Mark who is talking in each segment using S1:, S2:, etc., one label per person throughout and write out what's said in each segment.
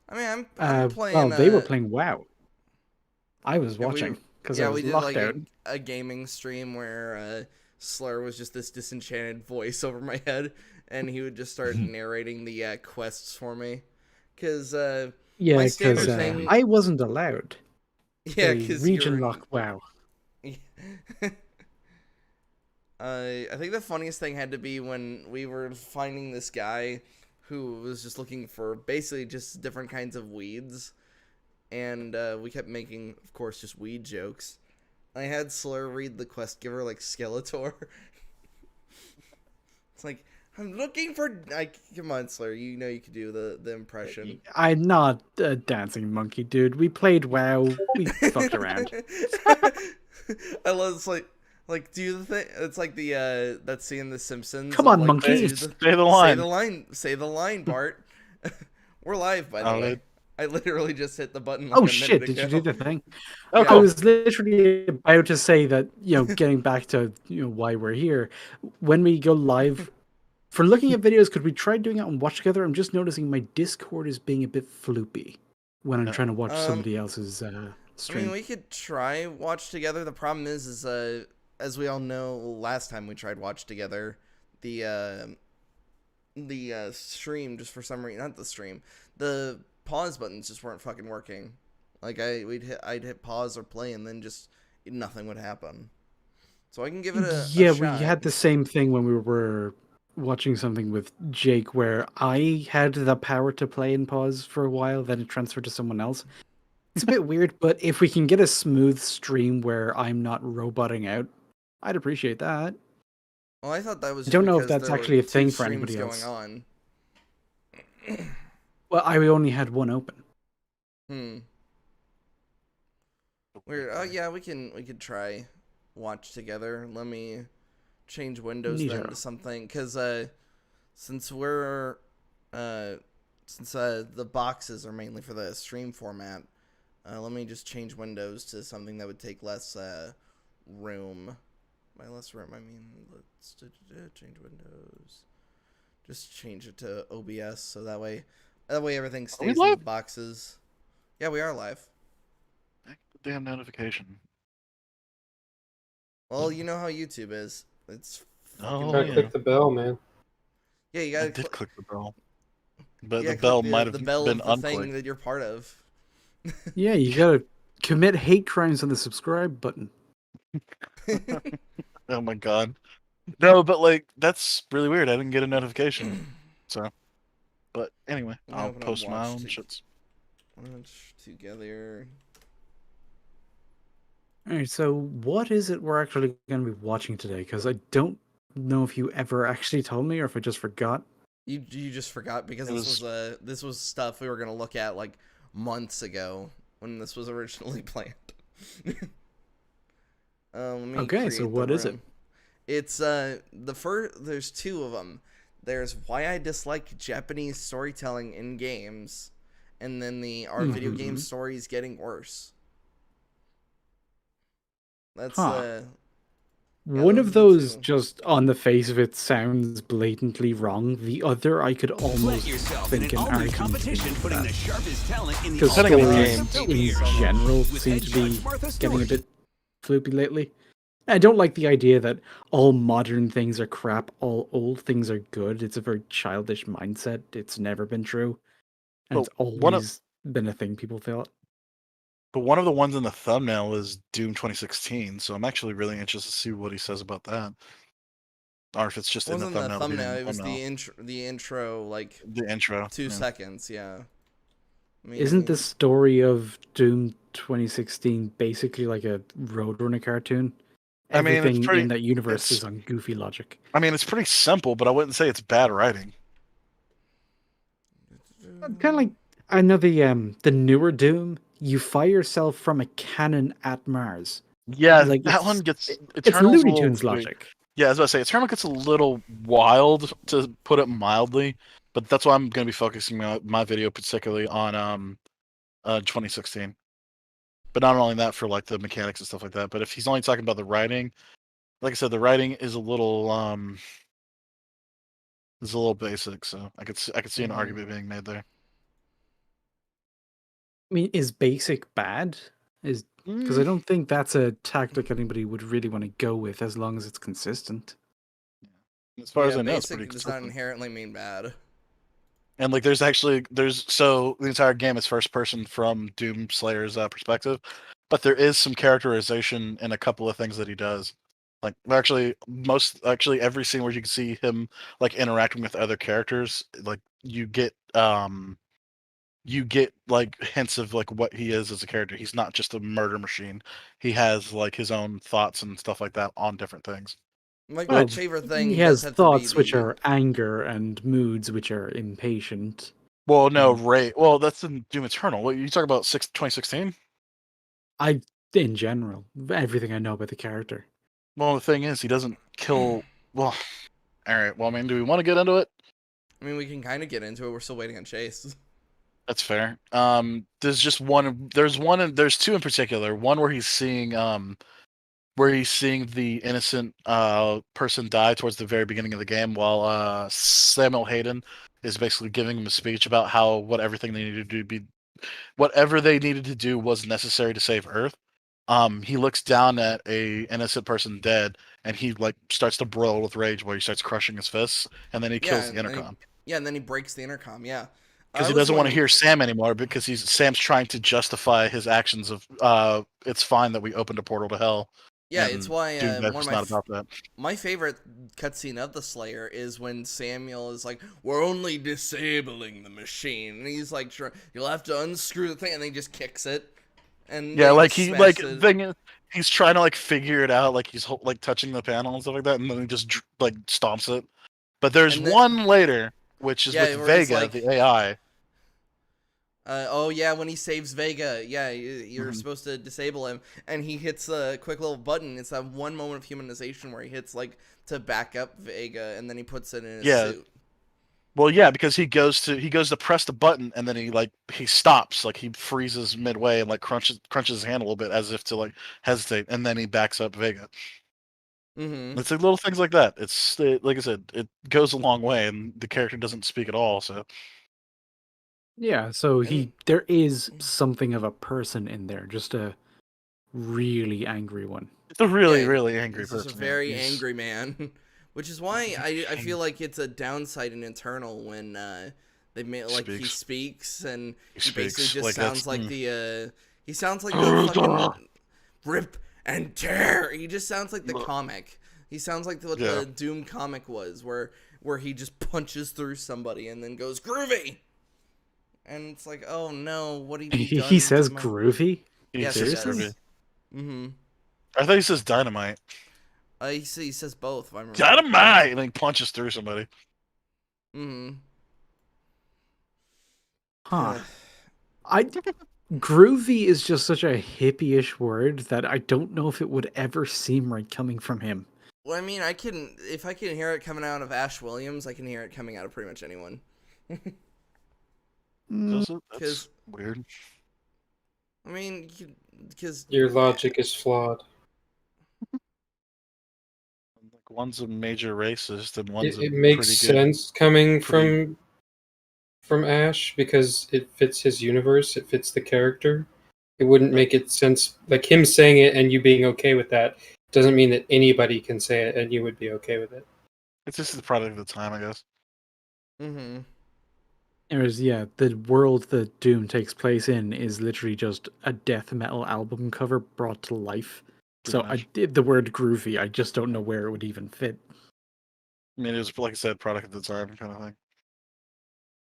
S1: I mean, I'm
S2: Well,
S1: playing.
S2: they were playing WoW. I was
S1: Yeah, we
S2: watching because I
S1: yeah we
S2: was
S1: did
S2: locked
S1: like
S2: out.
S1: a gaming stream where Slur was just this disenchanted voice over my head, and he would just start narrating the quests for me. Cause
S2: Yeah,
S1: my
S2: because
S1: standard thing,
S2: I wasn't allowed.
S1: yeah,
S2: They
S1: cause you're
S2: region
S1: in.
S2: lock WoW.
S1: I think the funniest thing had to be when we were finding this guy who was just looking for basically just different kinds of weeds, and we kept making, of course, just weed jokes. I had Slur read the quest giver like Skeletor. It's like, I'm looking for. Like, come on, Slur. You know you could do the impression.
S2: I'm not a dancing monkey, dude. We played WoW. We fucked around.
S1: I love it's like do the thing. It's like the that scene in The Simpsons
S2: Come
S1: of
S2: on,
S1: like
S2: monkey.
S1: do the
S3: Say the line.
S1: say the line, Bart. We're live, by the
S3: I'll
S1: way. I literally just hit the button like
S2: Oh
S1: a minute
S2: shit! Did you do
S1: ago.
S2: the thing?
S3: Oh,
S2: I
S1: Yeah.
S3: cool.
S2: was literally about to say that, getting back to why we're here. When we go live for looking at videos, could we try doing it on Watch Together? I'm just noticing my Discord is being a bit floopy when I'm trying to watch
S1: Um.
S2: somebody else's
S1: I mean,
S2: stream.
S1: we could try watch together. The problem is as we all know, last time we tried watch together, the stream just for some reason, not the stream, the pause buttons just weren't fucking working. Like I'd hit pause or play, and then just nothing would happen. So I can give it a
S2: Yeah, we
S1: shot.
S2: had the same thing when we were watching something with Jake where I had the power to play and pause for a while, then it transferred to someone else. It's a bit weird, but if we can get a smooth stream where I'm not roboting out, I'd appreciate that.
S1: Well, I thought that was
S2: I
S1: just
S2: don't know if
S1: because
S2: that's
S1: there were
S2: actually a
S1: two
S2: thing for
S1: streams
S2: anybody
S1: going
S2: else.
S1: on.
S2: Well, I only had one open.
S1: Hmm. Weird. Oh yeah, we could try watch together. Let me change Windows then to
S2: Neato.
S1: something because since we're uh since the boxes are mainly for the stream format, let me just change Windows to something that would take less room. By less room, I mean let's change Windows. Just change it to OBS so that way everything
S3: Are we
S1: stays in the
S3: live?
S1: boxes. Yeah, we are live.
S3: Damn notification.
S1: Well, you know how YouTube is. It's fucking
S3: Oh,
S4: Gotta
S3: yeah.
S4: click the bell, man.
S1: yeah. You
S3: I
S1: gotta
S3: did click the bell, but
S1: yeah
S3: the
S1: click
S3: bell might
S1: the
S3: have
S1: bell
S3: been
S1: of the thing
S3: unclicked.
S1: that you're part of.
S2: Yeah, you gotta commit hate crimes on the subscribe button.
S3: Oh my god. No, but like that's really weird. I didn't get a notification. So, but anyway,
S1: I'm gonna
S3: I'll
S1: open up
S3: post my own shits.
S1: watch together.
S2: All right, so what is it we're actually going to be watching today? Because I don't know if you ever actually told me or if I just forgot.
S1: You just forgot because
S3: It was
S1: this was stuff we were gonna look at like months ago when this was originally planned. Let me
S2: Okay, so
S1: create the
S2: what is it?
S1: room. It's the first. There's two of them. There's why I dislike Japanese storytelling in games, and then the are video game
S2: Mhm.
S1: stories getting worse. That's
S2: Huh.
S1: yeah,
S2: One
S1: those
S2: of
S1: are the
S2: those,
S1: two.
S2: just on the face of it, sounds blatantly wrong. The other, I could
S5: Plant
S2: almost
S5: yourself in
S2: think
S5: an
S2: an
S5: all-new
S2: argument
S5: competition
S2: against
S5: putting the
S2: that.
S5: sharpest talent in the
S2: Because
S3: Depending on the
S2: stories
S3: game.
S2: in
S1: So much.
S2: general
S5: With
S2: seem
S5: head
S2: to
S5: judge
S2: be
S5: Martha
S2: getting a
S5: Stewart.
S2: bit floopy lately. I don't like the idea that all modern things are crap, all old things are good. It's a very childish mindset. It's never been true. And
S3: but
S2: it's always been a thing people thought.
S3: one of the ones in the thumbnail is Doom 2016. So I'm actually really interested to see what he says about that, or if it's just
S1: It
S3: in the
S1: wasn't the
S3: thumbnail to be in
S1: thumbnail.
S3: the
S1: It was
S3: thumbnail.
S1: the intro like
S3: The intro.
S1: 2 seconds. Yeah. I
S2: Isn't the
S1: mean,
S2: story of Doom 2016 basically like a Roadrunner cartoon?
S3: I mean, it's
S2: Everything in
S3: pretty.
S2: that universe
S3: It's.
S2: is on goofy logic.
S3: I mean, it's pretty simple, but I wouldn't say it's bad writing.
S2: Kind of like, I know the newer Doom. You fire yourself from a cannon at Mars.
S3: Yeah,
S2: Like
S3: that one gets
S2: it's
S3: Eternal's a
S2: Looney
S3: little
S2: Tunes
S3: weird.
S2: logic.
S3: Yeah, as I say, Eternal gets a little wild to put it mildly, but that's why I'm going to be focusing my video particularly on 2016. But not only that for like the mechanics and stuff like that, but if he's only talking about the writing, like I said, the writing is a little basic, so I could see an
S1: mhm.
S3: argument being made there.
S2: I mean, is basic bad? Is because I
S3: Mm,
S2: don't think that's a tactic anybody would really want to go with as long as it's consistent.
S3: as far as
S1: Yeah,
S3: I know, it's
S1: basic
S3: pretty
S1: does not
S3: consistent.
S1: inherently mean bad.
S3: And like, so the entire game is first person from Doomslayer's perspective, but there is some characterization in a couple of things that he does. Like, actually every scene where you can see him like interacting with other characters, like you get like hints of like what he is as a character. He's not just a murder machine. He has like his own thoughts and stuff like that on different things.
S1: Like my
S2: Well,
S3: Which,
S1: favorite
S2: he
S1: thing does
S2: has
S1: have to be
S2: thoughts which
S1: the
S2: are anger and moods which are impatient.
S3: well, no,
S2: Mhm.
S3: Ray. Well, that's in Doom Eternal. What you talk about? 2016.
S2: I, in general, everything I know about the character.
S3: Well, the thing is, he doesn't kill. Well, all right. Well, I mean, do we want to get into it?
S1: I mean, we can kind of get into it. We're still waiting on Chase.
S3: That's fair. There's just one. There's one. There's two in particular. One where he's seeing the innocent person die towards the very beginning of the game, while Samuel Hayden is basically giving him a speech about how whatever they needed to do was necessary to save Earth. He looks down at a innocent person dead, and he like starts to brawl with rage, where he starts crushing his fists, and then he
S1: Yeah,
S3: kills the intercom
S1: and then he breaks the intercom. Yeah,
S3: because
S1: I
S3: he
S1: was
S3: doesn't want to
S1: wondering.
S3: hear Sam anymore, because Sam's trying to justify his actions of it's fine that we opened a portal to hell,
S1: Yeah, it's
S3: and
S1: why
S3: Doom
S1: one of
S3: was not about that.
S1: my favorite cutscene of the Slayer is when Samuel is like, "We're only disabling the machine," and he's like, "You'll have to unscrew the thing," and then he just kicks it, and
S3: Yeah,
S1: they
S3: like
S1: just
S3: he like
S1: smash it.
S3: thing is, he's trying to like figure it out, like he's like touching the panel and stuff like that, and then he just like stomps it. But there's
S1: And then
S3: one later, which is with
S1: yeah, where he's
S3: Vega,
S1: like,
S3: the AI.
S1: oh yeah, when he saves Vega, yeah, you're
S3: Mhm.
S1: supposed to disable him, and he hits a quick little button. It's that one moment of humanization where he hits like to back up Vega, and then he puts it in his
S3: Yeah,
S1: suit.
S3: well, yeah, because he goes to press the button, and then he stops, like he freezes midway and like crunches his hand a little bit as if to like hesitate, and then he backs up Vega.
S1: Mm-hmm.
S3: It's like little things like that. Like I said, it goes a long way, and the character doesn't speak at all. So
S2: Yeah, so
S1: And
S2: there is something of a person in there, just a really angry one.
S3: it's a really
S1: yeah,
S3: really angry
S1: he's just a
S3: person. Yeah,
S1: very angry man, which is why I
S3: he
S1: feel like it's a downside in Eternal when they made like he
S3: speaks.
S1: speaks and
S3: He
S1: he basically
S3: speaks
S1: just
S3: like that's.
S1: sounds like he sounds like the fucking rip and tear. He just sounds like the comic. He sounds like what
S3: Yeah.
S1: the Doom comic was, where he just punches through somebody and then goes groovy, and it's like, oh no, what have you
S2: He
S1: done to
S2: says
S1: my?
S2: groovy?
S3: He
S1: Yes, he
S3: says
S2: Seriously?
S3: Kirby.
S1: does. Mm-hmm.
S3: I thought he says dynamite.
S1: He says both, if I remember correctly.
S3: Dynamite, and then he punches through somebody.
S1: Mm-hmm.
S2: Huh. I groovy is just such a hippie-ish word that I don't know if it would ever seem right coming from him.
S1: Well, I mean, if I can hear it coming out of Ash Williams, I can hear it coming out of pretty much anyone.
S2: Mm,
S3: That's
S1: Because,
S3: weird.
S1: I mean, because
S4: Your logic is flawed.
S3: Like one's a major racist, and one's
S4: It,
S3: a
S4: it makes
S3: pretty good,
S4: sense coming
S3: pretty.
S4: from Ash because it fits his universe, it fits the character. It wouldn't make it sense like him saying it and you being okay with that doesn't mean that anybody can say it and you would be okay with it.
S3: It's just the product of the time, I guess.
S1: mm-hmm.
S2: Whereas, yeah, the world that Doom takes place in is literally just a death metal album cover brought to life.
S3: Pretty
S2: So I
S3: much.
S2: did the word groovy. I just don't know where it would even fit.
S3: I mean, it was like I said, product of the time kind of thing.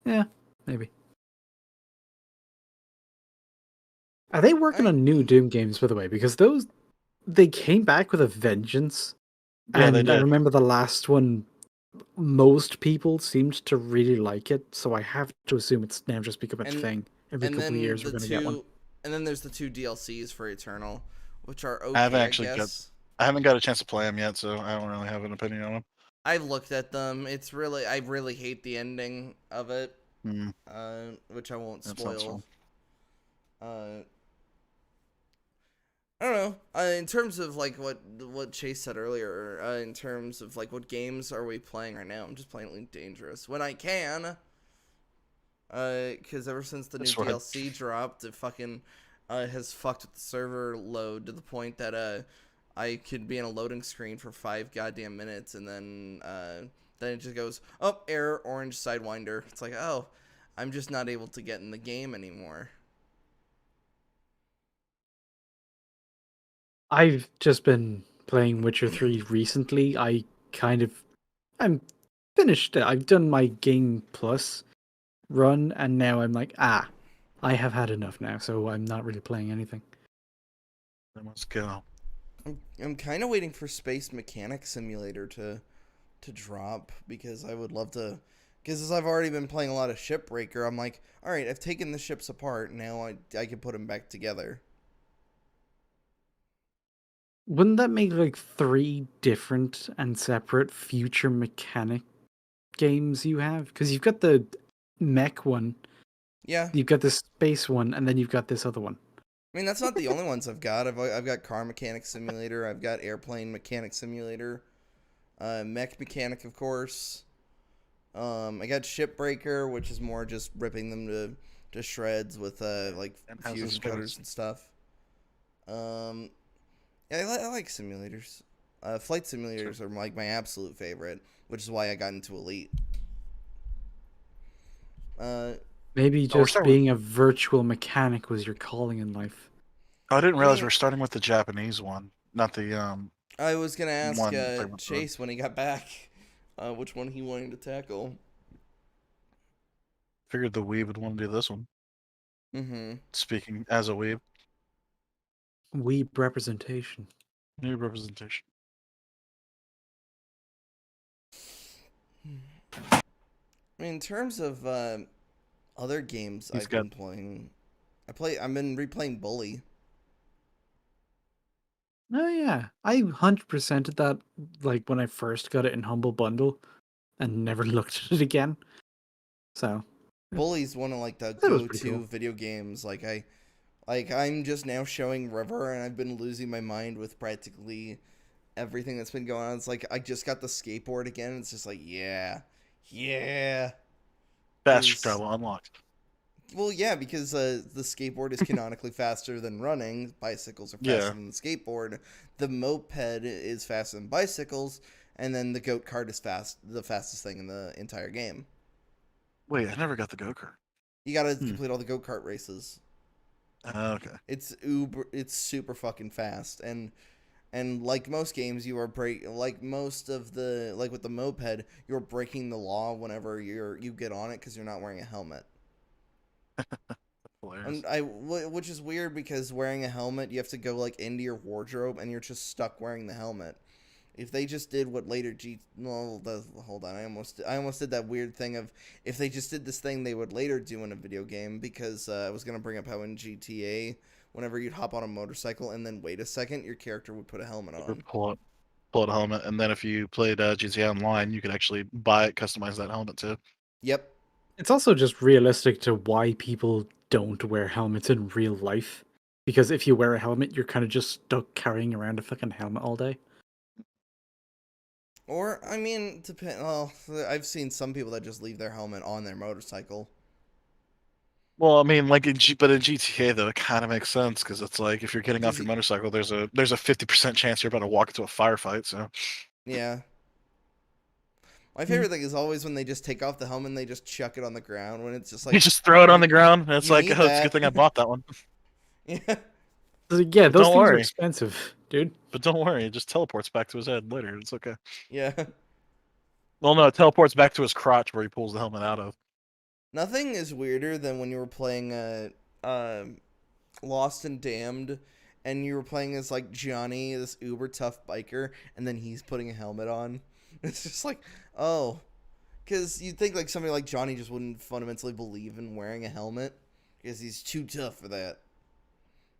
S2: Yeah, maybe. Are they working
S1: I
S2: on new Doom games, by the way? Because they came back with a vengeance.
S3: Yeah, they
S2: And I
S3: did.
S2: remember the last one, most people seemed to really like it. So I have to assume it's now just become a
S1: and
S2: thing. Every
S1: and
S2: couple of
S1: then
S2: years, we're
S1: the
S2: going to get one.
S1: two, and then there's the two DLCs for Eternal, which are
S3: I haven't
S1: okay, I
S3: actually got.
S1: guess.
S3: I haven't got a chance to play them yet, so I don't really have an opinion on them.
S1: I've looked at them. I really hate the ending of it,
S3: Hmm,
S1: which I won't
S3: that's not
S1: spoil.
S3: so.
S1: Uh, I don't know. In terms of like what Chase said earlier, in terms of like what games are we playing right now? I'm just playing Dangerous when I can. Because ever since the new
S3: That's right.
S1: DLC dropped, it fucking has fucked with the server load to the point that I could be in a loading screen for 5 goddamn minutes, and then it just goes, oh, error, orange sidewinder. It's like, oh, I'm just not able to get in the game anymore.
S2: I've just been playing Witcher 3 recently. I'm finished it. I've done my Game Plus run, and now I'm like, I have had enough now, so I'm not really playing anything.
S3: Then let's go.
S1: I'm kind of waiting for Space Mechanic Simulator to drop, because I would love to. Because as I've already been playing a lot of Shipbreaker, I'm like, all right, I've taken the ships apart. Now I can put them back together.
S2: Wouldn't that make like 3 different and separate future mechanic games you have? Because you've got the mech one,
S1: Yeah,
S2: you've got the space one, and then you've got this other one.
S1: I mean that's not the only ones I've got. I've got Car Mechanic Simulator. I've got Airplane Mechanic Simulator. Mech Mechanic, of course. I got Shipbreaker, which is more just ripping them to shreds with like
S3: And how's
S1: fusion
S3: this goes?
S1: coders and stuff. Yeah, I like simulators. Flight simulators are like my absolute favorite, which is why I got into Elite.
S2: Maybe
S3: Oh, we're
S2: just
S3: starting with-
S2: being a virtual mechanic was your calling in life.
S3: Oh, I didn't realize
S1: mean-
S3: we're starting with the Japanese one, not the
S1: I was gonna ask
S3: One thing with
S1: Chase when he got back, which one he wanted to tackle.
S3: Figured the weeb would want to do this one.
S1: Mm-hmm.
S3: Speaking as a weeb,
S2: Weeb representation.
S3: new representation.
S1: I mean, in terms of other games
S3: He's
S1: I've
S3: got-
S1: been playing, I've been replaying Bully.
S2: Oh yeah, I 100%ed that like when I first got it in Humble Bundle, and never looked at it again. So
S1: Bully's one of like the
S2: That was pretty
S1: go-to
S2: cool.
S1: video games. I'm just now showing River, and I've been losing my mind with practically everything that's been going on. It's like I just got the skateboard again. It's just like yeah.
S3: Fast
S1: Is-
S3: travel unlocked.
S1: Well, yeah, because the skateboard is canonically faster than running. Bicycles are faster
S3: Yeah.
S1: than the skateboard. The moped is faster than bicycles, and then the goat kart is the fastest thing in the entire game.
S3: Wait, I never got the go-kart.
S1: You gotta complete all the go kart races.
S3: Okay.
S1: It's super fucking fast, and like most games, you are like most of the like with the moped, you're breaking the law whenever you get on it because you're not wearing a helmet.
S3: Hilarious.
S1: Which is weird because wearing a helmet, you have to go like into your wardrobe, and you're just stuck wearing the helmet. If they just did what later hold on, I almost did that weird thing of if they just did this thing they would later do in a video game, because I was gonna bring up how in GTA, whenever you'd hop on a motorcycle and then wait a second, your character would put a helmet
S3: Or
S1: on.
S3: pull out a helmet, and then if you played GTA Online, you could actually buy it, customize that helmet too.
S1: Yep.
S2: it's also just realistic to why people don't wear helmets in real life. Because if you wear a helmet, you're kind of just stuck carrying around a fucking helmet all day.
S1: Or I mean, Well, I've seen some people that just leave their helmet on their motorcycle.
S3: Well, I mean, like but in GTA though, it kind of makes sense because it's like if you're getting off
S1: Because
S3: your motorcycle, there's a 50% chance you're about to walk into a firefight. So
S1: Yeah. My favorite thing is always when they just take off the helmet and they just chuck it on the ground when it's just like
S3: you just throw it on the ground, and it's
S1: you
S3: like,
S1: need
S3: oh, it's a
S1: that.
S3: good thing I bought that one.
S1: yeah.
S2: Yeah, those
S3: Don't
S2: things are
S3: worry.
S2: expensive, dude.
S3: But don't worry, it just teleports back to his head later. It's okay.
S1: Yeah.
S3: Well, no, it teleports back to his crotch where he pulls the helmet out of.
S1: Nothing is weirder than when you were playing Lost and Damned, and you were playing as like Johnny, this uber tough biker, and then he's putting a helmet on. It's just like, oh, because you'd think like somebody like Johnny just wouldn't fundamentally believe in wearing a helmet because he's too tough for that.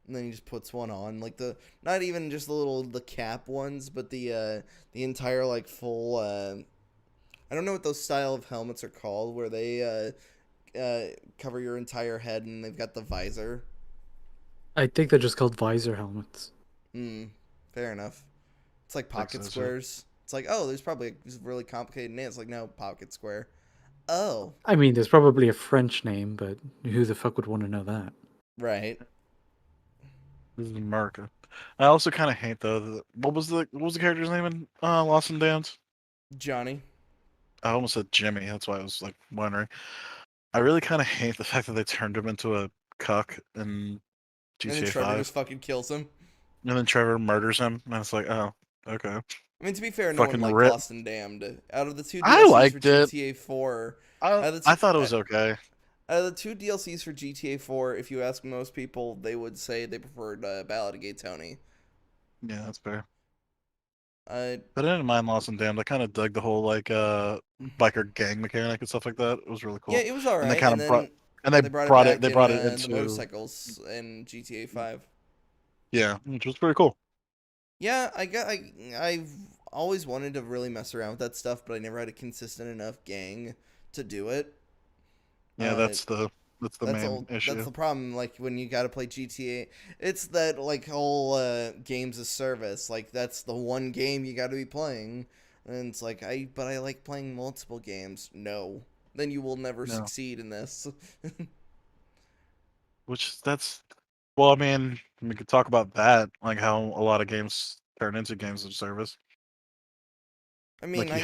S1: And then he just puts one on, like not even just the cap ones, but the entire like full. I don't know what those style of helmets are called, where they cover your entire head and they've got the visor.
S2: I think they're just called visor helmets.
S1: Fair enough. It's like
S3: Think
S1: pocket
S3: so, too.
S1: squares. It's like, oh, there's probably a really complicated name. It's like, no, pocket square. Oh,
S2: I mean, there's probably a French name, but who the fuck would want to know that?
S1: right.
S3: This is America. I also kind of hate though. What was the character's name in Lost and Damned?
S1: Johnny.
S3: I almost said Jimmy. That's why I was like wondering. I really kind of hate the fact that they turned him into a cuck in
S1: And then
S3: GTA
S1: Trevor
S3: 5,
S1: just fucking kills him.
S3: and then Trevor murders him, and it's like, oh, okay,
S1: I mean, to be fair, no one
S3: fucking
S1: liked
S3: rip.
S1: Lost and Damned. Out of the two
S3: I
S1: DLCs for
S3: liked it.
S1: GTA 4,
S3: I
S1: out of the
S3: I
S1: two,
S3: thought it was okay.
S1: out of the two DLCs for GTA 4, if you ask most people, they would say they preferred Ballad of Gay Tony.
S3: Yeah, that's fair.
S1: Uh,
S3: But I didn't mind Lost and Damned. I kind of dug the whole like biker gang mechanic and stuff like that. It was really
S1: yeah,
S3: cool.
S1: it was all
S3: And they
S1: right,
S3: kind
S1: and
S3: of brought
S1: then
S3: and they
S1: they brought it
S3: brought it
S1: back
S3: they
S1: in
S3: brought it
S1: the
S3: into
S1: motorcycles in GTA 5.
S3: yeah, which was pretty cool.
S1: Yeah, I've always wanted to really mess around with that stuff, but I never had a consistent enough gang to do it.
S3: Yeah,
S1: Uh,
S3: that's the main
S1: That's
S3: issue.
S1: the problem. Like when you got to play GTA, it's that like whole games as service. Like that's the one game you got to be playing, and it's like but I like playing multiple games. No, then you will never
S3: No,
S1: succeed in this.
S3: which that's well, I mean, we could talk about that, like how a lot of games turn into games of service.
S1: I mean,
S3: Like
S1: I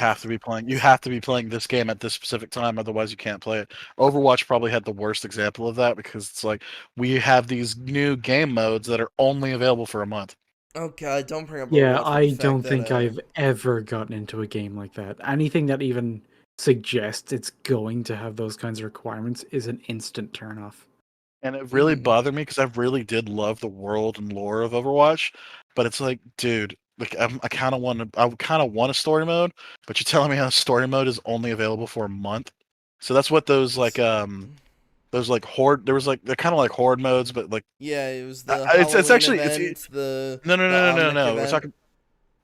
S3: you have to be playing this game at this specific time, otherwise you can't play it. Overwatch probably had the worst example of that because it's like we have these new game modes that are only available for a month.
S1: oh god, don't bring up
S2: Yeah,
S1: Overwatch with the
S2: I
S1: fact
S2: don't
S1: that
S2: think I've ever gotten into a game like that. Anything that even suggests it's going to have those kinds of requirements is an instant turnoff.
S3: And it really
S1: mhm.
S3: bothered me because I really did love the world and lore of Overwatch, but it's like, dude, like I kind of want a story mode, but you're telling me how story mode is only available for a month. So that's what those like horde. There was like they're kind of like horde modes, but like
S1: Yeah, it was the
S3: it's
S1: Halloween
S3: actually
S1: event,
S3: no no
S1: the
S3: no no no
S1: Omnic
S3: no. We're
S1: event.
S3: talking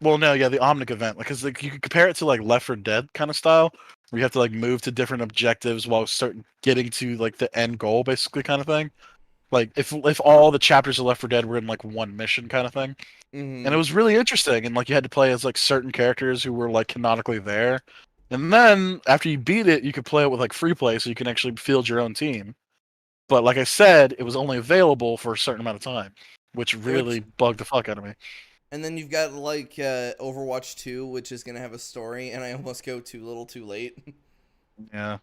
S3: well no yeah the Omnic event because like you could compare it to like Left 4 Dead kind of style where you have to like move to different objectives while certain getting to like the end goal basically kind of thing. Like if all the chapters of Left 4 Dead were in like one mission kind of thing, and it
S1: Hmm.
S3: was really interesting. And like you had to play as like certain characters who were like canonically there, and then after you beat it, you could play it with like free play, so you can actually field your own team. But like I said, it was only available for a certain amount of time, which
S1: Which
S3: really bugged the fuck out of me.
S1: And then you've got like Overwatch 2, which is gonna have a story, and I almost go too little, too late,
S3: Yeah,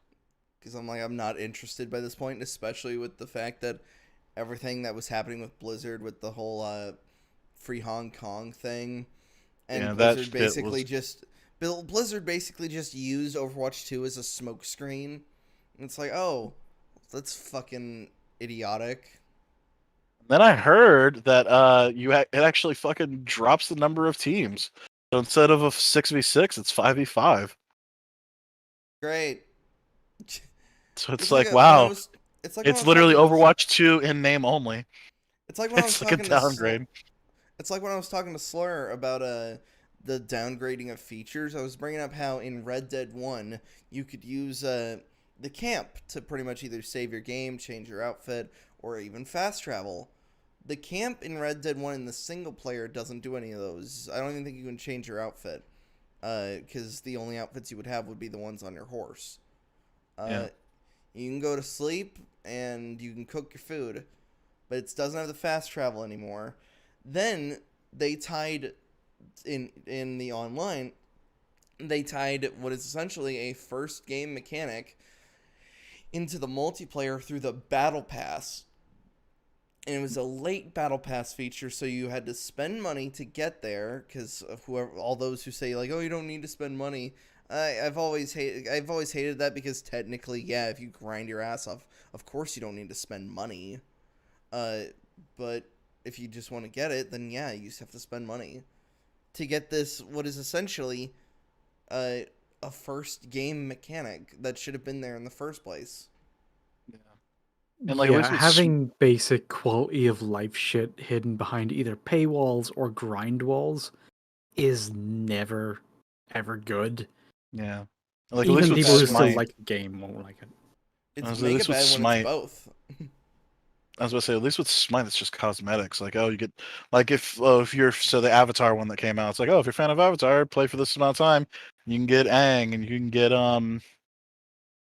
S1: because I'm like I'm not interested by this point, especially with the fact that everything that was happening with Blizzard with the whole free Hong Kong thing, and
S3: yeah, that shit was.
S1: Blizzard basically just used Overwatch 2 as a smokescreen. It's like, oh, that's fucking idiotic.
S3: Then I heard that it actually fucking drops the number of teams. So instead of a 6v6, it's 5v5.
S1: Great.
S3: So it's
S1: It's like
S3: like,
S1: when I
S3: wow,
S1: was. It's like when I
S3: it's
S1: was
S3: literally
S1: talking to.
S3: Overwatch 2 in name only.
S1: It's like when I was
S3: It's like a
S1: talking to.
S3: downgrade.
S1: It's like when I was talking to Slur about the downgrading of features. I was bringing up how in Red Dead 1 you could use the camp to pretty much either save your game, change your outfit, or even fast travel. The camp in Red Dead 1 in the single player doesn't do any of those. I don't even think you can change your outfit because the only outfits you would have would be the ones on your horse.
S3: Yeah.
S1: Uh, you can go to sleep and you can cook your food, but it doesn't have the fast travel anymore. Then they tied in the online, they tied what is essentially a first game mechanic into the multiplayer through the battle pass. And it was a late battle pass feature, so you had to spend money to get there. Because all those who say like, "Oh, you don't need to spend money," I've always hated that because technically, yeah, if you grind your ass off, of course you don't need to spend money. Uh, but if you just want to get it, then yeah, you just have to spend money to get this. What is essentially uh, a first game mechanic that should have been there in the first place.
S3: Yeah. And like at
S2: Yeah,
S3: least with
S2: having basic quality of life shit hidden behind either paywalls or grind walls is never ever good.
S3: yeah, like at
S1: It's
S3: least
S2: Even
S1: mega
S3: with
S2: people
S1: bad
S2: who
S1: when
S2: still
S1: it's
S3: Smite,
S2: like the game won't like it.
S3: I
S1: it's
S3: was like, at
S1: mega
S3: least with
S1: bad when it's
S3: Smite,
S1: both.
S3: I was gonna say at least with Smite, it's just cosmetics. Like oh, you get like if you're so the Avatar one that came out, it's like oh, if you're a fan of Avatar, play for this amount of time, you can get Aang and you can get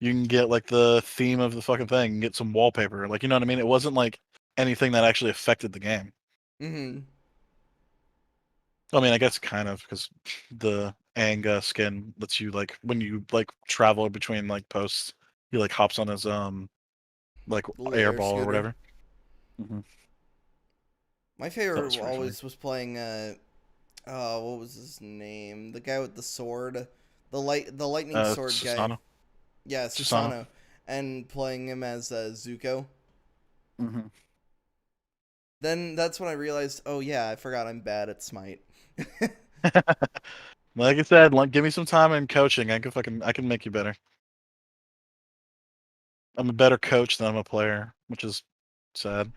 S3: You can get like the theme of the fucking thing, and get some wallpaper. Like, you know what I mean? It wasn't like anything that actually affected the game.
S1: Mm-hmm.
S3: I mean, I guess kind of, because the Anga skin lets you, like, when you like travel between like posts, he like hops on his like
S1: Blue air
S3: airball or
S1: scooter.
S3: whatever. Mm-hmm.
S1: My
S3: That
S1: favorite
S3: was pretty funny.
S1: always was playing what was his name? The guy with the sword, the lightning sword guy.
S3: Susano.
S1: Yeah,
S3: Susano.
S1: Susano, and playing him as Zuko.
S3: Mm-hmm.
S1: Then that's when I realized, oh yeah, I forgot I'm bad at Smite.
S3: Like I said, like, give me some time in coaching. I can make you better. I'm a better coach than I'm a player, which is sad.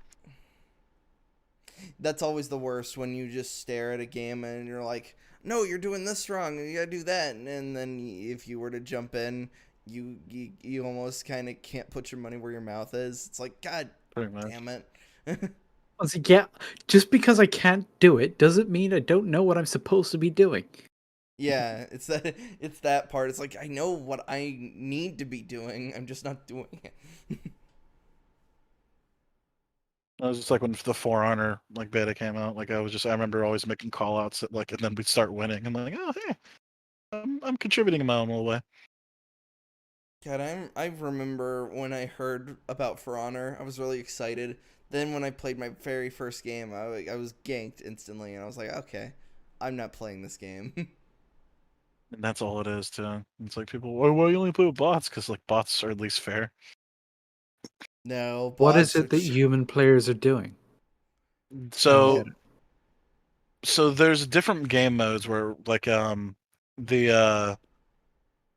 S1: That's always the worst when you just stare at a game and you're like, no, you're doing this wrong, you gotta do that, and then if you were to jump in, you almost kind of can't put your money where your mouth is. It's like, God
S3: Pretty much.
S1: damn it.
S2: Once again, just because I can't do it doesn't mean I don't know what I'm supposed to be doing.
S1: Yeah, it's that part. It's like, I know what I need to be doing, I'm just not doing it.
S3: I was just like when the For Honor like beta came out, like I remember always making call outs at, like, and then we'd start winning. I'm like, oh hey, I'm contributing in my own little way.
S1: God, I remember when I heard about For Honor, I was really excited. Then when I played my very first game, I was ganked instantly, and I was like, okay, I'm not playing this game.
S3: And that's all it is too. It's like people, why you only play with bots? Because like bots are at least fair.
S1: No,
S2: What is
S1: bots are
S2: it that human players are doing? I don't
S3: So
S2: get it.
S3: so there's different game modes where like the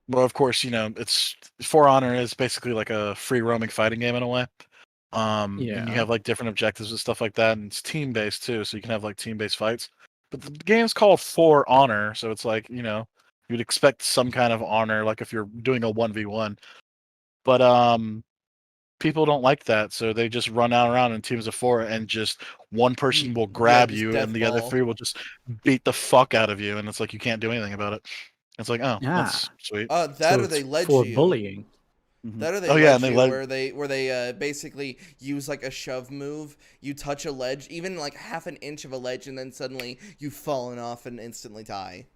S3: well, of course, you know, it's For Honor is basically like a free roaming fighting game in a way. And you
S2: Yeah.
S3: have like different objectives and stuff like that, and it's team based too, so you can have like team based fights. But the game's called For Honor, so it's like, you know, you'd expect some kind of honor, like if you're doing a 1v1. But people don't like that, so they just run out around in teams of four, and just one person will
S1: yeah,
S3: grab
S1: just
S3: you, and
S1: death
S3: the other
S1: ball.
S3: three will just beat the fuck out of you, and it's like you can't do anything about it. It's like, oh, that's
S2: Ah,
S3: sweet.
S1: That
S2: so
S1: or
S2: it's
S1: they ledge
S2: for
S1: you.
S2: bullying.
S1: That or they
S3: Oh yeah, and
S1: ledge
S3: they
S1: you,
S3: let
S1: where they basically use like a shove move. You touch a ledge, even like half an inch of a ledge, and then suddenly you've fallen off and instantly die.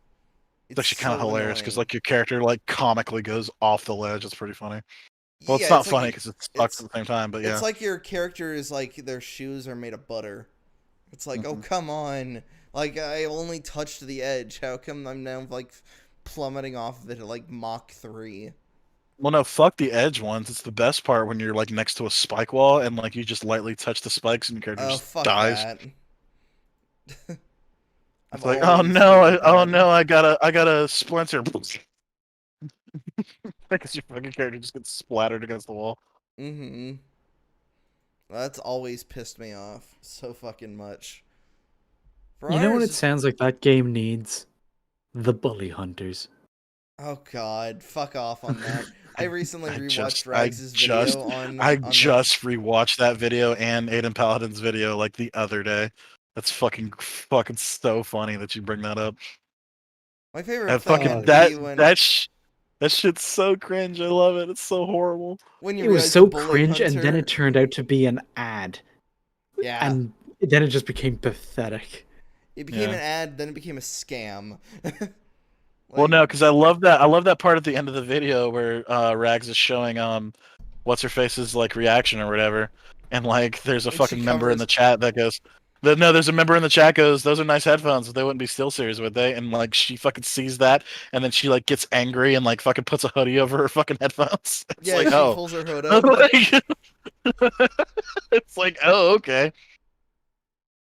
S3: it's
S1: It's
S3: actually kind of
S1: so
S3: hilarious because
S1: annoying.
S3: like your character like comically goes off the ledge. It's pretty funny. Well, it's
S1: Yeah,
S3: not funny because it sucks
S1: it's
S3: at the same time, but
S1: it's
S3: yeah.
S1: like your character is like their shoes are made of butter. It's like, oh
S3: hmm
S1: come on, like I only touched the edge. How come I'm now like plummeting off of it at like Mach 3?
S3: Well, no, fuck the edge ones. It's the best part when you're like next to a spike wall and like you just lightly touch the spikes and your character
S1: Oh
S3: just
S1: fuck
S3: dies.
S1: that. I've
S3: It's like, oh
S1: always
S3: no,
S1: hated
S3: oh
S1: that.
S3: no, I got a splinter. Because your fucking character just gets splattered against the wall.
S1: Mm-hmm. That's always pissed me off so fucking much. For
S2: You know what
S1: Honor's
S2: it
S1: just,
S2: sounds like that game needs? The Bully Hunters.
S1: oh god, fuck off on that. I recently
S3: I
S1: rewatched
S3: just, I
S1: Rags'
S3: just,
S1: video
S3: I
S1: on the.
S3: just rewatched that video and Aiden Paladin's video like the other day. That's fucking so funny that you bring that up.
S1: My favorite
S3: That
S1: thing
S3: fucking
S1: would
S3: that
S1: be when
S3: that sh- that shit's so cringe. I love it. It's so horrible.
S1: you
S2: It was
S1: realize the
S2: so
S1: bully
S2: cringe, and then it
S1: hunter.
S2: turned out to be an ad.
S1: Yeah,
S2: And then it just became pathetic.
S1: it became
S3: Yeah.
S1: an ad, then it became a scam.
S3: Well,
S1: Like,
S3: no, because I love that part at the end of the video where Rags is showing what's her face's like reaction or whatever, and like there's a
S1: and she
S3: fucking member in
S1: covers.
S3: the chat that goes, no, there's a member in the chat goes, those are nice headphones, but they wouldn't be SteelSeries, would they? And like she fucking sees that, and then she like gets angry and like fucking puts a hoodie over her fucking headphones. It's
S1: Yeah,
S3: like,
S1: she
S3: oh,
S1: pulls her hood up.
S3: like, it's like, oh, okay.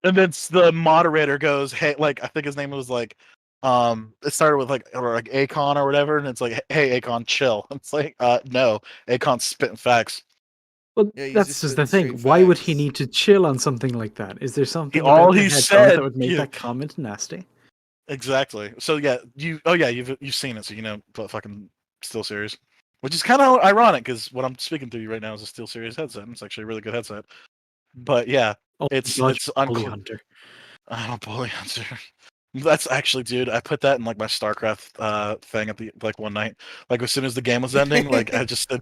S3: And then the moderator goes, "Hey," like I think his name was like, it started with like or like Akon or whatever, and it's like, "Hey, Akon, chill." It's like, no, Akon's spitting facts.
S2: Well,
S1: Yeah, he's just
S2: that's just the
S1: spitting
S2: thing.
S1: straight
S2: Why would he
S1: facts.
S2: need to chill on something like that? Is there something
S3: All
S2: about the
S3: he
S2: headphones that
S3: said,
S2: would make
S3: yeah,
S2: that comment nasty?
S3: exactly. So yeah, you've seen it, so you know, but fucking Steel Series, which is kind of ironic because what I'm speaking to you right now is a Steel Series headset, and it's actually a really good headset. But yeah,
S2: Oh my
S3: it's
S2: gosh,
S3: it's
S2: Bully
S3: unclear.
S2: Hunter.
S3: I don't bully answer. That's actually, dude. I put that in like my StarCraft thing at the like one night. Like as soon as the game was ending, like I just said,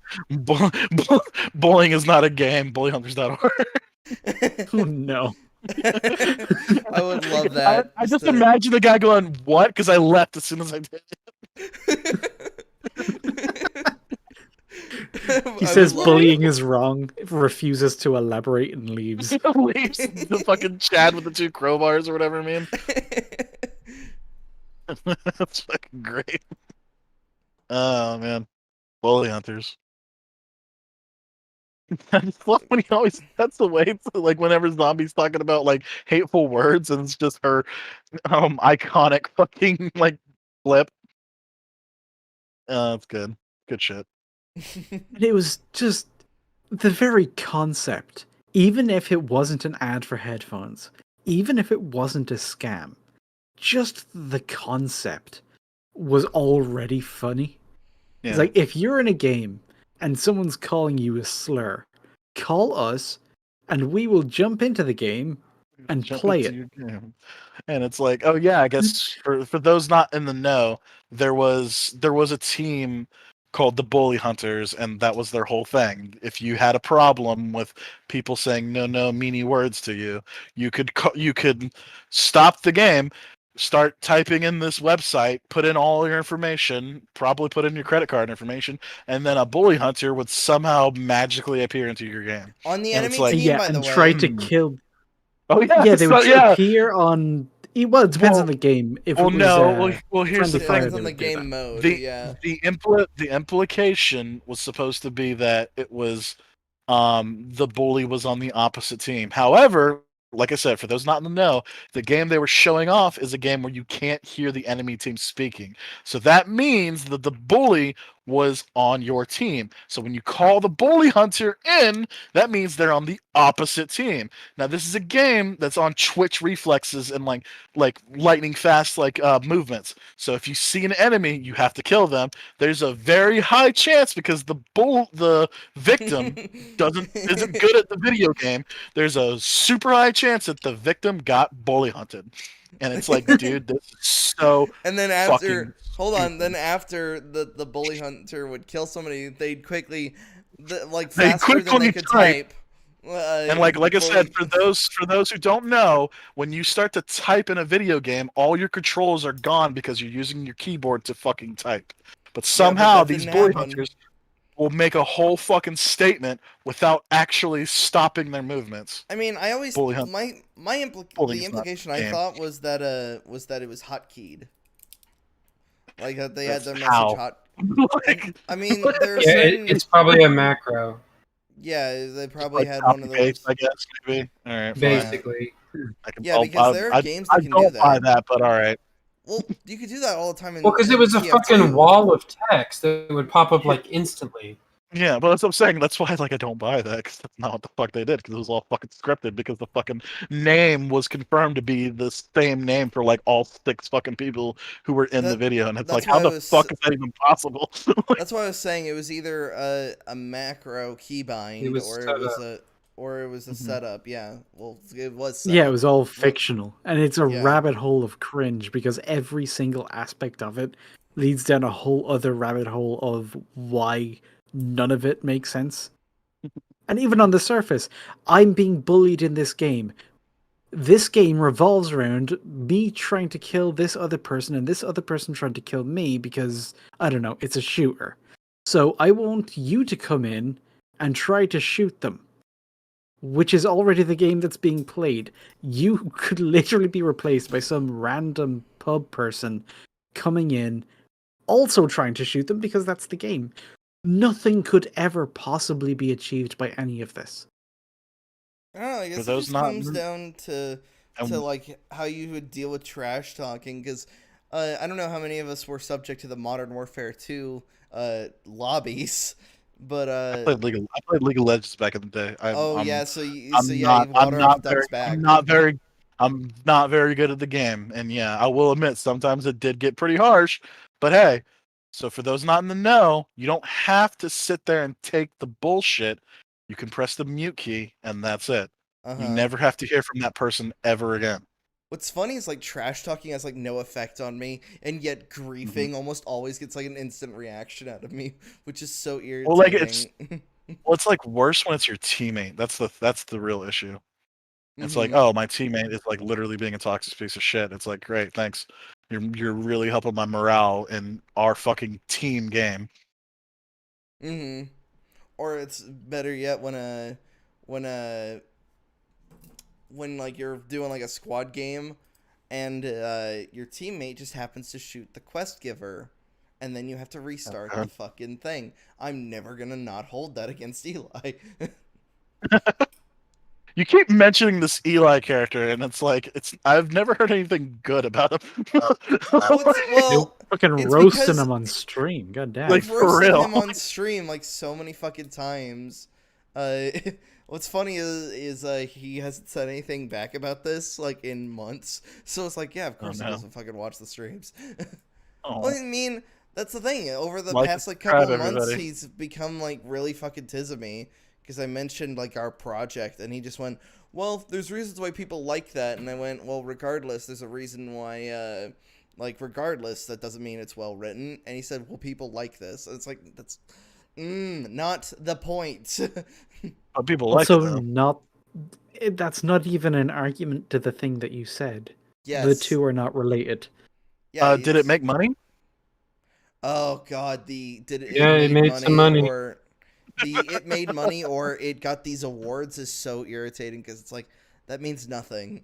S3: "Bullying is not a game. Bullyhunters.org."
S2: Oh no.
S1: I would love
S3: I,
S1: that.
S3: I just imagine the guy going, "What?" Because I left as soon as I did.
S2: He
S1: I
S2: says
S1: would love
S2: bullying is wrong, refuses to elaborate, and leaves.
S3: Leaves the fucking Chad with the 2 crowbars or whatever. I mean, that's fucking great. Oh man, bully hunters. I just love when he always cuts away to like whenever Zombie's talking about like hateful words and it's just her iconic fucking like flip. It's good. Good shit.
S2: And it was just the very concept, even if it wasn't an ad for headphones, even if it wasn't a scam, just the concept was already funny.
S3: Yeah.
S2: It's like if you're in a game and someone's calling you a slur, call us and we will jump into the game and
S3: Jump
S2: play
S3: into
S2: it.
S3: your game. And it's like, oh yeah, I guess for those not in the know, there was a team called the Bully Hunters, and that was their whole thing. If you had a problem with people saying no meany words to you, you could stop the game, start typing in this website, put in all your information, probably put in your credit card information, and then a bully hunter would somehow magically appear into your game.
S1: on the
S3: And it's
S1: enemy
S3: like,
S1: team,
S2: Yeah,
S1: by the
S2: and try
S1: way.
S2: to kill.
S3: oh yeah,
S2: Yeah, they would
S3: yeah.
S2: appear on. Well, it depends
S3: Well,
S2: on the game. If
S3: Well,
S2: it was
S3: no. Well, here's
S2: friendly
S3: the
S2: fire,
S1: Depends
S3: thing.
S2: they
S1: on the
S2: would do that.
S1: game mode.
S3: The
S1: Yeah.
S3: the implication was supposed to be that it was the bully was on the opposite team. However, like I said, for those not in the know, the game they were showing off is a game where you can't hear the enemy team speaking. So that means that the bully was on your team. So when you call the bully hunter in, that means they're on the opposite team. Now this is a game that's on Twitch reflexes and like lightning fast movements. So if you see an enemy, you have to kill them. There's a very high chance because the victim isn't good at the video game. There's a super high chance that the victim got bully hunted, and it's like, dude, this is so
S1: And then
S3: fucking
S1: after, hold on,
S3: stupid.
S1: then after the bully hunter would kill somebody, they'd quickly, like
S3: They
S1: faster than they
S3: quickly
S1: could
S3: type,
S1: type.
S3: and like I said,
S1: Bully.
S3: for those who don't know, when you start to type in a video game, all your controls are gone because you're using your keyboard to fucking type. But
S1: Yeah, but
S3: somehow
S1: that
S3: these
S1: didn't
S3: bully
S1: happen.
S3: hunters will make a whole fucking statement without actually stopping their movements.
S1: I mean, I always
S3: Bully hunt.
S1: the
S3: Bullying is not
S1: implication
S3: a
S1: I
S3: game.
S1: thought was that it was hotkeyed, like that they had
S3: That's
S1: their message
S3: how.
S1: hot.
S3: Like,
S1: I mean, there are
S4: Yeah,
S1: certain.
S4: it's probably a macro,
S1: yeah, they probably
S3: like
S1: had
S3: copy
S1: one of
S3: paste,
S1: those.
S3: I guess maybe. All right, fine.
S4: basically.
S3: I can.
S1: Yeah, because there are games that
S3: I
S1: can
S3: don't
S1: do
S3: buy
S1: that.
S3: that, but all right.
S1: Well, you could do that all the time
S4: Well, because it
S1: in
S4: was a fucking
S1: TF2.
S4: wall of text that would pop up like instantly.
S3: Yeah, but that's what I'm saying. That's why like I don't buy that because that's not what the fuck they did. Because it was all fucking scripted. Because the fucking name was confirmed to be the same name for like all 6 fucking people who were in the
S1: That
S3: video, and it's like,
S1: that's
S3: how
S1: why I
S3: the
S1: was
S3: fuck is that even possible?
S1: that's why I was saying it was either a macro
S4: It
S1: keybind
S4: was
S1: or
S4: set
S1: it was a
S3: Mhm.
S1: setup. Yeah, well, it was set
S2: Yeah, it
S1: up.
S2: was all fictional. And it's a
S1: Yeah.
S2: rabbit hole of cringe because every single aspect of it leads down a whole other rabbit hole of why none of it makes sense. And even on the surface, I'm being bullied in this game. This game revolves around me trying to kill this other person and this other person trying to kill me because, I don't know, it's a shooter. So I want you to come in and try to shoot them, which is already the game that's being played. You could literally be replaced by some random pub person coming in, also trying to shoot them because that's the game. Nothing could ever possibly be achieved by any of this.
S1: I don't know. I
S3: For
S1: guess it
S3: those
S1: just
S3: not,
S1: comes down to
S3: and
S1: like how you would deal with trash talking. Because I don't know how many of us were subject to the Modern Warfare 2 lobbies, but
S3: I played League of Legends back in the day.
S1: oh
S3: I'm
S1: yeah, you
S3: I'm
S1: water off
S3: not very
S1: duck's back.
S3: I'm not very good at the game, and yeah, I will admit sometimes it did get pretty harsh. But hey, so for those not in the know, you don't have to sit there and take the bullshit. You can press the mute key, and that's it.
S1: Uh
S3: You
S1: huh.
S3: never have to hear from that person ever again.
S1: What's funny is like trash talking has like no effect on me, and yet griefing almost always gets like an instant reaction out of me, which is so
S3: Well, like it's
S1: irritating.
S3: like worse when it's your teammate. That's the real issue. It's like,
S1: Mhm.
S3: oh, my teammate is like literally being a toxic piece of shit. It's like, great, thanks. You're really helping my morale in our fucking team game.
S1: Mhm. Or it's better yet when a when like you're doing like a squad game and your teammate just happens to shoot the quest giver, and then you have to restart the
S3: God.
S1: fucking thing. I'm never gonna not hold that against Eli.
S3: You keep mentioning this Eli character, and it's like I've never heard anything good about him.
S4: Nope.
S2: Fucking
S1: It's
S2: roasting
S1: because
S2: him on stream. God damn.
S3: Like,
S1: I've
S3: for
S1: roasted
S3: real.
S1: him on stream like so many fucking times. Uh, what's funny is he hasn't said anything back about this like in months. So it's like, yeah, of
S3: Oh
S1: course he
S3: no.
S1: doesn't fucking watch the streams.
S3: Oh,
S1: Well, I mean, that's the thing. Over the
S3: like
S1: past like couple
S3: subscribe,
S1: of months,
S3: everybody.
S1: he's become like really fucking tiz of me because I mentioned like our project, and he just went, "Well, there's reasons why people like that," and I went, "Well, regardless, there's a reason why." Like, regardless, that doesn't mean it's well written. And he said, "Well, people like this." And it's like that's not the point.
S3: But people like it
S2: Also,
S3: though.
S2: not. That's not even an argument to the thing that you said. The
S1: Yes,
S2: two are not related.
S1: yeah.
S3: Did it
S1: It's
S3: make money?
S1: oh god, the did it
S4: Yeah, it
S1: made
S4: made some
S1: money
S4: money.
S1: or the it made money or it got these awards is so irritating because it's like that means nothing.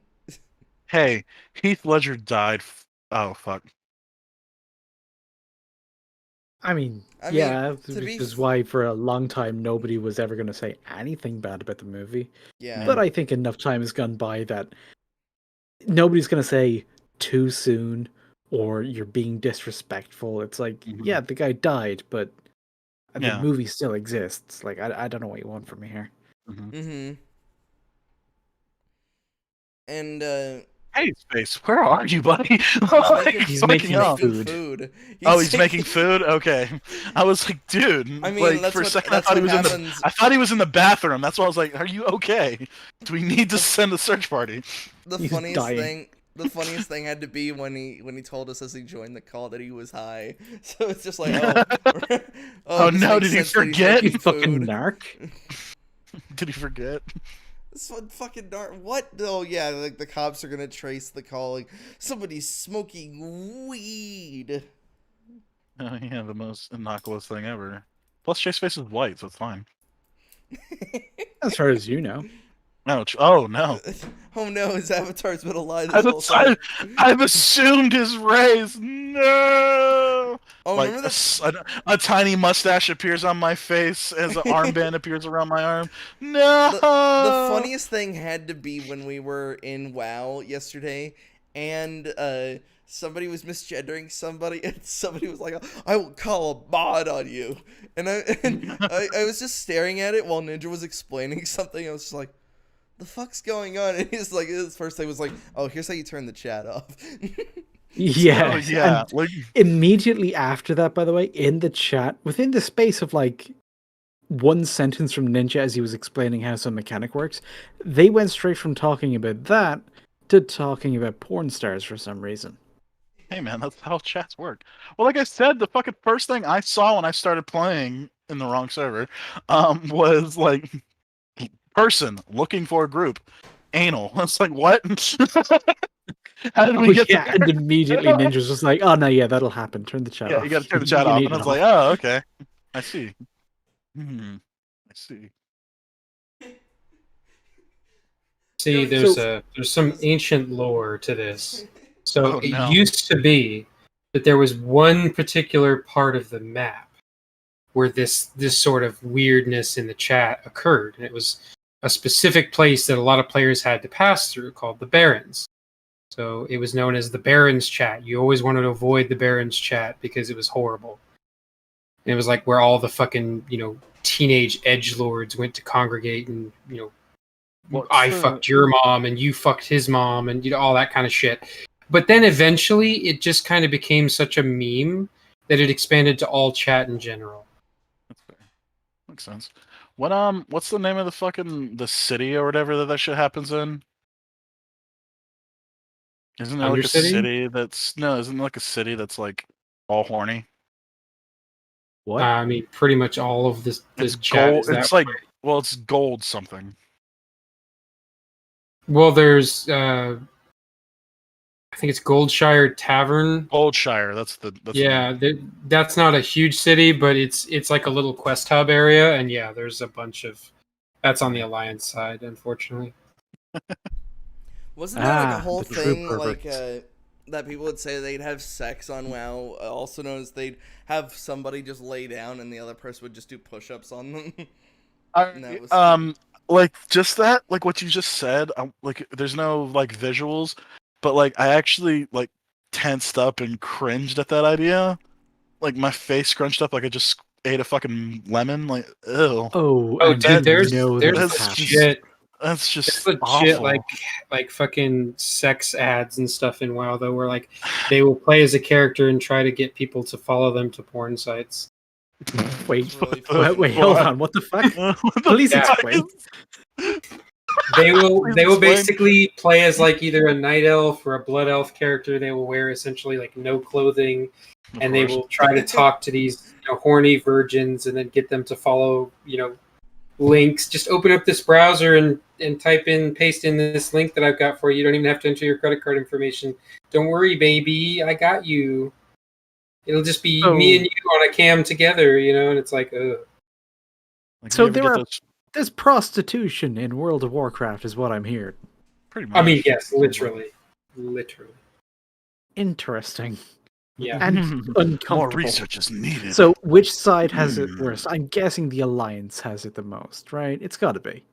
S3: Hey, Heath Ledger died. Oh fuck.
S2: I mean,
S1: I mean,
S2: yeah,
S1: to be
S2: which is why for a long time nobody was ever going to say anything bad about the movie.
S1: yeah.
S2: But
S3: Yeah.
S2: I think enough time has gone by that nobody's going to say too soon or you're being disrespectful. It's like,
S3: Mhm.
S2: yeah, the guy died, but the
S3: Yeah.
S2: movie still exists. Like, I don't know what you want from me here.
S3: Mhm.
S1: Mm-hmm. And
S3: Hey, Space, where are you, buddy?
S1: he's
S3: Like,
S1: making
S2: He's
S3: fucking
S1: he's
S2: making
S3: hell.
S1: making
S2: food.
S1: food.
S3: Oh,
S1: He's
S3: he's making food. Okay, I was like,
S1: I
S3: dude.
S1: mean,
S3: Like
S1: that's
S3: for a
S1: what
S3: second, I thought he was in the.
S1: happens.
S3: I thought he was in the bathroom. That's why I was like, "Are you okay? Do we need to
S1: The,
S3: send a search party?"
S1: the
S2: He's
S1: funniest
S2: dying.
S1: thing. The funniest thing had to be when he told us as he joined the call that he was high. So it's just like, oh, oh,
S3: Oh
S1: it just
S3: no!
S1: makes
S3: Did he
S1: sense that he's
S3: forget?
S2: You
S1: making
S2: fucking
S1: food.
S2: narc.
S3: Did he forget?
S1: This one fucking dark. What? Oh yeah, like the cops are gonna trace the call. Like somebody's smoking weed.
S3: Oh yeah, the most innocuous thing ever. Plus, Chaseface is white, so it's fine.
S2: As far as you know.
S3: No, oh no.
S1: Oh no, his avatar's been a lie this
S3: I've,
S1: whole time.
S3: I've assumed his race. No.
S1: Oh,
S3: Like
S1: remember the
S3: a tiny mustache appears on my face as an armband appears around my arm.
S1: the
S3: No.
S1: funniest thing had to be when we were in WoW yesterday, and somebody was misgendering somebody, and somebody was like, "I will call a mod on you," and I was just staring at it while Ninja was explaining something. I was just like, "The fuck's going on?" And he's like, his first thing was like, "Oh, here's how you turn the chat off."
S3: Oh
S2: Yes,
S3: yeah.
S2: and
S3: Like
S2: immediately after that, by the way, in the chat, within the space of like one sentence from Ninja as he was explaining how some mechanic works, they went straight from talking about that to talking about porn stars for some reason.
S3: hey man, that's how chats work. Well, like I said, the fucking first thing I saw when I started playing in the wrong server, was like person looking for a group, anal. It's like what? How did we
S2: Oh
S3: get
S2: yeah,
S3: there?
S2: and immediately Ninja's just like, "Oh no, yeah, that'll happen. Turn the chat
S3: Yeah, you got to
S2: off.
S3: turn the chat
S2: You
S3: off,
S2: need
S3: and I
S2: it
S3: was like,
S2: off."
S3: oh, okay, I see. I see.
S4: See,
S2: So
S4: there's some ancient lore to this. So
S3: Oh
S4: it
S3: no.
S4: used to be that there was one particular part of the map where this sort of weirdness in the chat occurred, and it was a specific place that a lot of players had to pass through called the Barrens. So it was known as the Barrens chat. You always wanted to avoid the Barrens chat because it was horrible. And it was like where all the fucking teenage edge lords went to congregate, and
S3: What's
S4: I
S3: the?
S4: fucked your mom and you fucked his mom, and all that kind of shit. But then eventually it just kind of became such a meme that it expanded to all chat in general.
S3: That's fair. Makes sense. What's the name of the city or whatever that shit happens in? Isn't there like a
S4: Undercity?
S3: city that's no? Isn't there like a city that's like all horny?
S2: What?
S4: I mean, pretty much all of this the
S3: It's
S4: chat
S3: gold.
S4: is that
S3: It's like
S4: way.
S3: well, it's gold something.
S4: Well, there's I think it's Goldshire Tavern.
S3: Goldshire. That's the
S4: Yeah,
S3: name.
S4: that's not a huge city, but it's like a little quest hub area, and yeah, there's a bunch of that's on the Alliance side, unfortunately.
S1: Wasn't there like a whole
S2: the true
S1: thing like
S2: perverts.
S1: that people would say they'd have sex on WoW, also known as they'd have somebody just lay down and the other person would just do push-ups on them. And that was
S3: Like just that, like what you just said. Like there's no like visuals, but like I actually like tensed up and cringed at that idea. Like my face scrunched up like I just ate a fucking lemon. Like ew.
S2: Oh,
S4: Oh,
S2: and
S4: dude,
S2: you know
S4: there's
S2: this
S3: That's
S2: happens.
S3: just
S4: legit
S3: that's
S4: there's
S3: just
S4: legit
S3: awful.
S4: like fucking sex ads and stuff in WoW though, where like they will play as a character and try to get people to follow them to porn sites.
S2: Wait,
S1: It's really
S2: wait,
S1: funny.
S2: hold on. What the fuck?
S3: What the
S2: Please
S4: Yeah.
S3: fuck
S2: explain.
S4: They will
S3: Please
S4: they will
S3: explain.
S4: basically play as like either a night elf or a blood elf character. They will wear essentially like no clothing,
S3: Of
S4: and they
S3: course.
S4: will try to talk to these horny virgins and then get them to follow links. Just open up this browser and paste in this link that I've got for you. You don't even have to enter your credit card information. Don't worry, baby, I got you. It'll just be me and you on a cam together, and it's like, ugh.
S3: Like,
S2: So
S3: you ever
S2: there
S3: get
S2: are-
S3: those-
S2: There's prostitution in World of Warcraft, is what I'm hearing.
S3: pretty much.
S4: I mean, yes, literally.
S2: Interesting
S4: Yeah.
S2: and
S3: More
S2: uncomfortable.
S3: research is needed.
S2: So, which side has it
S3: Hmm.
S2: worse? I'm guessing the Alliance has it the most, right? It's got to be.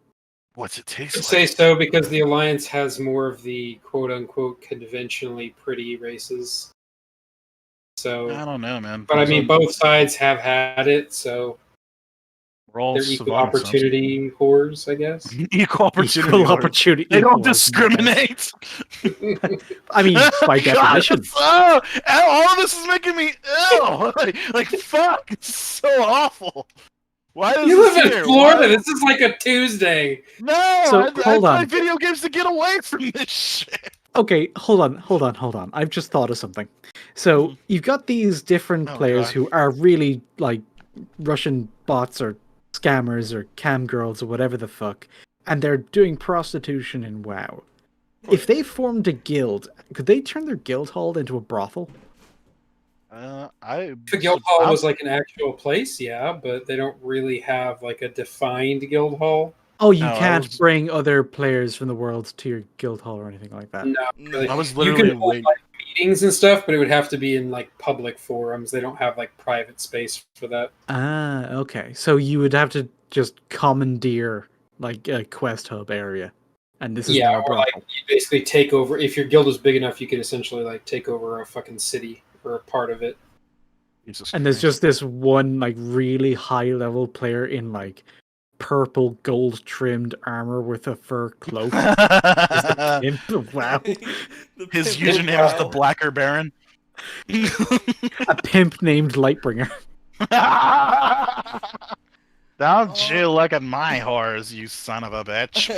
S3: What's it taste
S4: I'd
S3: like?
S4: say so because the Alliance has more of the quote unquote conventionally pretty races. So,
S3: I don't know, man.
S4: but I mean, both sides have had it, so
S3: We're all
S4: they're equal
S3: savant
S4: opportunity whores, I guess.
S3: Equal opportunity.
S2: Equal
S3: whores.
S2: opportunity.
S3: They don't
S2: equalism, I guess.
S3: discriminate.
S2: I mean, by
S3: God,
S2: definition.
S3: it's- oh, all of this is making me ill. Like fuck, it's so awful. Why is
S4: You
S3: this
S4: live in
S3: here?
S4: Florida.
S3: Why-
S4: This is like a Tuesday.
S3: No,
S2: So,
S3: I
S2: hold
S3: play
S2: on.
S3: video games to get away from this shit.
S2: Okay, hold on. I've just thought of something. So, you've got these different
S3: Oh,
S2: players
S3: God.
S2: who are really like Russian bots or scammers or cam girls or whatever the fuck, and they're doing prostitution in WoW. If they formed a guild, could they turn their guild hall into a brothel?
S3: I
S4: If a guild hall was like an actual place, yeah, but they don't really have like a defined guild hall.
S2: Oh, you
S3: No, I
S2: can't
S3: was-
S2: bring other players from the world to your guild hall or anything like that.
S4: No,
S1: No.
S4: really.
S3: I was
S4: You
S3: literally
S4: can hold
S3: waiting.
S4: like meetings and stuff, but it would have to be in like public forums. They don't have like private space for that.
S2: Ah, okay. So you would have to just commandeer like a quest hub area, and this is
S4: Yeah,
S2: now a
S4: or like
S2: brothel.
S4: you basically take over. If your guild is big enough, you could essentially like take over a fucking city or a part of it.
S3: Jesus
S2: And there's
S3: Christ.
S2: just this one like really high level player in like purple gold trimmed armor with a fur cloak. Is the pimp. Wow.
S1: The
S3: His
S1: pimp
S3: username is the
S1: wow.
S3: Blacker Baron.
S2: A pimp named Lightbringer.
S3: Don't you look at my horrors, you son of a bitch.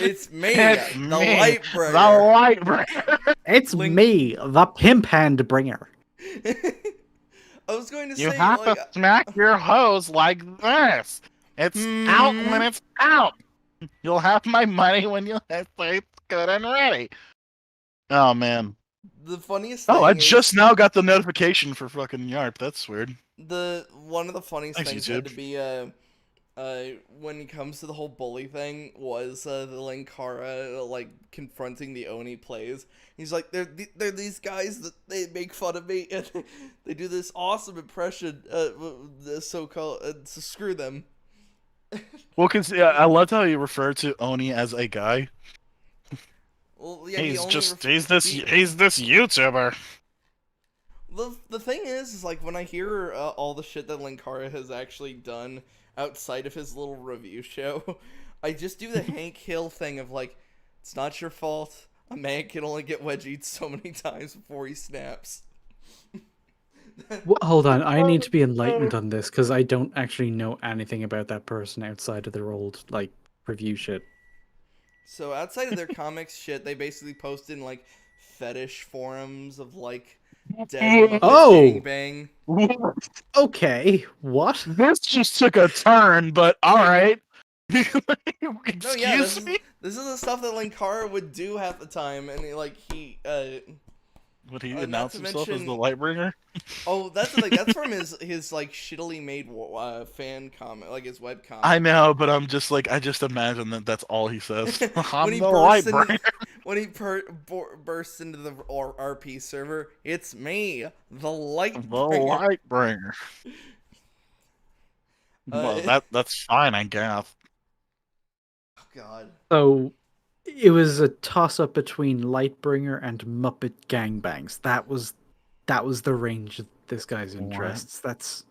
S1: It's me,
S3: It's
S1: the
S3: me,
S1: light
S3: The
S1: bringer.
S3: light bringer.
S2: It's
S1: Link-
S2: me, the pimp hand bringer.
S1: I was going to
S3: You
S1: say,
S3: have
S1: like,
S3: to smack your hose like this. It's out when it's out. You'll have my money when you say it's good and ready. Oh man.
S1: the funniest thing
S3: Oh, I
S1: is,
S3: just now got the notification for fucking Yarp. That's weird.
S1: one of the funniest
S3: Thanks,
S1: things had to
S3: YouTube.
S1: be when it comes to the whole bully thing was the Linkara like confronting the Oni plays. He's like, they're these guys that they make fun of me and they do this awesome impression, the so-called, so screw them.
S3: Well, cause I loved how you referred to Oni as a guy.
S1: Well, yeah, he
S3: He's
S1: only
S3: just
S1: ref- he-
S3: he's this YouTuber.
S1: The thing is like when I hear all the shit that Linkara has actually done outside of his little review show, I just do the Hank Hill thing of like, it's not your fault. A man can only get wedgied so many times before he snaps.
S2: Hold on, I need to be enlightened on this because I don't actually know anything about that person outside of their old like review shit.
S1: So outside of their comics shit, they basically post in like fetish forums of like dead Muppet
S2: Oh.
S1: gangbang.
S2: Okay, what?
S3: This just took a turn, but all right.
S1: No, yeah,
S3: Excuse me.
S1: this is the stuff that Linkara would do half the time, and
S3: Would he
S1: not
S3: announce
S1: to
S3: himself as the
S1: mention-
S3: Lightbringer?
S1: Oh, that's the thing. That's from his like shittily made fan comment, like his web comic.
S3: I know, but I'm just like I just imagine that that's all he says. I'm
S1: when he
S3: the
S1: bursts into
S3: Lightbringer.
S1: when he bursts into the RP server, it's me, the light.
S3: The Lightbringer. Well, that's fine, I guess.
S1: Oh God.
S2: So it was a toss-up between Lightbringer and Muppet Gangbangs. That was the range of this guy's interests. That's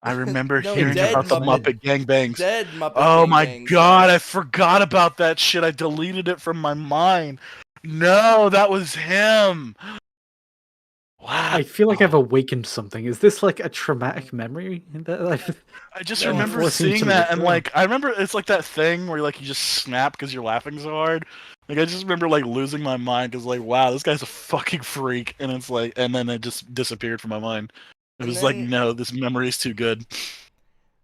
S3: I remember
S1: No,
S3: hearing
S1: dead
S3: about the
S1: Muppet-
S3: Muppet Gangbangs.
S1: Dead Muppet.
S3: Oh my
S1: gangbangs,
S3: god,
S1: sorry.
S3: I forgot about that shit. I deleted it from my mind. No, that was him. Wow.
S2: I feel like I've awakened something. Is this like a traumatic memory that I've
S3: I just
S1: No,
S3: remember
S2: forcing
S3: seeing
S2: to
S3: that and
S2: recall?
S3: like I remember it's like that thing where like you just snap because you're laughing so hard. Like I just remember like losing my mind because like wow, this guy's a fucking freak, and it's like and then it just disappeared from my mind. It
S1: And
S3: was like
S1: then-
S3: no, this memory is too good.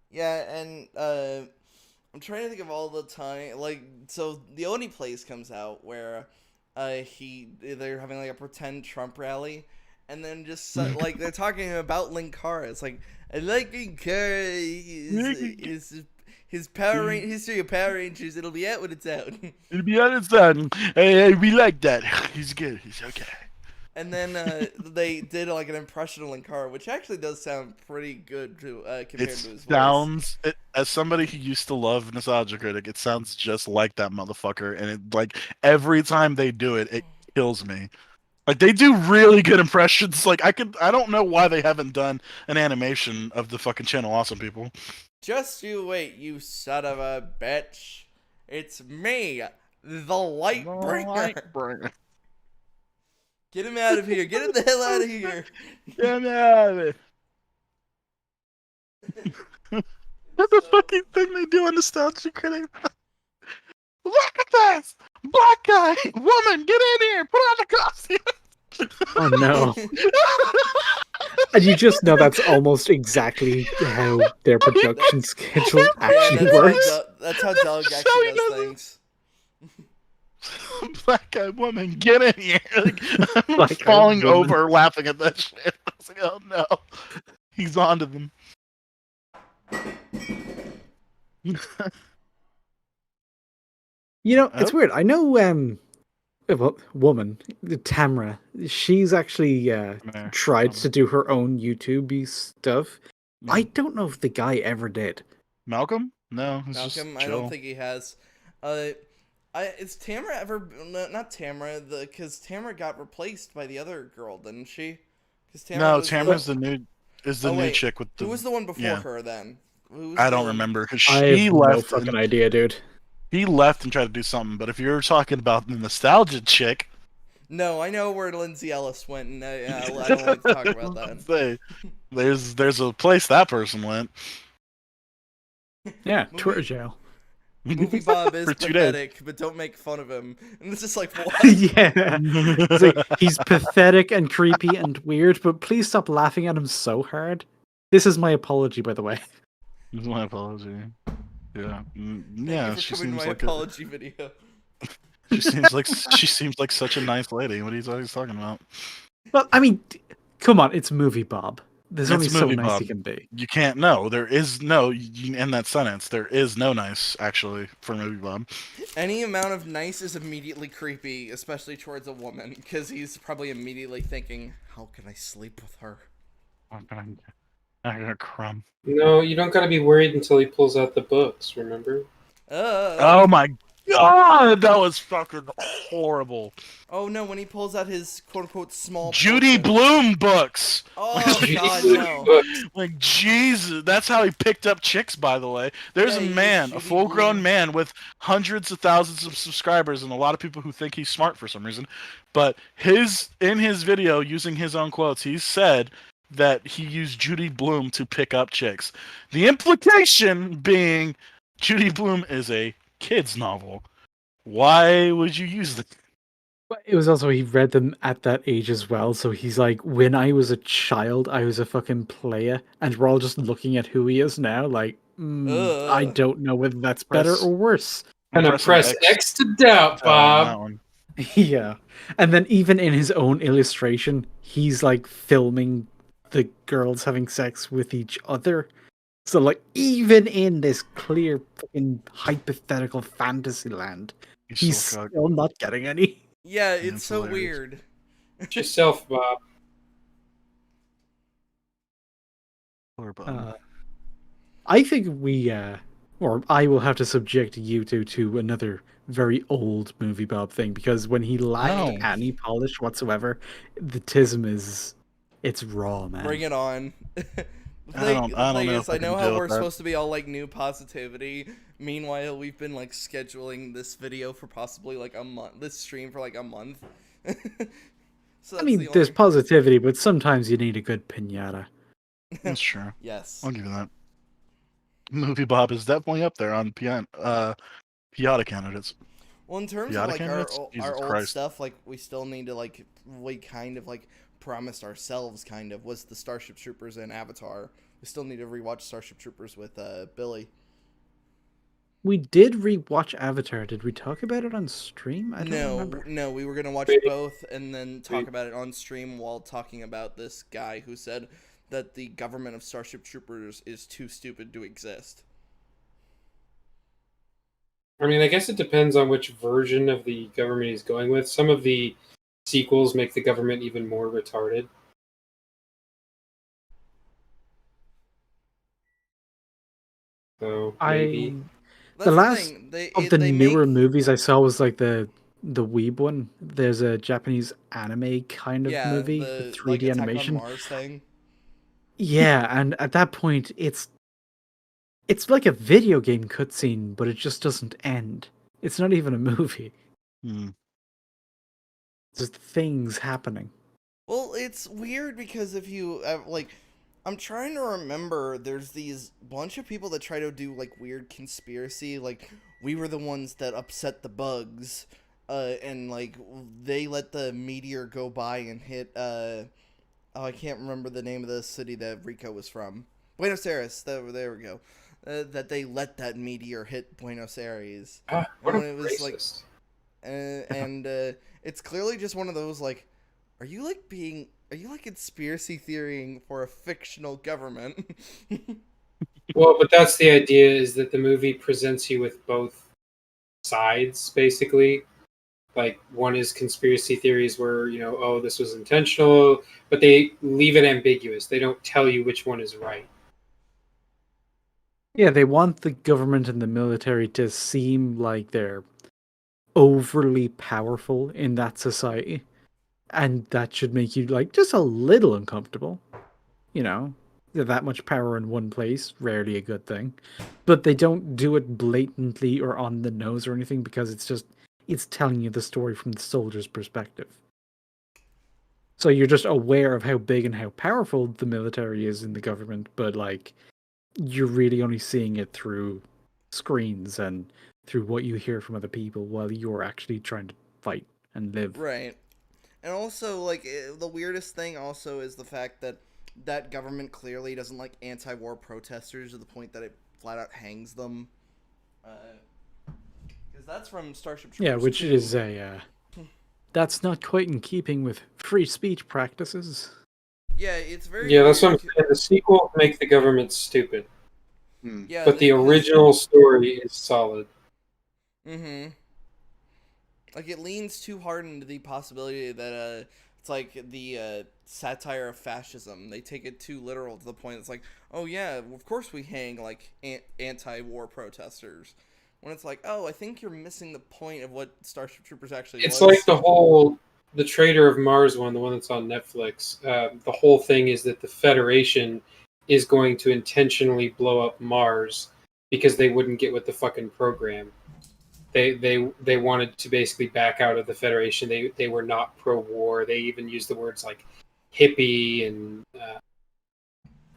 S1: Yeah, and I'm trying to think of all the time. Like, so the Oni Place comes out where they're having like a pretend Trump rally, and then just like they're talking about Linkara. It's like I like Linkara. His history of Power Rangers. It'll be out when it's out.
S3: To be honest, hey, we like that. He's good. He's okay.
S1: And then they did like an impression of Linkara, which actually does sound pretty good to compared to his voice.
S3: As somebody who used to love Nostalgia Critic, it sounds just like that motherfucker, and it like every time they do it, it kills me. Like they do really good impressions. Like I don't know why they haven't done an animation of the fucking Channel Awesome people.
S1: Just you wait, you son of a bitch. It's me, the Lightbringer.
S3: Lightbringer.
S1: Get him out of here. Get him the hell out of here.
S3: Get me out of it. That's the fucking thing they do on Nostalgia Critic. Look at this! Black guy! Woman, get in here! Put on the costume!
S2: Oh no. And you just know that's almost exactly how their production schedule
S1: Yeah,
S2: actually works.
S1: that's how Doug
S3: So
S1: actually
S3: he
S1: does
S3: doesn't-
S1: things.
S3: Black guy woman, get in here! Like, I'm
S2: Black guy
S3: falling
S2: woman.
S3: over laughing at that shit. I was like, oh no. He's onto them.
S2: You know, it's
S3: Oh.
S2: weird. I know woman, Tamra, she's actually tried to do her own YouTube stuff. I don't know if the guy ever did.
S3: Malcolm? No, he's just
S1: Malcolm, I
S3: chill.
S1: don't think he has. Is Tamara ever? No, not Tamara. Because Tamara got replaced by the other girl, didn't she?
S3: No, Tamara's the new
S1: wait,
S3: chick with the.
S1: Who was the one before
S3: yeah.
S1: her then?
S3: I don't remember because
S2: I
S3: she
S2: have
S3: left.
S2: no fucking idea, dude.
S3: He left and tried to do something. But if you're talking about the nostalgia chick,
S1: No, I know where Lindsay Ellis went, and I don't like to talk about that.
S3: say, there's a place that person went.
S2: Yeah,
S1: Movie-
S2: Twitter jail.
S1: Movie Bob is
S3: For 2 days.
S1: pathetic, but don't make fun of him. And it's just like, what?
S2: Yeah. It's like, he's pathetic and creepy and weird, but please stop laughing at him so hard. This is my apology, by the way.
S3: This is my apology. Yeah,
S1: Thank
S3: yeah.
S1: you for
S3: She
S1: coming
S3: seems
S1: to my
S3: like
S1: apology video.
S3: she seems like such a nice lady. What are you talking about?
S2: Well, I mean, come on, it's Movie Bob. There's
S3: It's
S2: only so
S3: Movie
S2: nice
S3: Bob.
S2: he can be.
S3: You can't. No, there is no. In that sentence, there is no nice actually for Movie Bob.
S1: Any amount of nice is immediately creepy, especially towards a woman, because he's probably immediately thinking, how can I sleep with her?
S3: I'm gonna crumb.
S4: No, you don't gotta be worried until he pulls out the books, remember?
S3: Oh my god, that was fucking horrible.
S1: Oh no, when he pulls out his quote-unquote small
S3: Judy
S1: portrait.
S3: Bloom books.
S1: Oh
S4: Judy
S1: god,
S4: Blume
S1: no.
S4: books.
S3: Like Jesus, that's how he picked up chicks. By the way, there's
S1: Yeah,
S3: a
S1: he
S3: man,
S1: was
S3: a
S1: Judy
S3: full-grown
S1: Blume.
S3: man with hundreds of thousands of subscribers, and a lot of people who think he's smart for some reason. But in his video, using his own quotes, he said that he used Judy Bloom to pick up chicks. The implication being Judy Bloom is a kids novel. Why would you use them?
S2: But it was also he read them at that age as well, so he's like, when I was a child, I was a fucking player, and we're all just looking at who he is now, like, I
S1: Ugh.
S2: don't know whether that's better
S3: Press-
S2: or worse.
S3: I'm
S4: Gonna
S3: pressing
S4: press X to doubt,
S3: on that
S4: Bob.
S3: one.
S2: Yeah. And then even in his own illustration, he's like filming the girls having sex with each other. So like even in this clear fucking hypothetical fantasy land,
S3: You
S2: he's
S3: still cock.
S2: still not getting any.
S1: Yeah,
S3: Yeah,
S1: it's
S3: it's
S1: so
S3: hilarious.
S1: weird.
S4: It's yourself, Bob.
S3: Poor Bob.
S2: I think or I will have to subject you two to another very old movie Bob thing, because when he lacked
S3: No.
S2: any polish whatsoever, the tism it's raw, man.
S1: Bring it on.
S3: I don't know
S1: Is,
S3: if I
S1: I
S3: can
S1: know how
S3: deal with
S1: we're
S3: that.
S1: supposed to be all like new positivity. Meanwhile, we've been like scheduling this video for possibly like a month. This stream for like a month. So
S2: I
S1: that's
S2: mean,
S1: the
S2: there's
S1: only...
S2: positivity, but sometimes you need a good pinata.
S3: That's true.
S1: Yes.
S3: I'll give you that. Movie Bob is definitely up there on Piata candidates.
S1: Well, in terms of
S3: Piata
S1: like
S3: candidates?
S1: our
S3: Jesus
S1: old
S3: Christ.
S1: stuff, like we still need to like we kind of like promised ourselves kind of was the Starship Troopers and Avatar. We still need to rewatch Starship Troopers with Billy.
S2: We did rewatch Avatar. Did we talk about it on stream? I don't remember.
S1: No, we were gonna watch
S4: Wait.
S1: both and then talk
S4: Wait.
S1: about it on stream while talking about this guy who said that the government of Starship Troopers is too stupid to exist.
S4: I mean, I guess it depends on which version of the government he's going with. Some of the sequels make the government even more retarded. So maybe.
S1: That's
S2: last
S1: thing. They,
S2: Of
S1: it-
S2: the
S1: they
S2: newer
S1: make,
S2: movies I saw was like the Weeb one. There's a Japanese anime kind of
S1: yeah,
S2: movie
S1: the
S2: with 3D
S1: like Attack
S2: animation.
S1: on Mars thing.
S2: Yeah, and at that point, it's like a video game cutscene, but it just doesn't end. It's not even a movie.
S3: Hmm.
S2: Just things happening.
S1: Well, it's weird because if you like, I'm trying to remember. There's these bunch of people that try to do like weird conspiracy, like we were the ones that upset the bugs, and like they let the meteor go by and hit. Oh, I can't remember the name of the city that Rico was from. Buenos Aires. There we go. That they let that meteor hit Buenos Aires.
S4: What a
S1: When it was like,
S4: racist.
S1: and it's clearly just one of those like, are you like conspiracy theorying for a fictional government?
S4: Well, but that's the idea, is that the movie presents you with both sides, basically. Like, one is conspiracy theories where, oh, this was intentional, but they leave it ambiguous. They don't tell you which one is right.
S2: Yeah, they want the government and the military to seem like they're overly powerful in that society. And that should make you like just a little uncomfortable. You know, that much power in one place, rarely a good thing. But they don't do it blatantly or on the nose or anything, because it's telling you the story from the soldier's perspective. So you're just aware of how big and how powerful the military is in the government, but like you're really only seeing it through screens and through what you hear from other people while you're actually trying to fight and live.
S1: Right. And also, like, the weirdest thing also is the fact that that government clearly doesn't like anti-war protesters to the point that it flat out hangs them. Because that's from Starship Troopers.
S2: Yeah, which
S1: 2.
S2: is that's not quite in keeping with free speech practices.
S1: Yeah, it's very.
S4: Yeah, that's what I'm
S1: weird.
S4: saying. The sequel make the government stupid,
S1: Yeah,
S4: but the original story is solid.
S1: Mm-hmm. Like, it leans too hard into the possibility that it's like the satire of fascism. They take it too literal to the point it's like, oh yeah, of course we hang like anti-war protesters. When it's like, oh, I think you're missing the point of what Starship Troopers actually
S4: It's
S1: was.
S4: like the Traitor of Mars one, the one that's on Netflix. The whole thing is that the Federation is going to intentionally blow up Mars because they wouldn't get with the fucking program. They wanted to basically back out of the Federation. They were not pro-war. They even used the words like hippie and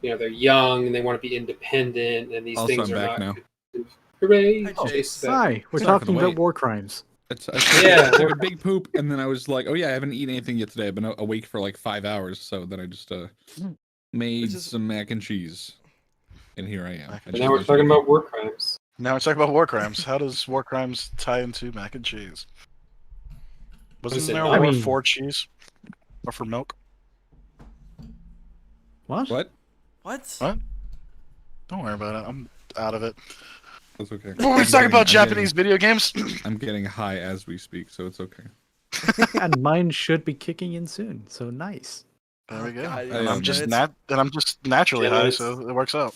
S4: they're young and they want to be independent, and these
S5: Also,
S4: things
S5: I'm
S4: are
S5: back
S4: not
S5: now.
S4: good. Hooray!
S1: Hi, Chase.
S4: Chase,
S2: Hi, we're
S5: Sorry for the
S2: talking about
S5: wait.
S2: war crimes.
S4: Yeah,
S5: I took a big poop, and then I was like, "Oh yeah, I haven't eaten anything yet today. I've been awake for like 5 hours." So then I just made some mac and cheese, and here I am.
S4: And now we're talking about war crimes.
S3: Now we're talking about war crimes. How does war crimes tie into mac and cheese? Wasn't there a war for cheese or for milk?
S2: What?
S5: What?
S1: What?
S3: Don't worry about it. I'm out of it.
S5: That's okay.
S3: We're talking about Japanese video games.
S5: I'm getting high as we speak, so it's okay.
S2: And mine should be kicking in soon, so nice.
S3: There we go.
S1: God,
S3: And I'm just naturally high, so it works out.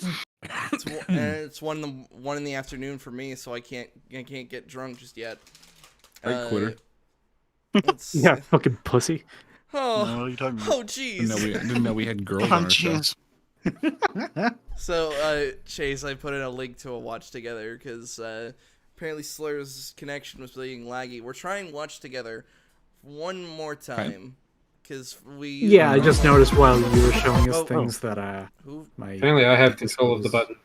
S1: It's one in the afternoon for me, so I can't get drunk just yet.
S5: Right, quitter.
S2: Yeah, fucking pussy.
S1: Oh,
S3: what are you talking about?
S1: oh, jeez.
S5: Didn't know we had girls on our show.
S1: So, Chase, I put in a link to a watch together because apparently Slur's connection was being laggy. We're trying watch together one more time because we.
S2: Yeah, I just noticed while you were showing us things that
S4: Apparently, I have control of the button.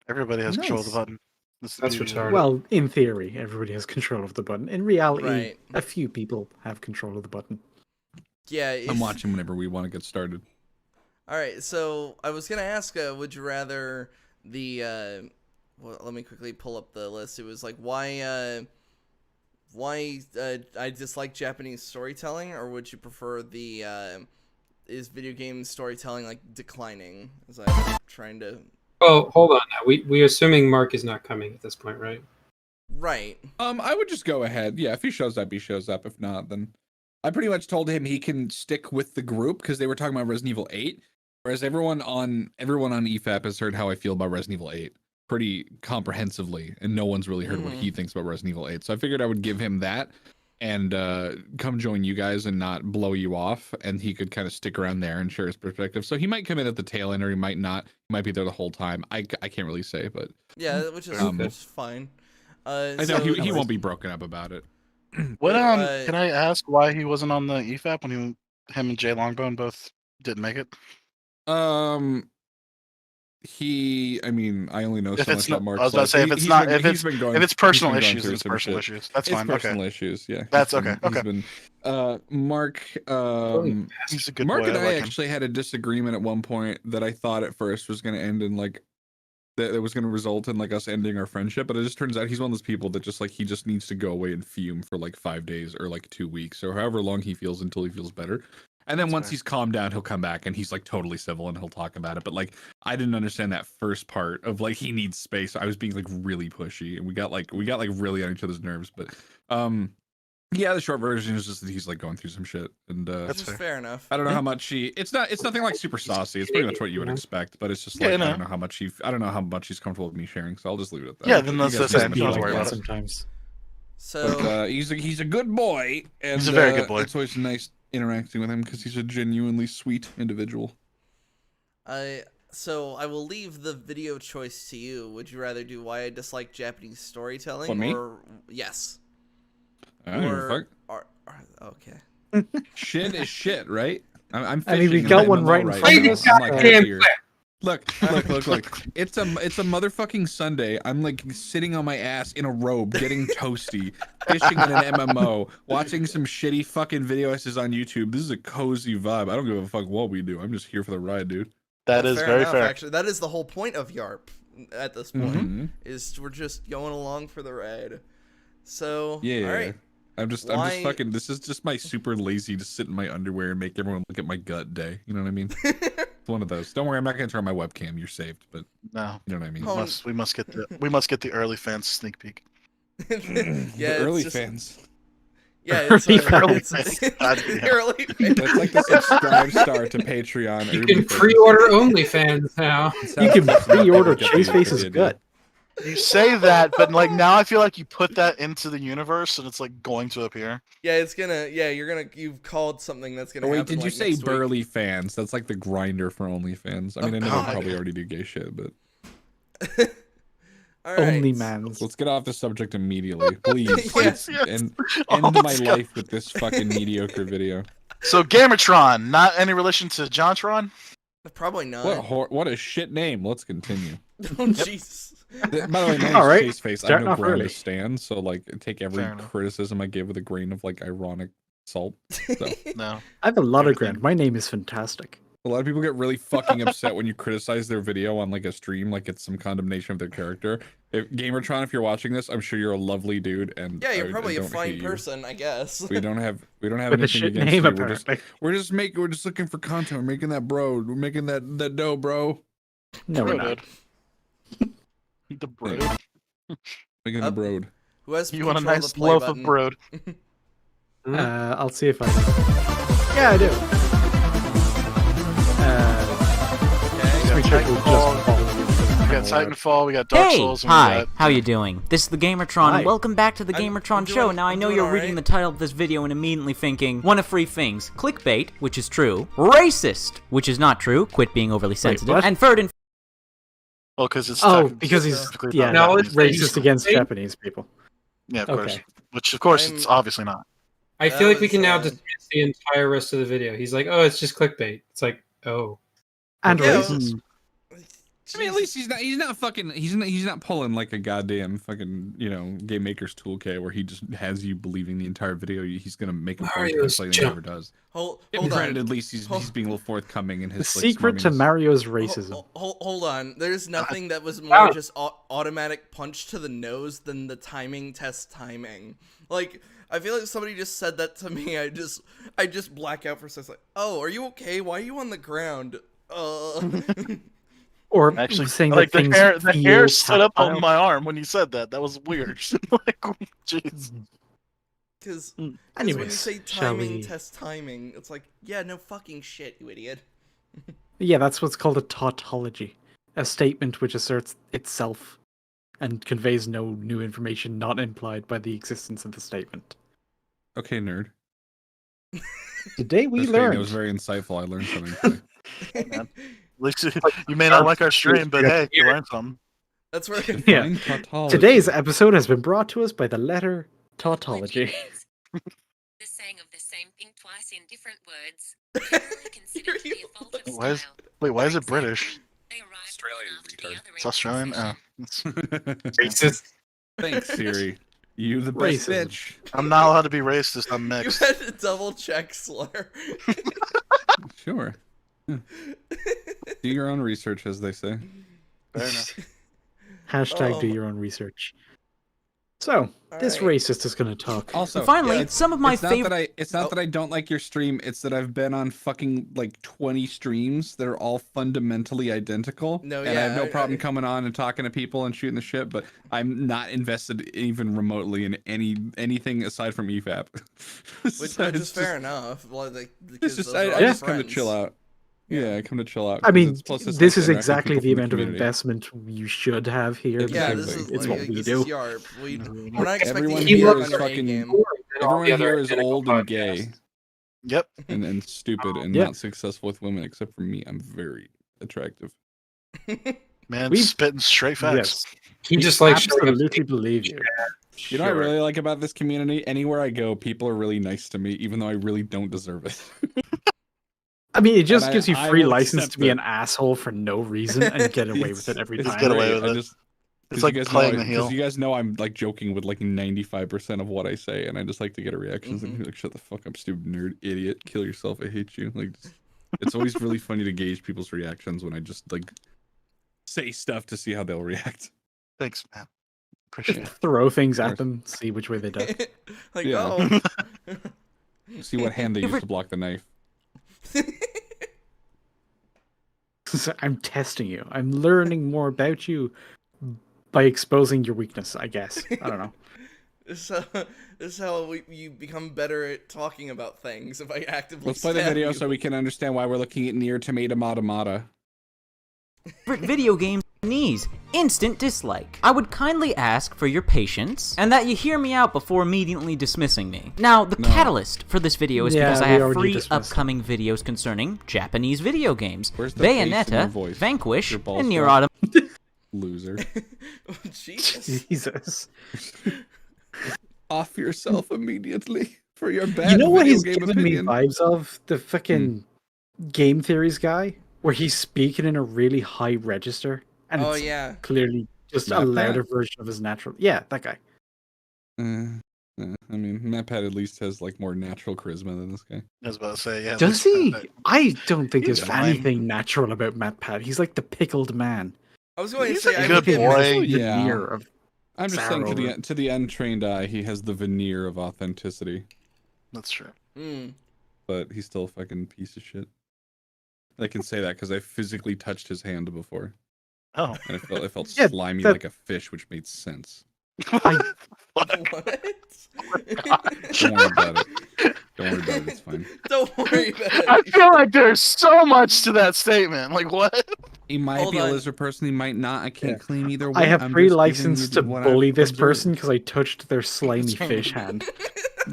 S3: Everybody has control of the button.
S4: That's retarded.
S2: Well, in theory, everybody has control of the button. In reality,
S1: Right.
S2: a few people have control of the button.
S1: Yeah,
S5: I'm watching whenever we want to get started.
S1: All right, so I was gonna ask, would you rather the? Well, let me quickly pull up the list. It was like why I dislike Japanese storytelling, or would you prefer the is video game storytelling like declining? As I'm trying to.
S4: Oh, hold on. Now. We assuming Mark is not coming at this point, right?
S1: Right.
S5: I would just go ahead. Yeah, if he shows up, he shows up. If not, then I pretty much told him he can stick with the group because they were talking about Resident Evil 8. Whereas everyone on EFAP has heard how I feel about Resident Evil 8 pretty comprehensively, and no one's really heard what he thinks about Resident Evil 8. So I figured I would give him that and come join you guys and not blow you off, and he could kind of stick around there and share his perspective. So he might come in at the tail end, or he might not. He might be there the whole time. I can't really say, but
S1: yeah, which is fine.
S5: I know he won't be broken up about it.
S3: What can I ask why he wasn't on the EFAP when him and Jay Longbone both didn't make it?
S5: I mean, I only know so much about Mark.
S3: I was about to say, if it's personal issues, then it's personal issues. That's fine.
S5: Personal issues, yeah.
S3: That's okay.
S5: Mark,
S3: he's a good
S5: Mark
S3: boy.
S5: and I
S3: like
S5: actually had a disagreement at one point that I thought at first was going to end in like that it was going to result in like us ending our friendship, but it just turns out he's one of those people that just like he just needs to go away and fume for like 5 days or like 2 weeks or however long he feels until he feels better. And then once he's calmed down, he'll come back and he's like totally civil and he'll talk about it. But like, I didn't understand that first part of like, he needs space. I was being like really pushy and we got like really on each other's nerves. But yeah, the short version is just that he's like going through some shit. And
S1: that's fair enough.
S5: I don't know how much it's nothing like super saucy. It's pretty much what you would expect, but it's just like, I don't know how much he's comfortable with me sharing. So I'll just leave it at that.
S3: Yeah, then that's the same.
S2: Don't worry about it sometimes.
S1: So
S5: but, he's a good boy. And,
S3: he's a very good boy.
S5: It's always nice interacting with him because he's a genuinely sweet individual.
S1: So I will leave the video choice to you. Would you rather do why I dislike Japanese storytelling?
S5: What, me?
S1: Or yes.
S5: I don't give a
S1: fuck. Okay.
S5: Shit is shit, right? I'm
S2: I mean, we
S5: fishing
S2: got
S5: and
S2: one
S5: I'm
S2: right in
S5: all
S2: front of us.
S5: I'm like,
S4: Damn
S5: here. Look. It's a motherfucking Sunday. I'm like sitting on my ass in a robe, getting toasty, fishing in an MMO, watching some shitty fucking video essays on YouTube. This is a cozy vibe. I don't give a fuck what we do. I'm just here for the ride, dude.
S3: That is very fair.
S1: Actually, that is the whole point of YARP at this point. Is we're just going along for the ride. So
S5: yeah.
S1: All right.
S5: I'm just fucking. This is just my super lazy to sit in my underwear and make everyone look at my gut day. You know what I mean? It's one of those. Don't worry, I'm not gonna turn on my webcam. You're saved. But
S3: no,
S5: you know what I mean.
S3: We must get the early fans sneak peek.
S1: Yeah,
S5: the early fans.
S1: Yeah, it's early fans.
S5: That's like the subscribe star to Patreon.
S4: You can pre-order OnlyFans now.
S2: You can pre-order Chaseface's gut.
S3: You say that, but like now I feel like you put that into the universe and it's like going to appear.
S1: Yeah, it's gonna. Yeah, you've called something that's gonna.
S5: Wait,
S1: happen,
S5: did you
S1: like,
S5: say
S1: next
S5: burly
S1: week.
S5: fans? That's like the grinder for OnlyFans. I mean, I know they probably already do gay shit, but.
S1: All right.
S2: Only mans.
S5: Let's get off the subject immediately, please.
S1: Yes.
S5: And end my life with this fucking mediocre video.
S3: So Gamertron, not any relation to Jontron?
S1: Probably not.
S5: What a shit name. Let's continue.
S1: Oh jeez.
S5: By the way, my name's
S2: All right,
S5: Chaseface. I have
S2: starting
S5: no
S2: off
S5: ground
S2: early.
S5: to stand, so like take every
S3: Fair enough.
S5: criticism I give with a grain of like ironic salt. So
S3: No.
S2: I have a lot of
S3: Everything.
S2: ground. My name is fantastic.
S5: a lot of people get really fucking upset when you criticize their video on like a stream, like it's some condemnation of their character. If Gamertron, if you're watching this, I'm sure you're a lovely dude, and
S1: Yeah, you're
S5: I
S1: probably a
S5: don't
S1: fine
S5: hate you.
S1: person, I guess.
S5: We don't have
S2: With a
S5: anything
S2: shit
S5: against
S2: name,
S5: you.
S2: apparently.
S5: We're just looking for content. We're making that bro. We're making that dough, bro.
S2: No, we're
S3: Bro,
S2: not.
S3: dude. The brood.
S5: Making the broad.
S1: Who has
S3: You want a
S1: control of
S3: nice
S1: the play
S3: loaf
S1: button?
S3: of brood.
S2: I'll see if I can. Yeah, I do.
S1: Okay.
S2: We check with
S3: We got Titanfall, we got Dark
S6: Hey!
S3: Souls, and
S6: Hi,
S3: we got...
S6: how you doing? This is the Gamertron,
S2: Hi.
S6: and welcome back to the
S1: I'm
S6: Gamertron
S1: doing-
S6: Show. Now, I
S1: I'm
S6: know
S1: doing
S6: you're reading the
S1: alright.
S6: title of this video and immediately thinking, one of three things. Clickbait, which is true. Racist, which is not true. Quit being overly sensitive.
S2: what?
S6: And third and
S3: Well, because it's
S2: Oh,
S3: technically
S2: because he's
S3: specifically
S2: yeah,
S3: about
S4: No,
S3: Japanese
S4: it's
S3: people.
S2: racist against
S4: Hey.
S2: Japanese people.
S3: Yeah, of course.
S2: Okay.
S3: Which, of course,
S1: I'm-
S3: it's obviously not.
S4: I
S1: That
S4: feel like we
S1: was,
S4: can now
S1: uh,
S4: dismiss the entire rest of the video. He's like, "Oh, it's just clickbait." It's like, "Oh,
S2: And
S1: Yeah,
S2: racist.
S5: I mean, at least he's not pulling like a goddamn fucking game maker's toolkit where he just has you believing the entire video. He's gonna make a point
S4: Mario's
S5: like he
S4: jump.
S5: never does.
S1: Hold
S5: Give him credit,
S1: on.
S5: at least he's being a little forthcoming in
S2: The
S5: his like,
S2: secret to
S5: smarminess.
S2: Mario's racism.
S1: Hold on. There's nothing that was more just automatic punch to the nose than the timing test timing. Like, I feel like somebody just said that to me. I just black out for a second. Like, oh, are you okay? Why are you on the ground?
S2: Or
S3: Actually,
S2: saying
S3: like,
S2: that
S3: the
S2: things
S3: hair
S2: feel
S3: stood up on
S2: tactile.
S3: my arm when you said that. That was weird. Like, jeez.
S1: Because when you
S2: Anyways,
S1: say
S2: shall
S1: timing
S2: we-
S1: test timing, it's like, yeah, no fucking shit, you idiot.
S2: Yeah, that's what's called a tautology. A statement which asserts itself and conveys no new information not implied by the existence of the statement.
S5: Okay, nerd.
S2: Today we
S5: That's great.
S2: learned.
S5: It was very insightful. I learned something today.
S3: Man. At least you may not like our stream, but hey, you learned something.
S1: That's where
S2: Yeah.
S5: Define tautology.
S2: Today's episode has been brought to us by the letter tautology.
S7: The saying of the same thing twice in different words, generally considered to be a fault of
S3: Why is-
S7: style.
S3: Wait, why is it
S7: For example,
S3: British?
S7: they arrived
S5: Australian,
S7: one after the
S5: retard.
S7: other
S3: It's
S7: in
S3: Australian?
S7: succession.
S3: Oh.
S4: racist."
S5: Thanks, Siri. You the best
S2: Racism.
S5: bitch.
S3: I'm not allowed to be racist, I'm
S1: you
S3: mixed.
S1: had to double check slur.
S5: Sure. Yeah. Do your own research, as they say.
S3: Fair enough.
S2: Hashtag do your own research. So, this
S1: Alright.
S2: racist is going to talk.
S5: Also,
S6: And finally,
S5: it's-
S6: some of my
S5: it's not
S6: favorite...
S5: that it's not
S1: Oh.
S5: that I don't like your stream. It's that I've been on fucking like 20 streams that are all fundamentally identical.
S1: No,
S5: and I have
S1: yeah,
S5: no
S1: I-
S5: problem coming on and talking to people and shooting the shit. But I'm not invested even remotely in anything aside from E EFAP.
S1: Which is fair enough. Well, like,
S5: It's
S1: because
S5: just
S1: those
S5: I
S1: are our
S5: just come to
S1: friends.
S5: chill out.
S1: Yeah.
S5: Yeah, I come to chill out.
S2: I
S5: 'cause
S2: mean,
S5: it's- plus it's
S2: this
S5: nice
S2: is
S5: to interact with
S2: exactly
S5: people
S2: the
S5: from
S2: amount of
S5: community.
S2: investment you should have here.
S1: Yeah,
S2: because
S1: this is
S2: it's
S1: like,
S2: what we
S1: this
S2: do.
S1: is YARP. We're not expecting
S5: Everyone
S1: you to be
S5: here
S1: on
S5: is
S1: your A
S5: fucking-
S1: game.
S4: Boring than all
S5: Everyone
S4: the other
S5: here is
S4: identical
S5: old and gay
S4: podcasts.
S3: Yep.
S5: and stupid and
S2: Yeah.
S5: not successful with women, except for me. I'm very attractive.
S3: Man,
S2: We-
S3: spitting straight facts.
S2: Yes,
S4: He just likes showing up.
S2: absolutely believe you.
S5: You know what I
S2: Sure.
S5: really like about this community? Anywhere I go, people are really nice to me, even though I really don't deserve it.
S2: I mean, it just
S5: And
S2: gives you
S5: I
S2: free
S5: will
S2: license
S5: accept
S2: to be
S5: it.
S2: an asshole for no reason and get away with it every
S5: It's
S2: time.
S3: get away
S5: great.
S3: with
S5: I
S3: it.
S5: just,
S3: It's
S5: 'cause
S3: like
S5: you guys
S3: playing
S5: know
S3: the heel.
S5: Because you guys know I'm like joking with like 95% of what I say, and I just like to get a reaction.
S1: Mhm.
S5: Like, shut the fuck up, stupid nerd, idiot, kill yourself, I hate you. Like, it's always really funny to gauge people's reactions when I just like say stuff to see how they'll react.
S3: Thanks, man. Appreciate it.
S2: Throw things
S5: course.
S2: at them, see which way they duck.
S1: Like,
S5: Yeah.
S1: oh.
S5: See what hand they use to block the knife.
S2: I'm testing you. I'm learning more about you by exposing your weakness, I guess. I don't know.
S1: This is how you become better at talking about things if I actively
S5: Let's play the
S1: stab
S5: video
S1: you.
S5: so we can understand why we're looking at near tomato mata.
S6: favorite video games knees. Instant dislike. I would kindly ask for your patience and that you hear me out before immediately dismissing me. Now, the
S5: No.
S6: catalyst for this video is
S2: Yeah,
S6: because I
S2: we
S6: have
S2: already
S6: 3
S2: dismissed him.
S6: upcoming videos concerning Japanese video games.
S5: Where's the bass in your
S6: Bayonetta,
S5: voice?
S6: Vanquish,
S5: Your balls
S6: and Nier
S5: flat?
S6: Automata.
S5: Loser.
S1: Jesus.
S2: Jesus.
S5: Off yourself immediately for your bad
S2: You know what
S5: video
S2: he's
S5: game
S2: giving
S5: opinion.
S2: me vibes of? The fucking game theories guy. where he's speaking in a really high register, and
S1: Oh
S2: it's
S1: yeah.
S2: clearly just a
S5: Matt
S2: louder
S5: Pat?
S2: version of his natural. Yeah, that guy.
S5: I mean, MatPat at least has like more natural charisma than this guy.
S3: I was about to say, yeah. at
S2: Does
S3: least
S2: he? I don't think
S3: He's
S2: there's
S3: fine.
S2: anything natural about Matt Pat. He's like the pickled man.
S1: I was going to
S3: He's
S1: say
S3: a
S1: I
S3: good
S1: look at
S3: boy.
S2: His
S5: Yeah.
S2: veneer of
S5: I'm just
S2: sour
S5: saying
S2: over.
S5: to the untrained eye, he has the veneer of authenticity,
S3: That's true.
S1: Mm.
S5: but he's still a fucking piece of shit. I can say that because I physically touched his hand before,
S3: Oh.
S5: and it felt
S2: Yeah,
S5: slimy
S2: that-
S5: like a fish, which made sense.
S1: What?
S5: Don't worry about it. Don't worry about it. It's fine.
S1: Don't worry about
S3: I
S1: it.
S3: feel like there's so much to that statement. Like, what?
S5: He might
S1: Hold
S5: be a
S1: on.
S5: lizard person. He might not. I can't
S2: Yeah.
S5: claim either way.
S2: I have
S5: I'm
S2: free
S5: just giving
S2: license
S5: you
S2: to
S5: what
S2: bully
S5: I've
S2: this
S5: observed.
S2: person because I touched their slimy fish hand.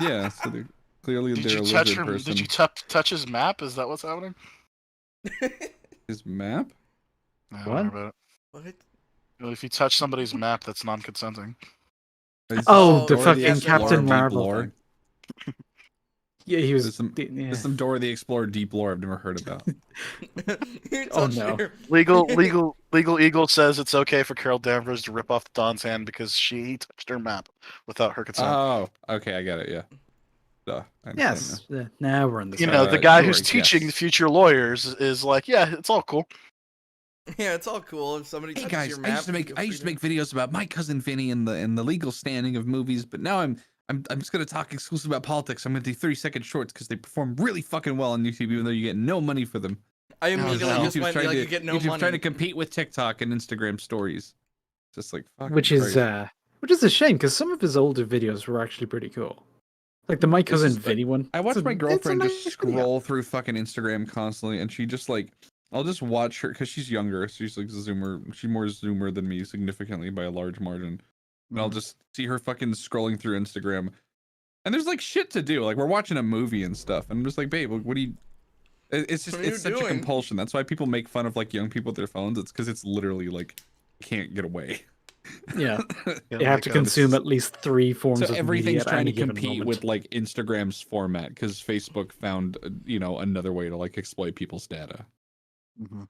S5: Yeah, so they're clearly
S3: Did
S5: they're
S3: you
S5: a
S3: touch
S5: lizard
S3: him?
S5: person.
S3: Did you touch his map? Is that what's happening?
S5: His map?
S3: No,
S2: What?
S3: don't worry about it.
S1: What?
S3: Well, if you touch somebody's map, that's non-consenting.
S5: Is
S2: Oh, the
S5: Dora
S2: fucking
S1: Explorer
S2: Captain
S5: Deep
S2: Marvel
S5: Lore?
S2: thing. Yeah, he was.
S5: There's some,
S2: yeah.
S5: there's some Dora the Explorer deep lore I've never heard about.
S1: You
S2: Oh,
S1: touched
S2: no.
S1: your-
S3: Legal Eagle says it's okay for Carol Danvers to rip off the Dawn's hand because she touched her map without her consent.
S5: Oh, okay, I get it. Yeah. Duh, I understand
S2: Yes. Now we're on the
S3: You
S2: same
S3: know, the guy
S5: sure,
S3: who's teaching
S5: yes.
S3: the future lawyers is like, yeah, it's all cool.
S1: Yeah, it's all cool if somebody
S5: Hey
S1: touches
S5: guys,
S1: your
S5: I
S1: map.
S5: used to make
S1: feel
S5: I
S1: free
S5: used to make videos about my cousin Vinny and the legal standing of movies, but now I'm just gonna talk exclusive about politics. I'm gonna do 30-second shorts because they perform really fucking well on YouTube, even though you get no money for them.
S1: I
S3: No,
S1: immediately
S3: no.
S1: just went like you get no
S5: YouTube's
S1: money.
S5: trying to compete with TikTok and Instagram stories. Just like fucking
S2: which is
S5: Christ.
S2: which is a shame because some of his older videos were actually pretty cool. Like the My
S5: This
S2: Cousin
S5: is-
S2: Vinny one.
S5: I watch
S2: It's a-
S5: my
S2: it's a
S5: girlfriend
S2: nice
S5: just
S2: video.
S5: scroll through fucking Instagram constantly, and she just like, I'll just watch her because she's younger. She's like Zoomer. She's more Zoomer than me significantly by a large margin. And I'll just see her fucking scrolling through Instagram, and there's like shit to do. Like we're watching a movie and stuff, and I'm just like, babe, what do you? It's just
S1: What are you
S5: it's such a
S1: doing?
S5: compulsion. That's why people make fun of like young people with their phones. It's because it's literally like can't get away.
S2: Yeah,
S3: Yeah,
S2: you have
S3: like,
S2: to
S3: uh,
S2: consume at least 3 forms
S5: So
S2: of media
S5: everything's
S2: at
S5: trying
S2: any
S5: to
S2: given
S5: compete
S2: moment.
S5: with like Instagram's format because Facebook found another way to like exploit people's data.
S3: mhm.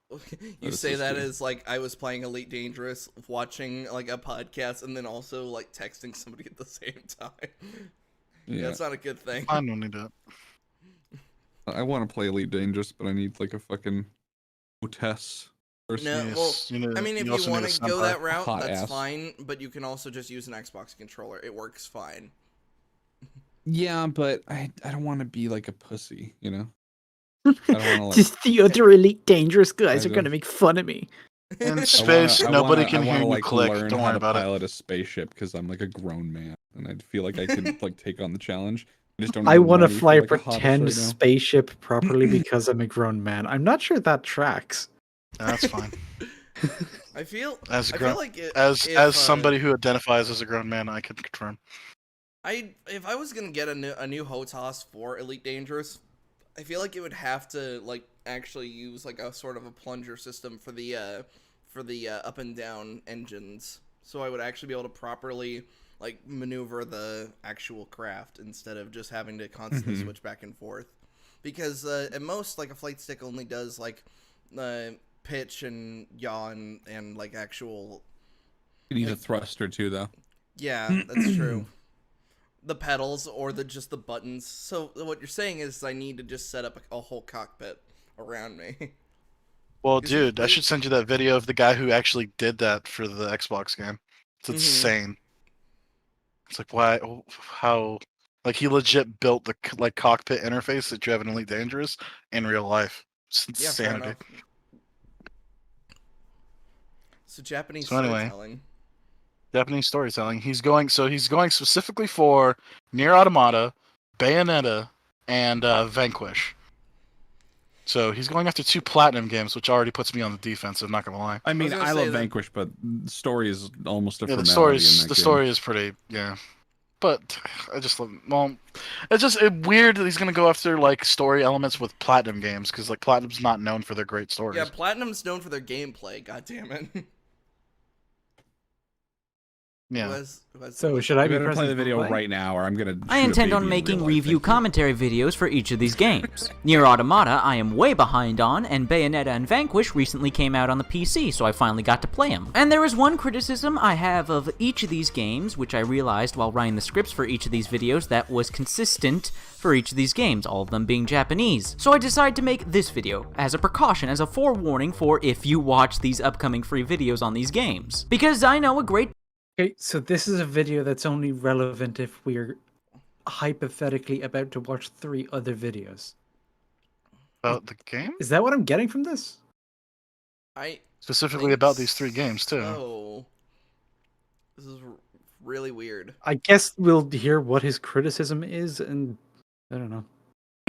S1: You
S5: This
S1: say
S5: is
S1: that
S5: true.
S1: as like I was playing Elite Dangerous, watching like a podcast, and then also like texting somebody at the same time.
S5: Yeah,
S1: That's not a good thing.
S3: I don't need that.
S5: I want to play Elite Dangerous, but I need like a fucking hostess person.
S1: No,
S3: Yes,
S1: well,
S3: you need-
S1: I mean, if you
S3: also need
S1: want
S3: a
S1: to go
S3: senpai.
S1: that route,
S5: Hot
S1: that's
S5: ass.
S1: fine. But you can also just use an Xbox controller. It works fine.
S5: Yeah, but I don't want to be like a pussy, you know. I don't want to like.
S2: Just the other Elite Dangerous guys
S5: I
S2: are gonna
S5: don't-
S2: make fun of me.
S3: In space, nobody can hear you
S5: like
S3: click.
S5: learn
S3: Don't
S5: how
S3: worry
S5: to
S3: about it.
S5: pilot a spaceship because I'm like a grown man and I feel like I could like take on the challenge. I just don't.
S2: I
S5: have
S2: want to
S5: money for,
S2: fly a
S5: like, hostess
S2: pretend
S5: right now.
S2: spaceship properly because I'm a grown man. I'm not sure that tracks.
S3: That's fine.
S1: I feel.
S3: As a
S1: I
S3: grown,
S1: feel like it,
S3: as
S1: if,
S3: somebody who identifies as a grown man, I can confirm.
S1: if I was gonna get a new HOTAS for Elite Dangerous, I feel like it would have to like actually use like a sort of a plunger system for the up and down engines, so I would actually be able to properly like maneuver the actual craft instead of just having to constantly switch back and forth. Because at most, like a flight stick only does like pitch and yaw and like actual.
S5: You need a thruster too, though.
S1: Yeah, that's true. The pedals or just the buttons. So what you're saying is I need to just set up a whole cockpit around me.
S3: Well,
S1: Is
S3: dude, I
S1: it-
S3: should send you that video of the guy who actually did that for the Xbox game. It's insane. It's like why? How? Like he legit built the like cockpit interface that you have in Elite Dangerous in real life. It's
S1: Yeah, fair
S3: insanity.
S1: enough. So Japanese
S3: So anyway.
S1: storytelling.
S3: Japanese storytelling. He's going specifically for Nier Automata, Bayonetta, and Vanquish. So he's going after 2 platinum games, which already puts me on the defensive. Not gonna lie.
S5: I mean,
S1: gonna
S5: I
S1: say
S5: love
S1: that-
S5: Vanquish, but the story is almost a
S3: Yeah, the
S5: formality
S3: story
S5: in that game.
S3: story is pretty but I just love. Well, it's just weird that he's gonna go after like story elements with platinum games because like platinum's not known for their great stories.
S1: Yeah, Platinum's known for their gameplay. God damn it.
S3: Yeah.
S2: So should I
S5: You
S2: be
S5: better play
S2: pressing
S5: the video
S2: play?
S5: right now, or I'm gonna.
S6: I
S5: shoot a
S6: intend on
S5: baby in
S6: making
S5: real life.
S6: review
S5: Thank you.
S6: commentary videos for each of these games. Nier Automata I am way behind on, and Bayonetta and Vanquish recently came out on the PC, so I finally got to play them. And there is one criticism I have of each of these games, which I realized while writing the scripts for each of these videos that was consistent for each of these games, all of them being Japanese. So I decided to make this video as a precaution, as a forewarning for if you watch these upcoming free videos on these games. Because I know a great
S2: Okay, so this is a video that's only relevant if we're hypothetically about to watch 3 other videos.
S3: About the game?
S2: Is that what I'm getting from this?
S1: I
S3: Specifically
S1: think
S3: about these 3 games, too.
S1: So this is really weird.
S2: I guess we'll hear what his criticism is, and I don't know.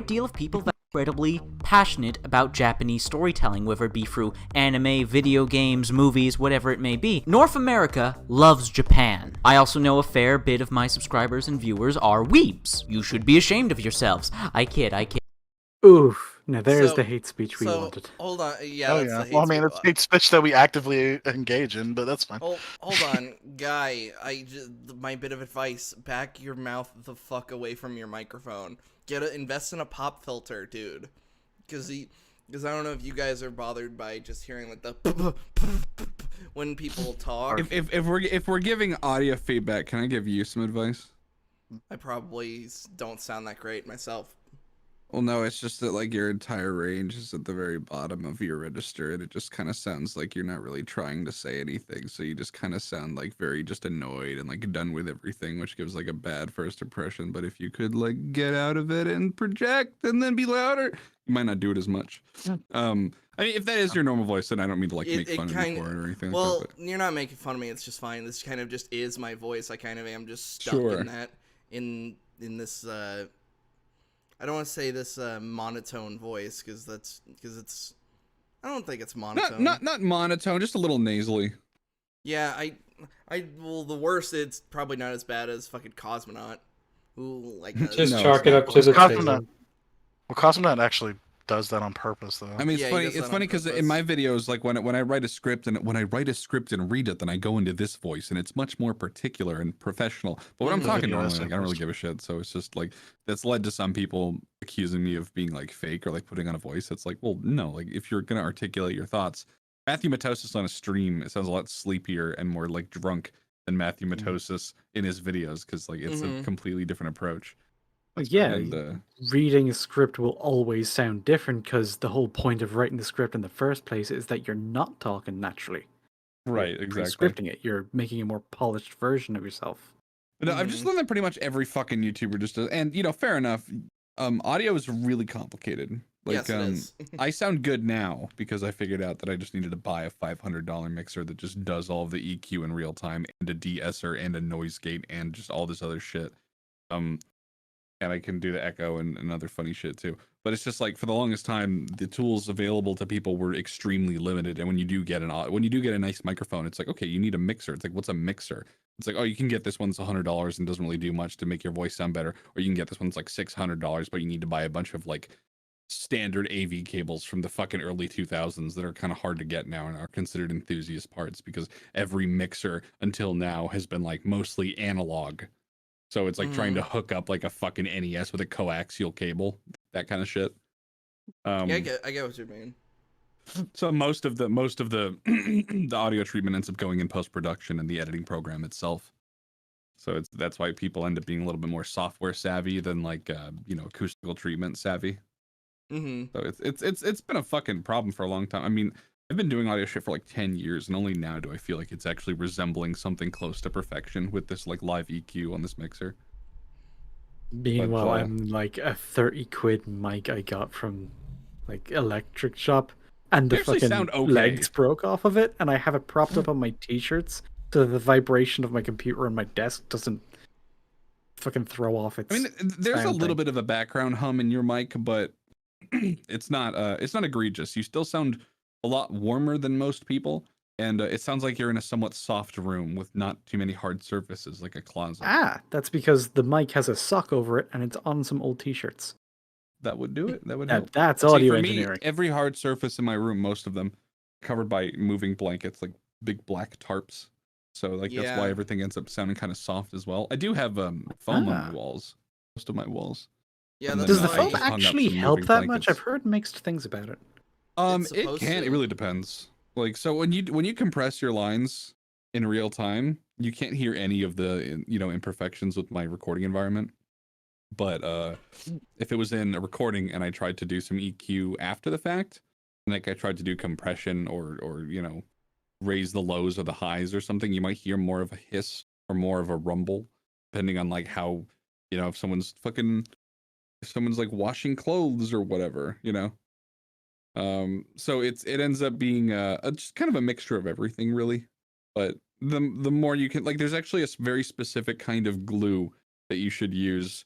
S6: deal of people that are incredibly passionate about Japanese storytelling, whether it be through anime, video games, movies, whatever it may be. North America loves Japan. I also know a fair bit of my subscribers and viewers are weebs. You should be ashamed of yourselves. I kid.
S2: Oof. Now there's
S1: So-
S2: the hate speech we
S1: So
S2: wanted.
S1: hold on. Yeah,
S3: Oh
S1: that's
S3: yeah.
S1: the hate
S3: Well, I mean,
S1: speech.
S3: it's hate speech that we actively engage in, but that's fine.
S1: Hold on, guy. My bit of advice: back your mouth the fuck away from your microphone. Invest in a pop filter, dude. Because I don't know if you guys are bothered by just hearing like the when people talk.
S5: If we're giving audio feedback, can I give you some advice?
S1: I probably don't sound that great myself.
S5: Well, no, it's just that like your entire range is at the very bottom of your register, and it just kind of sounds like you're not really trying to say anything. So you just kind of sound like very just annoyed and like done with everything, which gives like a bad first impression. But if you could like get out of it and project and then be louder, you might not do it as much. I mean, if that is your normal voice, then I don't mean to like make fun of you for it or anything.
S1: Well,
S5: like that,
S1: you're not making fun of me. It's just fine. This kind of just is my voice. I kind of am just stuck
S5: Sure.
S1: in that in this. I don't want to say this monotone voice because it's. I don't think it's monotone.
S5: not monotone, just a little nasally.
S1: Yeah, well, the worst. It's probably not as bad as fucking Cosmonaut, who like
S4: Just
S5: No,
S4: chalk
S5: it's
S4: it
S5: not
S4: up to the
S3: Cosmonaut.
S4: title.
S3: Well, Cosmonaut actually does that on purpose, though.
S5: I mean, it's
S1: Yeah, he
S5: funny.
S1: does
S5: It's
S1: that on
S5: funny because in
S1: purpose.
S5: my videos, like when I write a script and read it, then I go into this voice, and it's much more particular and professional. But when I'm
S1: Mhm.
S5: talking
S3: Video
S5: normally,
S3: essay
S5: like I don't really
S3: first.
S5: give a shit. So it's just like that's led to some people accusing me of being like fake or like putting on a voice. It's like, well, no. Like if you're gonna articulate your thoughts, Matthew Matosis on a stream, it sounds a lot sleepier and more like drunk than Matthew Matosis in his videos because like it's a
S1: Mhm.
S5: completely different approach.
S2: Yeah,
S5: And,
S2: reading a script will always sound different because the whole point of writing the script in the first place is that you're not talking naturally.
S5: right,
S2: You're
S5: exactly.
S2: Scripting it. You're making a more polished version of yourself.
S5: But I've just learned that pretty much every fucking YouTuber just does, and fair enough. Audio is really complicated. Like,
S1: Yes, it is.
S5: I sound good now because I figured out that I just needed to buy a $500 mixer that just does all of the EQ in real time and a de-esser and a noise gate and just all this other shit. And I can do the echo and other funny shit too. But it's just like for the longest time, the tools available to people were extremely limited. And when you do get a nice microphone, it's like, okay, you need a mixer. It's like, what's a mixer? It's like, oh, you can get this one that's $100 and doesn't really do much to make your voice sound better, or you can get this one that's like $600, but you need to buy a bunch of like standard AV cables from the fucking early 2000s that are kind of hard to get now and are considered enthusiast parts because every mixer until now has been like mostly analog. So it's like trying to hook up like a fucking NES with a coaxial cable, that kind of shit.
S1: Yeah, I get what you mean.
S5: So most of the the audio treatment ends up going in post production and the editing program itself. So that's why people end up being a little bit more software savvy than like acoustical treatment savvy.
S1: Mm-hmm.
S5: So it's been a fucking problem for a long time. I mean, I've been doing audio shit for like 10 years, and only now do I feel like it's actually resembling something close to perfection with this like live EQ on this mixer.
S2: Meanwhile,
S5: But,
S2: I'm like a 30 quid mic I got from like electric shop, and the
S5: They actually
S2: fucking
S5: sound okay.
S2: legs broke off of it, and I have it propped up on my t-shirts so that the vibration of my computer on my desk doesn't fucking throw off its.
S5: I mean, there's a
S2: sound
S5: little
S2: thing.
S5: bit of a background hum in your mic, but it's not egregious. You still sound a lot warmer than most people, and it sounds like you're in a somewhat soft room with not too many hard surfaces, like a closet.
S2: That's because the mic has a sock over it, and it's on some old t-shirts.
S5: That would do it. That would
S2: Now,
S5: help.
S2: that's
S5: See,
S2: audio
S5: for
S2: engineering.
S5: me, every hard surface in my room, most of them covered by moving blankets, like big black tarps. So like that's why
S1: Yeah.
S5: everything ends up sounding kind of soft as well. I do have foam on my
S2: Ah.
S5: walls, most of my walls.
S1: Yeah,
S5: And
S1: that's
S2: Does the
S5: I
S1: why.
S2: foam
S5: just hung up
S2: actually
S5: some
S2: help
S5: moving
S2: that much? I've
S5: blankets.
S2: heard mixed things about it.
S1: It's
S5: It
S1: supposed
S5: can. It
S1: to.
S5: really depends. Like so when you compress your lines in real time, you can't hear any of the imperfections with my recording environment. But if it was in a recording and I tried to do some EQ after the fact, like I tried to do compression or raise the lows or the highs or something, you might hear more of a hiss or more of a rumble, depending on like how if someone's like washing clothes or whatever. So it ends up being just kind of a mixture of everything really. But the more you can like, there's actually a very specific kind of glue that you should use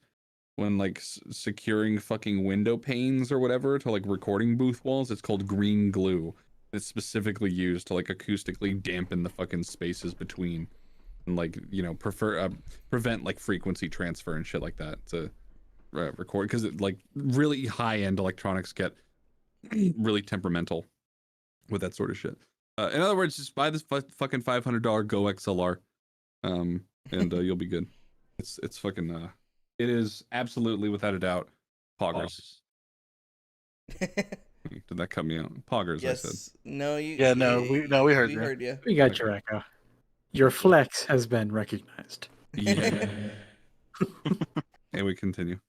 S5: when like securing fucking window panes or whatever to like recording booth walls. It's called green glue. It's specifically used to like acoustically dampen the fucking spaces between and like prevent like frequency transfer and shit like that to record, because like really high end electronics get really temperamental with that sort of shit. In other words, just buy this fucking $500 Go XLR, and you'll be good. It's fucking it is absolutely without a doubt poggers. Did that cut me out? Poggers, I said.
S1: Yes. No, you.
S3: Yeah, no, we heard
S1: We
S3: you.
S1: heard you.
S2: We got your echo. Your flex has been recognized.
S5: Yeah. And we continue.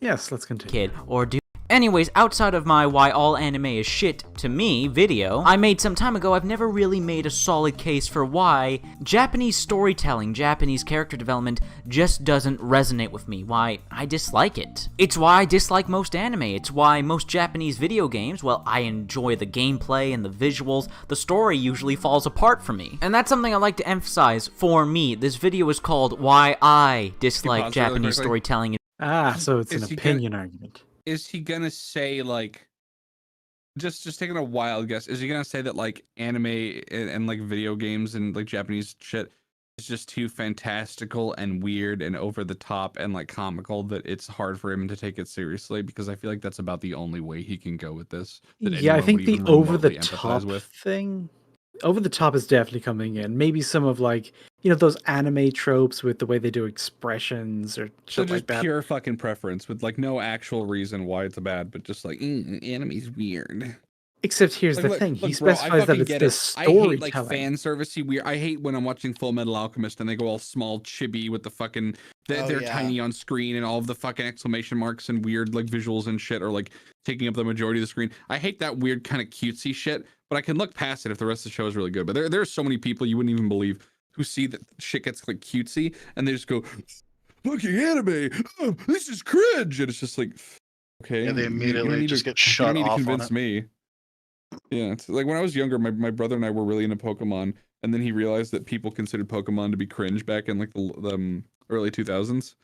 S2: Yes, let's continue.
S6: Kid, or do. Anyways, outside of my why all anime is shit to me video I made some time ago, I've never really made a solid case for why Japanese storytelling, Japanese character development just doesn't resonate with me, why I dislike it. It's why I dislike most anime, it's why most Japanese video games, well, I enjoy the gameplay and the visuals, the story usually falls apart for me. And that's something I like to emphasize for me. This video is called Why I Dislike
S5: pause really
S6: Japanese
S5: quickly?
S6: Storytelling.
S2: Ah, so it's
S5: Is
S2: an
S5: he
S2: opinion argument.
S5: Is he gonna say like, just taking a wild guess, is he gonna say that like anime and like video games and like Japanese shit is just too fantastical and weird and over the top and like comical that it's hard for him to take it seriously? Because I feel like that's about the only way he can go with this. That
S2: Yeah, I
S5: anyone
S2: think
S5: would
S2: the
S5: even
S2: over the
S5: remotely
S2: top
S5: empathize with.
S2: thing, over the top is definitely coming in. Maybe some of like, those anime tropes with the way they do expressions or
S5: So
S2: shit
S5: just
S2: like that.
S5: pure fucking preference with like no actual reason why it's bad, but just like anime's weird.
S2: Except here's
S5: Like,
S2: the
S5: look,
S2: thing,
S5: look,
S2: he
S5: bro, I
S2: specifies that
S5: fucking
S2: it's
S5: get
S2: the
S5: it. I hate like
S2: storytelling.
S5: fan servicey weird. I hate when I'm watching Full Metal Alchemist and they go all small chibi with the fucking they're
S1: yeah.
S5: tiny on screen and all of the fucking exclamation marks and weird like visuals and shit are like taking up the majority of the screen. I hate that weird kind of cutesy shit, but I can look past it if the rest of the show is really good. But there are so many people you wouldn't even believe who see that shit gets like cutesy and they just go, fucking anime, oh, this is cringe, and it's just like, okay,
S3: Yeah, they
S5: you don't
S3: immediately
S5: need
S3: just
S5: to,
S3: get
S5: you
S3: shut
S5: don't need to
S3: off on
S5: convince
S3: it.
S5: me. Yeah, it's like when I was younger, my brother and I were really into Pokemon, and then he realized that people considered Pokemon to be cringe back in like the early 2000s.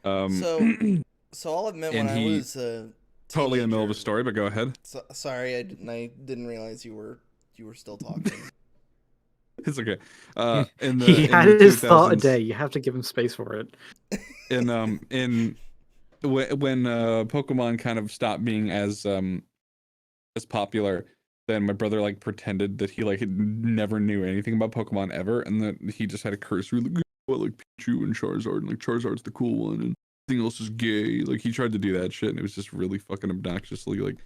S1: So I'll admit, when
S5: and
S1: I
S5: he
S1: was a
S5: totally in the middle of a
S1: teenager-
S5: story, but go ahead.
S1: Sorry, I didn't realize you were still talking.
S5: It's okay.
S2: He had
S5: the
S2: his thought a
S5: 2000s
S2: day. You have to give him space for it.
S5: in when Pokemon kind of stopped being as popular, then my brother like pretended that he like had never knew anything about Pokemon ever, and that he just had a cursory like, oh, like Pichu and Charizard, and like Charizard's the cool one, and everything else is gay. Like he tried to do that shit, and it was just really fucking obnoxiously like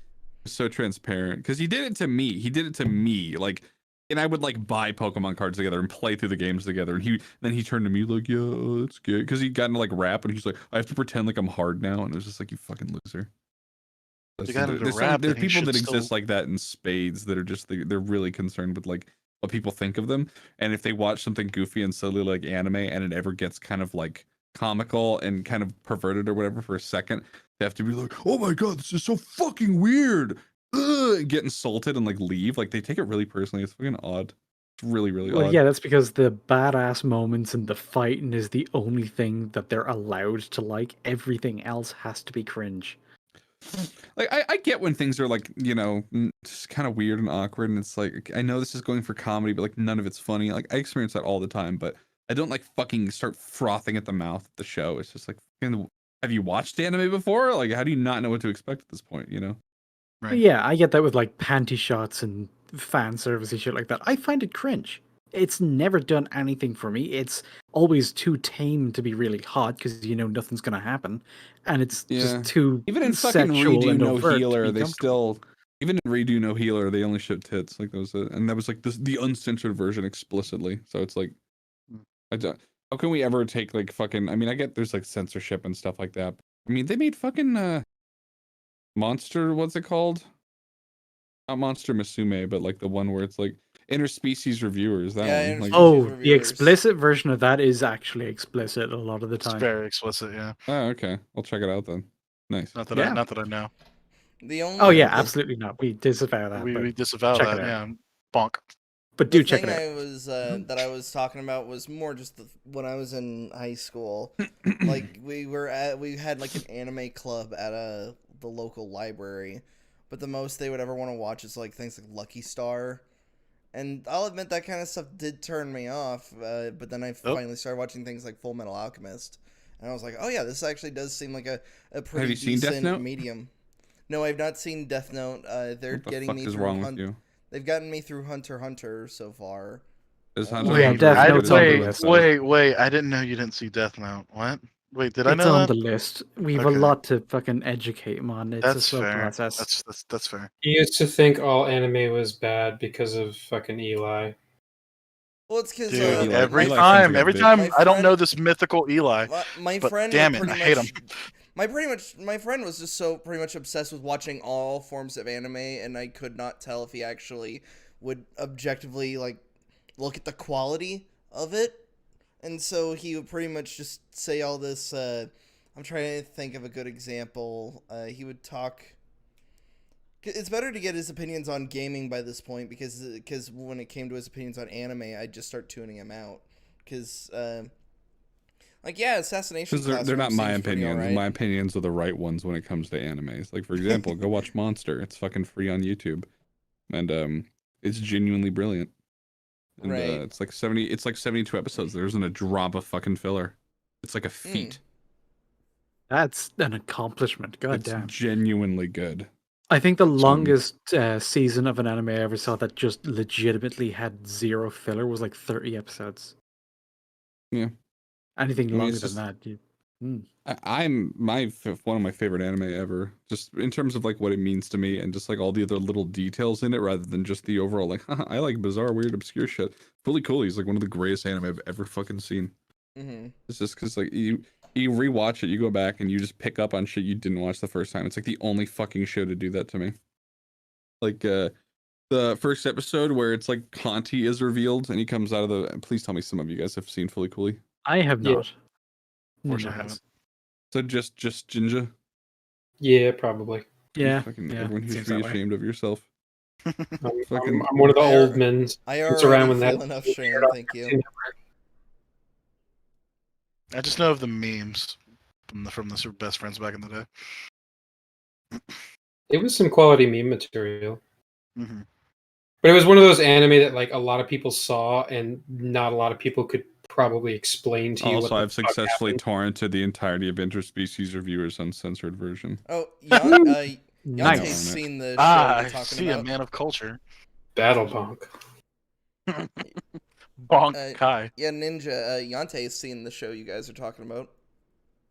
S5: so transparent. Because he did it to me. He did it to me. Like, and I would like buy Pokemon cards together and play through the games together. And then he turned to me like, yeah, it's gay. Because he got into like rap, and he's like, I have to pretend like I'm hard now, and it was just like, you fucking loser.
S3: You got into
S5: There's
S3: rap,
S5: there's
S3: then he
S5: people
S3: should
S5: that exist
S3: still-
S5: like that in spades that are just they're really concerned with like what people think of them, and if they watch something goofy and silly like anime and it ever gets kind of like comical and kind of perverted or whatever for a second, they have to be like, oh my god, this is so fucking weird. Ugh, get insulted and like leave. Like they take it really personally. It's fucking odd. It's really
S2: Well,
S5: odd.
S2: yeah, that's because the badass moments and the fighting is the only thing that they're allowed to like. Everything else has to be cringe.
S5: Like I get when things are like, just kind of weird and awkward, and it's like, I know this is going for comedy, but like none of it's funny. Like I experience that all the time, but I don't like fucking start frothing at the mouth at the show. It's just like, have you watched anime before? Like, how do you not know what to expect at this point?
S2: Right. Yeah, I get that with like panty shots and fan service and shit like that. I find it cringe. it's never done anything for me. It's always too tame to be really hot because nothing's gonna happen, and it's just too
S5: even in fucking
S2: sexual
S5: Redo
S2: and
S5: No
S2: overt to
S5: Healer,
S2: be
S5: they
S2: comfortable.
S5: still even in Redo No Healer they only showed tits. Like and that was like the uncensored version explicitly. So it's like, I don't, how can we ever take like fucking? I mean, I get there's like censorship and stuff like that. I mean, they made fucking Monster. What's it called? Not Monster Musume, but like the one where it's like interspecies reviewers. That
S1: Yeah,
S5: one. Like,
S1: interspecies
S2: The
S1: reviewers.
S2: explicit version of that is actually explicit a lot of the
S3: It's
S2: time.
S3: very explicit, yeah.
S5: oh, okay. I'll check it out then. Nice.
S3: Not that
S2: Yeah.
S3: I know.
S1: The only
S2: Oh yeah,
S1: the-
S2: absolutely not. We disavow that.
S3: We
S2: but
S3: disavow
S2: check
S3: that,
S2: it out.
S3: yeah. Bonk.
S2: But
S1: The
S2: do check
S1: thing
S2: it out.
S1: I was that I was talking about was more just when I was in high school. Like we had like an anime club at the local library, but the most they would ever want to watch is like things like Lucky Star, and I'll admit that kind of stuff did turn me off. But then I finally started watching things like Full Metal Alchemist, and I was like, oh yeah, this actually does seem like a pretty
S5: Have you seen Death
S1: decent
S5: Note?
S1: medium. No, I've not seen Death Note. They're
S5: What the
S1: getting
S5: fuck
S1: me
S5: is
S1: through
S5: wrong with you?
S1: They've gotten me through Hunter x Hunter so far.
S5: Is
S1: Oh,
S5: Hunter
S2: yeah,
S5: x
S2: Death
S5: Hunter
S2: Note's
S5: as
S2: on the
S5: good as
S2: list.
S3: Wait. I didn't know you didn't see Death Note. What? Wait, did I
S2: It's
S3: know
S2: on
S3: that?
S2: the list. We've a
S3: Okay.
S2: lot to fucking educate him on. It's a
S3: That's
S2: slow
S3: fair.
S2: process.
S3: That's fair.
S4: He used to think all anime was bad because of fucking Eli.
S1: Well, it's because
S3: Dude,
S5: Eli-
S3: every
S5: Eli
S3: time
S5: sounds like a bitch.
S3: I
S1: My
S3: don't know
S1: friend-
S3: this mythical Eli.
S1: my
S3: But
S1: friend
S3: damn
S1: would
S3: it,
S1: pretty
S3: I
S1: much
S3: hate him.
S1: my friend was just so pretty much obsessed with watching all forms of anime, and I could not tell if he actually would objectively like look at the quality of it. And so he would pretty much just say all this. I'm trying to think of a good example. He would talk. It's better to get his opinions on gaming by this point because when it came to his opinions on anime, I'd just start tuning him out. Because, like, yeah, Assassination
S5: Because they're not
S1: Classroom
S5: my
S1: seems pretty
S5: opinions.
S1: alright.
S5: My opinions are the right ones when it comes to animes. Like, for example, go watch Monster. It's fucking free on YouTube, and it's genuinely brilliant. And
S1: Right.
S5: it's like 70. It's like 72 episodes. There isn't a drop of fucking filler. It's like a feat.
S2: That's an accomplishment. God
S5: It's
S2: damn.
S5: genuinely good.
S2: I think the
S5: So-
S2: longest season of an anime I ever saw that just legitimately had zero filler was like 30 episodes.
S5: Yeah.
S2: Anything
S5: I mean,
S2: longer
S5: it's
S2: than that.
S5: I'm one of my favorite anime ever. Just in terms of like what it means to me and just like all the other little details in it, rather than just the overall like I like bizarre, weird, obscure shit. Fully Cooley is like one of the greatest anime I've ever fucking seen.
S1: Mm-hmm.
S5: It's just because like you rewatch it, you go back and you just pick up on shit you didn't watch the first time. It's like the only fucking show to do that to me. Like the first episode where it's like Conti is revealed and he comes out of the. Please tell me some of you guys have seen Fully Cooley.
S2: I have
S4: Yeah.
S2: not.
S3: Unfortunately, I
S2: Ninja has.
S3: haven't.
S5: So just Jinja.
S4: Yeah, probably.
S2: Yeah.
S5: Fucking
S2: yeah,
S5: everyone who should
S2: seems
S5: be
S2: that way.
S5: ashamed of yourself.
S4: I'm,
S5: Fucking-
S4: I'm one of the
S1: I
S4: old
S1: are-
S4: men.
S1: I
S4: It's
S1: already
S4: around when
S1: feel
S4: that-
S1: enough shame, thank you.
S3: I just know of the memes from the Super Best Friends back in the day.
S4: It was some quality meme material.
S3: Mm-hmm.
S4: But it was one of those anime that like a lot of people saw and not a lot of people could probably explain to you.
S5: Also,
S4: what the
S5: I've
S4: fuck
S5: successfully
S4: happened.
S5: torrented the entirety of Interspecies Reviewers uncensored version.
S1: Oh,
S2: Nice.
S1: Yante's seen the show
S3: I
S1: you're talking
S3: see
S1: about.
S3: a man of culture.
S4: Battle Bonk.
S3: Bonk Kai.
S1: Yeah, Ninja. Yante's seen the show you guys are talking about.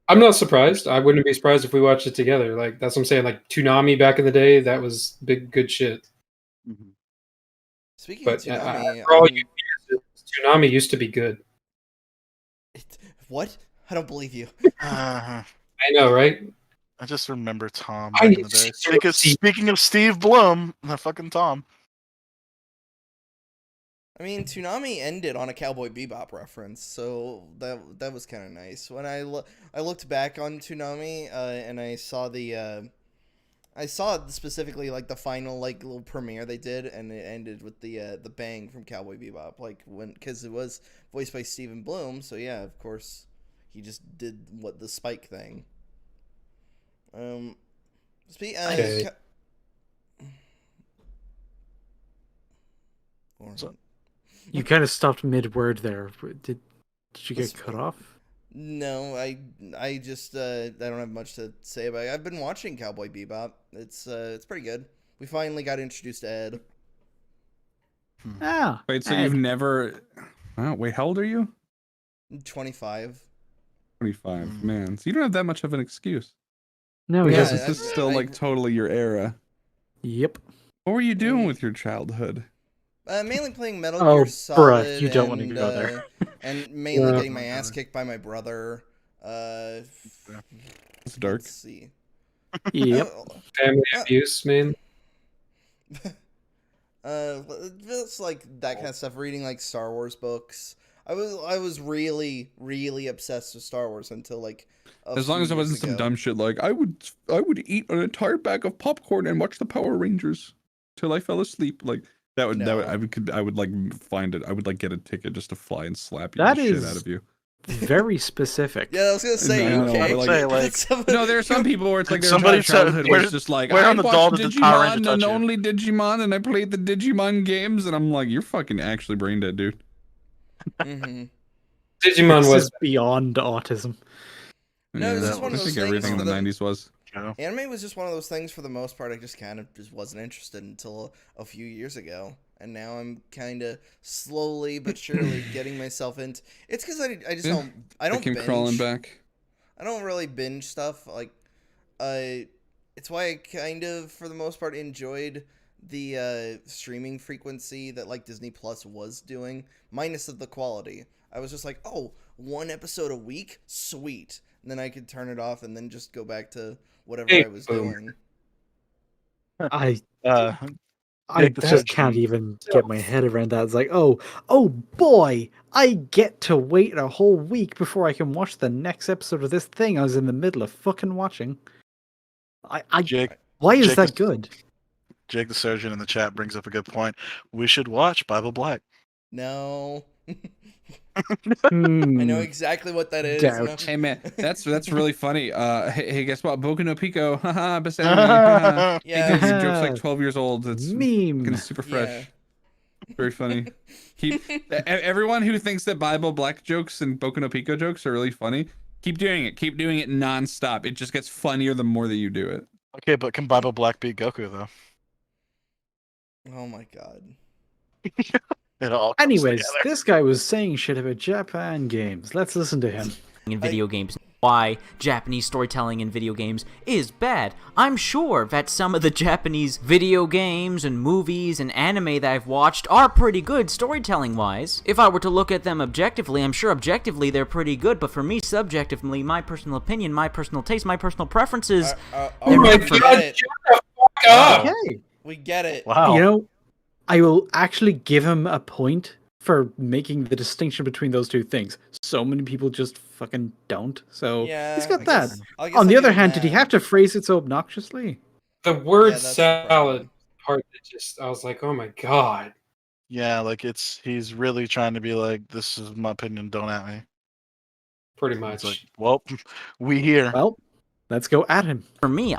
S4: I'm not surprised. I wouldn't be surprised if we watched it together. Like that's what I'm saying. Like Toonami back in the day, that was big good shit.
S3: Mm-hmm.
S1: Speaking
S4: But
S1: of Toonami,
S4: for all you years, Toonami used to be good.
S1: what? I don't believe you.
S3: Uh,
S4: I know, right?
S3: I just remember Tom
S4: I
S3: back in
S4: need
S3: the
S4: to
S3: day.
S4: see-
S3: Speaking of Steve Blum, the fucking Tom.
S1: I mean, Toonami ended on a Cowboy Bebop reference, so that was kind of nice. When I looked back on Toonami and I saw I saw specifically like the final like little premiere they did, and it ended with the bang from Cowboy Bebop, like because it was voiced by Stephen Bloom, so yeah, of course, he just did the Spike thing.
S4: Okay.
S1: Lauren.
S2: You kind of stopped mid-word there. Did you
S1: That's
S2: get cut off?
S1: No, I just I don't have much to say about it. I've been watching Cowboy Bebop. It's pretty good. We finally got introduced to Ed.
S2: Ah.
S5: Wait, so
S2: eh,
S5: you've never? Oh, wait, how old are you?
S1: 25.
S5: 25.
S3: Mm.
S5: Man, so you don't have that much of an excuse.
S2: No, he
S1: Yeah,
S2: doesn't.
S5: This is still like totally your era.
S2: Yep.
S5: What were you doing
S1: Mm.
S5: with your childhood?
S1: Mainly playing Metal
S2: Oh,
S1: Gear Solid.
S2: bruh, you don't want to go
S1: and,
S2: there.
S1: and mainly
S4: Oh
S1: getting my
S3: my
S1: ass
S3: God.
S1: kicked by my brother.
S5: It's dark.
S1: Let's see.
S2: Yep.
S4: Family
S1: Uh,
S4: abuse, man.
S1: Just like that kind of stuff. Reading like Star Wars books. I was really obsessed with Star Wars until like
S5: As long as it wasn't some dumb shit like I would eat an entire bag of popcorn and watch the Power Rangers till I fell asleep. Like that would
S1: No.
S5: I would like find it. I would like get a ticket just to fly and slap you
S2: That
S5: the shit
S2: is-
S5: out of you.
S2: Very specific.
S1: Yeah, I was gonna say
S5: No,
S1: okay.
S5: but, like-
S3: Say, like-
S5: No, there are some people where it's like
S3: Did
S5: their entire
S3: somebody say-
S5: childhood
S3: where-
S5: was just like
S3: where
S5: I
S3: on the
S5: watched
S3: doll did the Power Ranger
S5: Digimon
S3: touch
S5: and
S3: you?
S5: only Digimon and I played the Digimon games and I'm like, you're fucking actually brain dead, dude.
S1: hmm
S4: Digimon
S2: This
S4: was
S2: is beyond autism.
S1: No, it's just one of
S5: I
S1: those
S5: think everything in
S1: things
S5: the
S1: for the-
S5: '90s was.
S1: Anime was just one of those things for the most part. I just kind of just wasn't interested until a few years ago, and now I'm kind of slowly but surely getting myself into. It's because I just
S5: Yeah,
S1: don't I don't
S5: came
S1: binge.
S5: crawling back.
S1: I don't really binge stuff like. It's why I kind of for the most part enjoyed the streaming frequency that like Disney Plus was doing, minus of the quality. I was just like, oh, one episode a week, sweet. And then I could turn it off and then just go back to whatever
S4: Hey,
S1: I was
S4: boom.
S1: doing.
S2: I
S3: Jake the
S2: just
S3: Surgeon.
S2: can't even get my head around that. It's like, oh boy, I get to wait a whole week before I can watch the next episode of this thing I was in the middle of fucking watching.
S3: Jake
S2: Why is
S3: Jake
S2: that
S3: is-
S2: good?
S3: Jake the Surgeon in the chat brings up a good point. We should watch Bible Black.
S1: No. I
S2: Hmm,
S1: know exactly what that is.
S2: Doubt.
S1: No.
S5: Hey man, that's really funny. Hey, guess what? Boku no Pico, haha, beside me, haha.
S1: Yeah.
S5: Your joke's like 12 years old. It's
S2: Meme.
S5: fucking super fresh.
S1: Yeah.
S5: Very funny. Everyone who thinks that Bible Black jokes and Boku no Pico jokes are really funny, keep doing it. Keep doing it nonstop. It just gets funnier the more that you do it.
S3: Okay, but can Bible Black beat Goku though?
S1: Oh my god.
S3: It all comes
S2: Anyways,
S3: together.
S2: this guy was saying shit about Japan games. Let's listen to him.
S6: in video games. Why Japanese storytelling in video games is bad. I'm sure that some of the Japanese video games and movies and anime that I've watched are pretty good storytelling-wise. If I were to look at them objectively, I'm sure objectively they're pretty good, but for me, subjectively, my personal opinion, my personal taste, my personal preferences,
S1: Oh
S6: They're
S1: my
S6: good for-
S1: god, it.
S3: Wow.
S2: Okay.
S1: We get it.
S3: Wow.
S2: You know, I will actually give him a point for making the distinction between those two things. So many people just fucking don't. So
S1: Yeah,
S2: he's got
S1: I
S2: that.
S1: guess- I guess
S2: On
S1: I'll
S2: the other
S1: give him
S2: hand, did he
S1: that.
S2: have to phrase it so obnoxiously?
S4: The word
S1: Yeah, that's the
S4: salad
S1: problem.
S4: part that just I was like, oh my god.
S3: Yeah, like he's really trying to be like, this is my opinion, don't at me.
S4: Pretty
S3: It's
S4: much.
S3: like, well, we here.
S2: Well, let's go at him.
S6: for me,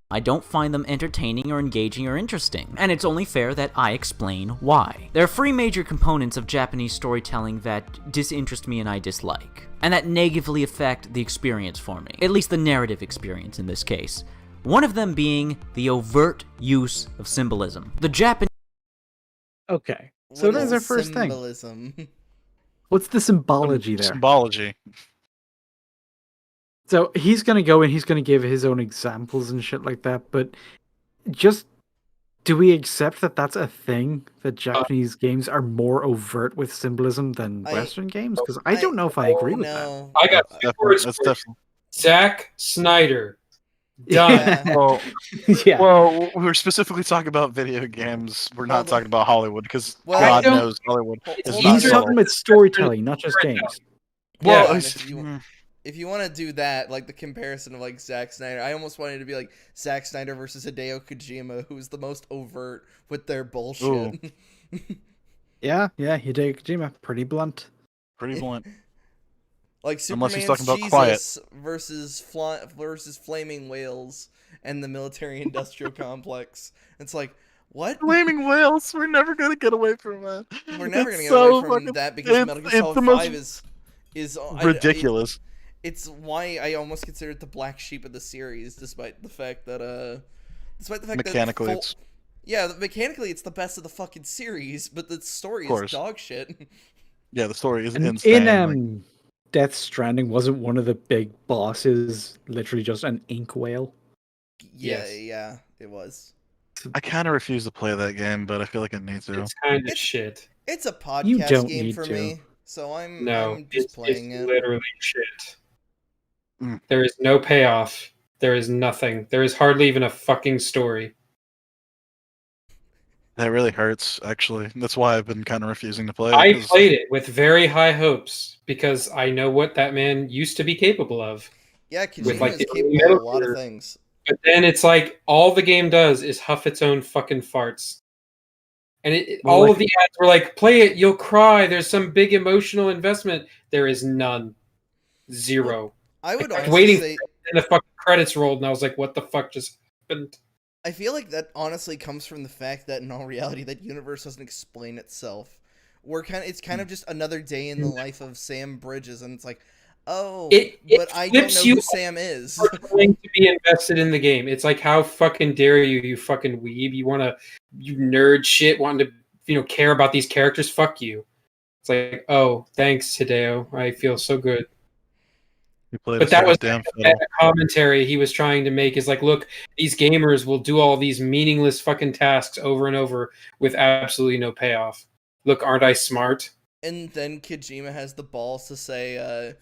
S6: I don't find them entertaining or engaging or interesting, and it's only fair that I explain why. There are three major components of Japanese storytelling that disinterest me and I dislike, and that negatively affect the experience for me, at least the narrative experience in this case. One of them being the overt use of symbolism. The Japanese
S2: Okay. So
S1: What
S2: there's
S1: is
S2: our first thing.
S1: symbolism?
S2: What's the symbology there?
S3: Symbology.
S2: So he's going to go and he's going to give his own examples and shit like that, but just do we accept that that's a thing, that Japanese games are more overt with symbolism than
S1: I-
S2: Western games? Because I don't know if I agree with that.
S1: No.
S4: I got
S3: That's
S4: two
S3: definitely,
S4: words
S3: that's
S4: for you.
S3: definitely.
S4: Zack Snyder. Done.
S1: Yeah.
S3: Well,
S2: Yeah.
S3: well, we're specifically talking about video games. We're not
S1: Hold on.
S3: talking about Hollywood because
S1: Well,
S3: God
S4: I don't-
S3: knows Hollywood
S1: Hold-
S3: is
S1: hold
S3: not
S1: on.
S2: He's
S1: so-
S2: talking about storytelling, not just games.
S3: Well,
S1: Yeah, and
S3: it's-
S1: if you want to do that, like the comparison of like Zack Snyder, I almost wanted to be like Zack Snyder versus Hideo Kojima, who's the most overt with their bullshit.
S2: Yeah, Hideo Kojima, pretty blunt.
S3: pretty blunt.
S1: Like
S3: Unless he's
S1: Superman's
S3: talking about quiet.
S1: Jesus versus flaming whales and the military-industrial complex. It's like, what?
S3: Flaming whales. We're never gonna get away from that.
S1: We're never
S3: It's
S1: gonna get
S3: so
S1: away from
S3: fucking-
S1: that because Metal Gear
S3: it's
S1: Solid
S3: the most
S1: 5 is
S3: ridiculous.
S1: It's why I almost consider it the black sheep of the series, despite the fact that
S3: Mechanically,
S1: that
S3: it's
S1: Yeah, mechanically it's the best of the fucking series, but the story
S3: Of
S1: is
S3: course.
S1: dog shit.
S3: Yeah, the story is
S2: And
S3: insane.
S2: in Death Stranding, wasn't one of the big bosses literally just an ink whale?
S1: Yeah,
S4: Yes.
S1: yeah, it was.
S3: I kind of refuse to play that game, but I feel like I need to.
S4: It's kind of
S1: It's-
S4: shit.
S1: It's a
S2: You
S1: podcast
S2: don't
S1: game
S2: need
S1: for
S2: to.
S1: me, so I'm just
S4: it's
S1: playing it.
S4: literally shit.
S3: Mm.
S4: There is no payoff. There is nothing. There is hardly even a fucking story.
S3: That really hurts, actually. That's why I've been kind of refusing to play it.
S4: I
S3: 'cause-
S4: played it with very high hopes because I know what that man used to be capable of.
S1: Yeah,
S4: With,
S1: Kojima
S4: like,
S1: is
S4: the
S1: capable of
S4: Metal
S1: a lot of
S4: Gear.
S1: things.
S4: But then it's like all the game does is huff its own fucking farts. And
S2: Well,
S4: all
S2: like-
S4: of the ads were like, play it, you'll cry. There's some big emotional investment. There is none. Zero.
S1: I would
S4: I kept
S1: honestly
S4: waiting
S1: say
S4: And the fucking credits rolled, and I was like, what the fuck just happened?
S1: I feel like that honestly comes from the fact that in all reality that universe doesn't explain itself. It's kind of just another day in the life of Sam Bridges, and it's like, oh,
S4: It
S1: but I don't
S4: flips
S1: know
S4: you
S1: who Sam is.
S4: for wanting to be invested in the game. It's like, how fucking dare you, you fucking weeb? You nerd shit, wanting to, care about these characters? Fuck you. It's like, oh, thanks, Hideo. I feel so good.
S3: You played
S4: But
S3: a
S4: that
S3: sort
S4: was
S3: of damn
S4: the
S3: fiddle.
S4: commentary he was trying to make is like, look, these gamers will do all these meaningless fucking tasks over and over with absolutely no payoff. Look, aren't I smart?
S1: And then Kojima has the balls to say,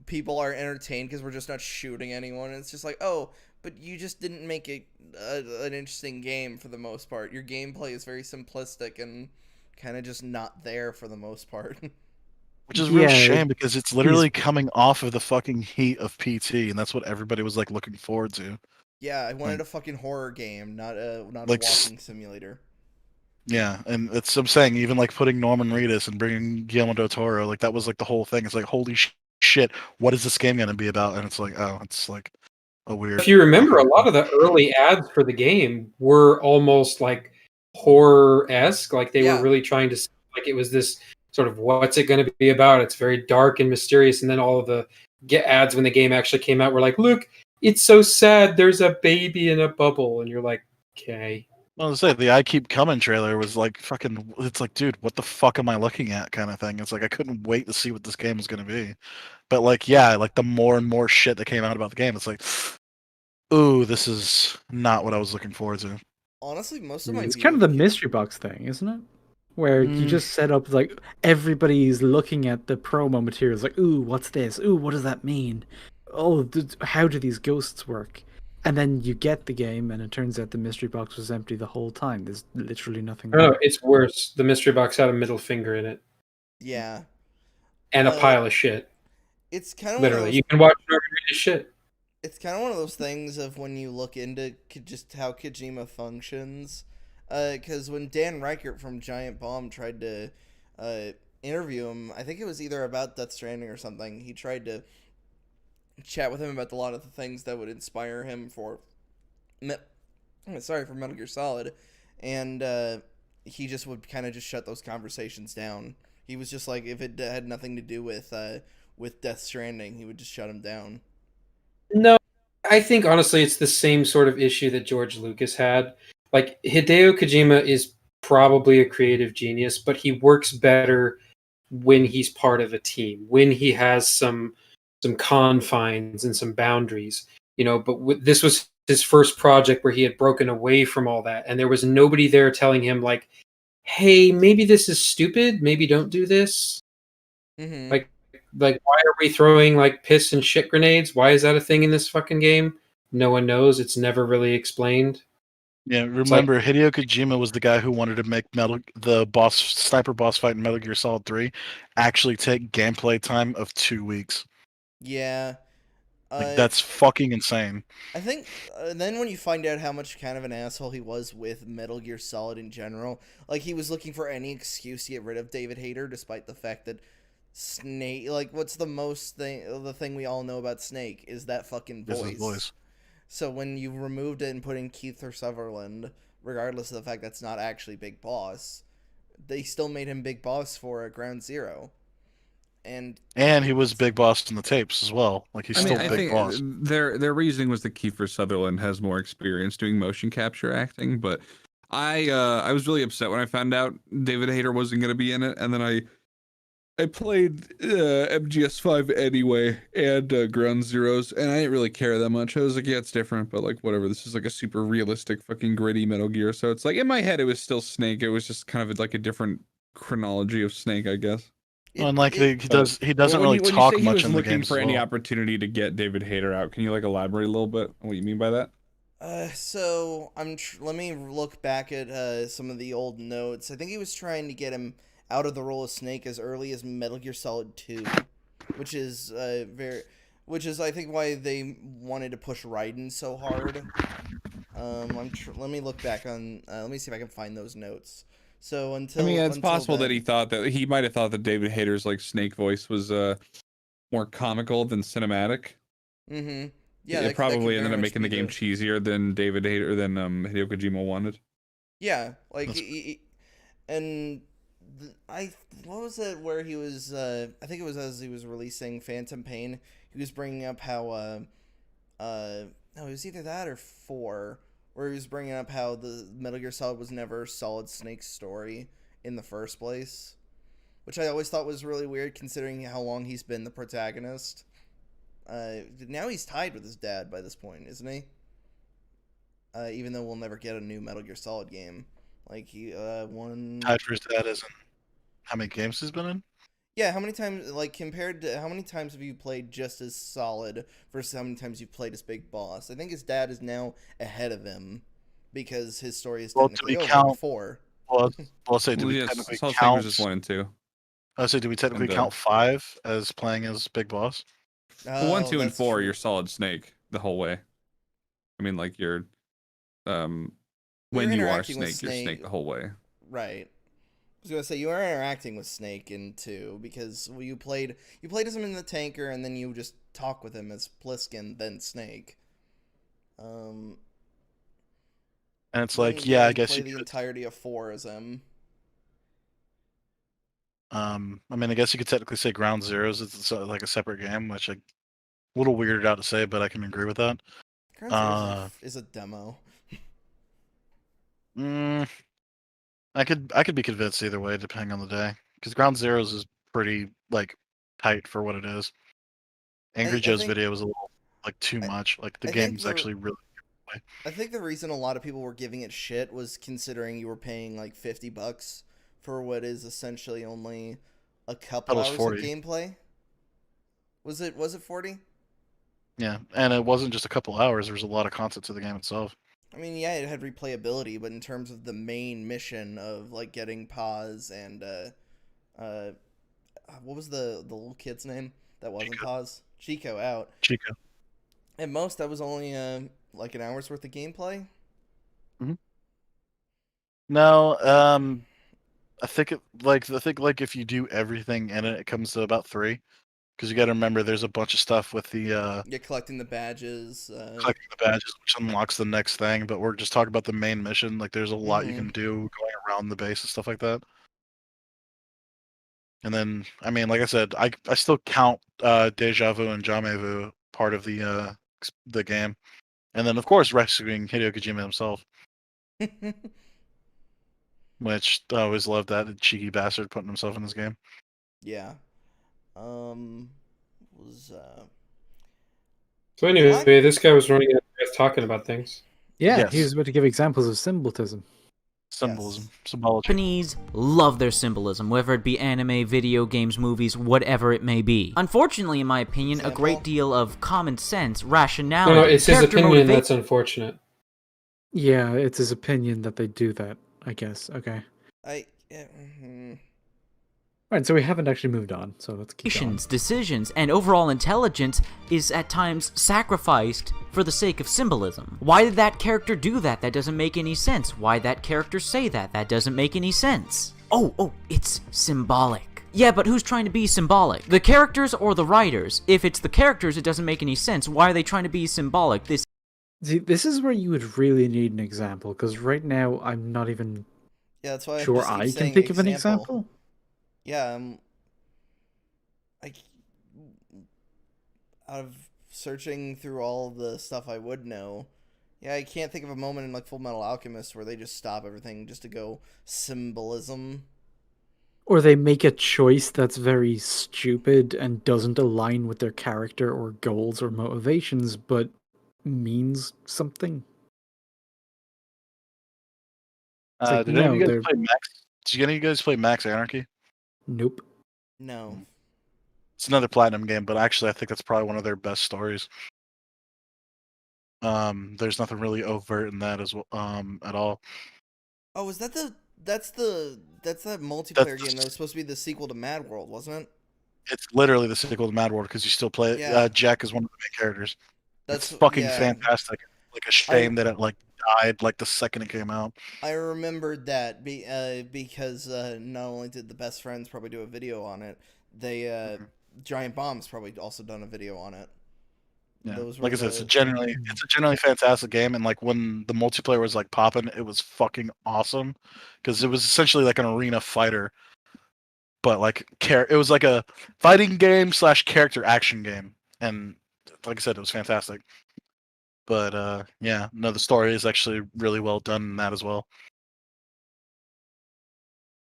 S1: people are entertained because we're just not shooting anyone. And it's just like, oh, but you just didn't make an interesting game for the most part. Your gameplay is very simplistic and kind of just not there for the most part.
S3: Which is a real
S2: Yeah,
S3: shame because it's literally coming off of the fucking heat of PT, and that's what everybody was like looking forward to.
S1: Yeah, I wanted
S3: Like-
S1: a fucking horror game, not a
S3: Like,
S1: walking simulator.
S3: Yeah, and I'm saying even like putting Norman Reedus and bringing Guillermo del Toro, like that was like the whole thing. It's like holy shit, what is this game gonna be about? And it's like, oh, it's like a weird.
S4: If you remember, a lot of the early ads for the game were almost like horror-esque. Like they
S1: Yeah.
S4: were really trying to, like it was this sort of what's it going to be about? It's very dark and mysterious. And then all of the ads when the game actually came out were like, look, it's so sad. There's a baby in a bubble, and you're like, okay.
S3: Well, to say the "I Keep Coming" trailer was like fucking. It's like, dude, what the fuck am I looking at? Kind of thing. It's like I couldn't wait to see what this game was gonna be. But like, yeah, like the more and more shit that came out about the game, it's like, ooh, this is not what I was looking forward to.
S1: Honestly, most of my
S2: It's kind of the
S1: view-
S2: mystery box thing, isn't it? Where you
S3: Mm.
S2: just set up like everybody's looking at the promo materials, like, ooh, what's this? Ooh, what does that mean? Oh, how do these ghosts work? And then you get the game, and it turns out the mystery box was empty the whole time. There's literally nothing.
S4: No, it's worse. The mystery box had a middle finger in it
S1: Yeah,
S4: and a
S1: Uh,
S4: pile of shit.
S1: it's kind of
S4: Literally, you can watch Norman Reedus shit.
S1: It's kind of one of those things of when you look into just how Kojima functions. Because when Dan Reichert from Giant Bomb tried to interview him, I think it was either about Death Stranding or something, he tried to chat with him about a lot of the things that would inspire him for for Metal Gear Solid, and he just would kind of just shut those conversations down. He was just like, if it had nothing to do with Death Stranding, he would just shut him down.
S4: No, I think honestly it's the same sort of issue that George Lucas had. Like Hideo Kojima is probably a creative genius, but he works better when he's part of a team, when he has some confines and some boundaries, but this was his first project where he had broken away from all that, and there was nobody there telling him like, hey, maybe this is stupid, maybe don't do this.
S1: Mm-hmm.
S4: Like why are we throwing like piss and shit grenades? Why is that a thing in this fucking game? No one knows. It's never really explained.
S3: Yeah, remember Hideo Kojima was the guy who wanted to make the sniper boss fight in Metal Gear Solid 3 actually take gameplay time of 2 weeks.
S1: Yeah.
S3: Like that's fucking insane.
S1: I think then when you find out how much kind of an asshole he was with Metal Gear Solid in general, like he was looking for any excuse to get rid of David Hayter, despite the fact that Snake, like, what's the thing we all know about Snake is that fucking
S3: This
S1: voice.
S3: is voice.
S1: So when you removed it and put in Keith or Sutherland, regardless of the fact that's not actually Big Boss, they still made him Big Boss for Ground Zero. And
S3: he was Big Boss in the tapes as well. Like he's still
S5: I
S3: Big
S5: think
S3: Boss.
S5: their reasoning was that Kiefer Sutherland has more experience doing motion capture acting, but I was really upset when I found out David Hayter wasn't gonna be in it, and then I played MGS5 anyway and Ground Zeroes, and I didn't really care that much. I was like, yeah, it's different, but like whatever. This is like a super realistic, fucking gritty Metal Gear. So it's like in my head, it was still Snake. It was just kind of like a different chronology of Snake, I guess.
S1: It,
S3: Unlike
S1: it,
S3: he doesn't
S5: when
S3: really
S5: when
S3: talk
S5: you say he
S3: much
S5: was
S3: in the
S5: looking
S3: games
S5: for
S3: as
S5: any
S3: well.
S5: opportunity to get David Hayter out, can you like elaborate a little bit on what you mean by that?
S1: So let me look back at some of the old notes. I think he was trying to get him out of the role of Snake as early as Metal Gear Solid 2, which is which is I think why they wanted to push Raiden so hard. Let me look back on. Let me see if I can find those notes. So
S5: I mean, it's
S1: until
S5: possible that
S1: then,
S5: he might have thought that David Hayter's like Snake voice was more comical than cinematic.
S1: mm-hmm. Yeah,
S5: It
S1: that could
S5: probably ended
S1: very
S5: up
S1: much
S5: making the
S1: be
S5: game
S1: the
S5: cheesier than David Hayter than Hideo Kojima wanted.
S1: yeah like
S3: That's-
S1: and what was it where he was I think it was as he was releasing Phantom Pain, he was bringing up how no, it was either that or 4, where he was bringing up how the Metal Gear Solid was never Solid Snake's story in the first place, which I always thought was really weird considering how long he's been the protagonist. Now he's tied with his dad by this point, isn't he? Even though we'll never get a new Metal Gear Solid game, like he won.
S3: Tied for his dad isn't how many games he's been in.
S1: Yeah, how many times, like, compared to how many times have you played just as Solid versus how many times you've played as Big Boss? I think his dad is now ahead of him because his story is
S3: Well, do
S1: technically
S3: we
S1: over
S3: count?
S1: before.
S3: Well, let's say, do
S5: Well,
S3: we
S5: yes,
S3: technically
S5: Solid Snake was
S3: count?
S5: just 1 and 2.
S3: I say, do we technically
S5: And
S3: count 5 as playing as Big Boss?
S1: Oh,
S5: 1, 2, and
S1: that's
S5: 4,
S1: true.
S5: you're Solid Snake the whole way. I mean, like you're when
S1: You're
S5: you are
S1: interacting with
S5: Snake, you're Snake the whole way.
S1: Right. I was gonna say you were interacting with Snake in 2 because you played as him in the tanker and then you just talk with him as Pliskin then Snake.
S3: And it's
S1: Then
S3: like, yeah, I
S1: you
S3: guess
S1: play
S3: you
S1: the
S3: could.
S1: entirety of 4 as him.
S3: I mean, I guess you could technically say Ground Zeroes is like a separate game, which I'm a little weirded out to say, but I can agree with that.
S1: Ground Zeroes is a demo.
S3: Mm, I could be convinced either way, depending on the day, because Ground Zeroes is pretty like tight for what it is. Angry
S1: I
S3: Joe's
S1: think
S3: video was a little like too
S1: I,
S3: much. Like the
S1: I think
S3: game's actually really.
S1: I think the reason a lot of people were giving it shit was considering you were paying like $50 for what is essentially only a couple
S3: That was
S1: hours of
S3: 40.
S1: gameplay. Was it 40?
S3: Yeah, and it wasn't just a couple hours. There was a lot of content to the game itself.
S1: I mean, yeah, it had replayability, but in terms of the main mission of like getting Paz and uh what was the little kid's name that wasn't
S3: Chico.
S1: Paz? Chico out.
S3: Chico.
S1: At most that was only like an hour's worth of gameplay.
S3: No, I think if you do everything in it, it comes to about 3. Because you got to remember, there's a bunch of stuff with the
S1: You're collecting the badges.
S3: collecting the badges, which unlocks the next thing. But we're just talking about the main mission. Like, there's a lot you
S1: Mhm.
S3: can do going around the base and stuff like that. And then, I mean, like I said, I still count Deja Vu and Jamais Vu part of the game. And then, of course, rescuing Hideo Kojima himself, which I always loved that cheeky bastard putting himself in this game.
S1: Yeah. Was
S4: So anyway, this guy was running out of breath talking about things.
S2: Yeah,
S3: Yes.
S2: he was about to give examples of symbolism.
S3: Symbolism,
S1: Yes.
S3: symbology.
S6: Japanese love their symbolism, whether it be anime, video games, movies, whatever it may be. Unfortunately, in my opinion, a
S1: Example?
S6: great deal of common sense, rationality,
S4: No, it's his
S6: character
S4: opinion
S6: motivation.
S4: that's unfortunate.
S2: Yeah, it's his opinion that they do that, I guess. Okay. Right, so we haven't actually moved on, so let's keep going.
S6: Decisions, and overall intelligence is at times sacrificed for the sake of symbolism. Why did that character do that? That doesn't make any sense. Why that character say that? That doesn't make any sense. Oh, it's symbolic. Yeah, but who's trying to be symbolic? The characters or the writers? If it's the characters, it doesn't make any sense. Why are they trying to be symbolic?
S2: See, this is where you would really need an example, because right now I'm not even
S1: Yeah, that's why
S2: sure
S1: I
S2: I
S1: just keep
S2: can
S1: saying
S2: think of an example.
S1: Yeah, out of searching through all the stuff I would know, Yeah, I can't think of a moment in like Full Metal Alchemist where they just stop everything just to go symbolism.
S2: Or they make a choice that's very stupid and doesn't align with their character or goals or motivations, but means something. It's like,
S3: Did any of
S2: no,
S3: you guys
S2: they're
S3: play Max? Did any of you guys play Max Anarchy?
S2: nope.
S1: No.
S3: It's another Platinum game, but actually, I think that's probably one of their best stories. There's nothing really overt in that as well, at all.
S1: Oh, is that that's that multiplayer
S3: That's
S1: game that was supposed to be the sequel to Mad World, wasn't it?
S3: It's literally the sequel to Mad World because you still play it.
S1: Yeah.
S3: Jack is one of the main characters.
S1: That's
S3: It's fucking
S1: yeah.
S3: fantastic. Like a shame that it like died like the second it came out.
S1: I remembered that because not only did the best friends probably do a video on it, they Giant Bomb's probably also done a video on it.
S3: Yeah,
S1: Those were
S3: like I said, it's
S1: the-
S3: a generally fantastic game, and like when the multiplayer was like popping, it was fucking awesome because it was essentially like an arena fighter, but like it was like a fighting game / character action game, and like I said, it was fantastic. But yeah, no, the story is actually really well done in that as well.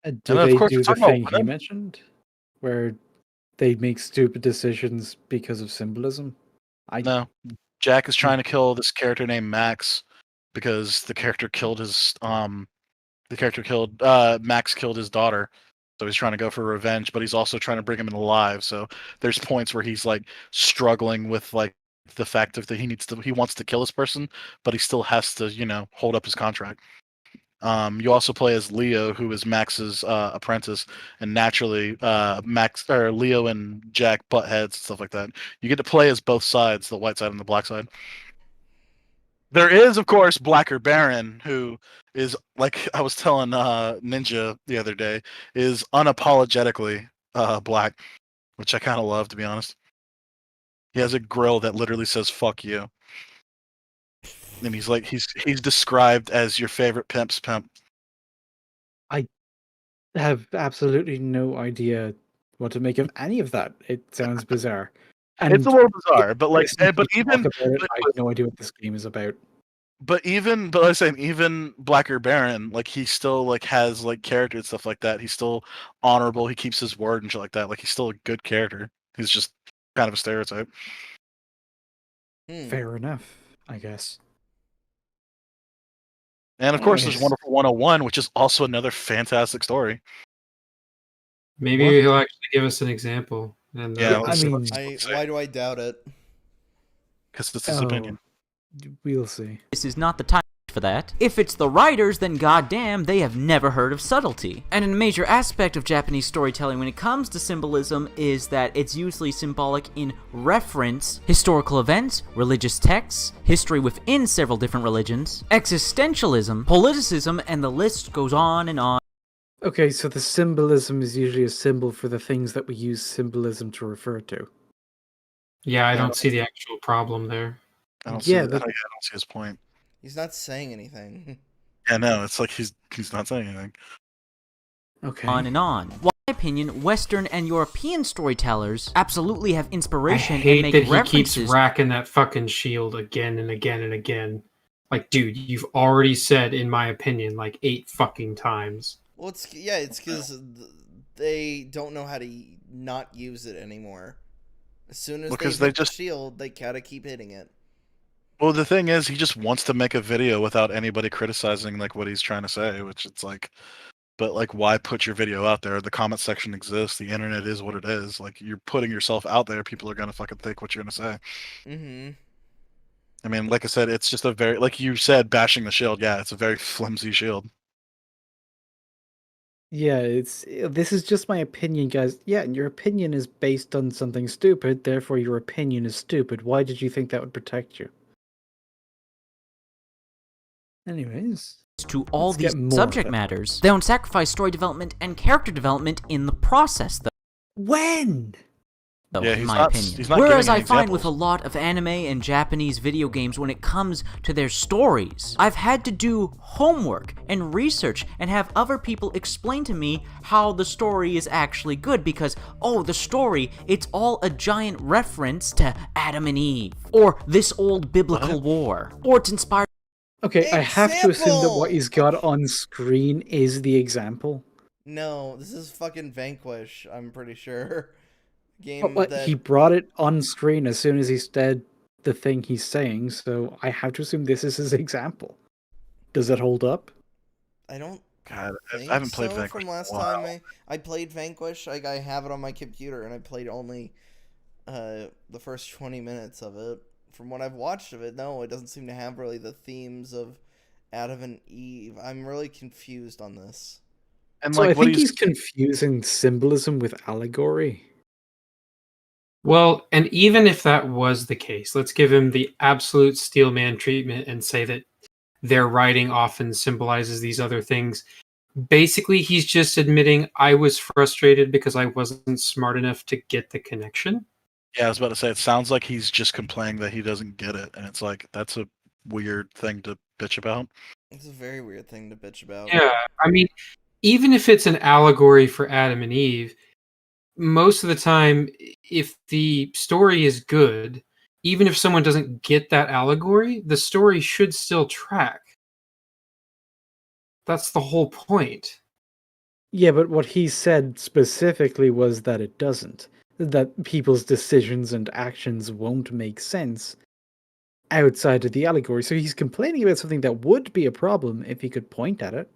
S2: Do
S3: And then, of
S2: they
S3: course,
S2: do
S3: we're
S2: the
S3: talking about
S2: thing he
S3: women.
S2: mentioned, where they make stupid decisions because of symbolism?
S3: No, Jack is trying to kill this character named Max because the character killed his Max killed his daughter. So he's trying to go for revenge, but he's also trying to bring him in alive. So there's points where he's like struggling with like the fact of that he wants to kill this person, but he still has to, hold up his contract. You also play as Leo, who is Max's apprentice, and naturally, Leo and Jack butt heads and stuff like that. You get to play as both sides, the white side and the black side. There is, of course, Blacker Baron, who is like I was telling Ninja the other day, is unapologetically black, which I kind of love, to be honest. He has a grill that literally says "fuck you," and he's described as your favorite pimp's pimp.
S2: I have absolutely no idea what to make of any of that. It sounds bizarre.
S3: It's a little bizarre, but like,
S2: listening
S3: but
S2: to you
S3: even
S2: talk about it, I have no idea what this game is about.
S3: but I was saying even Blacker Baron, like he still like has like character and stuff like that. He's still honorable. He keeps his word and shit like that. Like he's still a good character. He's just kind of a stereotype.
S2: Fair enough, I guess.
S3: And of course, there's
S2: Anyways.
S3: Wonderful 101, which is also another fantastic story.
S4: Maybe he'll actually give us an example. And
S3: Yeah,
S2: I mean,
S1: why do I doubt it?
S3: because it's his opinion.
S2: We'll see.
S6: This is not the time for that. If it's the writers, then goddamn, they have never heard of subtlety. And a major aspect of Japanese storytelling when it comes to symbolism is that it's usually symbolic in reference, historical events, religious texts, history within several different religions, existentialism, politicism, and the list goes on and on.
S2: Okay, so the symbolism is usually a symbol for the things that we use symbolism to refer to.
S4: Yeah, I don't see the actual problem there.
S3: I don't
S2: Yeah,
S3: see.
S2: that-
S3: I don't see his point.
S1: He's not saying anything.
S3: Yeah, no, it's like he's not saying anything.
S2: Okay.
S6: On and on. While in my opinion, Western and European storytellers absolutely have
S4: I
S6: inspiration and
S4: hate
S6: make
S4: that he
S6: references.
S4: keeps racking that fucking shield again and again and again. Like, dude, you've already said, in my opinion, like 8 fucking times.
S1: Well, it's because they don't know how to not use it anymore. As soon as
S3: Because
S1: they
S3: they
S1: hit
S3: just-
S1: the shield, they gotta keep hitting it.
S3: Well, the thing is, he just wants to make a video without anybody criticizing like what he's trying to say, which it's like, but like, why put your video out there? The comment section exists. The internet is what it is. Like, you're putting yourself out there. People are gonna fucking think what you're gonna say.
S1: Mm-hmm.
S3: I mean, like I said, it's just a very, like you said, bashing the shield. Yeah, it's a very flimsy shield.
S2: Yeah, this is just my opinion, guys. Yeah, and your opinion is based on something stupid, therefore your opinion is stupid. Why did you think that would protect you? Anyways.
S6: To all
S2: Let's get
S6: these
S2: more
S6: subject
S2: of it.
S6: matters, they don't sacrifice story development and character development in the process,
S2: When?
S6: though,
S3: Yeah,
S6: in
S3: he's
S6: my
S3: not-
S6: opinion.
S3: he's not
S6: Whereas
S3: giving
S6: I
S3: any
S6: find with a
S3: examples.
S6: lot of anime and Japanese video games, when it comes to their stories, I've had to do homework and research and have other people explain to me how the story is actually good because, oh, the story, it's all a giant reference to Adam and Eve, or this old biblical war, or it's inspired
S2: Okay, I have to assume that what
S1: Example!
S2: he's got on screen is the example.
S1: No, this is fucking Vanquish, I'm pretty sure. Game
S2: But
S1: that
S2: he brought it on screen as soon as he said the thing he's saying, so I have to assume this is his example. Does it hold up?
S1: I don't
S3: God, I
S1: think
S3: haven't played
S1: so
S3: Vanquish
S1: from
S3: in
S1: last
S3: a
S1: time
S3: while.
S1: I played Vanquish. Like I have it on my computer and I played only the first 20 minutes of it. From what I've watched of it, no, it doesn't seem to have really the themes of Adam and Eve. I'm really confused on this.
S3: And
S2: So I
S3: like what
S2: think
S3: he's
S2: he's confusing symbolism with allegory.
S4: Well, and even if that was the case, let's give him the absolute steelman treatment and say that their writing often symbolizes these other things. Basically, he's just admitting I was frustrated because I wasn't smart enough to get the connection.
S3: Yeah, I was about to say it sounds like he's just complaining that he doesn't get it, and it's like that's a weird thing to bitch about.
S1: It's a very weird thing to bitch about.
S4: Yeah, I mean, even if it's an allegory for Adam and Eve, most of the time, if the story is good, even if someone doesn't get that allegory, the story should still track. That's the whole point.
S2: Yeah, but what he said specifically was that it doesn't. That people's decisions and actions won't make sense outside of the allegory. So he's complaining about something that would be a problem if he could point at it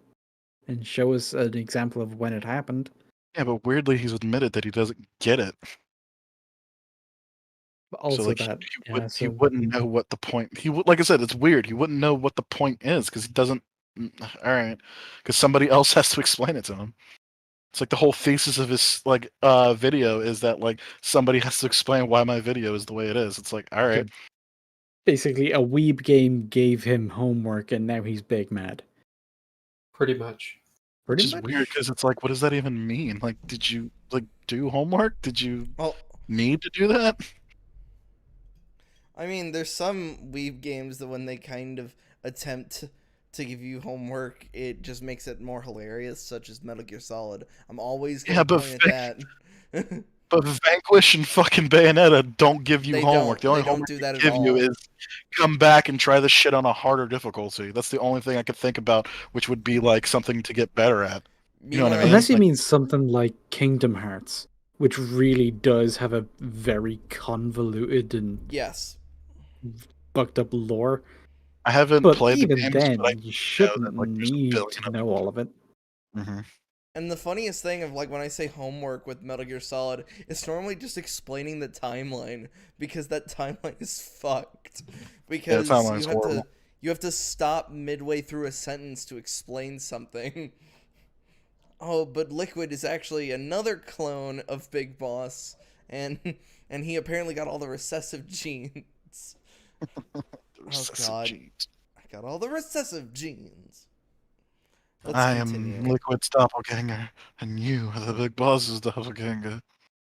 S2: and show us an example of when it happened.
S3: Yeah, but weirdly he's admitted that he doesn't get it.
S2: But
S3: So
S2: also
S3: like
S2: that,
S3: he wouldn't know what the point. He would, like I said, it's weird. He wouldn't know what the point is because he doesn't. All right, because somebody else has to explain it to him. It's like the whole thesis of his like video is that like somebody has to explain why my video is the way it is. It's like all right,
S2: basically a weeb game gave him homework and now he's big mad.
S4: Pretty much.
S2: Pretty
S3: which is
S2: much.
S3: weird because it's like, what does that even mean? Like, did you like do homework? Did you
S1: Well,
S3: need to do that?
S1: I mean, there's some Weeb games that when they kind of attempt to give you homework, it just makes it more hilarious, such as Metal Gear Solid. I'm always going
S3: Yeah,
S1: to
S3: but
S1: point at that.
S3: But Vanquish and fucking Bayonetta don't give you
S1: They
S3: homework.
S1: don't.
S3: The only
S1: They don't
S3: homework
S1: do
S3: they
S1: that at
S3: give you
S1: all.
S3: is come back and try this shit on a harder difficulty. That's the only thing I could think about, which would be like something to get better at. You know what I
S1: Meanwhile,
S3: mean?
S2: Unless he
S3: Like,
S2: means something like Kingdom Hearts, which really does have a very convoluted and
S1: yes.
S2: fucked up lore.
S3: I haven't
S2: But
S3: played the
S2: even
S3: games,
S2: then,
S3: but I
S2: you
S3: know
S2: shouldn't
S3: that like there's a
S2: need
S3: billion
S2: to
S3: of
S2: know all of it.
S3: them. Mm-hmm.
S1: And the funniest thing of like when I say homework with Metal Gear Solid, it's normally just explaining the timeline because that timeline is fucked. Because
S3: timeline's horrible.
S1: you have to stop midway through a sentence to explain something. Oh, but Liquid is actually another clone of Big Boss, and and he apparently got all the recessive genes. Oh god,
S3: Genes.
S1: I got all the recessive genes. Let's
S3: I
S1: continue.
S3: am Liquid's doppelganger, and you are the big boss's doppelganger.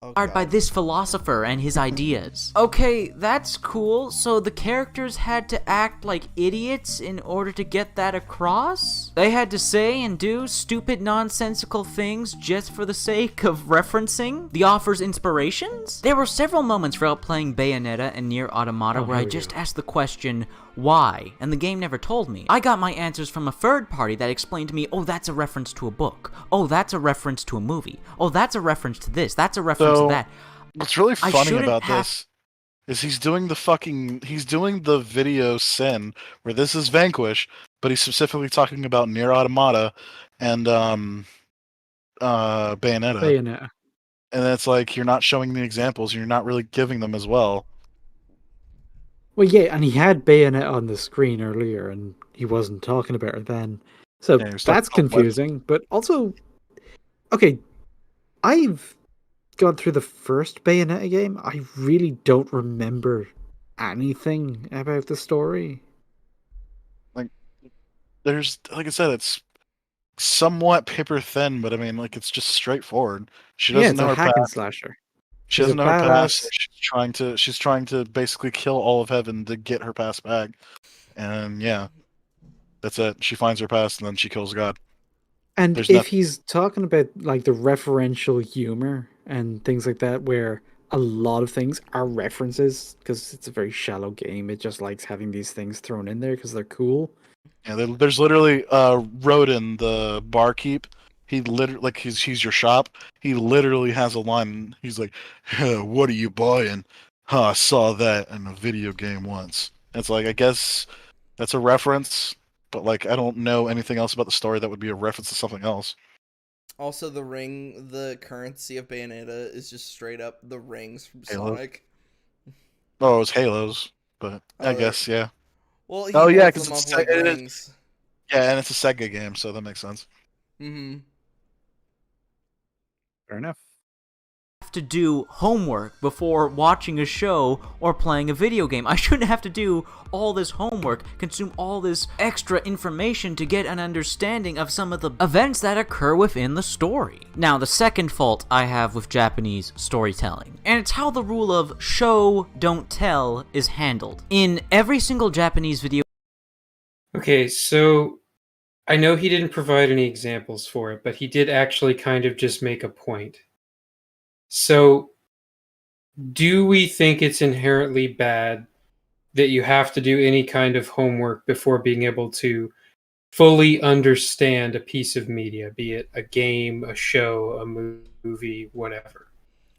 S1: Oh
S6: Inspired by
S1: god.
S6: this philosopher and his ideas. Okay, that's cool. So the characters had to act like idiots in order to get that across? They had to say and do stupid, nonsensical things just for the sake of referencing the author's inspirations? There were several moments throughout playing Bayonetta and Nier Automata where I just asked the question, why? And the game never told me. I got my answers from a third party that explained to me, oh, that's a reference to a book. Oh, that's a reference to a movie. Oh, that's a reference to this. That's a reference to that.
S3: What's really
S6: I
S3: funny
S6: shouldn't
S3: about
S6: have-
S3: this is he's doing the video sin where this is Vanquish, but he's specifically talking about Nier Automata and Bayonetta.
S2: Bayonetta.
S3: And it's like you're not showing the examples, you're not really giving them as well.
S2: Well, yeah, and he had Bayonetta on the screen earlier, and he wasn't talking about her then. So
S3: Yeah, he was talking
S2: that's
S3: about weapons.
S2: confusing, but also... Okay, I've gone through the first Bayonetta game. I really don't remember anything about the story.
S3: There's, like I said, it's somewhat paper thin, but I mean, like it's just straightforward. She
S2: Yeah,
S3: doesn't
S2: it's
S3: know
S2: a
S3: her
S2: hack and
S3: past.
S2: slasher.
S3: She
S2: She's
S3: doesn't
S2: a
S3: know her past.
S2: badass.
S3: She's trying to basically kill all of heaven to get her past back. And yeah, that's it. She finds her past and then she kills God.
S2: And
S3: There's
S2: if
S3: nothing.
S2: he's talking about like the referential humor and things like that, where a lot of things are references, because it's a very shallow game, it just likes having these things thrown in there because they're cool.
S3: Yeah, there's literally Rodin, the barkeep. He literally like he's your shop. He literally has a line. He's like, "What are you buying?" Huh, I saw that in a video game once. It's like I guess that's a reference, but like I don't know anything else about the story that would be a reference to something else.
S1: Also, the currency of Bayonetta is just straight up the rings from
S3: Halo.
S1: Sonic.
S3: Oh, it was Halos, but I
S1: Oh,
S3: guess yeah.
S1: well, he
S3: Oh yeah,
S1: holds
S3: because
S1: them
S3: it's
S1: up like
S3: it is,
S1: rings.
S3: yeah, and it's a Sega game, so that makes sense.
S1: Mm-hmm.
S2: Fair enough.
S6: Have to do homework before watching a show or playing a video game. I shouldn't have to do all this homework, consume all this extra information to get an understanding of some of the events that occur within the story. Now, the second fault I have with Japanese storytelling, and it's how the rule of show, don't tell is handled. In every single Japanese video
S4: Okay, so I know he didn't provide any examples for it, but he did actually kind of just make a point. So, do we think it's inherently bad that you have to do any kind of homework before being able to fully understand a piece of media, be it a game, a show, a movie, whatever?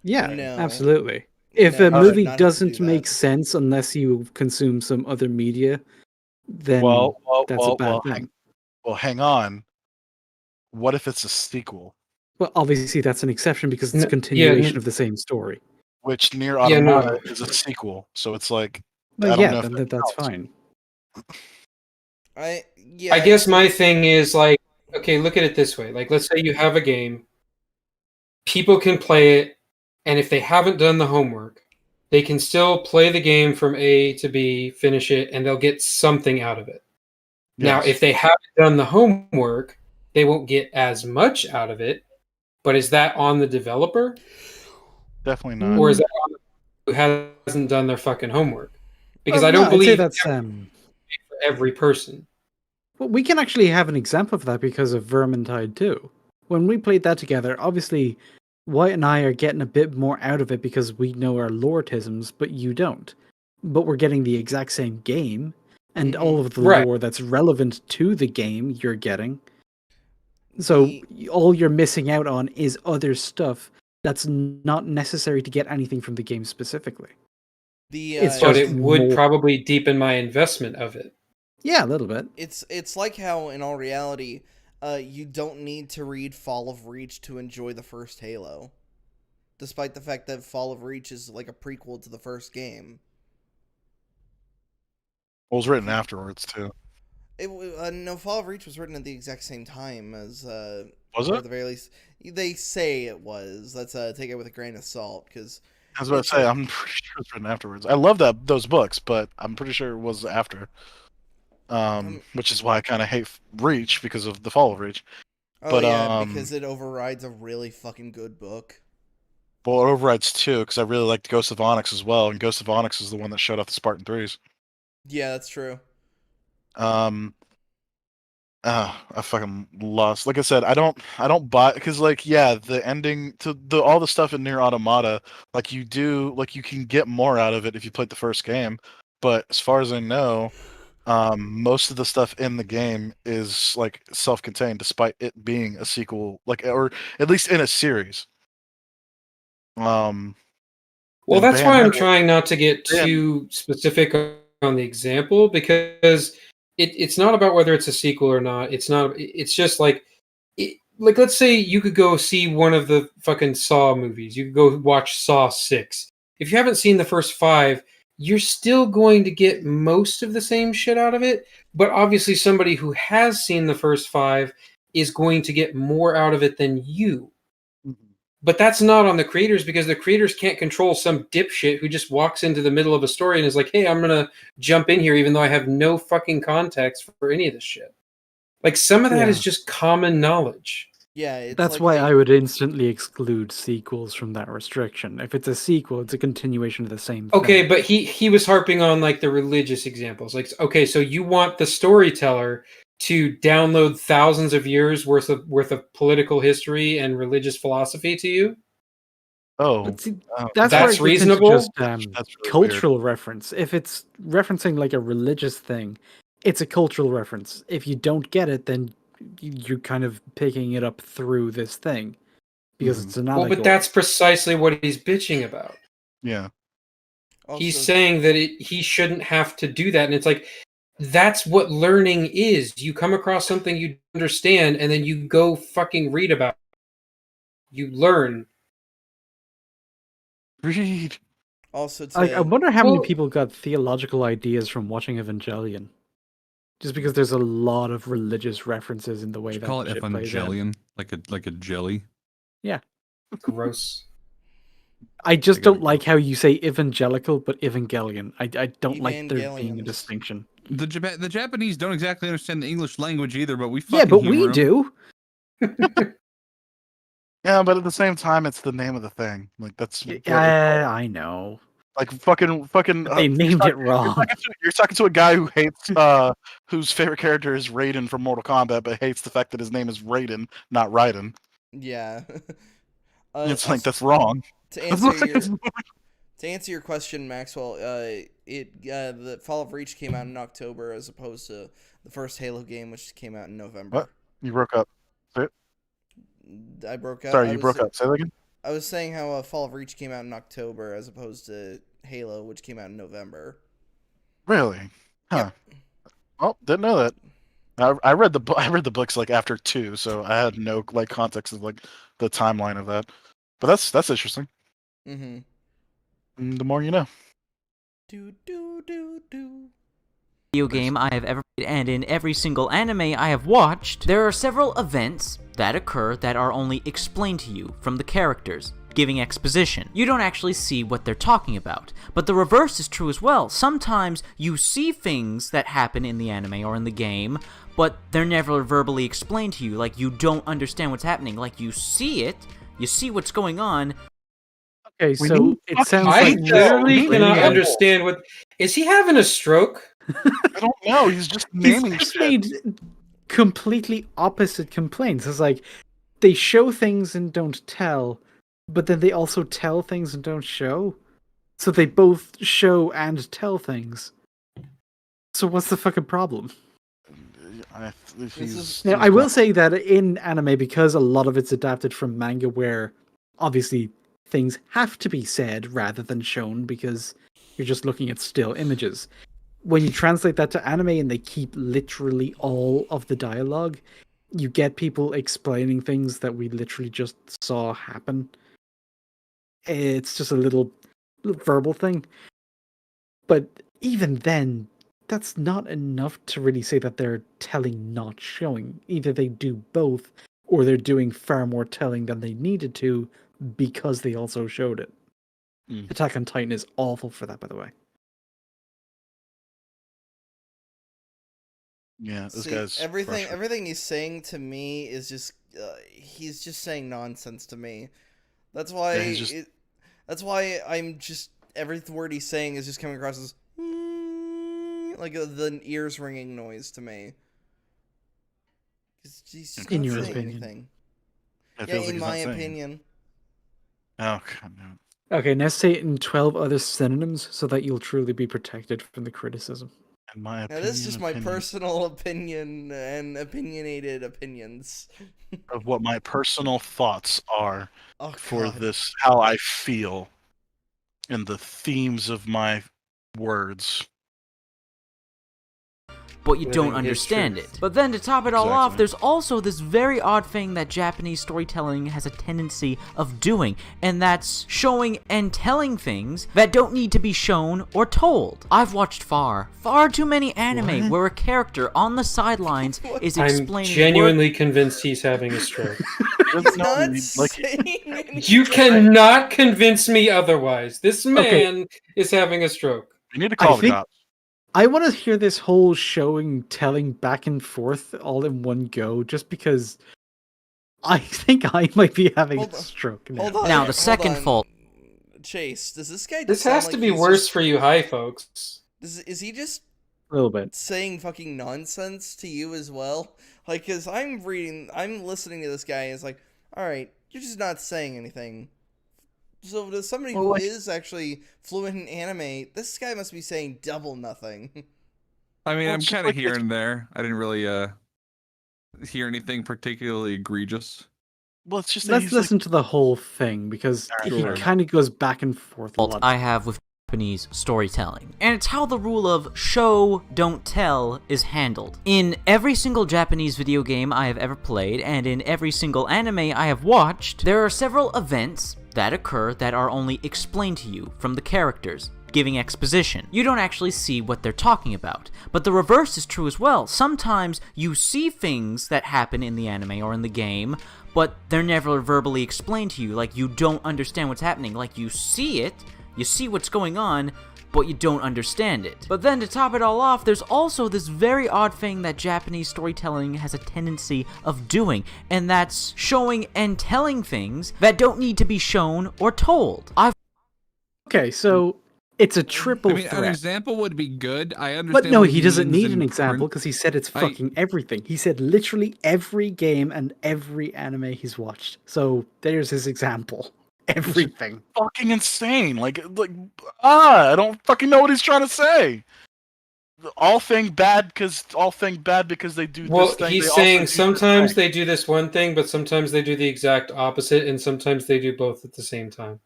S2: Yeah,
S1: No.
S2: absolutely. If a
S1: No, you should
S2: movie
S1: not have to do
S2: doesn't make
S1: that.
S2: sense unless you consume some other media, then that's a bad thing.
S3: Hang on. What if it's a sequel?
S2: Well, obviously that's an exception because it's a
S4: N- yeah,
S2: continuation of the same story.
S3: Which Near
S4: yeah,
S3: Automata
S4: no.
S3: is a sequel, so it's like
S2: Well,
S3: I don't
S2: yeah,
S3: know if
S2: then
S3: that
S2: that's
S3: counts.
S2: fine.
S1: Yeah.
S4: I guess my thing is like, okay, look at it this way. Like, let's say you have a game, people can play it, and if they haven't done the homework, they can still play the game from A to B, finish it, and they'll get something out of it. Now,
S3: Yes,
S4: if they haven't done the homework, they won't get as much out of it. But is that on the developer,
S3: definitely not.
S4: or is that on the who hasn't done their fucking homework? Because I
S2: No,
S4: don't
S2: I'd say
S4: believe
S2: that's
S4: for every person.
S2: well, we can actually have an example of that because of Vermintide 2. When we played that together, obviously White and I are getting a bit more out of it because we know our loretisms, but you don't. But we're getting the exact same game, and
S1: Mhm.
S2: all of the
S4: Right.
S2: lore that's relevant to the game you're getting. So
S1: The-
S2: all you're missing out on is other stuff that's not necessary to get anything from the game specifically.
S1: The
S2: It's
S4: But
S2: just
S4: it would
S2: more.
S4: probably deepen my investment of it.
S2: Yeah, a little bit.
S1: it's like how in all reality, you don't need to read Fall of Reach to enjoy the first Halo, despite the fact that Fall of Reach is like a prequel to the first game.
S3: Well, it was written afterwards too.
S1: No, Fall of Reach was written at the exact same time as
S3: Was
S1: or
S3: it?
S1: at the very least they say it was. Let's take it with a grain of salt because
S3: I was about to say I'm pretty sure it's written afterwards. I love those books, but I'm pretty sure it was after. Which is why I kind of hate Reach because of the Fall of Reach.
S1: oh
S3: But
S1: yeah, because it overrides a really fucking good book.
S3: well, it overrides two because I really liked Ghost of Onyx as well, and Ghost of Onyx is the one that showed off the Spartan threes.
S1: Yeah, that's true.
S3: Um, I fucking lost. Like I said, I don't buy because like yeah, the ending to the all the stuff in Near Automata, like you can get more out of it if you played the first game. But as far as I know, most of the stuff in the game is like self-contained, despite it being a sequel, like or at least in a series. Um,
S4: Well,
S3: and
S4: that's why I'm
S3: Bayonetta,
S4: trying not to get
S3: Bayon-
S4: too specific on the example because it's not about whether it's a sequel or not. It's not. It's just like, like let's say you could go see one of the fucking Saw movies. You could go watch Saw 6. If you haven't seen the first 5, you're still going to get most of the same shit out of it. But obviously, somebody who has seen the first 5 is going to get more out of it than you. But that's not on the creators because the creators can't control some dipshit who just walks into the middle of a story and is like, hey, I'm going to jump in here even though I have no fucking context for any of this shit. Like, some of that is
S2: Yeah.
S4: just common knowledge.
S1: Yeah, it's
S2: That's
S1: like
S2: why
S1: they,
S2: I would instantly exclude sequels from that restriction. If it's a sequel, it's a continuation of the same thing.
S4: Okay, but he was harping on like the religious examples. Like, okay, so you want the storyteller to download thousands of years worth of political history and religious philosophy to you?
S3: oh,
S2: But see,
S3: oh,
S2: that's where
S4: That's
S2: it gets into
S4: reasonable?
S2: just
S3: that's really weird.
S2: cultural reference. If it's referencing like a religious thing, it's a cultural reference. If you don't get it, then you're kind of picking it up through this thing because it's an
S4: Well,
S2: allegory.
S4: but that's precisely what he's bitching about.
S3: Yeah.
S4: He's
S1: Also,
S4: saying that he shouldn't have to do that, and it's like that's what learning is. You come across something you understand, and then you go fucking read about it. You learn.
S3: Read.
S1: also
S2: I wonder how many
S4: Well-
S2: people got theological ideas from watching Evangelion. Just because there's a lot of religious references in the way
S5: Should
S2: that
S5: call it
S2: shit plays out.
S5: Evangelion, like a jelly.
S4: Gross.
S2: I just
S5: I
S2: don't
S5: gotta
S2: like how you say evangelical but Evangelion. I don't like there being a
S1: Evangelions.
S2: distinction.
S5: The Japanese don't exactly understand the English language either, but we
S2: Yeah,
S5: fucking
S2: but
S5: humor
S2: we
S5: 'em.
S2: do.
S3: Yeah, but at the same time, it's the name of the thing. Like that's what it's called.
S2: I know.
S3: Like fucking.
S2: They named it wrong.
S3: You're talking to a guy who hates whose favorite character is Raiden from Mortal Kombat, but hates the fact that his name is Raiden, not Raiden.
S1: yeah.
S3: It's like
S1: Also,
S3: that's wrong.
S1: to answer your question, Maxwell, the Fall of Reach came out in October as opposed to the first Halo game, which came out in November.
S3: What? You broke up.
S1: I broke up.
S3: Sorry, you broke up. Say that again.
S1: I was saying how Fall of Reach came out in October as opposed to Halo, which came out in November.
S3: Really? Huh.
S1: Yep.
S3: Oh, didn't know that. I read the I read the books like after 2, so I had no like context of like the timeline of that. But that's interesting.
S1: Mm-hmm.
S3: The more you know.
S1: Do do do do.
S6: Video game I have ever played, and in every single anime I have watched, there are several events that occur that are only explained to you from the characters, giving exposition. You don't actually see what they're talking about. But the reverse is true as well. Sometimes you see things that happen in the anime or in the game, but they're never verbally explained to you. Like, you don't understand what's happening. Like, you see it, you see what's going on.
S2: Okay,
S3: We
S2: so
S3: need
S2: it
S3: fucking-
S2: sounds
S4: I
S2: like
S4: literally
S2: you're
S4: cannot
S2: bringing up-
S4: understand what. Is he having a stroke?
S3: I don't know. He's just
S2: He's
S3: naming
S2: just
S3: shit.
S2: made completely opposite complaints. It's like they show things and don't tell, but then they also tell things and don't show. So they both show and tell things. So what's the fucking problem? Now, I will say that in anime, because a lot of it's adapted from manga, where obviously things have to be said rather than shown because you're just looking at still images. When you translate that to anime and they keep literally all of the dialogue, you get people explaining things that we literally just saw happen. It's just a little verbal thing. But even then, that's not enough to really say that they're telling, not showing. Either they do both, or they're doing far more telling than they needed to because they also showed it. Attack on Titan is awful for that, by the way.
S3: Yeah, this
S1: See,
S3: guy's frustrating.
S1: everything he's saying to me is just he's just saying nonsense to me. That's why
S3: Yeah, he's just-
S1: that's why I'm just every word he's saying is just coming across as like the ears ringing noise to me. He's just
S2: In
S1: not
S2: your
S1: saying
S2: opinion.
S1: anything.
S3: It
S1: Yeah,
S3: feels like
S1: in
S3: he's
S1: my
S3: not saying it.
S1: opinion.
S3: Oh god, no.
S2: Okay, now say it in 12 other synonyms so that you'll truly be protected from the criticism.
S3: In my
S1: Now
S3: opinion,
S1: this is just my personal opinion and opinionated opinions.
S3: of what my personal thoughts are
S1: Oh
S3: for
S1: God.
S3: this, how I feel, and the themes of my words.
S6: But you don't
S4: Living his
S6: understand
S4: truth.
S6: it. But then to top it all off,
S3: Exactly.
S6: there's also this very odd thing that Japanese storytelling has a tendency of doing, and that's showing and telling things that don't need to be shown or told. I've watched far too many anime
S2: What?
S6: where a character on the sidelines is
S4: I'm
S6: explaining
S4: genuinely convinced he's having a stroke.
S1: He's
S3: No,
S1: not
S3: like-
S1: saying anything.
S4: You cannot convince me otherwise. This man is having a stroke.
S3: We need to
S2: I
S3: call the
S2: think-
S3: cops.
S2: I want to hear this whole showing, telling back and forth all in one go, just because I think I might be having
S1: Hold
S2: a
S1: on.
S2: stroke now.
S1: Hold on.
S6: Now, the
S1: hold
S6: second
S1: on.
S6: fault-
S1: Chase, does this guy?
S4: This
S1: just sound
S4: has
S1: like
S4: to be
S1: he's
S4: worse
S1: just-
S4: for you high folks.
S1: Is he just
S2: A little bit.
S1: saying fucking nonsense to you as well? Like, cause I'm listening to this guy. And it's like, all right, you're just not saying anything. So to somebody who
S3: Well, like-
S1: is actually fluent in anime, this guy must be saying double nothing.
S5: I mean,
S3: Well,
S5: I'm
S3: it's just
S5: kind of
S3: like
S5: here
S3: it's-
S5: and there. I didn't really hear anything particularly egregious.
S3: Well, it's just that
S2: Let's
S3: he's like.
S2: listen to the whole thing because
S3: Alright,
S2: he
S5: sure.
S2: kind of goes back and forth a
S6: fault
S2: lot.
S6: I have with Japanese storytelling. And it's how the rule of show, don't tell is handled. In every single Japanese video game I have ever played, and in every single anime I have watched, there are several events that occur that are only explained to you from the characters, giving exposition. You don't actually see what they're talking about. But the reverse is true as well. Sometimes you see things that happen in the anime or in the game, but they're never verbally explained to you. Like, you don't understand what's happening. Like, you see it, you see what's going on, but you don't understand it. But then to top it all off, there's also this very odd thing that Japanese storytelling has a tendency of doing, and that's showing and telling things that don't need to be shown or told.
S2: Okay, so it's a triple
S5: I mean, an
S2: threat.
S5: example would be good. I understand.
S2: But no,
S5: what
S2: he doesn't
S5: means
S2: need an
S5: in
S2: example
S5: print.
S2: because he said it's
S5: I-
S2: fucking everything. He said literally every game and every anime he's watched. So there's his example. Everything.
S3: Fucking insane. I don't fucking know what he's trying to say. All thing bad because they do
S4: Well,
S3: this thing.
S4: he's
S3: they also do
S4: saying
S3: this
S4: sometimes
S3: thing.
S4: they do this one thing, but sometimes they do the exact opposite, and sometimes they do both at the same time.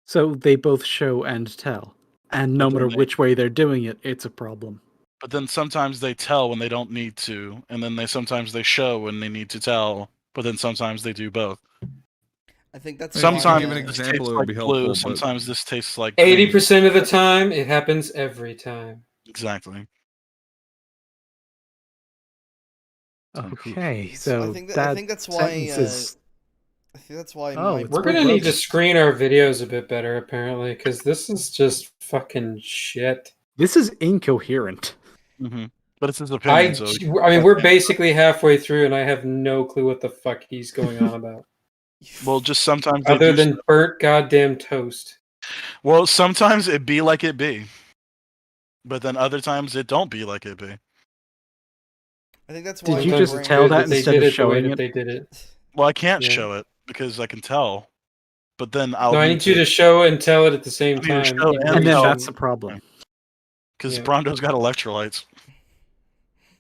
S2: So they both show and tell. And no
S3: But then
S2: matter
S3: they-
S2: which way they're doing it, it's a problem.
S3: But then sometimes they tell when they don't need to, and then sometimes they show when they need to tell. But then sometimes they do both.
S1: I think that's
S3: Sometimes
S1: why,
S5: give an
S3: this
S5: example,
S3: tastes
S5: it would
S3: like
S5: be
S3: blue.
S5: helpful, but-
S3: Sometimes this tastes like green.
S4: 80% of the time, it happens every time.
S3: Exactly.
S2: Okay,
S1: I
S2: so
S1: think
S2: that
S1: I think that's why.
S2: sentence is...
S1: I think that's why.
S2: Oh,
S1: my
S2: it's
S4: We're
S2: pretty
S4: gonna need to
S2: close.
S4: screen our videos a bit better, apparently, because this is just fucking shit.
S2: This is incoherent.
S3: Hmm. But it's his
S4: I
S3: opinion. So
S4: mean, we're basically halfway through, and I have no clue what the fuck he's going on about,
S3: well, just sometimes they
S4: other
S3: do.
S4: than burnt goddamn toast.
S3: Well, sometimes it be like it be, but then other times it don't be like it be.
S1: I think that's
S2: Did
S1: why.
S2: you
S1: my
S2: just
S1: brain-
S2: tell that
S4: they
S2: instead
S4: did
S2: of
S4: it the way
S2: showing
S4: that
S2: it?
S4: they did it?
S3: Well, I can't
S4: Yeah.
S3: show it because I can tell, but then I'll.
S4: No, I need you to show and tell it at the same
S3: I need to
S4: time.
S3: show
S4: even
S3: and
S4: though
S2: And
S4: you
S2: then
S3: tell.
S2: that's the
S4: shouldn't.
S2: problem.
S3: Because
S4: Yeah.
S3: Brondo's got electrolytes.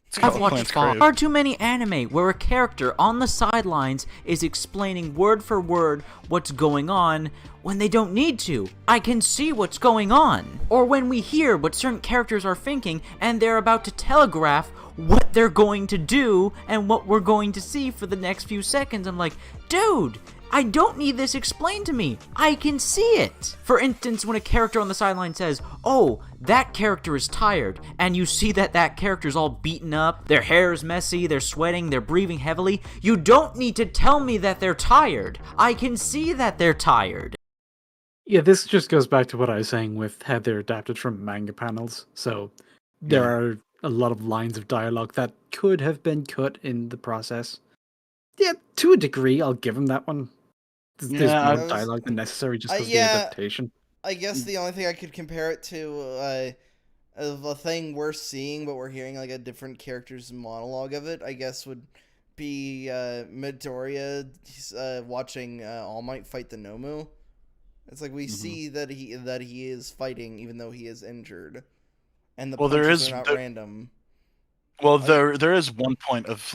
S3: It's
S6: I've
S3: called
S6: watched
S3: Plants
S6: far
S3: Crave.
S6: too many anime where a character on the sidelines is explaining word for word what's going on when they don't need to. I can see what's going on. Or when we hear what certain characters are thinking and they're about to telegraph what they're going to do and what we're going to see for the next few seconds. I'm like, dude, I don't need this explained to me. I can see it. For instance, when a character on the sideline says, oh, that character is tired, and you see that that character's all beaten up, their hair is messy, they're sweating, they're breathing heavily, you don't need to tell me that they're tired. I can see that they're tired.
S2: Yeah, this just goes back to what I was saying with how they're adapted from manga panels. So there are a lot of lines of dialogue that could have been cut in the process. Yeah, to a degree, I'll give him that one. There's
S3: Yeah,
S2: more dialogue than necessary just because
S1: yeah.
S2: the adaptation.
S1: I guess the only thing I could compare it to, of a thing we're seeing, but we're hearing like a different character's monologue of it, I guess would be Midoriya watching All Might fight the Nomu. It's like we see that he is fighting even though he is injured, and the
S3: Well, there
S1: punches
S3: is-
S1: are not
S3: there-
S1: random.
S3: Well, there is one point of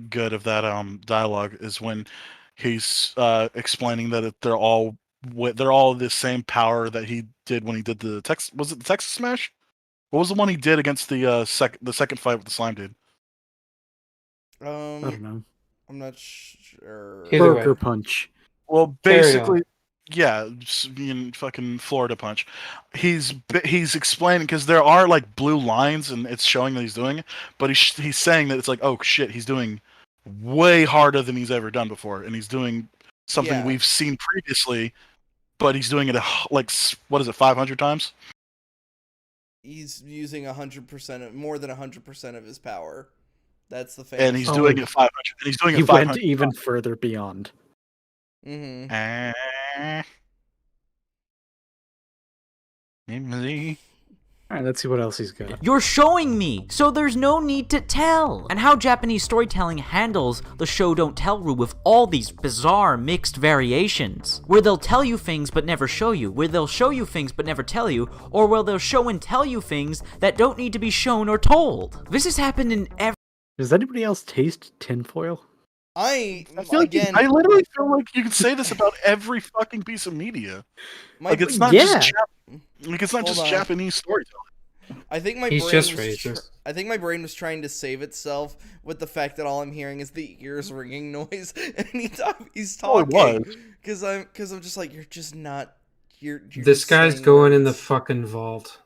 S3: good of that dialogue is when he's explaining that they're all the same power that he did when he did the Texas. Was it the Texas Smash? What was the one he did against the second fight with the slime dude?
S2: I don't know.
S1: I'm not sure.
S4: Either way.
S2: Burger Punch.
S3: Well,
S4: Carry on.
S3: basically, yeah, fucking Florida Punch. He's explaining because there are like blue lines and it's showing that he's doing it, but he's saying that it's like, oh shit, he's doing way harder than he's ever done before, and he's doing something
S1: Yeah.
S3: we've seen previously, but he's doing it like what is it, 500 times?
S1: He's using 100%, more than 100% of his power. That's the
S3: And he's
S1: famous.
S3: doing it 500. And he's doing
S2: He
S3: it
S2: went
S3: 500.
S2: even further beyond.
S1: Mm-hmm.
S3: Emily.
S2: Alright, let's see what else he's got.
S6: You're showing me, so there's no need to tell. And how Japanese storytelling handles the show don't tell rule with all these bizarre mixed variations, where they'll tell you things but never show you, where they'll show you things but never tell you, or where they'll show and tell you things that don't need to be shown or told. This has happened in every...
S2: Does anybody else taste tinfoil?
S1: I
S3: feel like
S1: again,
S3: I literally feel like you could say this about every fucking piece of media.
S1: my
S3: Like it's
S1: brain-
S3: not
S2: Yeah.
S3: just like it's not
S1: Hold
S3: just
S1: on.
S3: Japanese storytelling.
S1: I think my
S4: He's
S1: brain
S4: just
S1: was
S4: racist.
S1: I think my brain was trying to save itself with the fact that all I'm hearing is the ears ringing noise, and he's
S3: Oh, it
S1: talking
S3: was.
S1: because I'm just like, you're just not you're
S4: This
S1: just
S4: guy's
S1: saying
S4: going in the
S1: words.
S4: fucking vault.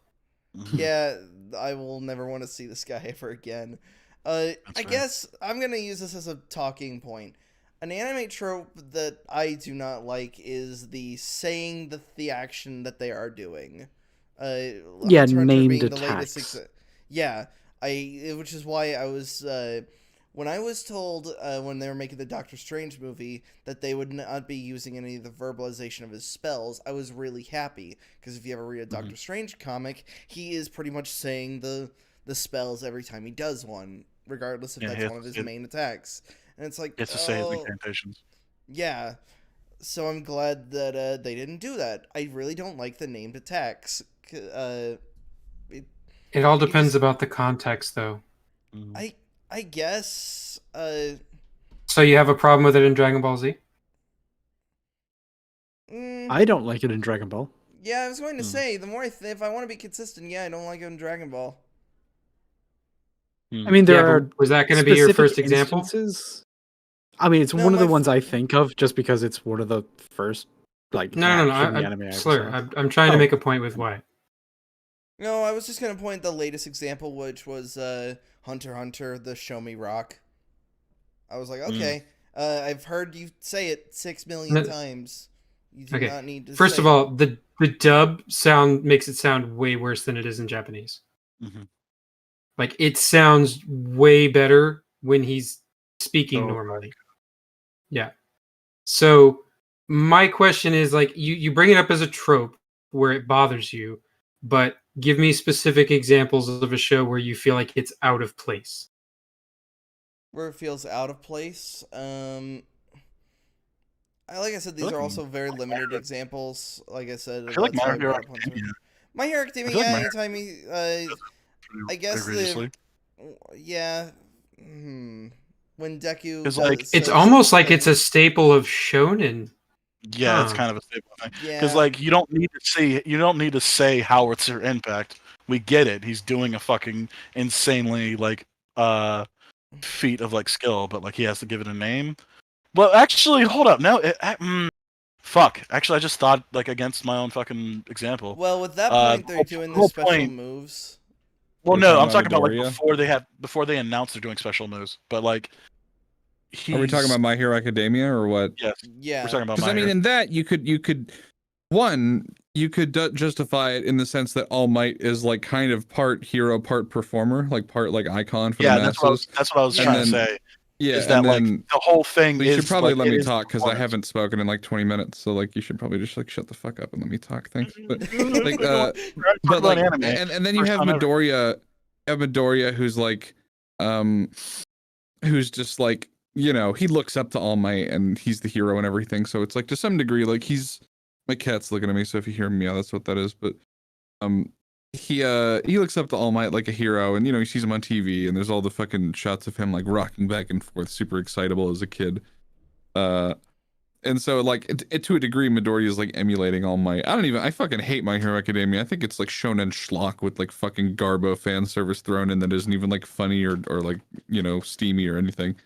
S1: Yeah, I will never want to see this guy ever again. I
S3: fair.
S1: guess I'm gonna use this as a talking point. An anime trope that I do not like is the saying the action that they are doing.
S2: Yeah,
S1: Hunter x Hunter
S2: named
S1: being the latest
S2: attacks.
S1: yeah, which is why I was when I was told when they were making the Doctor Strange movie that they would not be using any of the verbalization of his spells, I was really happy because if you ever read a Doctor Strange comic, he is pretty much saying the spells every time he does one, regardless if
S3: Yeah, he
S1: that's
S3: has
S1: one of his
S3: to-
S1: main attacks. And it's like,
S3: Gets to say his
S1: oh,
S3: incantations.
S1: yeah. So I'm glad that they didn't do that. I really don't like the named attacks.
S4: It all depends about the context, though.
S1: I guess.
S4: So you have a problem with it in Dragon Ball Z?
S2: I don't like it in Dragon Ball.
S1: Yeah, I was going to say the more if I want to be consistent, yeah, I don't like it in Dragon Ball.
S2: I mean, there
S4: Yeah,
S2: are
S4: but was that going to be your
S2: specific
S4: first example?
S2: instances. I mean, it's
S1: No,
S2: one of the
S1: my
S2: ones I think of just because it's one of the first, like,
S4: No.
S2: action anime I ever
S4: Slur.
S2: saw.
S4: I'm trying to
S2: Oh.
S4: make a point with why.
S1: No, I was just gonna point the latest example, which was Hunter x Hunter, the Show Me Rock. I was like, okay, I've heard you say it 6 million
S4: No-
S1: times. You do
S4: Okay.
S1: not need to.
S4: First
S1: say
S4: of all, the dub sound makes it sound way worse than it is in Japanese.
S3: Mhm.
S4: Like it sounds way better when he's speaking
S3: Oh,
S4: normally. Yeah. So my question is like you bring it up as a trope where it bothers you, but give me specific examples of a show where you feel like it's out of place.
S1: where it feels out of place. Like I said, these
S3: like
S1: are also very limited examples. Like I said,
S3: I feel like
S1: that's
S3: My
S1: why I
S3: Hero
S1: brought up Hunter.
S3: Academia.
S1: My Hero
S3: feel
S1: Academia,
S3: like My
S1: anytime he, I guess
S3: egregiously.
S1: yeah. When Deku
S3: 'Cause,
S1: does-
S3: like,
S4: It's
S1: says
S4: almost like
S1: thing-
S4: it's a staple of shonen.
S3: Yeah, it's
S4: Huh.
S3: kind of a staple thing.
S1: yeah.
S3: Because like you don't need to say how it's your impact. We get it. He's doing a fucking insanely like feat of like skill, but like he has to give it a name. Well, actually, hold up. No, fuck. Actually, I just thought like against my own fucking example.
S1: Well, with that
S3: Uh,
S1: point,
S3: the
S1: they're
S3: whole-
S1: doing
S3: the
S1: the
S3: whole
S1: special
S3: point-
S1: moves.
S3: Well,
S5: We're
S3: no, I'm
S5: talking
S3: talking
S5: about
S3: about like
S5: Midoriya?
S3: before they announced they're doing special moves. But like,
S5: Are we talking about My Hero Academia or what?
S3: Yes,
S1: Yeah.
S3: we're talking about.
S5: Because
S3: My
S5: I mean,
S3: Hero.
S5: in that you could justify it in the sense that All Might is like kind of part hero, part performer, like part like icon for the masses.
S3: that's what I was
S1: And
S3: trying to
S5: then-
S3: say.
S5: Yeah,
S3: Is that
S5: and
S3: like
S5: then
S3: the whole thing
S5: you
S3: is
S5: should probably
S3: like,
S5: let
S3: it
S5: me
S3: is the
S5: talk because I
S3: performance.
S5: haven't spoken in like 20 minutes. So like you should probably just like shut the fuck up and let me talk. Thanks. But like
S3: We're trying to talk
S5: but
S3: about
S5: like
S3: anime.
S5: and then you
S3: First
S5: have
S3: time ever.
S5: Midoriya who's like who's just like, you know, he looks up to All Might and he's the hero and everything. So it's like to some degree like he's, my cat's looking at me, so if you hear me, yeah, that's what that is. But he looks up to All Might like a hero, and you know, he sees him on TV and there's all the fucking shots of him like rocking back and forth, super excitable as a kid. And so like to a degree Midoriya is like emulating All Might. I fucking hate My Hero Academia. I think it's like shonen schlock with like fucking Garbo fan service thrown in that isn't even like funny or like, you know, steamy or anything.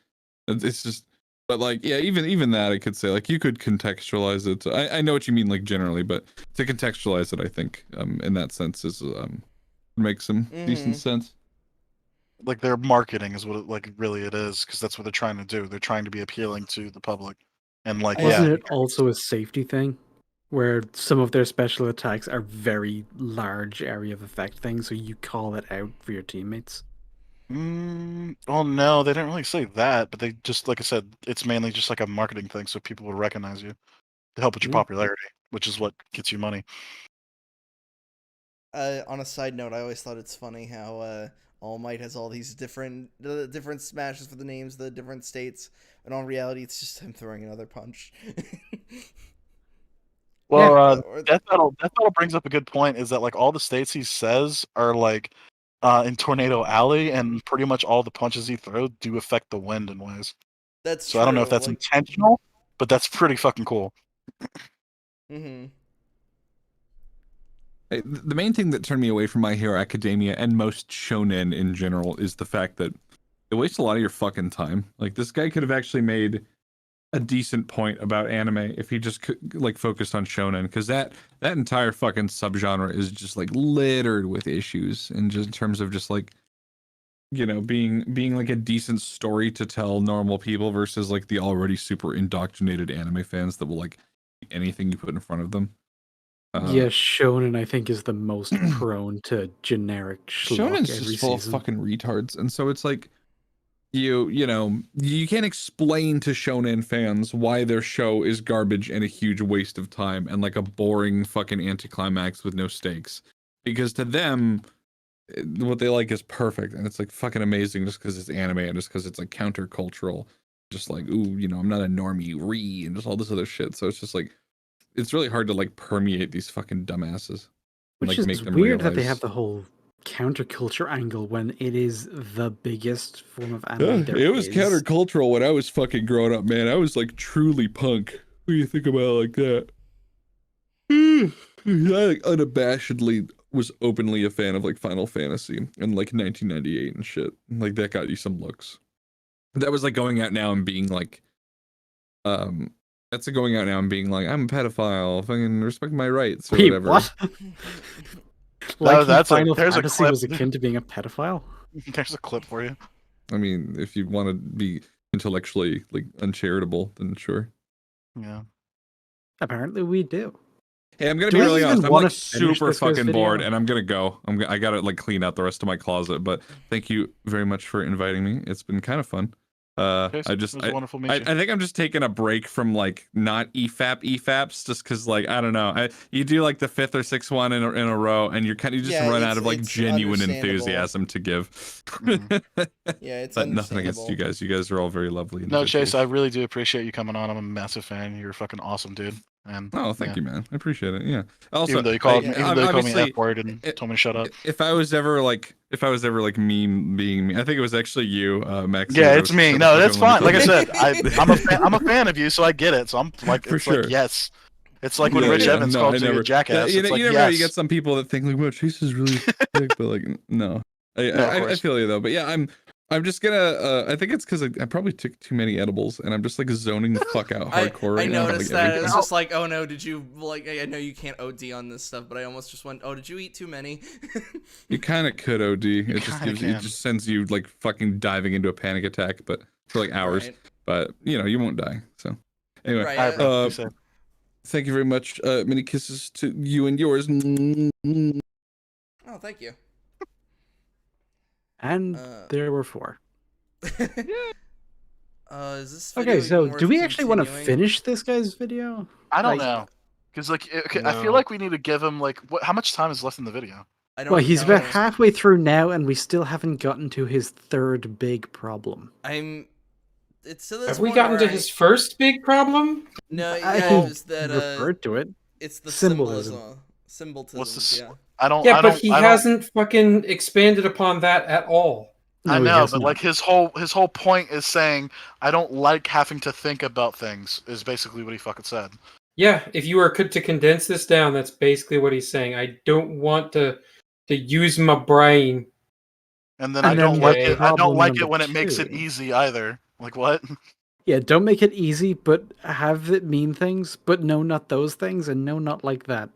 S5: It's just, but like, yeah, even that I could say like you could contextualize it. I know what you mean like generally, but to contextualize it, I think in that sense is makes some decent sense.
S3: Like their marketing is what it, like really it is, because that's what they're trying to do. They're trying to be appealing to the public, and like
S2: Wasn't
S3: yeah,
S2: it also a safety thing? Where some of their special attacks are very large area of effect things, so you call it out for your teammates.
S3: Well, no, they didn't really say that, but they just, like I said, it's mainly just like a marketing thing, so people will recognize you to help with your
S2: Mm.
S3: popularity, which is what gets you money.
S1: On a side note, I always thought it's funny how All Might has all these different smashes for the names of the different states, and in reality, it's just him throwing another punch.
S3: Well,
S1: Or-
S3: Death Battle brings up a good point. Is that like all the states he says are like in Tornado Alley, and pretty much all the punches he throws do affect the wind in ways.
S1: That's
S3: So I don't know if
S1: true,
S3: that's intentional, but that's pretty fucking cool.
S1: Mm-hmm.
S5: The main thing that turned me away from My Hero Academia and most shonen in general is the fact that it wastes a lot of your fucking time. Like, this guy could have actually made a decent point about anime if he just like focused on shonen, because that entire fucking subgenre is just like littered with issues, and just in terms of just like, you know, being like a decent story to tell normal people versus like the already super indoctrinated anime fans that will like anything you put in front of them.
S2: Yeah, shonen I think is the most prone to generic schlock
S5: Shonen's
S2: every
S5: just full
S2: season.
S5: of fucking retards, and so it's like you know, you can't explain to shonen fans why their show is garbage and a huge waste of time and like a boring fucking anticlimax with no stakes, because to them what they like is perfect, and it's like fucking amazing just because it's anime and just because it's like countercultural, just like, ooh, you know, I'm not a normie and just all this other shit. So it's just like, it's really hard to like permeate these fucking dumbasses and
S2: Which
S5: like make
S2: is
S5: them
S2: weird that they
S5: realize.
S2: have the whole counterculture angle when it is the biggest form of
S5: Yeah,
S2: anime there
S5: it was
S2: is.
S5: countercultural when I was fucking growing up, man. I was like truly punk. What do you think about it like that? I like unabashedly was openly a fan of like Final Fantasy in like 1998 and shit. Like, that got you some looks. That was like going out now and being like, that's like going out now and being like, I'm a pedophile, fucking respect my rights or
S2: Wait,
S5: whatever.
S2: what? Like Final
S3: there's a
S2: Fantasy
S3: clip.
S2: was akin to being a pedophile?
S3: There's a clip for you.
S5: I mean, if you want to be intellectually like uncharitable, then sure.
S3: Yeah.
S2: Apparently we do.
S5: Hey, I'm gonna
S2: Do
S5: be
S2: we
S5: really
S2: even
S5: honest. I'm
S2: wanna
S5: like
S2: finish
S5: super
S2: this guy's
S5: fucking
S2: video?
S5: bored, and I'm gonna go. I gotta like clean out the rest of my closet. But thank you very much for inviting me. It's been kind of fun.
S3: It was wonderful to meet you.
S5: I think I'm just taking a break from like not EFAPs just because like I don't know. You do like the fifth or sixth one in a row, and you just
S1: Yeah,
S5: run out of like
S1: it's
S5: genuine
S1: understandable.
S5: enthusiasm to give.
S1: Yeah, it's
S5: But nothing against you
S1: understandable.
S5: guys. You guys are all very lovely.
S3: No, Chase,
S5: individuals.
S3: I really do appreciate you coming on. I'm a massive fan. You're a fucking awesome dude. And
S5: Oh, thank you, man. I appreciate it. Yeah. Also,
S3: even though you called me,
S1: even
S3: though you called me
S5: obviously,
S3: F word and told me to shut up.
S5: If I was ever like me being me, I think it was actually you, Max.
S3: Yeah,
S5: that
S3: it's
S5: was
S3: me.
S5: shut the
S3: No,
S5: fuck
S3: that's
S5: up and let me
S3: fine. Like I
S5: talk.
S3: said, I'm a fan of you, so I get it. So I'm like,
S5: For
S3: it's
S5: sure.
S3: like yes. It's like when
S5: Yeah,
S3: Rich
S5: yeah.
S3: Evans
S5: No,
S3: called
S5: I
S3: you
S5: never,
S3: a jackass.
S5: you
S3: It's
S5: know,
S3: like
S5: you never
S3: yes.
S5: you get some people that think like, well, Chase is really sick, but like, no.
S3: No, of
S5: I
S3: course.
S5: feel you though, but yeah, I'm just gonna. I think it's because I probably took too many edibles, and I'm just like zoning the fuck out hardcore
S1: I
S5: right now.
S1: noticed
S5: Like,
S1: that.
S5: everything.
S1: It's just like, oh no, did you like? I know you can't OD on this stuff, but I almost just went, oh, did you eat too many?
S5: You kind of could OD. It just
S3: kinda
S5: gives
S3: can.
S5: it just sends you like fucking diving into a panic attack, but for like hours.
S1: Right.
S5: But you know, you won't die. So anyway,
S1: Right.
S3: All right, bro. Be safe.
S5: thank you very much. Many kisses to you and yours.
S1: Oh, thank you.
S2: And there were 4.
S1: Is this video
S2: Okay, so
S1: even
S2: do
S1: worth
S2: we actually want to
S1: continuing?
S2: finish this guy's video?
S3: I don't
S2: Like,
S3: know, because like I feel
S2: No.
S3: like we need to give him like how much time is left in the video?
S1: I don't
S2: Well, he's
S1: know.
S2: about halfway through now, and we still haven't gotten to his third big problem.
S1: It's to this
S4: Have we
S1: point
S4: gotten
S1: where
S4: to his first big problem?
S1: No,
S2: I
S1: yeah,
S2: think
S1: it's that
S2: referred to it.
S1: it's the
S2: Symbolism.
S1: symbolism.
S3: What's this?
S1: Yeah.
S3: I don't.
S4: Yeah,
S3: I
S4: but
S3: don't,
S4: he
S3: I don't-
S4: hasn't fucking expanded upon that at all.
S3: I
S2: No, he
S3: know,
S2: has
S3: but
S2: not.
S3: like his whole point is saying I don't like having to think about things. Is basically what he fucking said.
S4: Yeah, if you were to condense this down, that's basically what he's saying. I don't want to use my brain.
S3: And then
S2: And
S3: I
S2: then
S3: don't like
S4: okay,
S3: it. I don't
S2: problem
S3: like it
S2: number
S3: when it makes it
S2: 2.
S3: easy either. Like what?
S2: Yeah, don't make it easy, but have it mean things, but no, not those things, and no, not like that.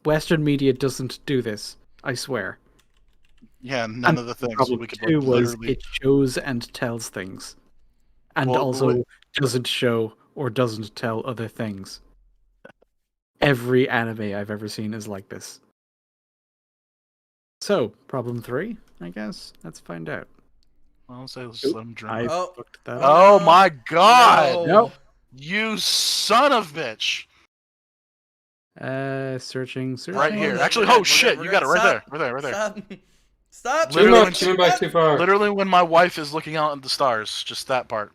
S2: Western media doesn't do this, I swear.
S3: Yeah, none
S2: And
S3: of the things
S2: problem
S3: we could
S2: 2
S3: like,
S2: was
S3: literally.
S2: it shows and tells things. And
S3: Well,
S2: also doesn't show or doesn't tell other things. Every anime I've ever seen is like this. So, problem 3, I guess. Let's find out.
S3: I'll say let's just let him drink.
S2: I
S1: Oh.
S2: fucked that up.
S3: Oh my god!
S1: No.
S2: Nope.
S3: You son of bitch!
S2: Searching.
S3: Right here.
S1: We're
S3: Actually,
S1: good,
S3: oh
S1: we're
S3: shit,
S1: good,
S3: you
S1: we're
S3: got it
S1: good.
S3: right there.
S1: Stop.
S3: Right there, right there.
S1: Stop. Stop.
S4: Too
S3: Literally
S4: much. You went back too far.
S3: Literally when my wife is looking out at the stars, just that part.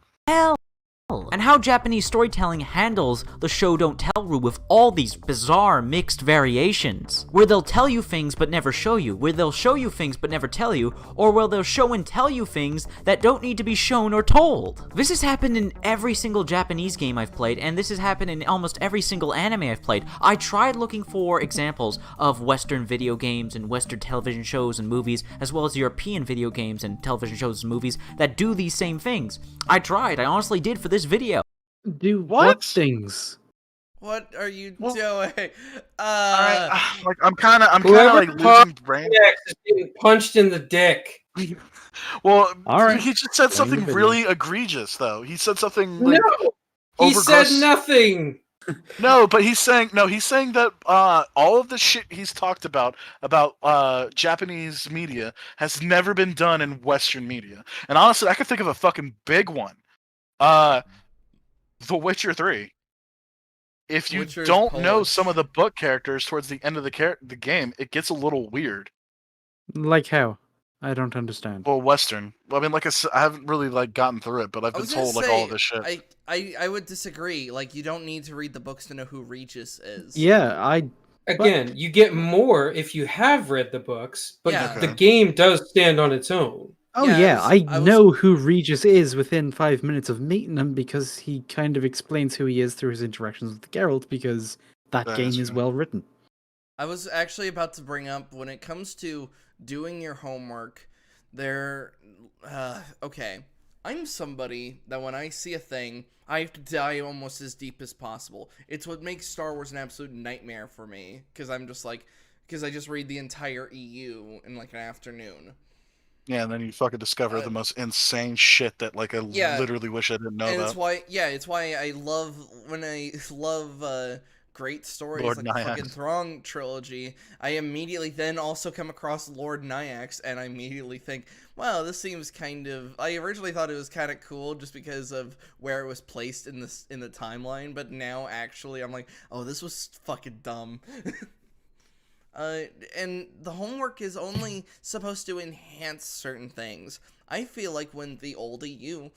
S6: And how Japanese storytelling handles the show don't tell rule with all these bizarre mixed variations, where they'll tell you things but never show you, where they'll show you things but never tell you, or where they'll show and tell you things that don't need to be shown or told. This has happened in every single Japanese game I've played, and this has happened in almost every single anime I've played. I tried looking for examples of Western video games and Western television shows and movies, as well as European video games and television shows and movies that do these same things. I tried, I honestly did for this video.
S2: Do
S3: What?
S2: what things?
S1: What are you
S3: Well-
S1: doing?
S3: Alright, like I'm kind of
S4: Whoever
S3: like losing brain.
S4: Next is getting punched in the dick.
S3: Well,
S2: Alright.
S3: he just said
S2: Playing the
S3: something
S2: video.
S3: really egregious though. He said something like
S4: No, he said
S3: overgross-
S4: nothing.
S3: No, but he's saying that all of the shit he's talked about Japanese media has never been done in Western media. And honestly, I could think of a fucking big one. The Witcher 3. If you
S1: Witcher's
S3: don't know
S1: Polish.
S3: some of the book characters towards the end of the game, it gets a little weird.
S2: Like how? I don't understand.
S3: Well, Western. I mean, I haven't really gotten through it, but I've
S1: I
S3: been
S1: was gonna
S3: told
S1: say,
S3: all of this shit.
S1: I would disagree. Like, you don't need to read the books to know who Regis is.
S2: Yeah,
S4: Again, you get more if you have read the books, but
S1: Yeah.
S4: the game does stand on its own.
S2: Oh
S1: Yeah,
S2: yeah,
S1: I was-
S2: know who Regis is within 5 minutes of meeting him because he kind of explains who he is through his interactions with Geralt because that
S3: That
S2: game
S3: is
S2: is
S3: true.
S2: well written.
S1: I was actually about to bring up, when it comes to doing your homework, okay. I'm somebody that when I see a thing, I have to dive almost as deep as possible. It's what makes Star Wars an absolute nightmare for me, because I just read the entire EU in like an afternoon.
S3: Yeah, and then you fucking discover the most insane shit that I
S1: Yeah.
S3: literally wish I didn't know
S1: And
S3: about.
S1: it's why I love great stories
S3: Lord
S1: like the fucking
S3: Nyax.
S1: Throng trilogy. I immediately then also come across Lord Nyax, and I immediately think, wow, this seems kind of. I originally thought it was kind of cool just because of where it was placed in the timeline, but now actually I'm like, oh, this was fucking dumb. And the homework is only supposed to enhance certain things. I feel like when the old EU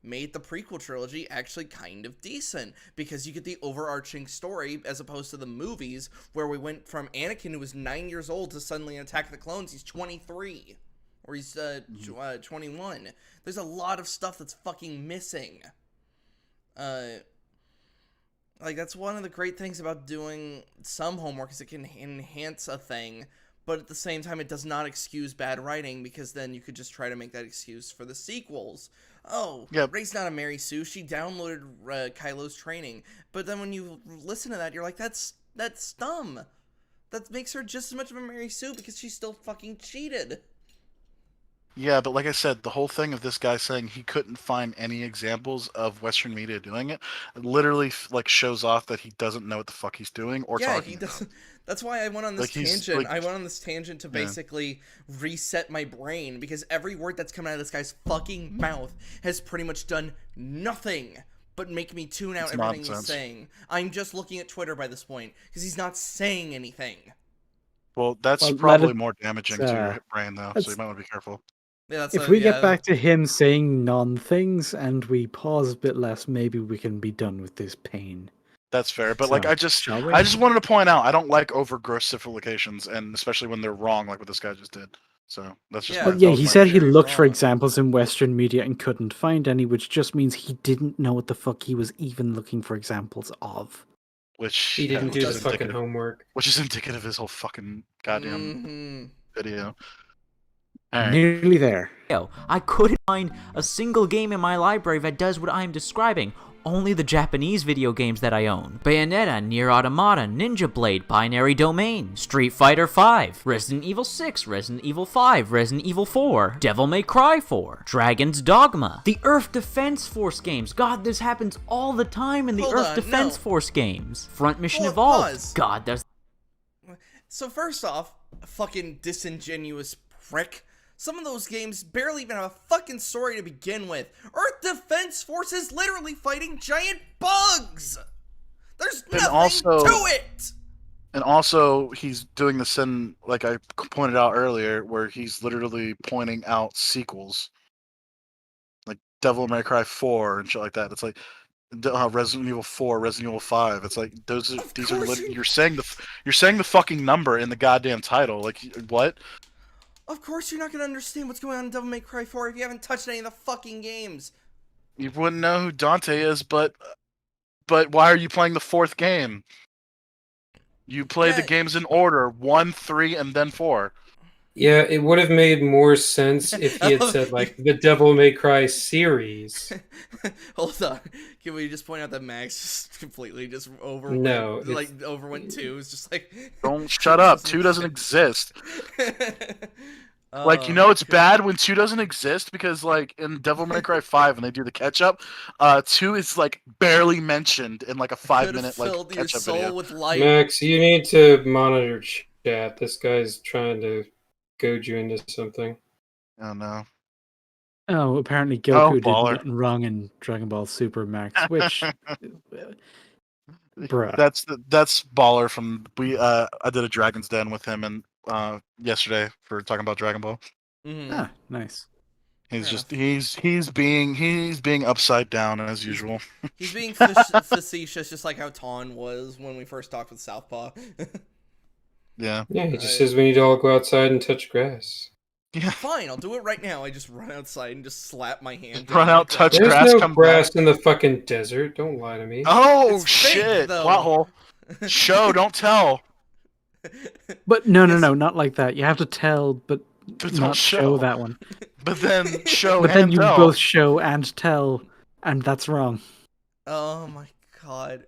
S1: made the prequel trilogy actually kind of decent, because you get the overarching story as opposed to the movies where we went from Anakin, who was 9 years old, to suddenly in Attack of the Clones he's 23 or he's 21. There's a lot of stuff that's fucking missing. That's one of the great things about doing some homework, is it can enhance a thing, but at the same time it does not excuse bad writing, because then you could just try to make that excuse for the sequels. Oh,
S3: Yep.
S1: Rey's not a Mary Sue, she downloaded Kylo's training. But then when you listen to that, you're like, that's dumb. That makes her just as much of a Mary Sue, because she still fucking cheated.
S3: Yeah, but like I said, the whole thing of this guy saying he couldn't find any examples of Western media doing it literally shows off that he doesn't know what the fuck he's doing or
S1: Yeah,
S3: talking
S1: he
S3: about.
S1: does. That's why I went on this tangent. I went on this tangent to basically reset my brain, because every word that's coming out of this guy's fucking mouth has pretty much done nothing but make me tune out
S3: It's
S1: everything
S3: nonsense.
S1: he's saying. I'm just looking at Twitter by this point, because he's not saying anything.
S3: Well, that's
S2: Well,
S3: probably
S2: let it-
S3: more damaging to your brain, though, so you might want to be careful.
S1: Yeah, that's
S2: If we get back to him saying non-things and we pause a bit less, maybe we can be done with this pain.
S3: That's fair, but
S2: So,
S3: I just
S2: shall we?
S3: wanted to point out I don't like over grossifications, and especially when they're wrong, like what this guy just did. So that's just
S1: Yeah.
S3: my,
S2: Well, yeah,
S3: that was
S2: he
S3: my
S2: said he
S1: very
S2: looked for
S1: wrong.
S2: examples in Western media and couldn't find any, which just means he didn't know what the fuck he was even looking for examples of.
S3: which
S4: He didn't do
S3: which
S4: the
S3: is
S4: fucking
S3: indicative-
S4: homework.
S3: which is indicative of his whole fucking goddamn
S1: Mhm.
S3: video. All right.
S2: Nearly there.
S6: I couldn't find a single game in my library that does what I'm describing. Only the Japanese video games that I own. Bayonetta, Nier Automata, Ninja Blade, Binary Domain, Street Fighter V, Resident Evil 6, Resident Evil 5, Resident Evil 4, Devil May Cry 4, Dragon's Dogma, the Earth Defense Force games. God, this happens all the time in the
S1: Hold
S6: Earth
S1: on,
S6: Defense
S1: no.
S6: Force games. Front Mission
S1: Hold-
S6: Evolved.
S1: pause.
S6: God, there's
S1: So first off, fucking disingenuous prick. Some of those games barely even have a fucking story to begin with. Earth Defense Force is literally fighting giant bugs! There's
S3: And
S1: nothing
S3: also-
S1: to it.
S3: And also, he's doing the sin, like I pointed out earlier, where he's literally pointing out sequels, like Devil May Cry 4 and shit like that. It's like Resident Evil 4, Resident Evil 5. It's like these are you're saying the fucking number in the goddamn title. Like what?
S1: Of course you're not gonna understand what's going on in Devil May Cry 4 if you haven't touched any of the fucking games.
S3: You wouldn't know who Dante is, but why are you playing the fourth game? You play the
S1: Yeah.
S3: games in order: 1, 3, and then 4.
S4: Yeah, it would have made more sense if he had said like the Devil May Cry series.
S1: Hold on. Can we just point out that Max just completely just overwent,
S4: No,
S1: overwent 2? It's just like...
S3: Don't shut up. 2 doesn't exist. Like, it's bad when 2 doesn't exist because, like, in Devil May Cry 5, when they do the catch-up, 2 is, like, barely mentioned in, like, a 5-minute, like,
S1: filled your
S3: catch-up
S1: soul
S3: video.
S1: with light.
S4: Max, you need to monitor chat. This guy's trying to goad you into something.
S3: Oh, no.
S2: Oh, apparently Goku did
S3: baller.
S2: nothing wrong in Dragon Ball Super Max, which, bruh.
S3: That's baller from... I did a Dragon's Den with him and yesterday for talking about Dragon Ball.
S1: Mhm.
S2: Ah, nice.
S3: He's
S1: Fair
S3: just he's being upside down as usual.
S1: He's being facetious, just like how Ton was when we first talked with Southpaw.
S3: Yeah.
S4: Yeah, he just says we need to all go outside and touch grass.
S3: Yeah.
S1: Fine, I'll do it right now. I just run outside and just slap my hand.
S3: Run out, touch
S4: There's
S3: grass,
S4: no
S3: come
S4: grass
S3: back.
S4: in the fucking desert. Don't lie to me.
S3: Oh
S1: It's fake,
S3: shit!
S1: though.
S3: Plot hole. Show, don't tell.
S2: But no,
S1: Yes.
S2: not like that. You have to tell, but
S3: But don't
S2: not show that one.
S3: But then show
S2: But
S3: and
S2: then you
S3: tell.
S2: both show and tell, and that's wrong.
S1: Oh my god.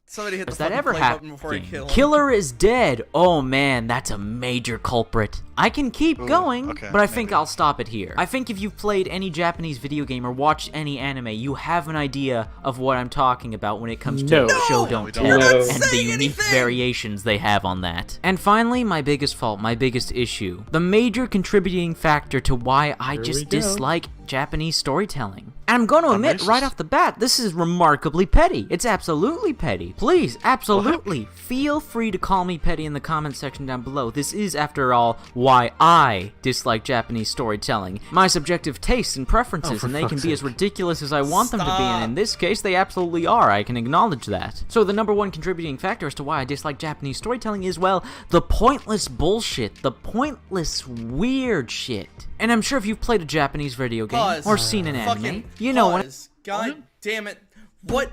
S1: Somebody hit the
S6: Does that
S1: fucking
S6: ever
S1: play button before I
S6: happen?
S1: kill him.
S6: Killer is dead. Oh man, that's a major culprit. I can keep
S3: Ooh,
S6: going,
S3: okay,
S6: but I think
S3: maybe.
S6: I'll stop it here. I think if you've played any Japanese video game or watched any anime, you have an idea of what I'm talking about when it comes to
S2: No.
S6: show,
S3: we
S6: don't
S3: don't.
S6: tell,
S4: No.
S6: and the
S1: saying
S6: unique
S1: anything.
S6: variations they have on that. And finally, my biggest fault, my biggest issue. The major contributing factor to why I
S2: Here we
S6: just
S2: go.
S6: dislike Japanese storytelling. And I'm going to admit
S3: racist.
S6: right off the bat, this is remarkably petty. It's absolutely petty. Please, absolutely, feel free to call me petty in the comment section down below. This is, after all, why I dislike Japanese storytelling. My subjective tastes and preferences,
S2: for
S6: and they can
S2: fuck's
S6: be as
S2: sake.
S6: ridiculous as I want them to be,
S1: Stop.
S6: and in this case, they absolutely are. I can acknowledge that. So the number one contributing factor as to why I dislike Japanese storytelling is, well, the pointless bullshit, the pointless weird shit. And I'm sure if you've played a Japanese video game
S1: Pause.
S6: or seen an anime,
S1: Fucking
S6: you know what.
S1: pause. God damn it. What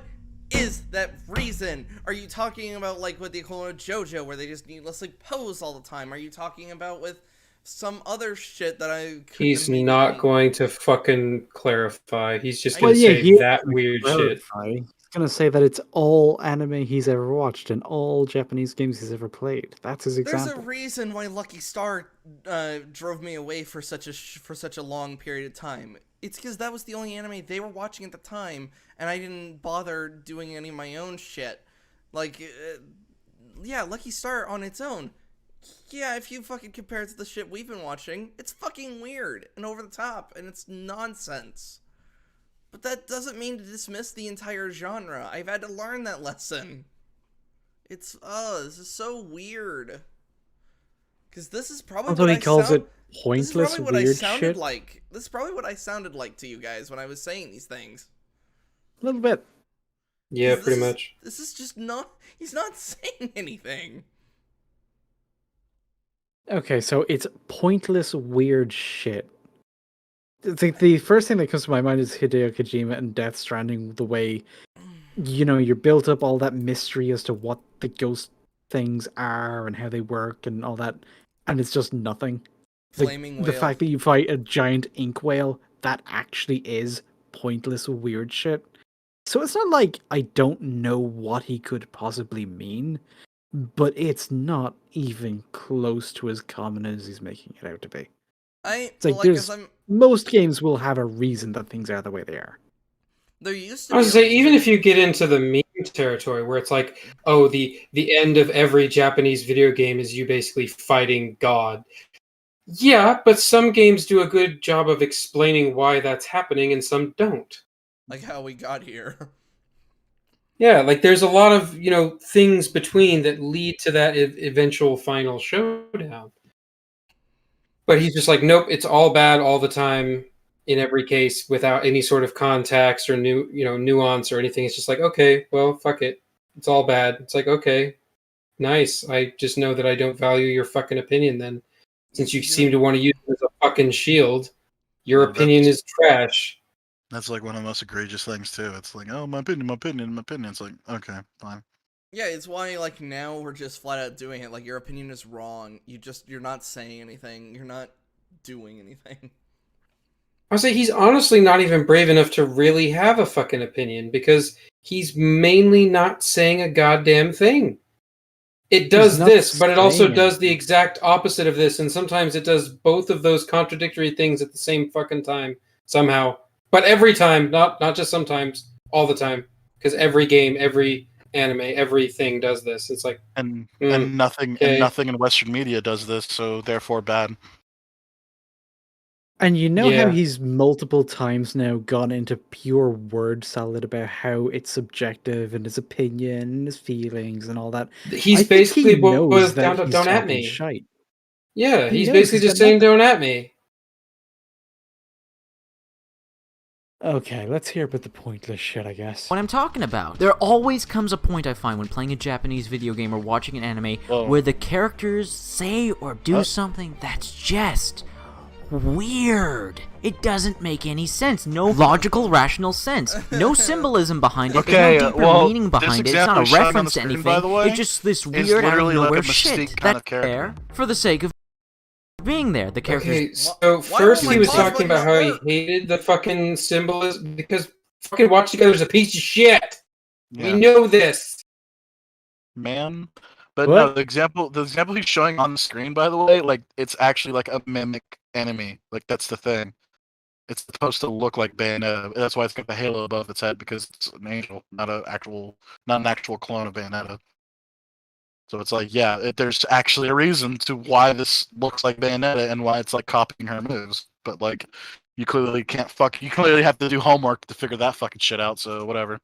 S1: is that reason? Are you talking about like with the equivalent of JoJo where they just needlessly pose all the time? Are you talking about with some other shit that I couldn't
S4: He's
S1: immediately-
S4: not going to fucking clarify. He's just
S1: Well,
S4: gonna
S2: yeah,
S4: say
S2: he-
S4: that weird shit.
S2: He's gonna say that it's all anime he's ever watched and all Japanese games he's ever played. That's his
S1: There's
S2: example.
S1: a reason why Lucky Star drove me away for such a long period of time. It's because that was the only anime they were watching at the time, and I didn't bother doing any of my own shit. Like, yeah, Lucky Star on its own. Yeah, if you fucking compare it to the shit we've been watching, it's fucking weird and over the top, and it's nonsense. But that doesn't mean to dismiss the entire genre. I've had to learn that lesson. It's, this is so weird. Because this is probably
S2: Although
S1: what
S2: he
S1: I
S2: calls
S1: sound-
S2: it pointless,
S1: this is probably what I
S2: weird
S1: sounded
S2: shit.
S1: like. This is probably what I sounded like to you guys when I was saying these things.
S2: A little bit.
S4: Yeah,
S1: This
S4: pretty
S1: is-
S4: much.
S1: This is just not... He's not saying anything.
S2: Okay, so it's pointless, weird shit. The first thing that comes to my mind is Hideo Kojima and Death Stranding, the way, you're built up all that mystery as to what the ghost things are and how they work and all that, and it's just nothing. Like,
S1: Flaming whale.
S2: the fact that you fight a giant ink whale, that actually is pointless, weird shit. So it's not like I don't know what he could possibly mean, but it's not even close to as common as he's making it out to be.
S1: It's
S2: like
S1: like,
S2: there's-
S1: 'cause I'm...
S2: Most games will have a reason that things are the way they are.
S1: There used to
S4: I was
S1: be
S4: gonna
S1: a
S4: say, even
S1: reason-
S4: if you get into the meme territory where it's like, oh, the end of every Japanese video game is you basically fighting God. Yeah, but some games do a good job of explaining why that's happening and some don't.
S1: Like how we got here.
S4: Yeah, like there's a lot of things between that lead to that eventual final showdown. But he's just like, nope, it's all bad all the time in every case without any sort of context or nuance or anything. It's just like, okay, well, fuck it, it's all bad. It's like, okay, nice. I just know that I don't value your fucking opinion then, since you seem to want to use it as a fucking shield. Your opinion is trash.
S3: That's like one of the most egregious things too. It's like, oh, my opinion, my opinion, my opinion. It's like, okay, fine.
S1: Yeah, it's why like now we're just flat out doing it. Like your opinion is wrong. You're not saying anything. You're not doing anything.
S4: I'll say he's honestly not even brave enough to really have a fucking opinion because he's mainly not saying a goddamn thing. It does this, but it also does the exact opposite of this, and sometimes it does both of those contradictory things at the same fucking time somehow. But every time, not just sometimes, all the time, because every game, every anime, everything does this. It's like
S3: and nothing in Western media does this, so therefore bad.
S2: And you know how he's multiple times now gone into pure word salad about how it's subjective and his opinion and his feelings and all that.
S4: He's basically boils down to don't at me.
S2: Shite.
S4: Yeah, he's basically just saying don't at me.
S2: Okay, let's hear about the pointless shit, I guess.
S6: What I'm talking about. There always comes a point I find when playing a Japanese video game or watching an anime where the characters say or do something that's just weird. It doesn't make any sense. No logical, rational sense. No symbolism behind it. There's no deeper meaning behind it. It's not a reference to anything. It's just this weird out of nowhere shit that's there for the sake of being there. The characters.
S4: Okay, so first he was talking about how he hated the fucking symbolism because fucking Watch Together's a piece of shit. Yeah. We know this,
S3: man. But no, the example he's showing on the screen, by the way, like it's actually like a mimic enemy. Like that's the thing. It's supposed to look like Bayonetta. That's why it's got the halo above its head because it's an angel, not an actual clone of Bayonetta. So it's like, yeah, there's actually a reason to why this looks like Bayonetta and why it's like copying her moves. But like, you clearly can't you clearly have to do homework to figure that fucking shit out. So whatever.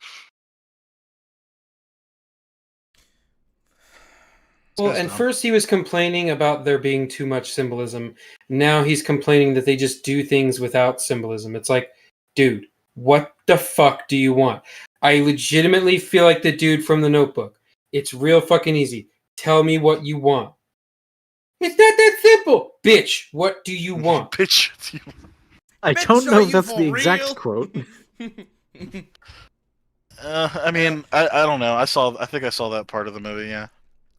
S4: Well, and first he was complaining about there being too much symbolism. Now he's complaining that they just do things without symbolism. It's like, dude, what the fuck do you want? I legitimately feel like the dude from The Notebook. It's real fucking easy. Tell me what you want. It's not that simple. Bitch, what do you want?
S3: Bitch.
S2: I don't know if that's the exact quote.
S3: I mean, I don't know. I think I saw that part of the movie, yeah.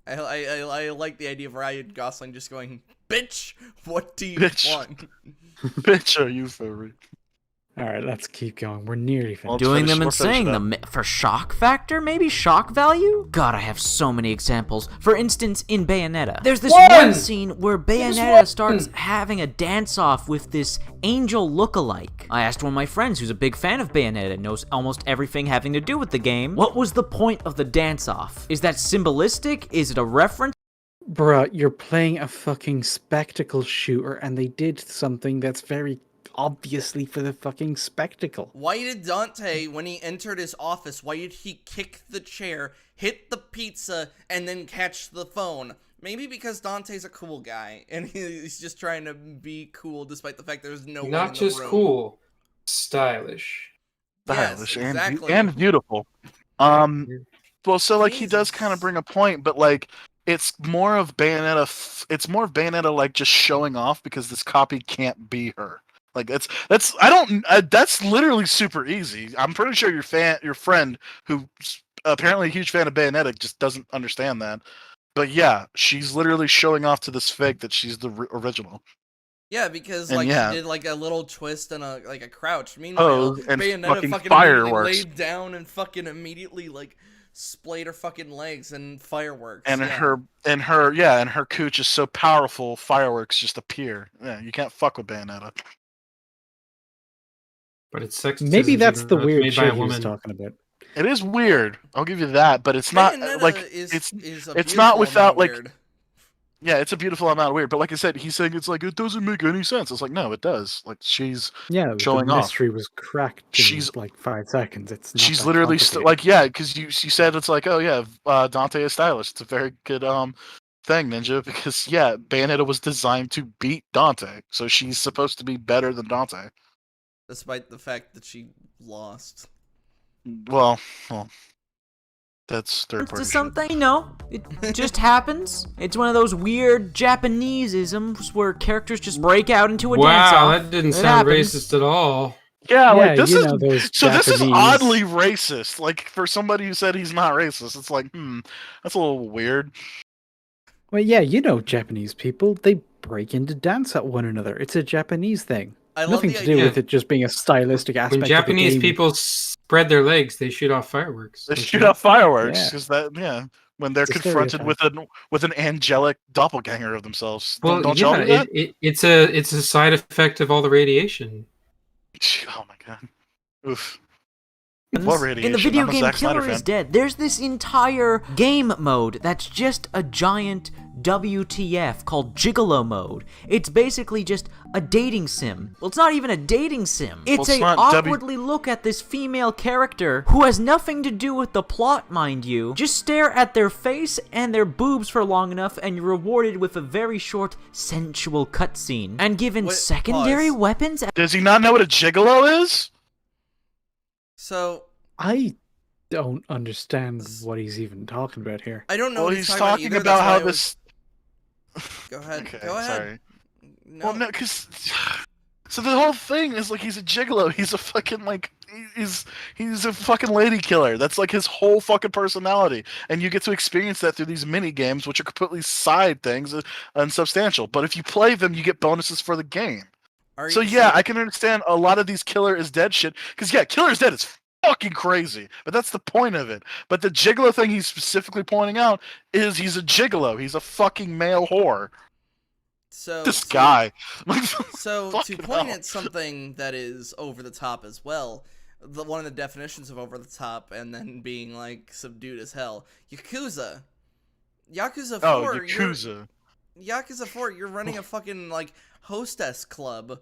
S1: I like the idea of Ryan Gosling just going, bitch, what do you want?
S3: Bitch, are you furry?
S2: Alright, let's keep going. We're nearly finished.
S6: Doing them and saying them for shock factor? Maybe shock value? God, I have so many examples. For instance, in Bayonetta, there's this one scene where Bayonetta starts having a dance-off with this angel look-alike. I asked one of my friends who's a big fan of Bayonetta and knows almost everything having to do with the game, what was the point of the dance-off? Is that symbolistic? Is it a reference?
S2: Bruh, you're playing a fucking spectacle shooter and they did something that's very obviously for the fucking spectacle.
S1: Why did Dante, when he entered his office, why did he kick the chair, hit the pizza, and then catch the phone? Maybe because Dante's a cool guy, and he's just trying to be cool despite the fact there's no one in the room.
S4: Not just cool, stylish.
S1: Yes, exactly.
S3: and beautiful. Well, so like he does kind of bring a point, but like it's more of Bayonetta. It's more of Bayonetta like just showing off because this copy can't be her. Like that's literally super easy. I'm pretty sure your friend who's apparently a huge fan of Bayonetta just doesn't understand that. But yeah, she's literally showing off to this fake that she's the original.
S1: Yeah, because like she did like a little twist and a crouch. Meanwhile, Bayonetta fucking
S3: fireworks.
S1: laid down and fucking immediately like splayed her fucking legs and fireworks.
S3: And her cooch is so powerful, fireworks just appear. Yeah, you can't fuck with Bayonetta.
S4: But it's sexist.
S2: Maybe that's the weird shit he was talking about.
S3: It is weird. I'll give you that, but it's not
S1: Bayonetta
S3: like
S1: is
S3: it's not without like
S1: weird.
S3: Yeah, it's a beautiful amount of weird. But like I said, he's saying it's like it doesn't make any sense. It's like no, it does. Like she's
S2: Yeah, the
S3: showing off.
S2: mystery was cracked in
S3: She's
S2: like 5 seconds. It's not
S3: she's
S2: that
S3: literally
S2: complicated.
S3: like yeah, because you said it's like oh yeah, Dante is stylish. It's a very good thing, Ninja, because yeah, Bayonetta was designed to beat Dante, so she's supposed to be better than Dante.
S1: Despite the fact that she lost.
S3: Well, that's third
S6: To
S3: party shit.
S6: something, it just happens. It's one of those weird Japanese-isms where characters just break out into a dance-off.
S4: Wow, that didn't
S6: It
S4: sound
S6: happens.
S4: racist at all.
S3: Yeah,
S2: Yeah,
S3: like this
S2: you
S3: is
S2: know, those
S3: so. This is
S2: Japanese-
S3: oddly racist. Like for somebody who said he's not racist, it's like that's a little weird.
S2: Well, yeah, you know, Japanese people, they break into dance at one another. It's a Japanese thing.
S1: I love
S2: Nothing
S1: the
S2: to do
S1: idea.
S2: with it just being a stylistic aspect
S4: When Japanese
S2: of the game.
S4: people spread their legs, they shoot off fireworks.
S3: They
S4: don't
S3: shoot
S4: you know?
S3: off fireworks
S2: Yeah.
S3: because when they're
S2: It's a
S3: confronted
S2: stereotype.
S3: with an angelic doppelganger of themselves.
S4: Well,
S3: Don't y'all do that?
S4: it's a side effect of all the radiation.
S3: Oh my god. Oof.
S6: In
S3: What
S6: the
S3: radiation?
S6: video
S3: I'm a
S6: game
S3: Zack Snyder
S6: Killer is
S3: fan.
S6: Dead, there's this entire game mode that's just a giant WTF called Gigolo mode. It's basically just a dating sim. Well, it's not even a dating sim. It's
S3: it's
S6: a
S3: not
S6: awkwardly look at this female character who has nothing to do with the plot, mind you. Just stare at their face and their boobs for long enough and you're rewarded with a very short sensual cutscene. And given
S1: Wait,
S6: secondary
S1: pause.
S6: weapons...
S3: Does he not know what a gigolo is?
S1: So
S2: I don't understand what he's even talking about here.
S1: I don't know.
S3: Well,
S1: what
S3: he's
S1: either,
S3: talking
S1: that's
S3: about
S1: why
S3: how
S1: I was-
S3: this.
S1: Go ahead.
S3: Okay,
S1: Go ahead.
S3: sorry.
S1: No.
S3: Well, no, because so the whole thing is like he's a gigolo. He's a fucking like he's a fucking lady killer. That's like his whole fucking personality, and you get to experience that through these mini games, which are completely side things, unsubstantial. But if you play them, you get bonuses for the game.
S1: Are
S3: So
S1: you-
S3: yeah, I can understand a lot of these Killer is Dead shit, because yeah, Killer is Dead is fucking crazy, but that's the point of it. But the gigolo thing he's specifically pointing out is he's a gigolo. He's a fucking male whore.
S1: so
S3: This
S1: to-
S3: guy.
S1: So to
S3: Fucking
S1: point
S3: hell.
S1: at something that is over the top as well, one of the definitions of over the top and then being like subdued as hell, Yakuza 4.
S3: Oh,
S1: you're-
S3: Yakuza.
S1: Yakuza 4, you're running a fucking like hostess club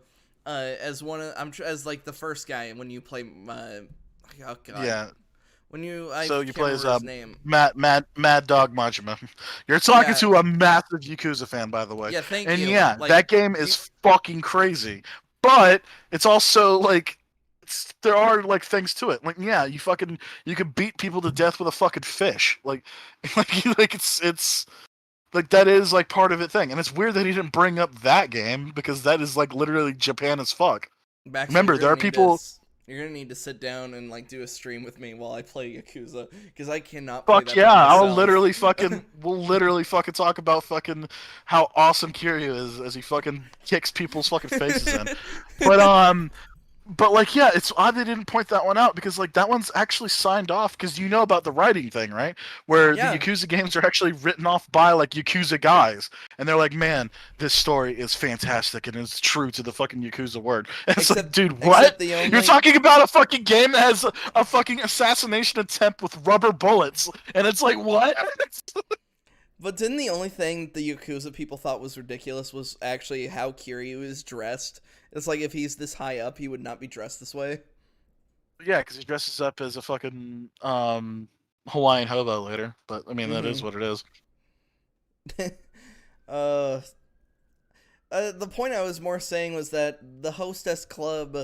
S1: as one of as like the first guy when you play oh god.
S3: Yeah.
S1: When you
S3: So you
S1: can't
S3: play as
S1: remember his name.
S3: Mad Dog Majima. You're talking
S1: Yeah.
S3: to a massive Yakuza fan, by the way.
S1: Yeah, thank
S3: And
S1: you.
S3: yeah,
S1: Like,
S3: that game is fucking crazy. But it's also like there are like things to it. Like yeah, you can beat people to death with a fucking fish. Like it's like that is like part of it thing. And it's weird that he didn't bring up that game because that is like literally Japan as fuck.
S1: Baxter,
S3: Remember,
S1: you're
S3: there
S1: gonna
S3: are
S1: need
S3: people-
S1: to you're gonna need to sit down and like do a stream with me while I play Yakuza because I cannot. Play
S3: Fuck
S1: that
S3: yeah,
S1: by
S3: I'll
S1: myself.
S3: we'll literally fucking talk about fucking how awesome Kiryu is as he fucking kicks people's fucking faces in. But like yeah, it's odd they didn't point that one out because like that one's actually signed off because you know about the writing thing, right? Where
S1: Yeah.
S3: the Yakuza games are actually written off by like Yakuza guys, and they're like, man, this story is fantastic and it's true to the fucking Yakuza word. And it's like,
S1: Except-
S3: dude,
S1: except
S3: what?
S1: the
S3: You're
S1: only-
S3: talking about a fucking game that has a fucking assassination attempt with rubber bullets, and it's like, what?
S1: But didn't the only thing the Yakuza people thought was ridiculous was actually how Kiryu is dressed? It's like if he's this high up, he would not be dressed this way.
S3: Yeah, because he dresses up as a fucking Hawaiian hobo later. But I mean, that is what it is.
S1: The point I was more saying was that the Hostess Club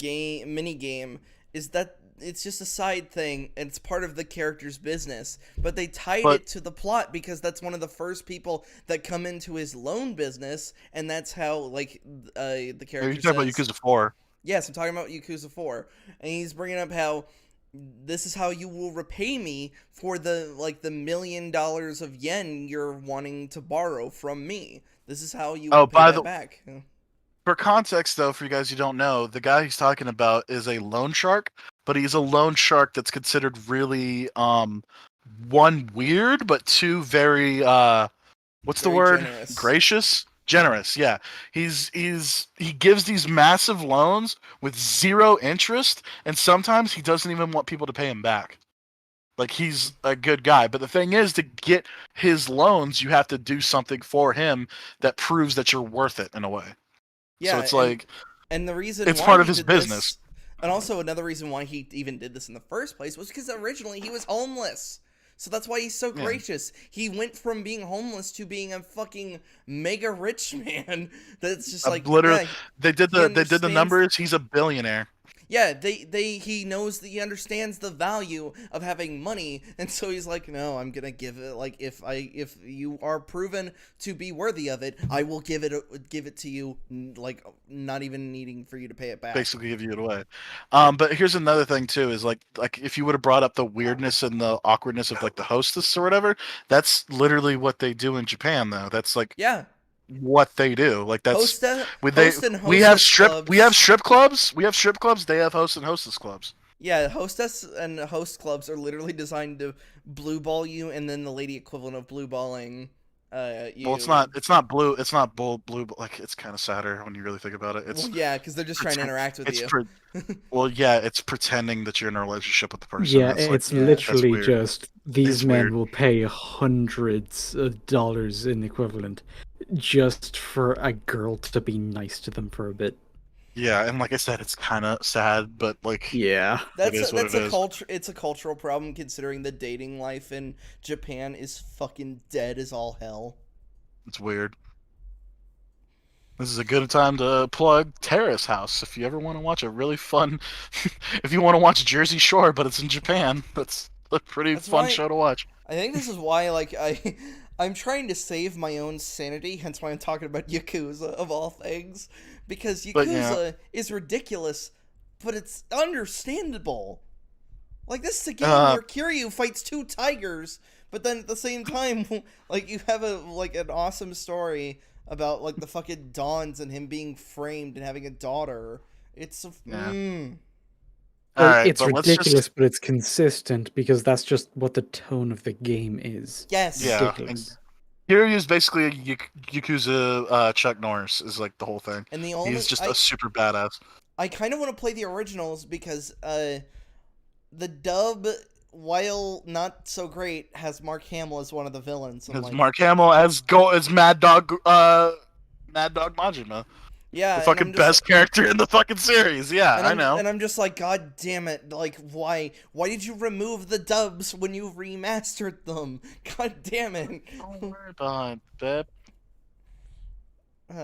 S1: mini game is that it's just a side thing and it's part of the character's business, but they tied
S3: But-
S1: it to the plot because that's one of the first people that come into his loan business, and that's how like the character
S3: You're talking about
S1: says-
S3: Yakuza 4.
S1: Yes, I'm talking about Yakuza 4, and he's bringing up how this is how you will repay me for the $1 million of yen you're wanting to borrow from me. This is how you
S3: Oh,
S1: will pay
S3: by
S1: that
S3: the-
S1: back.
S3: For context, though, for you guys who don't know, the guy he's talking about is a loan shark, but he's a loan shark that's considered really one weird, but two very what's the
S1: Very
S3: word?
S1: generous.
S3: Gracious, generous. Yeah, he gives these massive loans with zero interest, and sometimes he doesn't even want people to pay him back. Like he's a good guy, but the thing is, to get his loans, you have to do something for him that proves that you're worth it in a way. So
S1: Yeah,
S3: it's like
S1: and the reason
S3: it's
S1: why
S3: part of
S1: he
S3: his
S1: did
S3: business.
S1: this, and also another reason why he even did this in the first place was because originally he was homeless. So that's why he's so
S3: Yeah.
S1: gracious. He went from being homeless to being a fucking mega rich man. That's just like,
S3: Literally,
S1: yeah,
S3: they did
S1: he
S3: the numbers. He's a billionaire.
S1: yeah, he knows that he understands the value of having money, and so he's like, no, I'm gonna give it, like, if you are proven to be worthy of it, I will give it to you, like, not even needing for you to pay it back.
S3: Basically, give you it away. But here's another thing too: is like if you would have brought up the weirdness and the awkwardness of like the hostess or whatever, that's literally what they do in Japan, though. That's like
S1: Yeah,
S3: what they do. Like that's
S1: host and
S3: we have
S1: hostess
S3: strip
S1: clubs.
S3: we have strip clubs. We have strip clubs. They have host and hostess clubs.
S1: Yeah, hostess and host clubs are literally designed to blue ball you, and then the lady equivalent of blue balling you.
S3: Well, it's not. It's not blue. It's not blue. Like it's kind of sadder when you really think about it. It's
S1: Well, yeah, because they're just trying to interact with you.
S3: Well, yeah, it's pretending that you're in a relationship with the person.
S2: Yeah,
S3: It's
S2: it's
S3: like,
S2: literally
S3: weird.
S2: just these
S3: It's
S2: men
S3: weird.
S2: will pay hundreds of dollars in equivalent just for a girl to be nice to them for a bit.
S3: Yeah, and like I said, it's kind of sad, but like
S2: Yeah.
S3: is what it is.
S1: culture. It's a cultural problem considering the dating life in Japan is fucking dead as all hell.
S3: It's weird. This is a good time to plug Terrace House if you ever want to watch a really fun. If you want to watch Jersey Shore, but it's in Japan, that's a pretty fun show to watch.
S1: I think this is why, like, I'm trying to save my own sanity. Hence why I'm talking about Yakuza of all things, because Yakuza is ridiculous, but it's understandable. Like, this is a game where Kiryu fights two tigers, but then at the same time, like, you have an awesome story about, like, the fucking Dons and him being framed and having a daughter. It's
S3: Alright,
S2: it's ridiculous, but it's consistent because that's just what the tone of the game is.
S1: Yes.
S3: Yeah.
S2: Ridiculous.
S3: Kiryu's basically a Yakuza Chuck Norris is like the whole thing.
S1: And
S3: He's just a super badass.
S1: I kind of want to play the originals because the dub, while not so great, has Mark Hamill as one of the villains.
S3: Because Mark Hamill as Mad Dog Majima.
S1: Yeah,
S3: the fucking best character in the fucking series. Yeah, I know.
S1: And I'm just like, God damn it! Like, why did you remove the dubs when you remastered them? God damn it!
S3: Don't worry about it, babe.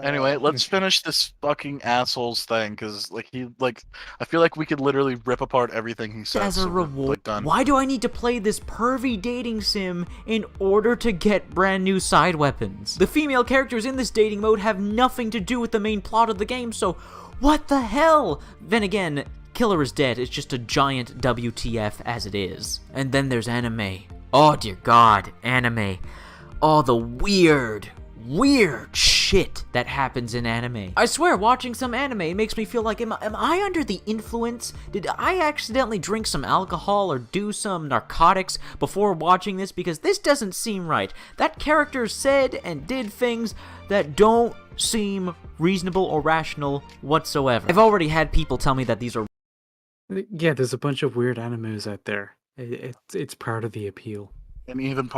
S3: Anyway, let's finish this fucking asshole's thing, because I feel like we could literally rip apart everything he says.
S6: As a reward, why do I need to play this pervy dating sim in order to get brand new side weapons? The female characters in this dating mode have nothing to do with the main plot of the game, so what the hell? Then again, Killer is dead. It's just a giant WTF as it is. And then there's anime. Oh dear God, anime. All the weird shit that happens in anime. I swear, watching some anime makes me feel like, am I under the influence? Did I accidentally drink some alcohol or do some narcotics before watching this? Because this doesn't seem right. That character said and did things that don't seem reasonable or rational whatsoever. I've already had people tell me that these are...
S2: Yeah, there's a bunch of weird animes out there. It's part of the appeal.
S3: And even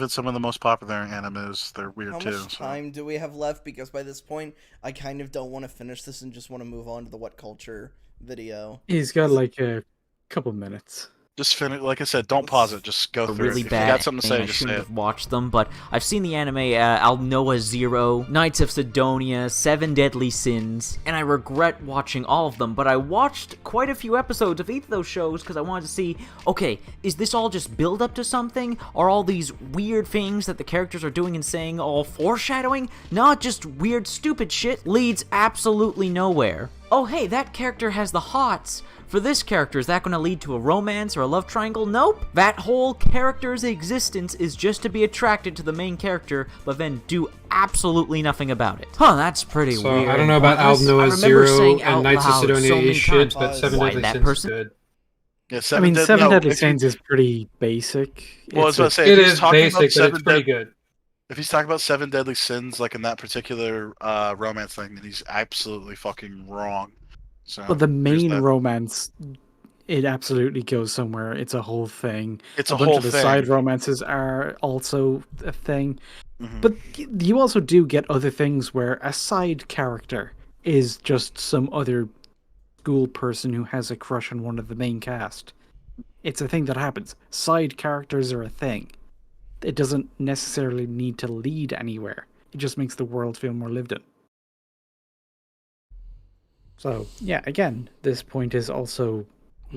S3: some of the most popular animes, they're weird too.
S1: How much time do we have left? Because by this point, I kind of don't want to finish this and just want to move on to the what culture video.
S2: He's got like a couple minutes.
S3: Just finish. Like I said, don't pause it. Just go through
S6: really
S3: it. If
S6: bad.
S3: You got something to say,
S6: I
S3: just
S6: shouldn't
S3: say it.
S6: have watched them, but I've seen the anime Alnoa Zero, Knights of Sidonia, Seven Deadly Sins, and I regret watching all of them, but I watched quite a few episodes of each of those shows because I wanted to see, okay, is this all just build up to something? Are all these weird things that the characters are doing and saying all foreshadowing? Not just weird stupid shit leads absolutely nowhere. Oh hey, that character has the hots. For this character, is that going to lead to a romance or a love triangle? Nope. That whole character's existence is just to be attracted to the main character, but then do absolutely nothing about it. Huh, that's pretty weird.
S4: I don't know about Alnoa Zero and Knights of Sidonia is shit, but Seven Deadly Sins is good.
S3: Yeah,
S2: Seven Deadly Sins is pretty basic.
S3: Well, I was about to say,
S4: it is basic, but it's pretty good.
S3: If he's talking about Seven Deadly Sins, like in that particular romance thing, then he's absolutely fucking wrong. So,
S2: well, the main romance it absolutely goes somewhere. It's a whole thing.
S3: It's
S2: A
S3: a
S2: bunch
S3: whole
S2: of the
S3: thing.
S2: side romances are also a thing.
S3: Mhm.
S2: But you also do get other things where a side character is just some other school person who has a crush on one of the main cast. It's a thing that happens. Side characters are a thing. It doesn't necessarily need to lead anywhere. It just makes the world feel more lived in. So, yeah, again, this point is also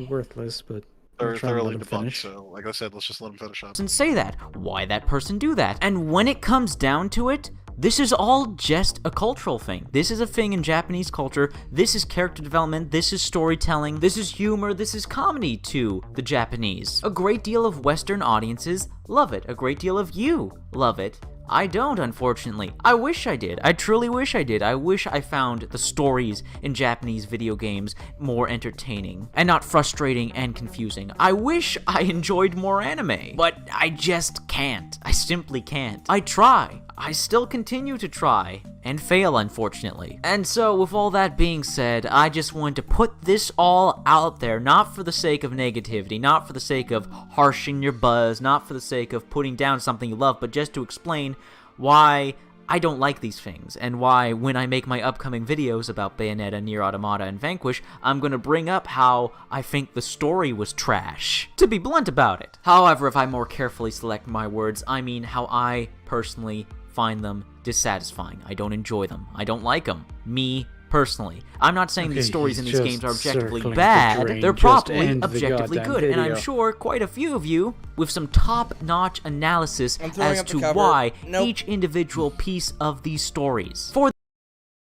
S2: worthless, but we'll
S3: They're
S2: try and let
S3: thoroughly
S2: him
S3: debunked,
S2: finish.
S3: so like I said, let's just let him finish up.
S6: And say that. Why that person do that? And when it comes down to it, this is all just a cultural thing. This is a thing in Japanese culture. This is character development. This is storytelling. This is humor. This is comedy to the Japanese. A great deal of Western audiences love it. A great deal of you love it. I don't, unfortunately. I wish I did. I truly wish I did. I wish I found the stories in Japanese video games more entertaining and not frustrating and confusing. I wish I enjoyed more anime, but I just can't. I simply can't. I try. I still continue to try and fail, unfortunately. And so, with all that being said, I just wanted to put this all out there, not for the sake of negativity, not for the sake of harshing your buzz, not for the sake of putting down something you love, but just to explain why I don't like these things, and why when I make my upcoming videos about Bayonetta, Nier Automata, and Vanquish, I'm gonna bring up how I think the story was trash, to be blunt about it. However, if I more carefully select my words, I mean how I personally find them dissatisfying. I don't enjoy them. I don't like them. Me personally. I'm not saying these
S2: Okay,
S6: stories in
S2: he's
S6: these
S2: just
S6: games are objectively
S2: circling the
S6: bad.
S2: drain.
S6: They're
S2: Just
S6: probably
S2: end the
S6: objectively
S2: goddamn
S6: good, and I'm
S2: video.
S6: sure quite a few of you with some top-notch analysis
S1: I'm throwing
S6: as
S1: up the
S6: to
S1: cover.
S6: why
S1: Nope.
S6: each individual piece of these stories. For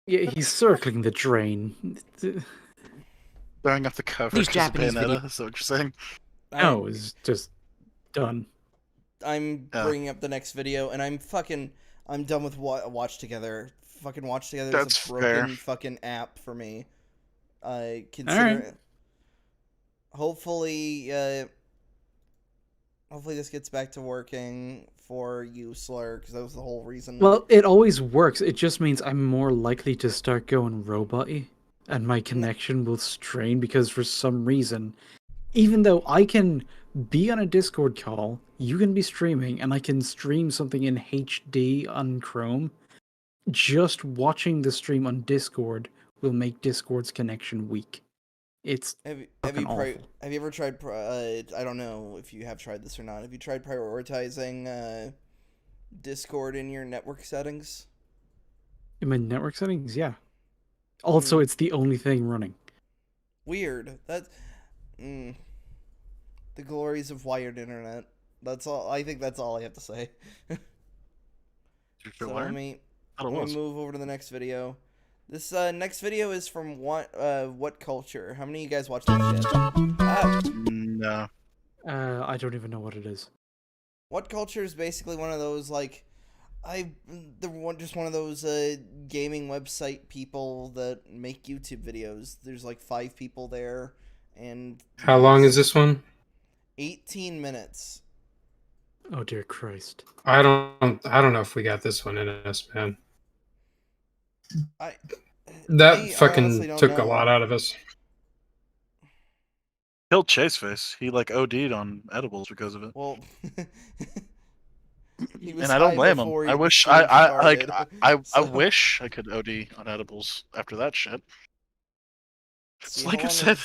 S2: Yeah, he's circling the drain.
S3: Throwing up the cover
S6: These
S3: because of
S6: Japanese
S3: Bayonetta, is that what you're saying?
S2: No, it's just done.
S1: I'm
S3: Yeah.
S1: bringing up the next video, and I'm done with Watch Together. Fucking Watch Together
S3: That's
S1: is a broken
S3: fair.
S1: fucking app for me. Consider
S2: Alright.
S1: hopefully, hopefully this gets back to working for you, Slur, because that was the whole reason.
S2: Well, it always works. It just means I'm more likely to start going robot-y, and my connection will strain because for some reason, even though I can be on a Discord call, you can be streaming, and I can stream something in HD on Chrome, just watching the stream on Discord will make Discord's connection weak. It's
S1: Have
S2: fucking
S1: you
S2: awful.
S1: have you ever tried? I don't know if you have tried this or not. Have you tried prioritizing Discord in your network settings?
S2: In my network settings, yeah. Also, it's the only thing running.
S1: Weird. That's the glories of wired internet. That's all. I think that's all I have to say.
S3: Did you
S1: So
S3: learn?
S1: let me
S3: I don't
S1: Let
S3: know.
S1: me move over to the next video. This next video is from what culture? How many of you guys watch that shit? Ah,
S3: No.
S2: I don't even know what it is.
S1: what culture is basically one of those like just one of those gaming website people that make YouTube videos. There's like 5 people there, and
S4: How long is this one?
S1: 18 minutes.
S2: Oh dear Christ.
S4: I don't know if we got this one in us, man.
S1: I
S4: That
S1: honestly
S4: fucking
S1: don't
S4: took a
S1: know.
S4: lot out of us.
S3: Killed Chaseface. He like OD'd on edibles because of it.
S1: Well, he was
S3: And I don't
S1: high
S3: blame him.
S1: before
S3: I
S1: the
S3: wish
S1: stream started,
S3: I
S1: so-
S3: wish I could OD on edibles after that shit. It's
S1: See,
S3: like
S1: how
S3: I
S1: long
S3: said,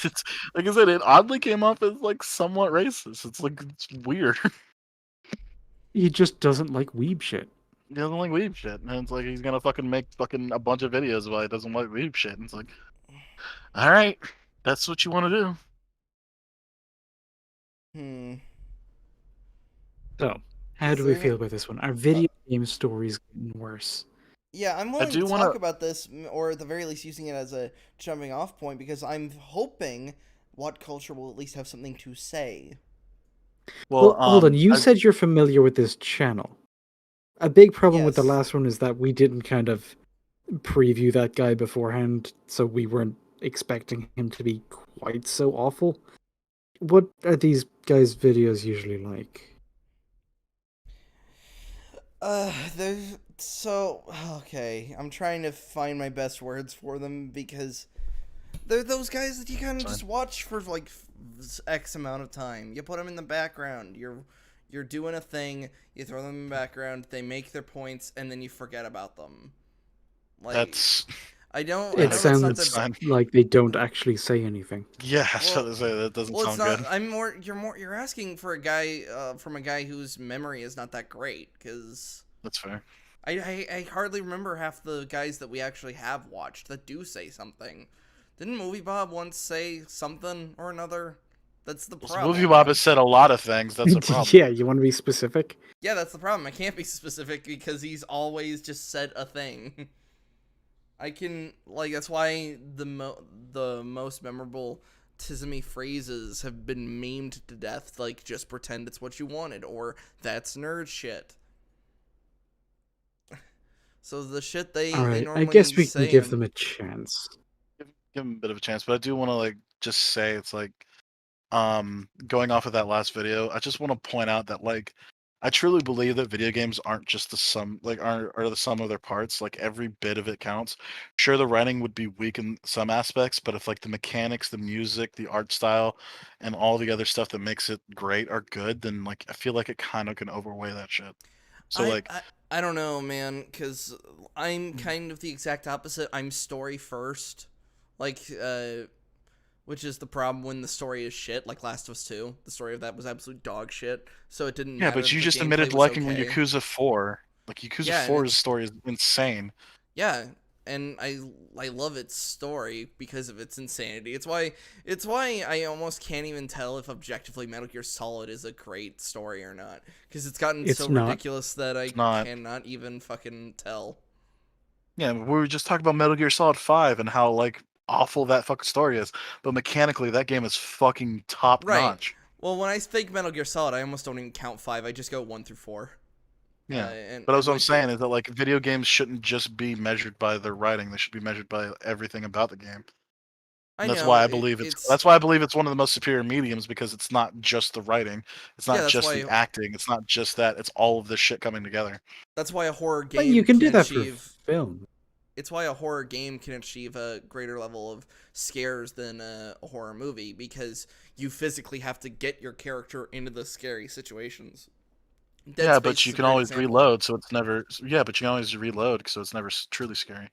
S1: is-
S3: it oddly came off as like somewhat racist. It's like it's weird.
S2: He just doesn't like weeb shit.
S3: He doesn't like weeb shit, and it's like he's gonna fucking make fucking a bunch of videos why he doesn't like weeb shit. And it's like, all right, that's what you want to do.
S2: So, how
S1: Is
S2: do we
S1: there-
S2: feel about this one? Are video game stories getting worse?
S1: Yeah, I'm willing
S3: do
S1: to
S3: wanna-
S1: talk about this, or at the very least using it as a jumping off point, because I'm hoping What Culture will at least have something to say.
S2: Well, hold on. You
S3: I-
S2: said you're familiar with this channel. A big problem with the
S1: Yes.
S2: last one is that we didn't kind of preview that guy beforehand, so we weren't expecting him to be quite so awful. What are these guys' videos usually like?
S1: There's so okay. I'm trying to find my best words for them because They're those guys that you kind of
S3: Fine.
S1: just watch for like X amount of time. You put them in the background. You're doing a thing. You throw them in the background. They make their points, and then you forget about them. Like
S3: That's
S1: I know
S2: It
S1: that's not
S2: sounds
S1: the
S2: like they don't actually say anything.
S3: yeah.
S1: Well-
S3: So to say that doesn't
S1: well. It's
S3: sound
S1: not.
S3: good.
S1: You're asking for a guy from a guy whose memory is not that great because.
S3: That's fair.
S1: I hardly remember half the guys that we actually have watched that do say something. Didn't Movie Bob once say something or another? That's the problem.
S3: Movie Bob has said a lot of things. That's a problem.
S2: Yeah, you want to be specific?
S1: Yeah, that's the problem. I can't be specific because he's always just said a thing. I can that's why the most memorable Tizzy phrases have been memed to death. Like, just pretend it's what you wanted, or that's nerd shit. So the shit they
S2: Alright,
S1: normally
S2: I guess we
S1: say
S2: can give
S1: in-
S2: them a chance.
S3: Give him a bit of a chance, but I do want to just say it's going off of that last video, I just want to point out that I truly believe that video games aren't just the sum are the sum of their parts. Like every bit of it counts. Sure, the writing would be weak in some aspects, but if the mechanics, the music, the art style, and all the other stuff that makes it great are good, then I feel like it kind of can overweigh that shit. So
S1: I don't know, man, because I'm kind of the exact opposite. I'm story first, which is the problem when the story is shit. Like Last of Us 2, the story of that was absolute dog shit. So it didn't.
S3: yeah,
S1: matter
S3: but
S1: if
S3: you
S1: the
S3: just
S1: gameplay
S3: admitted
S1: was
S3: liking
S1: okay.
S3: Yakuza 4. Yakuza
S1: Yeah, and
S3: 4's
S1: it's-
S3: story is insane.
S1: Yeah, and I love its story because of its insanity. It's why I almost can't even tell if objectively Metal Gear Solid is a great story or not, because it's gotten
S2: It's
S1: so
S2: not.
S1: ridiculous that I
S3: It's not.
S1: cannot even fucking tell.
S3: Yeah, we were just talking about Metal Gear Solid 5 and how awful that fucking story is. But mechanically that game is fucking top
S1: Right.
S3: notch.
S1: Well, when I think Metal Gear Solid, I almost don't even count 5. I just go 1 through 4.
S3: Yeah.
S1: And
S3: But that's what I'm
S1: which-
S3: saying is that video games shouldn't just be measured by their writing. They should be measured by everything about the game.
S1: I
S3: And that's
S1: know,
S3: why I believe that's why I believe it's one of the most superior mediums, because it's not just the writing. It's not
S1: Yeah, that's
S3: just
S1: why-
S3: the acting. It's not just that. It's all of this shit coming together.
S1: That's why a horror game
S2: But you can do that
S1: achieve.
S2: for film.
S1: It's why a horror game can achieve a greater level of scares than a horror movie, because you physically have to get your character into the scary situations. Dead
S3: Yeah,
S1: Space
S3: but
S1: is
S3: you
S1: a
S3: can
S1: great
S3: always
S1: example.
S3: reload, so it's never. Yeah, but you can always reload, so it's never truly scary.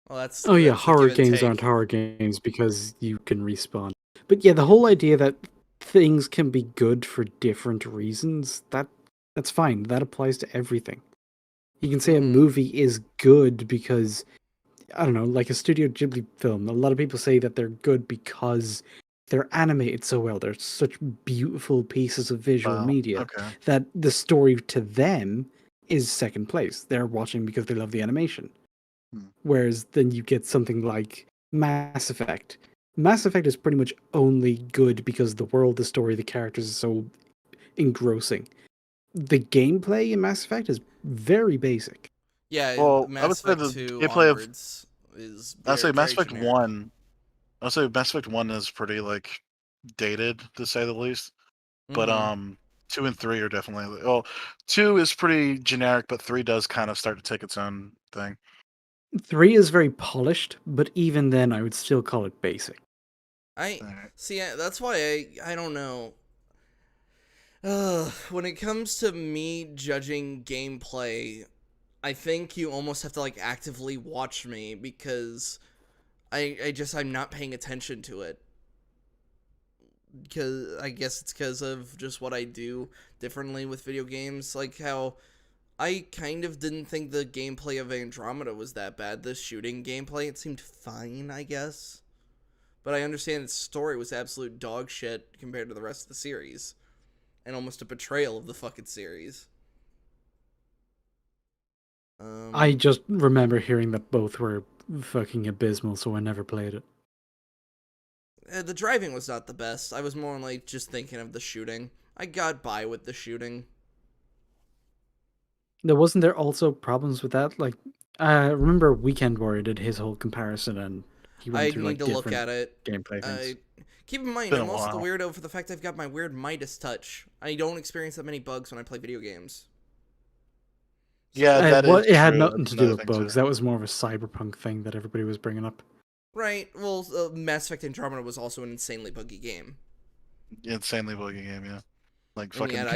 S1: Well, that's
S2: Oh yeah,
S1: that's a
S2: horror
S1: give and
S2: games
S1: take.
S2: aren't horror games because you can respawn. But yeah, the whole idea that things can be good for different reasons, that's fine. That applies to everything. You can say a
S1: Mhm.
S2: movie is good because I don't know, like a Studio Ghibli film. A lot of people say that they're good because they're animated so well. They're such beautiful pieces of visual media
S3: Okay.
S2: that the story to them is second place. They're watching because they love the animation.
S3: Hmm.
S2: Whereas then you get something like Mass Effect. Mass Effect is pretty much only good because the world, the story, the characters is so engrossing. The gameplay in Mass Effect is very basic.
S1: Yeah,
S3: Well, I would
S1: Mass
S3: say
S1: Effect
S3: the
S1: 2
S3: gameplay of.
S1: onwards is
S3: I'd say
S1: very,
S3: Mass
S1: very
S3: Effect
S1: generic.
S3: 1. I'd say Mass Effect 1 is pretty dated, to say the least. But
S1: Mhm.
S3: 2 and 3 are definitely. Well, 2 is pretty generic, but 3 does kind of start to take its own thing.
S2: 3 is very polished, but even then I would still call it basic.
S1: I
S3: Alright.
S1: see. That's why I don't know. When it comes to me judging gameplay, I think you almost have to actively watch me, because I'm not paying attention to it. Because I guess it's because of just what I do differently with video games, like how I kind of didn't think the gameplay of Andromeda was that bad. The shooting gameplay, it seemed fine, I guess. But I understand its story was absolute dog shit compared to the rest of the series. And almost a betrayal of the fucking series.
S2: I just remember hearing that both were fucking abysmal, so I never played it.
S1: The driving was not the best. I was more just thinking of the shooting. I got by with the shooting.
S2: Wasn't there also problems with that? Remember Weekend Warrior did his whole comparison and he went
S1: I
S2: through
S1: need to look
S2: different
S1: at it.
S2: gameplay things.
S1: Keep in mind,
S3: Been a
S1: I'm also the
S3: while.
S1: weirdo for the fact I've got my weird Midas touch. I don't experience that many bugs when I play video games.
S3: Yeah, that is
S2: it had
S3: true.
S2: nothing
S3: That's
S2: to do
S3: another
S2: with
S3: thing,
S2: bugs.
S3: too.
S2: That was more of a cyberpunk thing that everybody was bringing up.
S1: Right. Well, Mass Effect Andromeda was also an insanely buggy game.
S3: Insanely buggy game, yeah. Like
S1: And
S3: fucking
S1: yet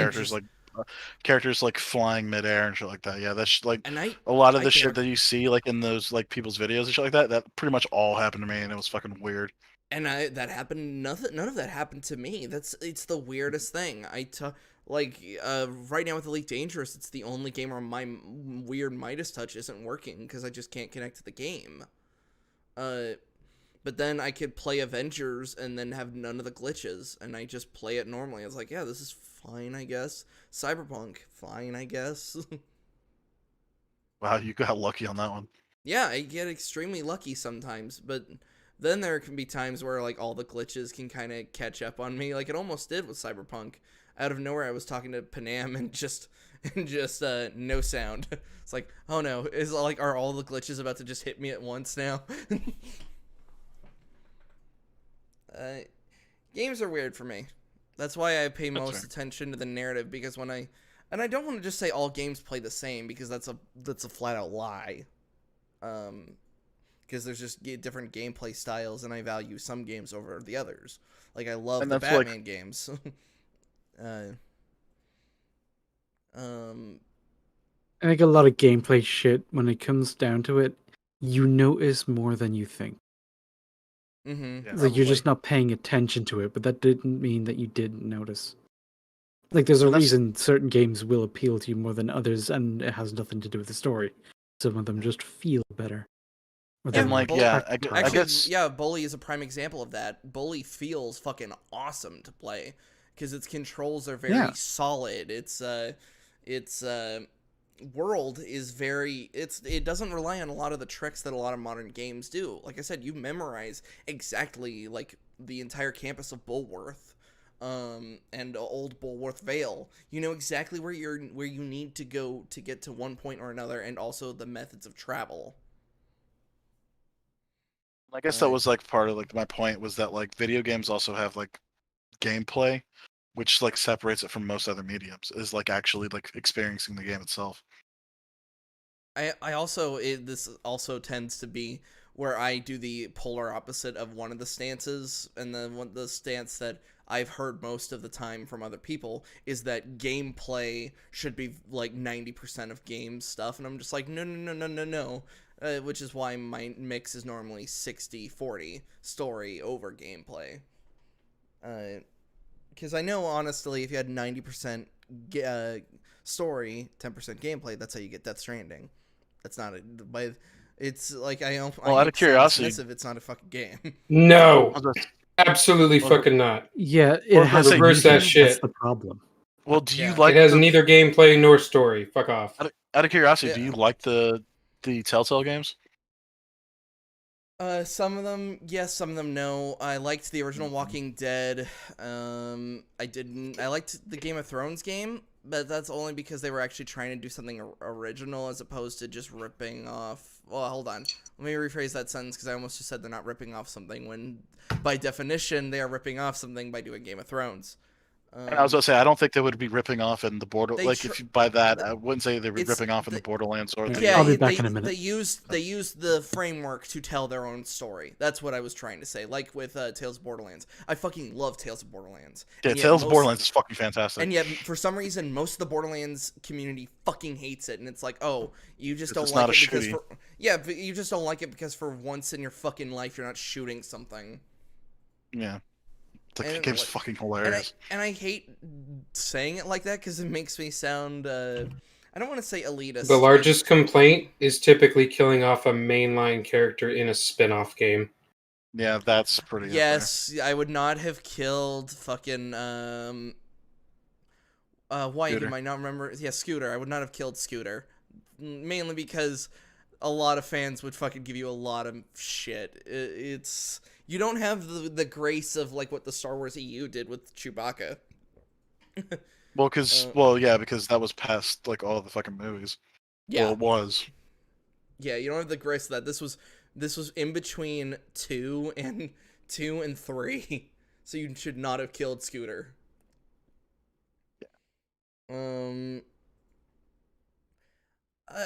S3: characters like flying midair and shit like that. Yeah, that's like
S1: and
S3: a lot of
S1: I
S3: the
S1: can't
S3: shit that you see like in those like people's videos and shit like that. That pretty much all happened to me, and it was fucking weird.
S1: And that happened. None of that happened to me. It's the weirdest thing. Right now with Elite Dangerous, it's the only game where my weird Midas touch isn't working because I just can't connect to the game. But then I could play Avengers and then have none of the glitches, and I just play it normally. I was like, yeah, this is fine, I guess. Cyberpunk, fine, I guess.
S3: Wow, you got lucky on that one.
S1: Yeah, I get extremely lucky sometimes, but then there can be times where like all the glitches can kind of catch up on me, like it almost did with Cyberpunk. Out of nowhere, I was talking to Panam and just no sound. It's like, oh no, are all the glitches about to just hit me at once now? Games are weird for me. That's why I pay most attention to the narrative, because and I don't want to just say all games play the same, because that's a flat out lie. Because there's just different gameplay styles, and I value some games over the others. Like I love the Batman games.
S2: I think a lot of gameplay shit, when it comes down to it, you notice more than you think.
S1: Mm-hmm.
S3: Yeah.
S2: Like you're just not paying attention to it, but that didn't mean that you didn't notice. Like there's a reason certain games will appeal to you more than others, and it has nothing to do with the story. Some of them just feel better.
S3: And like, yeah, I guess
S1: Bully is a prime example of that. Bully feels fucking awesome to play because its controls are very solid. Its world is it doesn't rely on a lot of the tricks that a lot of modern games do. Like I said, you memorize exactly like the entire campus of Bulworth, and old Bulworth Vale. You know exactly where you need to go to get to one point or another, and also the methods of travel.
S3: I guess that was like part of like my point was that like video games also have like gameplay, which like separates it from most other mediums, is like actually like experiencing the game itself.
S1: I also this also tends to be where I do the polar opposite of one of the stances, and the stance that I've heard most of the time from other people is that gameplay should be like 90% of game stuff, and I'm just like no, which is why my mix is normally 60-40 story over gameplay. Because I know honestly, if you had 90% story, 10% gameplay, that's how you get Death Stranding. That's not but it's like
S3: out of curiosity,
S1: it's not a fucking game.
S4: No, absolutely fucking not.
S2: Yeah, it has
S4: reverse that shit.
S2: That's the problem.
S3: Well, do you like?
S4: It has neither gameplay nor story. Fuck off.
S3: Out of curiosity, do you like the Telltale games?
S1: Some of them yes, some of them no. I liked the original Walking Dead. I didn't. I liked the Game of Thrones game, but that's only because they were actually trying to do something original as opposed to just ripping off. Well, hold on. Let me rephrase that sentence because I almost just said they're not ripping off something when, by definition, they are ripping off something by doing Game of Thrones.
S3: And I was gonna say, I don't think they would be ripping off in the border. Like, if you buy that, I wouldn't say they were ripping off in the Borderlands or the.
S2: Yeah, I'll be back in a minute.
S1: They used the framework to tell their own story. That's what I was trying to say. Like with Tales of Borderlands, I fucking love Tales of Borderlands.
S3: Yeah, Tales of Borderlands is fucking fantastic.
S1: And yet, for some reason, most of the Borderlands community fucking hates it, and it's like, oh, you just don't
S3: it's
S1: like
S3: not
S1: it
S3: a
S1: because
S3: shooty.
S1: but you just don't like it because for once in your fucking life, you're not shooting something.
S3: Yeah. The game's fucking hilarious.
S1: And I hate saying it like that because it makes me sound, I don't want to say elitist.
S4: The largest complaint is typically killing off a mainline character in a spin-off game.
S3: Yeah, that's pretty
S1: Yes, I would not have killed fucking, why do I not remember? Yeah, Scooter. I would not have killed Scooter. Mainly because a lot of fans would fucking give you a lot of shit. It's... You don't have the grace of like what the Star Wars EU did with Chewbacca.
S3: Well, because that was past like all the fucking movies.
S1: Yeah,
S3: well, it was.
S1: Yeah, you don't have the grace of that. This was in between 2 and 3, so you should not have killed Scooter. Yeah.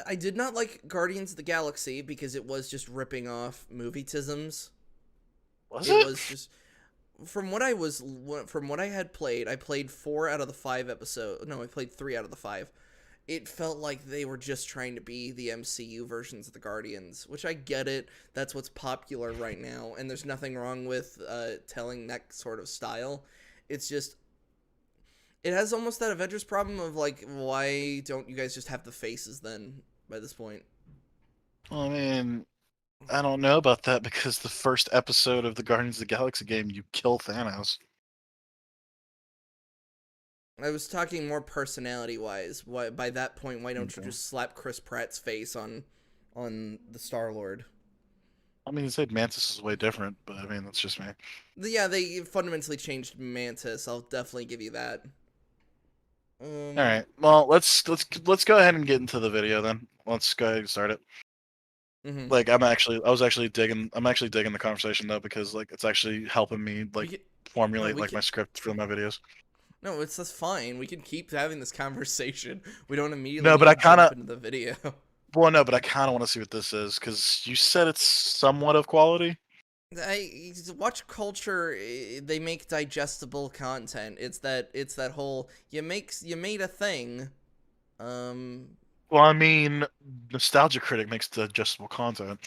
S1: I did not like Guardians of the Galaxy because it was just ripping off movie-tisms.
S3: Was
S1: It
S3: it?
S1: was just from what I had played. I played 4 out of the 5 episodes. No, I played 3 out of the 5. It felt like they were just trying to be the MCU versions of the Guardians, which I get it. That's what's popular right now, and there's nothing wrong with telling that sort of style. It's just, it has almost that Avengers problem of, like, why don't you guys just have the faces then by this point?
S3: I mean, I don't know about that because the first episode of the Guardians of the Galaxy game, you kill Thanos.
S1: I was talking more personality-wise. Why by that point, why don't you just slap Chris Pratt's face on the Star-Lord?
S3: I mean, they said Mantis is way different, but I mean, that's just me.
S1: Yeah, they fundamentally changed Mantis. I'll definitely give you that.
S3: All right. Well, let's go ahead and get into the video then. Let's go ahead and start it.
S1: Mhm.
S3: Like, I'm actually digging the conversation though, because like it's actually helping me like formulate like my script for my videos.
S1: No, that's fine. We can keep having this conversation. We don't immediately
S3: No, but
S1: need
S3: I
S1: to jump
S3: kinda-
S1: into the video.
S3: Well, no, but I kind of want to see what this is because you said it's somewhat of quality.
S1: Watch culture. They make digestible content. It's that whole you made a thing.
S3: Well, I mean, Nostalgia Critic makes digestible content.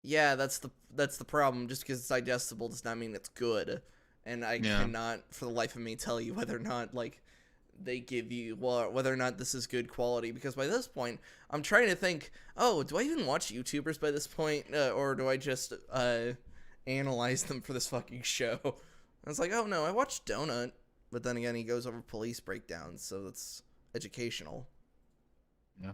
S1: Yeah, that's the problem. Just because it's digestible does not mean it's good. And I cannot, for the life of me, tell you whether or not like they give you whether or not this is good quality. Because by this point, I'm trying to think. Oh, do I even watch YouTubers by this point, or do I just analyze them for this fucking show? I was like, oh no, I watched Donut, but then again, he goes over police breakdowns, so that's educational.
S3: Yeah.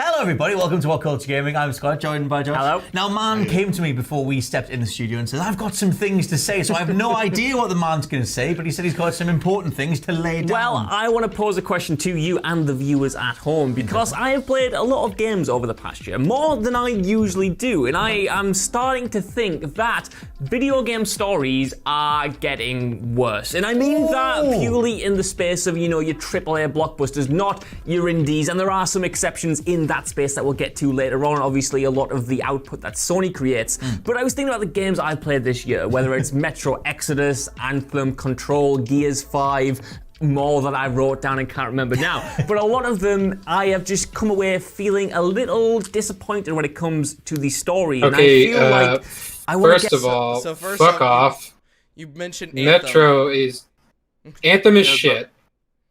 S8: Hello everybody, welcome to What Culture Gaming. I'm Scott, joined by Josh.
S9: Hello.
S8: Now, man came to me before we stepped in the studio and said, I've got some things to say, so I have no idea what the man's going to say, but he said he's got some important things to lay down.
S9: Well, I want to pose a question to you and the viewers at home, because I have played a lot of games over the past year, more than I usually do, and I am starting to think that video game stories are getting worse. And I mean that purely in the space of, your AAA blockbusters, not your indies, and there are some exceptions in that space that we'll get to later on. Obviously, a lot of the output that Sony creates. But I was thinking about the games I played this year, whether it's Metro Exodus, Anthem, Control, Gears 5, more that I wrote down and can't remember now. But a lot of them, I have just come away feeling a little disappointed when it comes to the story.
S4: Okay,
S9: and I feel like I want to
S4: first of all,
S1: so first
S4: fuck
S1: off,
S4: off.
S1: You mentioned
S4: Metro is Anthem is shit.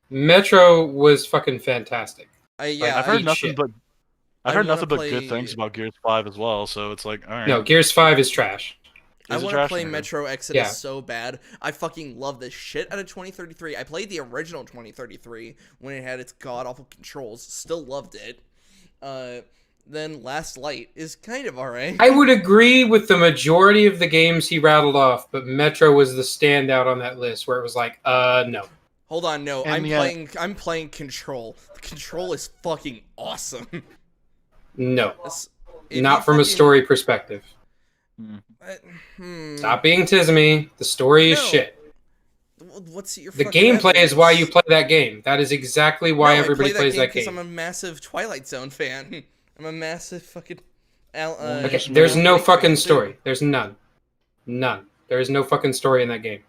S4: Metro was fucking fantastic.
S3: I've heard nothing but
S1: play-
S3: good things about Gears 5 as well, so it's like, all right.
S4: No, Gears 5 is trash.
S1: I
S3: Is it
S1: want to
S3: trash?
S1: play
S3: Okay.
S1: Metro Exodus
S4: Yeah.
S1: so bad. I fucking love this shit out of 2033. I played the original 2033 when it had its god-awful controls. Still loved it. Then Last Light is kind of alright.
S4: I would agree with the majority of the games he rattled off, but Metro was the standout on that list where it was like, no.
S1: Hold on, no.
S3: And
S1: I'm playing Control. The Control is fucking awesome.
S4: No.
S1: If
S4: Not
S1: you
S4: from a
S1: fucking-
S4: story perspective. Stop being Tismy. The story is
S1: No.
S4: shit.
S1: What's your
S4: The
S1: fucking
S4: gameplay is
S1: evidence?
S4: why you play that game. That is exactly why
S1: No,
S4: everybody
S1: I play
S4: plays that
S1: because
S4: game.
S1: I'm a massive Twilight Zone fan. I'm a massive fucking.
S4: Okay, there's no fucking story. There's none. None. There is no fucking story in that game.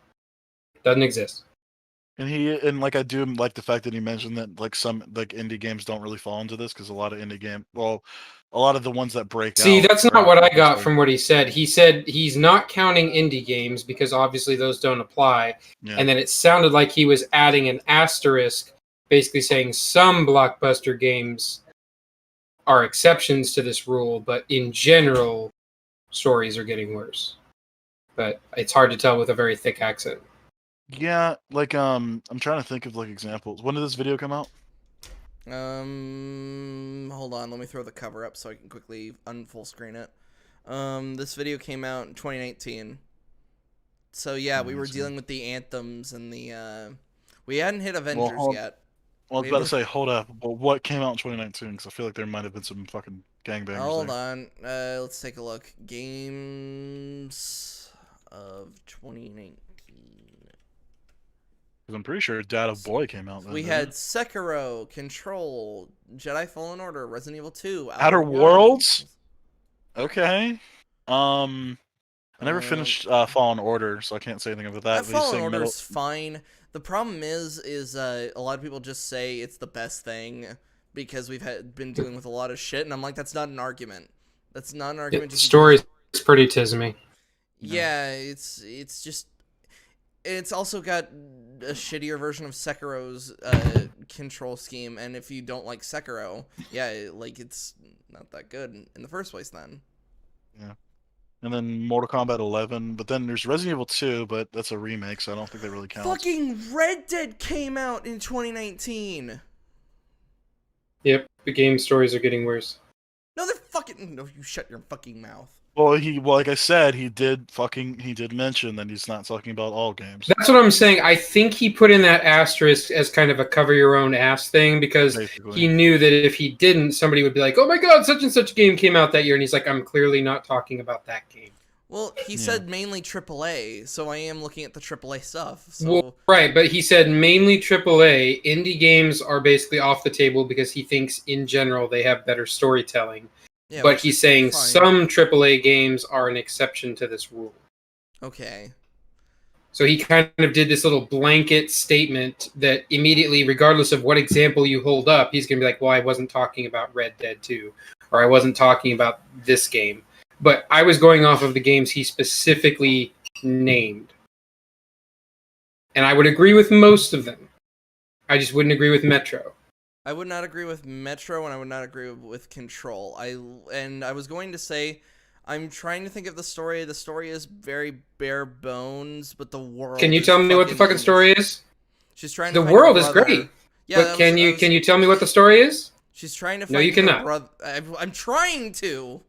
S4: Doesn't exist.
S3: And I do like the fact that he mentioned that like some like indie games don't really fall into this because a lot of a lot of the ones that break out.
S4: See, that's
S3: are
S4: not what I got
S3: obviously-
S4: from what he said. He said he's not counting indie games because obviously those don't apply.
S3: Yeah.
S4: And then it sounded like he was adding an asterisk, basically saying some blockbuster games are exceptions to this rule, but in general, stories are getting worse. But it's hard to tell with a very thick accent.
S3: Yeah, like I'm trying to think of like examples. When did this video come out?
S1: Hold on, let me throw the cover up so I can quickly unfull screen it. This video came out in 2019. So yeah, we were dealing with the anthems and the we hadn't hit Avengers yet.
S3: Well, I was about to say, hold up. But what came out in 2019? Because I feel like there might have been some fucking gangbangers.
S1: Hold
S3: there.
S1: on, let's take a look. Games of 2019.
S3: Because I'm pretty sure Dad of Boy came out. Then,
S1: We
S3: didn't
S1: had
S3: it?
S1: Sekiro, Control, Jedi Fallen Order, Resident Evil 2,
S3: Outer Worlds? Okay. I never finished Fallen Order, so I can't say anything about that. But he's
S1: Fallen
S3: saying
S1: Order
S3: Metal.
S1: is fine. The problem is a lot of people just say it's the best thing because we've been dealing with a lot of shit, and I'm like, that's not an argument. That's not an argument.
S4: The story is pretty tismy.
S1: Yeah, it's just. It's also got a shittier version of Sekiro's control scheme, and if you don't like Sekiro, yeah, like it's not that good in the first place. Then.
S3: Yeah. And then Mortal Kombat 11, but then there's Resident Evil 2, but that's a remake, so I don't think that really counts.
S1: Fucking Red Dead came out in 2019.
S4: Yep, the game stories are getting worse.
S1: No, they're fucking. No, you shut your fucking mouth.
S3: Well, like I said, he did mention that he's not talking about all games.
S4: That's what I'm saying. I think he put in that asterisk as kind of a cover your own ass thing because he knew that if he didn't, somebody would be like, "Oh my god, such and such game came out that year," and he's like, "I'm clearly not talking about that game."
S1: Well, he said mainly AAA, so I am looking at the AAA stuff. So.
S4: Well, right, but he said mainly AAA. Indie games are basically off the table because he thinks in general they have better storytelling.
S1: Yeah,
S4: but he's saying
S1: fine.
S4: some AAA games are an exception to this rule.
S1: Okay.
S4: So he kind of did this little blanket statement that immediately, regardless of what example you hold up, he's going to be like, well, I wasn't talking about Red Dead 2, or I wasn't talking about this game. But I was going off of the games he specifically named. And I would agree with most of them. I just wouldn't agree with Metro.
S1: I would not agree with Metro, and I would not agree with Control. I was going to say, I'm trying to think of the story. The story is very bare bones, but the world.
S4: Can you tell me what the fucking story is?
S1: She's trying to.
S4: The
S1: find her
S4: world is
S1: brother.
S4: great.
S1: Yeah,
S4: but can you tell me what the story is?
S1: She's trying to find.
S4: No, you cannot.
S1: Brother. I'm trying to.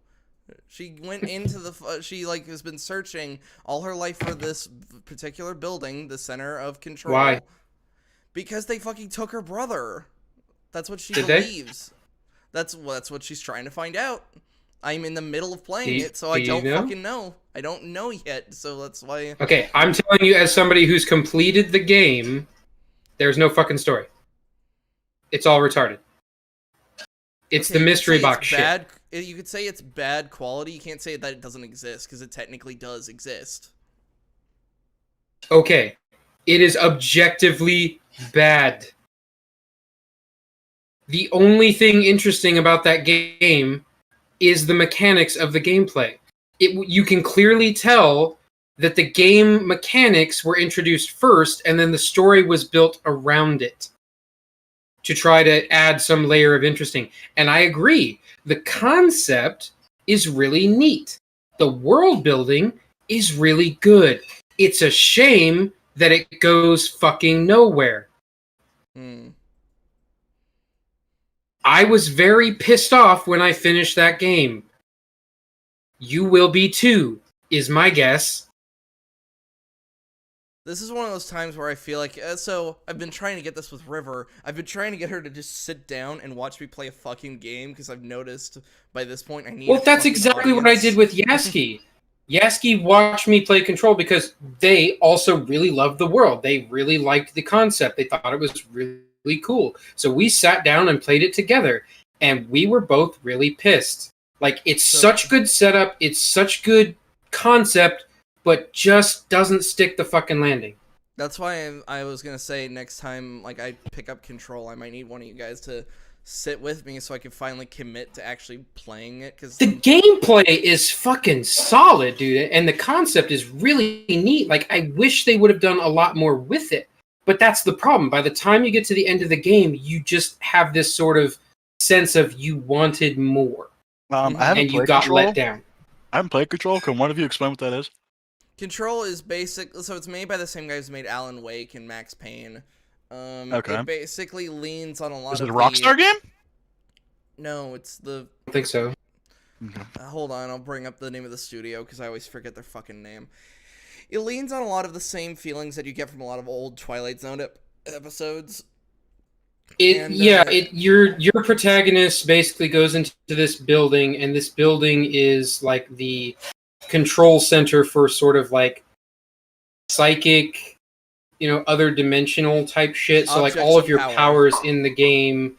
S1: She went into the. She has been searching all her life for this particular building, the center of Control.
S4: Why?
S1: Because they fucking took her brother. That's what she
S4: Did
S1: believes. That's what she's trying to find out. I'm in the middle of playing it, so I don't fucking know. I don't know yet, so that's why.
S4: Okay, I'm telling you, as somebody who's completed the game, there's no fucking story. It's all retarded. It's the mystery box shit.
S1: You could say it's bad quality. You can't say that it doesn't exist because it technically does exist.
S4: Okay, it is objectively bad. The only thing interesting about that game is the mechanics of the gameplay. You can clearly tell that the game mechanics were introduced first, and then the story was built around it to try to add some layer of interesting. And I agree, the concept is really neat. The world building is really good. It's a shame that it goes fucking nowhere. I was very pissed off when I finished that game. You will be too, is my guess.
S1: This is one of those times where I feel like, so I've been trying to get this with River. I've been trying to get her to just sit down and watch me play a fucking game because I've noticed by this point I need.
S4: Well, that's exactly what I did with Yasky. Yasky watched me play Control because they also really loved the world. They really liked the concept. They thought it was really cool. So we sat down and played it together, and we were both really pissed. Like, it's such good setup, it's such good concept, but just doesn't stick the fucking landing.
S1: That's why I was gonna say next time, like, I pick up Control, I might need one of you guys to sit with me so I can finally commit to actually playing it. Cause
S4: the gameplay is fucking solid, dude, and the concept is really neat. Like, I wish they would have done a lot more with it. But that's the problem. By the time you get to the end of the game, you just have this sort of sense of you wanted more.
S3: And
S4: you got let down.
S3: I haven't played Control. Can one of you explain what that is?
S1: Control is basic. So it's made by the same guys who made Alan Wake and Max Payne.
S3: Okay.
S1: It basically leans on a lot of.
S3: Is it a Rockstar game?
S1: No, it's the.
S4: I think so.
S1: Hold on, I'll bring up the name of the studio because I always forget their fucking name. It leans on a lot of the same feelings that you get from a lot of old Twilight Zone episodes.
S4: Your protagonist basically goes into this building, and this building is like the control center for sort of like psychic, other dimensional type shit. So like all of your powers in the game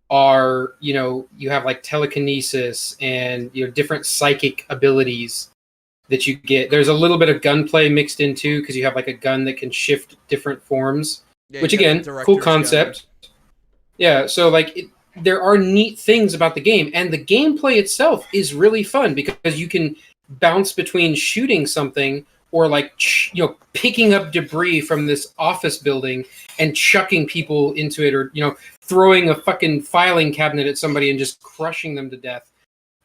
S4: are, you have like telekinesis and different psychic abilities that you get. There's a little bit of gunplay mixed in too, because you have like a gun that can shift different forms.
S1: Yeah,
S4: Which
S1: you got the
S4: again,
S1: director's
S4: cool
S1: gun.
S4: concept. Yeah, so like there are neat things about the game, and the gameplay itself is really fun because you can bounce between shooting something or like picking up debris from this office building and chucking people into it, or throwing a fucking filing cabinet at somebody and just crushing them to death.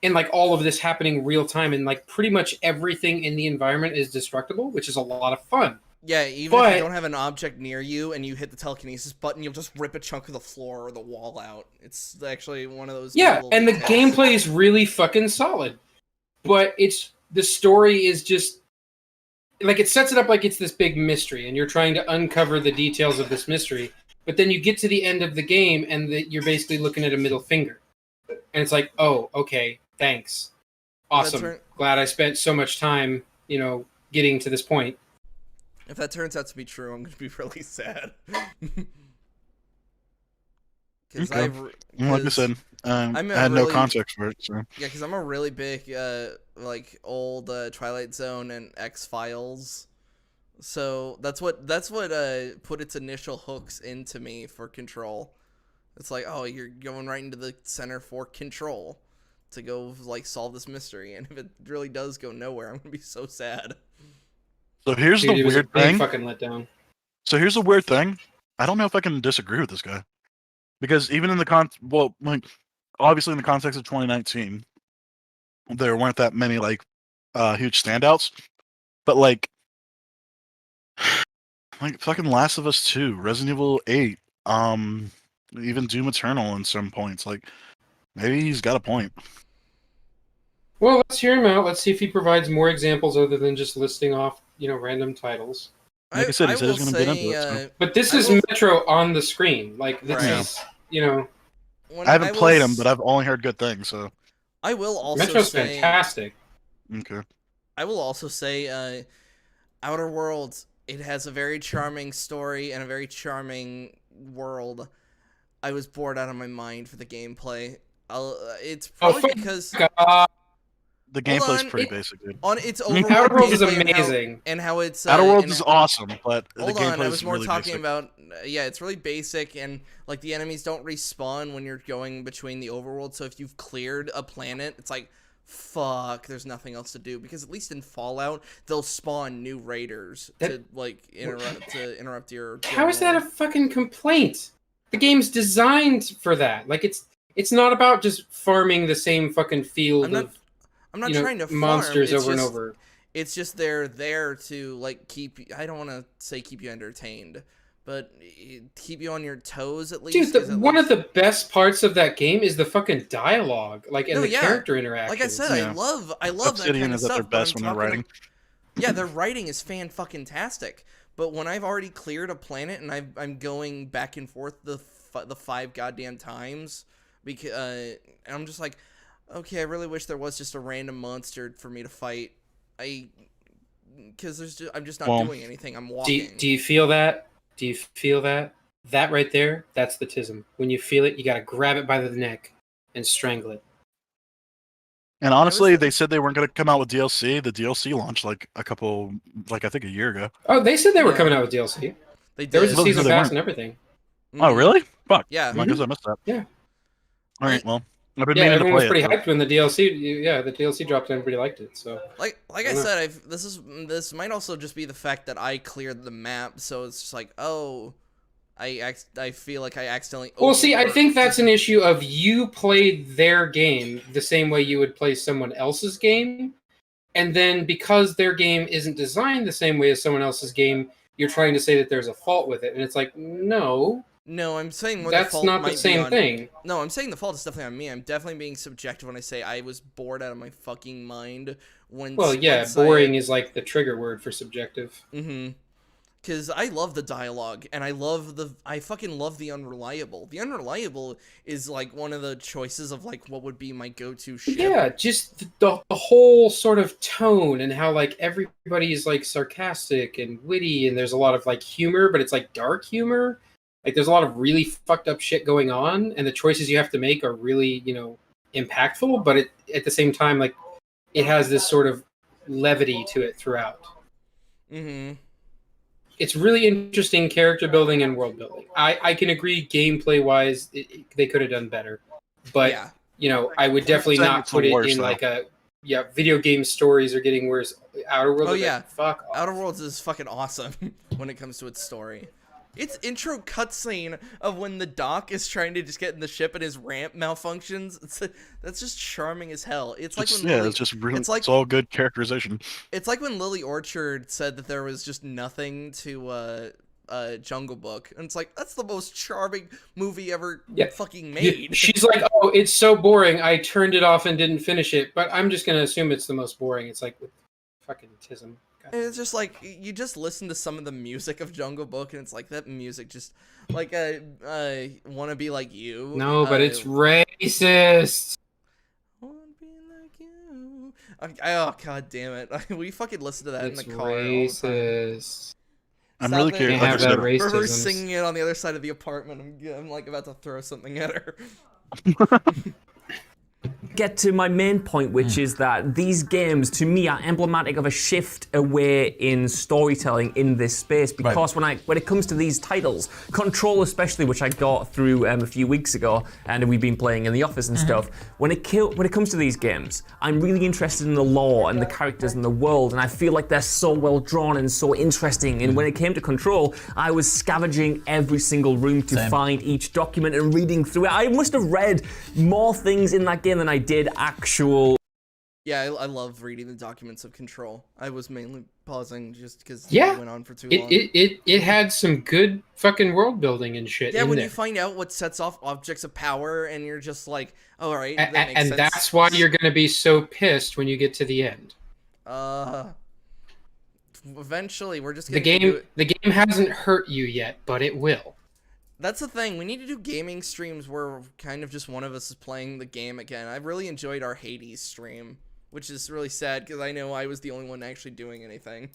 S4: And like all of this happening real time, and like pretty much everything in the environment is destructible, which is a lot of fun.
S1: Yeah, even if you don't have an object near you and you hit the telekinesis button, you'll just rip a chunk of the floor or the wall out. It's actually one of those.
S4: Yeah, and the gameplay is really fucking solid. But the story is just like, it sets it up like it's this big mystery, and you're trying to uncover the details of this mystery. But then you get to the end of the game, and you're basically looking at a middle finger, and it's like, oh, okay, thanks, awesome, glad I spent so much time, getting to this point.
S1: If that turns out to be true, I'm going to be really sad. Because
S3: like I said, I had no context for it. So.
S1: Yeah, because I'm a really big, old Twilight Zone and X-Files. So that's what put its initial hooks into me for Control. It's like, oh, you're going right into the center for Control to go solve this mystery, and if it really does go nowhere, I'm gonna be so sad.
S3: So here's the weird thing.
S4: Fucking letdown.
S3: So here's the weird thing. I don't know if I can disagree with this guy, because even in the obviously in the context of 2019, there weren't that many huge standouts, but like fucking Last of Us 2, Resident Evil 8, even Doom Eternal in some points. Like maybe he's got a point.
S4: Well, let's hear him out. Let's see if he provides more examples other than just listing off, random titles.
S3: Like I said, he said he's going to get into it. So.
S4: But this is Metro on the screen. Like, this is,
S3: I haven't played him, but I've only heard good things. So
S1: I will also
S4: Metro's
S1: say...
S4: fantastic.
S3: Okay.
S1: I will also say Outer Worlds, it has a very charming story and a very charming world. I was bored out of my mind for the gameplay. It's probably because...
S3: The gameplay's pretty basic, dude.
S1: On its overall
S4: Outer Worlds is amazing,
S1: and how it's
S3: Outer Worlds is awesome, but the gameplay is really basic.
S1: I was more talking about it's really basic, and like the enemies don't respawn when you're going between the overworld. So if you've cleared a planet, it's like fuck, there's nothing else to do, because at least in Fallout they'll spawn new raiders to interrupt your.
S4: How is that a fucking complaint? The game's designed for that. Like it's not about just farming the same fucking field
S1: I'm not trying to farm.
S4: Monsters over and over.
S1: It's just they're there to keep. I don't want to say keep you entertained, but keep you on your toes at least.
S4: Dude, one of the best parts of that game is the fucking dialogue, and the character interaction.
S1: Like I said, I love that kind of stuff.
S3: Their best when they're writing.
S1: Yeah, their writing is fan-fucking-tastic. But when I've already cleared a planet and I'm going back and forth the 5 goddamn times, because and I'm just like, okay, I really wish there was just a random monster for me to fight. Because I'm just not doing anything. I'm walking.
S4: Do you feel that? Do you feel that? That right there, that's the tism. When you feel it, you gotta grab it by the neck and strangle it.
S3: And honestly, they said they weren't going to come out with DLC. The DLC launched I think a year ago.
S4: Oh, they said they were coming out with DLC.
S1: They did.
S4: There was a season pass and everything.
S3: Oh, really? Fuck.
S1: Yeah.
S3: I guess I missed that.
S4: Yeah.
S3: All right, well.
S4: Everyone was pretty hyped when the DLC. Yeah, the DLC dropped and everybody liked it. So,
S1: like I said, this might also just be the fact that I cleared the map, so it's just like, oh, I feel like I accidentally.
S4: Well, see, I think that's an issue of you played their game the same way you would play someone else's game, and then because their game isn't designed the same way as someone else's game, you're trying to say that there's a fault with it, and it's like, no.
S1: No, I'm saying
S4: that's not the same thing.
S1: No, I'm saying the fault is definitely on me. I'm definitely being subjective when I say I was bored out of my fucking mind when.
S4: Well, yeah, boring is like the trigger word for subjective.
S1: Mm-hmm. Because I love the dialogue, and I fucking love the Unreliable. The Unreliable is like one of the choices of what would be my go-to ship.
S4: Yeah, just the whole sort of tone and how everybody's sarcastic and witty, and there's a lot of humor, but it's dark humor. There's a lot of really fucked up shit going on, and the choices you have to make are really, impactful, but at the same time, it has this sort of levity to it throughout.
S1: Mm-hmm.
S4: It's really interesting character building and world building. I can agree gameplay wise they could have done better, but
S1: Yeah.
S4: you know, I would definitely
S3: saying
S4: not
S3: it's
S4: put
S3: the
S4: it
S3: worst,
S4: in
S3: though.
S4: like a video game stories are getting worse. Outer Worlds,
S1: Oh,
S4: are
S1: yeah.
S4: like, fuck off.
S1: Outer Worlds is fucking awesome when it comes to its story. Its intro cutscene of when the Doc is trying to just get in the ship and his ramp malfunctions. That's just charming as hell. It's like when Lily,
S3: it's just really,
S1: it's like
S3: all good characterization.
S1: it's like when Lily Orchard said that there was just nothing to Jungle Book, and it's like that's the most charming movie ever fucking made.
S4: She's like, oh, it's so boring. I turned it off and didn't finish it, but I'm just gonna assume it's the most boring. It's like with fucking Tism.
S1: And it's just like you just listen to some of the music of Jungle Book, and it's like that music just like wanna be like you.
S4: No, but it's racist.
S1: Wanna be like you. Oh god damn it! We fucking listen to that
S4: It's
S1: in the car all the time.
S4: racist.
S3: I'm
S1: Stop
S3: really
S1: it.
S3: curious.
S4: Can't
S3: Like
S4: have
S3: I
S4: that
S3: said,
S1: River's
S4: racism.
S1: singing it on the other side of the apartment. I'm like about to throw something at her.
S9: Get to my main point, which is that these games, to me, are emblematic of a shift away in storytelling in this space. Because when it comes to these titles, Control especially, which I got through a few weeks ago, and we've been playing in the office and stuff. When it comes to these games, I'm really interested in the lore and the characters and the world, and I feel like they're so well drawn and so interesting. And when it came to Control, I was scavenging every single room to find each document and reading through it. I must have read more things in that game than I did actual.
S1: Yeah, I love reading the documents of Control. I was mainly pausing just because
S4: Yeah,
S1: it went on for too long.
S4: it had some good fucking world building and shit.
S1: Yeah,
S4: in
S1: when
S4: there.
S1: you find out what sets off objects of power, and you're just like, oh, all right, that makes
S4: and
S1: sense.
S4: that's why you're gonna be so pissed when you get to the end.
S1: Eventually, we're just
S4: The
S1: gonna do
S4: game,
S1: it.
S4: the game hasn't hurt you yet, but it will.
S1: That's the thing. We need to do gaming streams where kind of just one of us is playing the game again. I really enjoyed our Hades stream, which is really sad because I know I was the only one actually doing anything.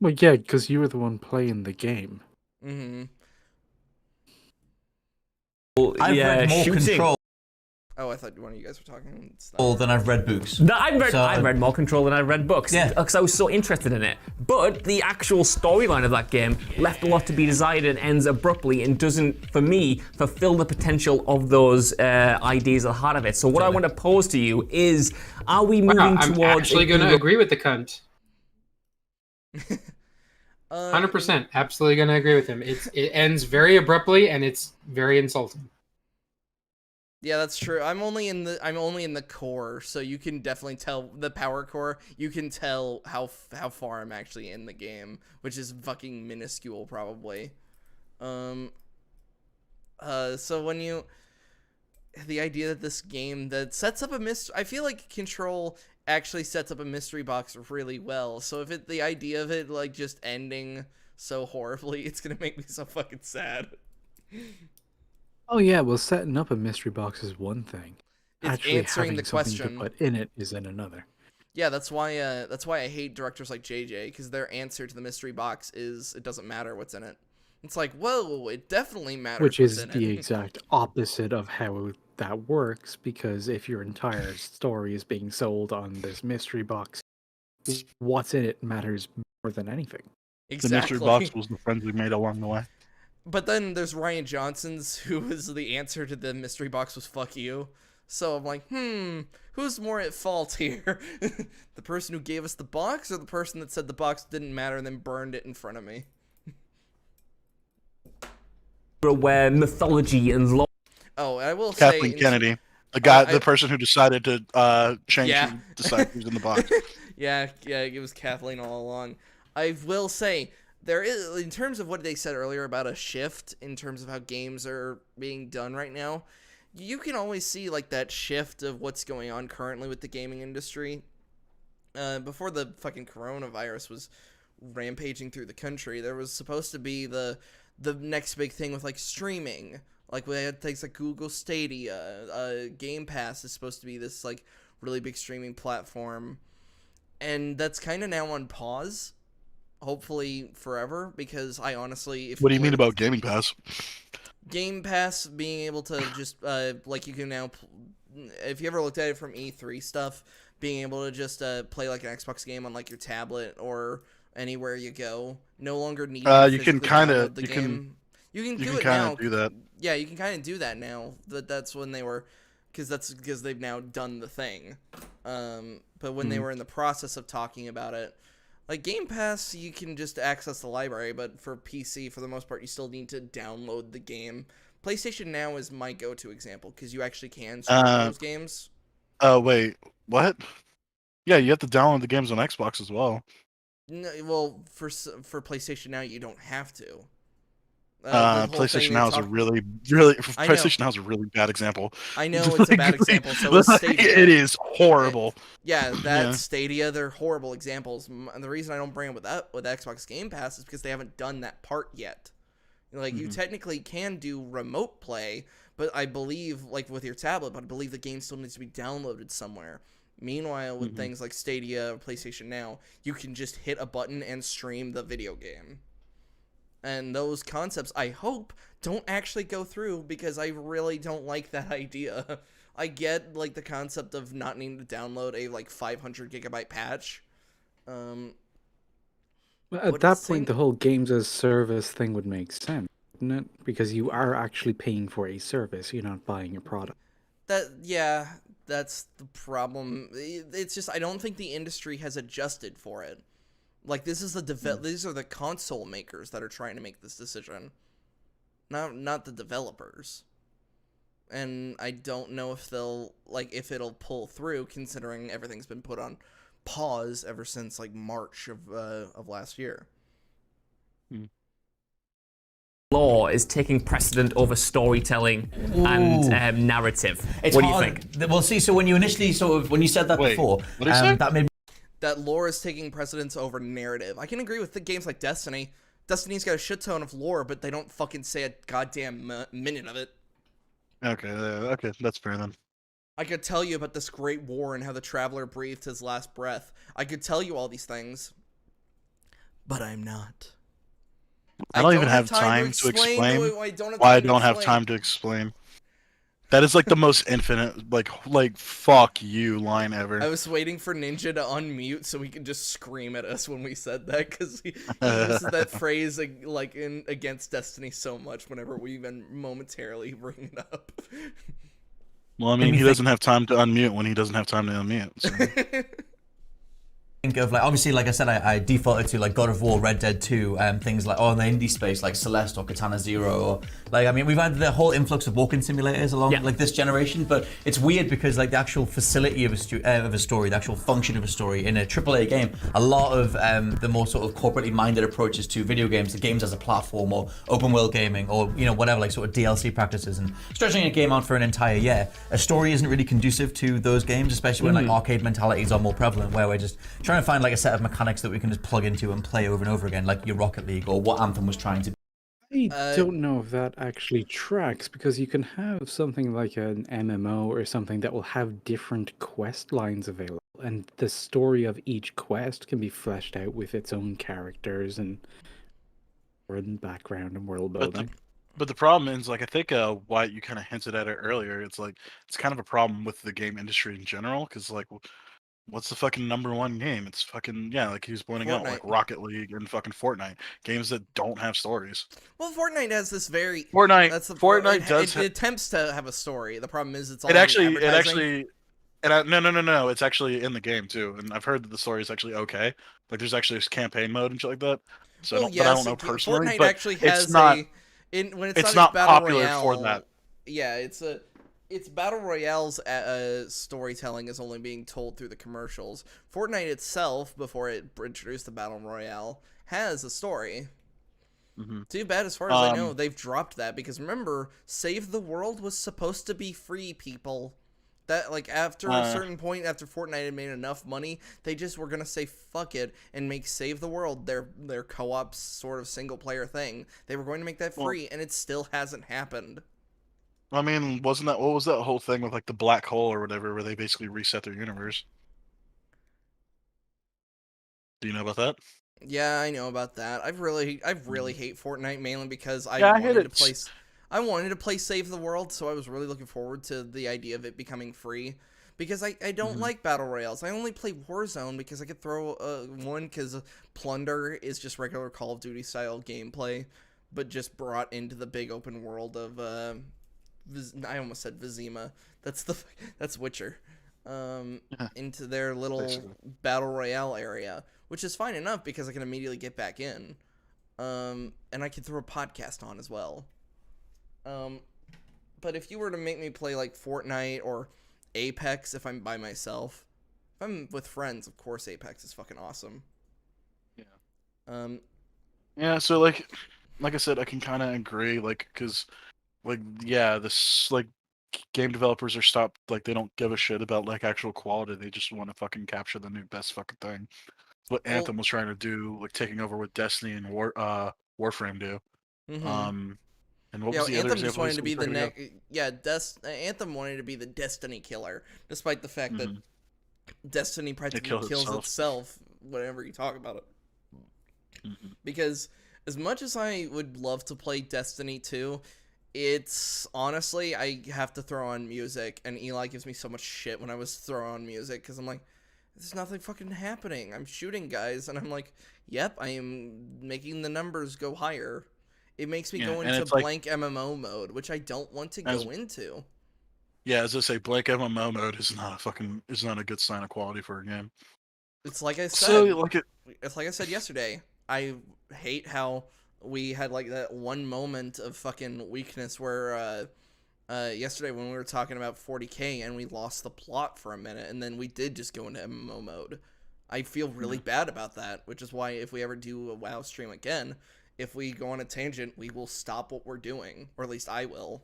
S2: Well, yeah, because you were the one playing the game.
S1: Mm-hmm.
S8: I've read more
S9: shooting.
S8: Control
S1: Oh, I thought one of you guys were talking. It's not-
S8: than I've read books.
S9: No, I've read more Control than I've read books.
S8: Yeah.
S9: Because I was so interested in it. But the actual storyline of that game left a lot to be desired and ends abruptly and doesn't, for me, fulfill the potential of those ideas at the heart of it. So what I want to pose to you is, are we moving
S4: I'm
S9: towards...
S4: actually
S9: a
S4: gonna
S9: Google-
S4: agree with the cunt. 100%, absolutely gonna agree with him. It ends very abruptly and it's very insulting.
S1: Yeah, that's true. I'm only in the core, so you can definitely tell the power core. You can tell how far I'm actually in the game, which is fucking minuscule, probably. So when the idea that this game that sets up a mystery, I feel like Control actually sets up a mystery box really well. So if the idea of it like just ending so horribly, it's gonna make me so fucking sad.
S2: Oh yeah, well, setting up a mystery box is one thing.
S1: It's
S2: Actually
S1: answering
S2: having
S1: the
S2: something
S1: question.
S2: to put in it is in another.
S1: Yeah, that's why I hate directors like JJ, because their answer to the mystery box is it doesn't matter what's in it. It's like, whoa, it definitely matters.
S2: Which
S1: what's
S2: is
S1: in
S2: the
S1: it.
S2: exact opposite of how that works, because if your entire story is being sold on this mystery box, what's in it matters more than anything.
S1: Exactly.
S3: The mystery box was the friends we made along the way.
S1: But then there's Ryan Johnson's, who was the answer to the mystery box was fuck you. So I'm like, who's more at fault here? The person who gave us the box, or the person that said the box didn't matter and then burned it in front of me?
S9: where mythology and lore.
S1: Oh, I will say...
S3: Kathleen Kennedy. The person who decided to change
S1: Yeah.
S3: and decide who's in the box.
S1: yeah, it was Kathleen all along. I will say, there is, in terms of what they said earlier about a shift in terms of how games are being done right now, you can always see like that shift of what's going on currently with the gaming industry. Before the fucking coronavirus was rampaging through the country, there was supposed to be the next big thing with like streaming. Like we had things like Google Stadia, Game Pass is supposed to be this like really big streaming platform, and that's kind of now on pause. Hopefully forever, because I honestly,
S3: What do you mean about Gaming Pass?
S1: Game Pass being able to just like you can now, if you ever looked at it from E3 stuff, being able to just play like an Xbox game on like your tablet or anywhere you go. No longer need to
S3: You can
S1: physically
S3: kinda-
S1: download the
S3: you can-
S1: game. You can
S3: you
S1: do
S3: can
S1: it
S3: kinda
S1: now.
S3: do that.
S1: Yeah, you can kind of do that now. That's when they were, because they've now done the thing. But when they were in the process of talking about it, like Game Pass, you can just access the library, but for PC, for the most part, you still need to download the game. PlayStation Now is my go-to example because you actually can stream those games.
S3: Oh wait, what? Yeah, you have to download the games on Xbox as well.
S1: No, well, for PlayStation Now, you don't have to. The whole thing
S3: PlayStation
S1: they
S3: Now is a
S1: talk-
S3: really
S1: I know.
S3: PlayStation Now is a really bad example.
S1: I know it's a bad example. So is Stadia.
S3: It is horrible.
S1: Yeah, that
S3: Yeah.
S1: Stadia, they're horrible examples. And the reason I don't bring it with Xbox Game Pass is because they haven't done that part yet. Like, you technically can do remote play, but I believe, like, with your tablet, but I believe the game still needs to be downloaded somewhere. Meanwhile, with things like Stadia or PlayStation Now, you can just hit a button and stream the video game. And those concepts, I hope, don't actually go through because I really don't like that idea. I get, like, the concept of not needing to download a, like, 500 gigabyte patch.
S2: At
S1: But
S2: that
S1: it's
S2: point, the whole games as service thing would make sense, wouldn't it? Because you are actually paying for a service, you're not buying a product.
S1: Yeah, that's the problem. It's just, I don't think the industry has adjusted for it. Like, this is these are the console makers that are trying to make this decision. Not the developers. And I don't know if if it'll pull through, considering everything's been put on pause ever since, like, March of last year.
S9: Law is taking precedent over storytelling and narrative.
S8: It's
S9: what do you
S8: hard.
S9: think?
S8: Well, see, so when you initially when you said that
S3: Wait,
S8: before,
S3: what did you say?
S8: that made
S1: That lore is taking precedence over narrative. I can agree with the games like Destiny. Destiny's got a shit ton of lore, but they don't fucking say a goddamn minute of it.
S3: Okay, that's fair then.
S1: I could tell you about this great war and how the Traveler breathed his last breath. I could tell you all these things, but I'm not.
S3: I don't even have time to explain why I don't have time to explain. That is like the most infinite, like fuck you line ever.
S1: I was waiting for Ninja to unmute so he could just scream at us when we said that, because he uses that phrase like against Destiny so much whenever we even momentarily bring it up.
S3: Well, I mean, he doesn't have time to unmute when he doesn't have time to unmute. So.
S8: think of, like, obviously, like I said, I defaulted to like God of War, Red Dead 2, things like, in the indie space, like Celeste or Katana Zero, or like, I mean, we've had the whole influx of walking simulators along like this generation, but it's weird because like the actual facility of a story, the actual function of a story in a AAA game, a lot of the more sort of corporately minded approaches to video games, the games as a platform or open world gaming or whatever, like sort of DLC practices and stretching a game out for an entire year, a story isn't really conducive to those games, especially when like arcade mentalities are more prevalent, where we're just trying to find like a set of mechanics that we can just plug into and play over and over again, like your Rocket League or what Anthem was trying to do.
S2: I don't know if that actually tracks, because you can have something like an MMO or something that will have different quest lines available, and the story of each quest can be fleshed out with its own characters and background and world building.
S3: But the problem is, like, I think why you kind of hinted at it earlier, it's like it's kind of a problem with the game industry in general, because like, what's the fucking #1 game? It's fucking, like he was pointing out, like Rocket League and fucking Fortnite, games that don't have stories.
S1: Well, Fortnite has this very
S3: Fortnite does.
S1: It attempts to have a story. The problem is it's all
S3: It actually, no, it's actually in the game too, and I've heard that the story is actually okay. Like, there's actually this campaign mode and shit like that. So, but I don't know personally.
S1: Fortnite
S3: but
S1: actually has
S3: it's not.
S1: when
S3: it's
S1: not
S3: not popular for that.
S1: Yeah, it's Battle Royale's storytelling is only being told through the commercials. Fortnite itself, before it introduced the Battle Royale, has a story. Too bad, as far as I know, they've dropped that, because remember, Save the World was supposed to be free, people. That, like, after a certain point, after Fortnite had made enough money, they just were gonna say fuck it and make Save the World their co-op sort of single player thing. They were going to make that free, and it still hasn't happened.
S3: I mean, what was that whole thing with like the black hole or whatever, where they basically reset their universe? Do you know about that?
S1: Yeah, I know about that. I really hate Fortnite, mainly because I wanted to play Save the World, so I was really looking forward to the idea of it becoming free, because I don't like battle royales. I only play Warzone because I could throw one because Plunder is just regular Call of Duty style gameplay, but just brought into the big open world of I almost said Vizima. That's Witcher. Into their little battle royale area, which is fine enough because I can immediately get back in. And I can throw a podcast on as well. But if you were to make me play like Fortnite or Apex if I'm by myself, if I'm with friends, of course Apex is fucking awesome.
S3: Yeah. Yeah, so like I said, I can kind of agree, like, because, like, yeah, this, like, game developers are stopped, like, they don't give a shit about, like, actual quality. They just want to fucking capture the new best fucking thing. What Anthem was trying to do, like, taking over what Destiny and Warframe do. And what was the other
S1: Anthem just
S3: example?
S1: wanted to be the next. Yeah, Anthem wanted to be the Destiny killer, despite the fact that Destiny practically kills itself whenever you talk about it. Because as much as I would love to play Destiny 2, it's honestly, I have to throw on music, and Eli gives me so much shit when I was throwing on music because I'm like, there's nothing fucking happening. I'm shooting guys, and I'm like, yep, I am making the numbers go higher. It makes me go into blank MMO mode, which I don't want to go into.
S3: Yeah, as I say, blank MMO mode is not a good sign of quality for a game.
S1: It's like I said.
S3: So,
S1: it's like I said yesterday. I hate how we had like that one moment of fucking weakness where yesterday when we were talking about 40K and we lost the plot for a minute, and then we did just go into MMO mode. I feel really bad about that, which is why if we ever do a WoW stream again, if we go on a tangent, we will stop what we're doing, or at least I will.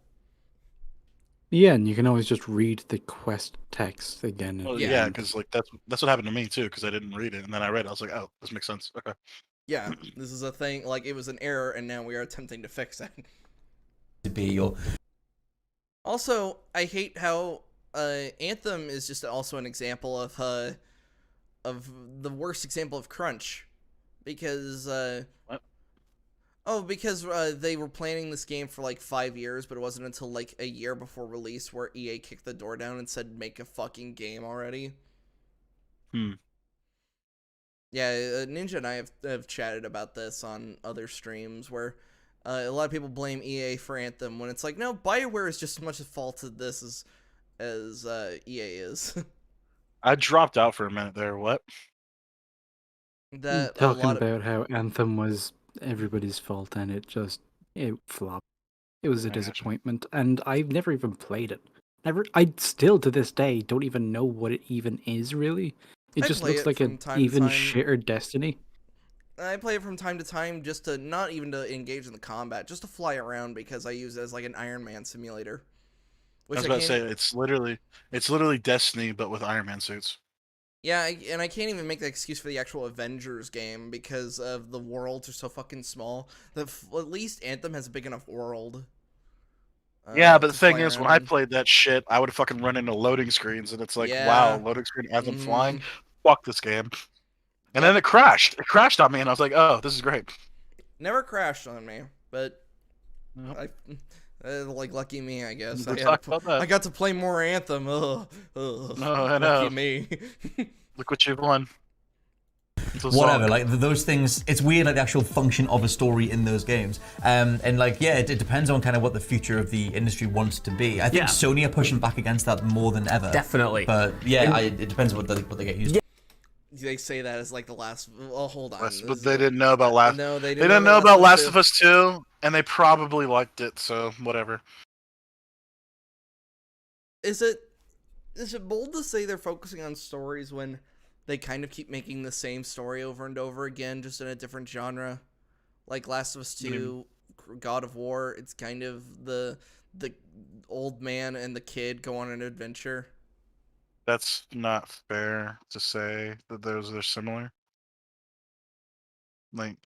S2: Yeah, and you can always just read the quest text again.
S3: Well, yeah, because like that's what happened to me too, because I didn't read it, and then I read it. I was like, oh, this makes sense. Okay.
S1: Yeah, this is a thing. Like, it was an error, and now we are attempting to fix it.
S8: To be your.
S1: Also, I hate how Anthem is just also an example of the worst example of crunch, because
S3: what?
S1: Oh, because they were planning this game for like 5 years, but it wasn't until like a year before release where EA kicked the door down and said, make a fucking game already. Yeah, Ninja and I have chatted about this on other streams where a lot of people blame EA for Anthem when it's like, no, BioWare is just as much at fault of this as EA is.
S2: I
S3: dropped out for a minute there. What?
S2: Talking about how Anthem was everybody's fault and it flopped. It was a disappointment, and I've never even played it. I still to this day don't even know what it even is really. It just looks like an even shitter Destiny.
S1: I play it from time to time just to not even to engage in the combat, just to fly around because I use it as like an Iron Man simulator.
S3: I was about to say it's literally Destiny but with Iron Man suits.
S1: Yeah, and I can't even make the excuse for the actual Avengers game because of the worlds are so fucking small. At least Anthem has a big enough world.
S3: Yeah, but the thing is, when I played that shit, I would fucking run into loading screens, and it's like, wow, loading screen as I'm flying? Fuck this game. And then it crashed. It crashed on me, and I was like, oh, this is great.
S1: Never crashed on me, but like lucky me, I guess. I got to play more Anthem.
S3: No, I know.
S1: Lucky me.
S3: Look what you've won.
S8: Whatever, like those things, it's weird, like the actual function of a story in those games. And like, yeah, it depends on kind of what the future of the industry wants to be. I think Sony are pushing back against that more than ever.
S9: Definitely.
S8: But yeah, it depends what they get used to.
S1: They say that as like the last. Oh, hold on.
S3: But they didn't know about Last.
S1: No, they
S3: didn't know about Last of Us 2, and they probably liked it. So whatever.
S1: Is it bold to say they're focusing on stories when they kind of keep making the same story over and over again, just in a different genre? Like Last of Us 2, God of War, it's kind of the old man and the kid go on an adventure.
S3: That's not fair to say that those are similar. Like,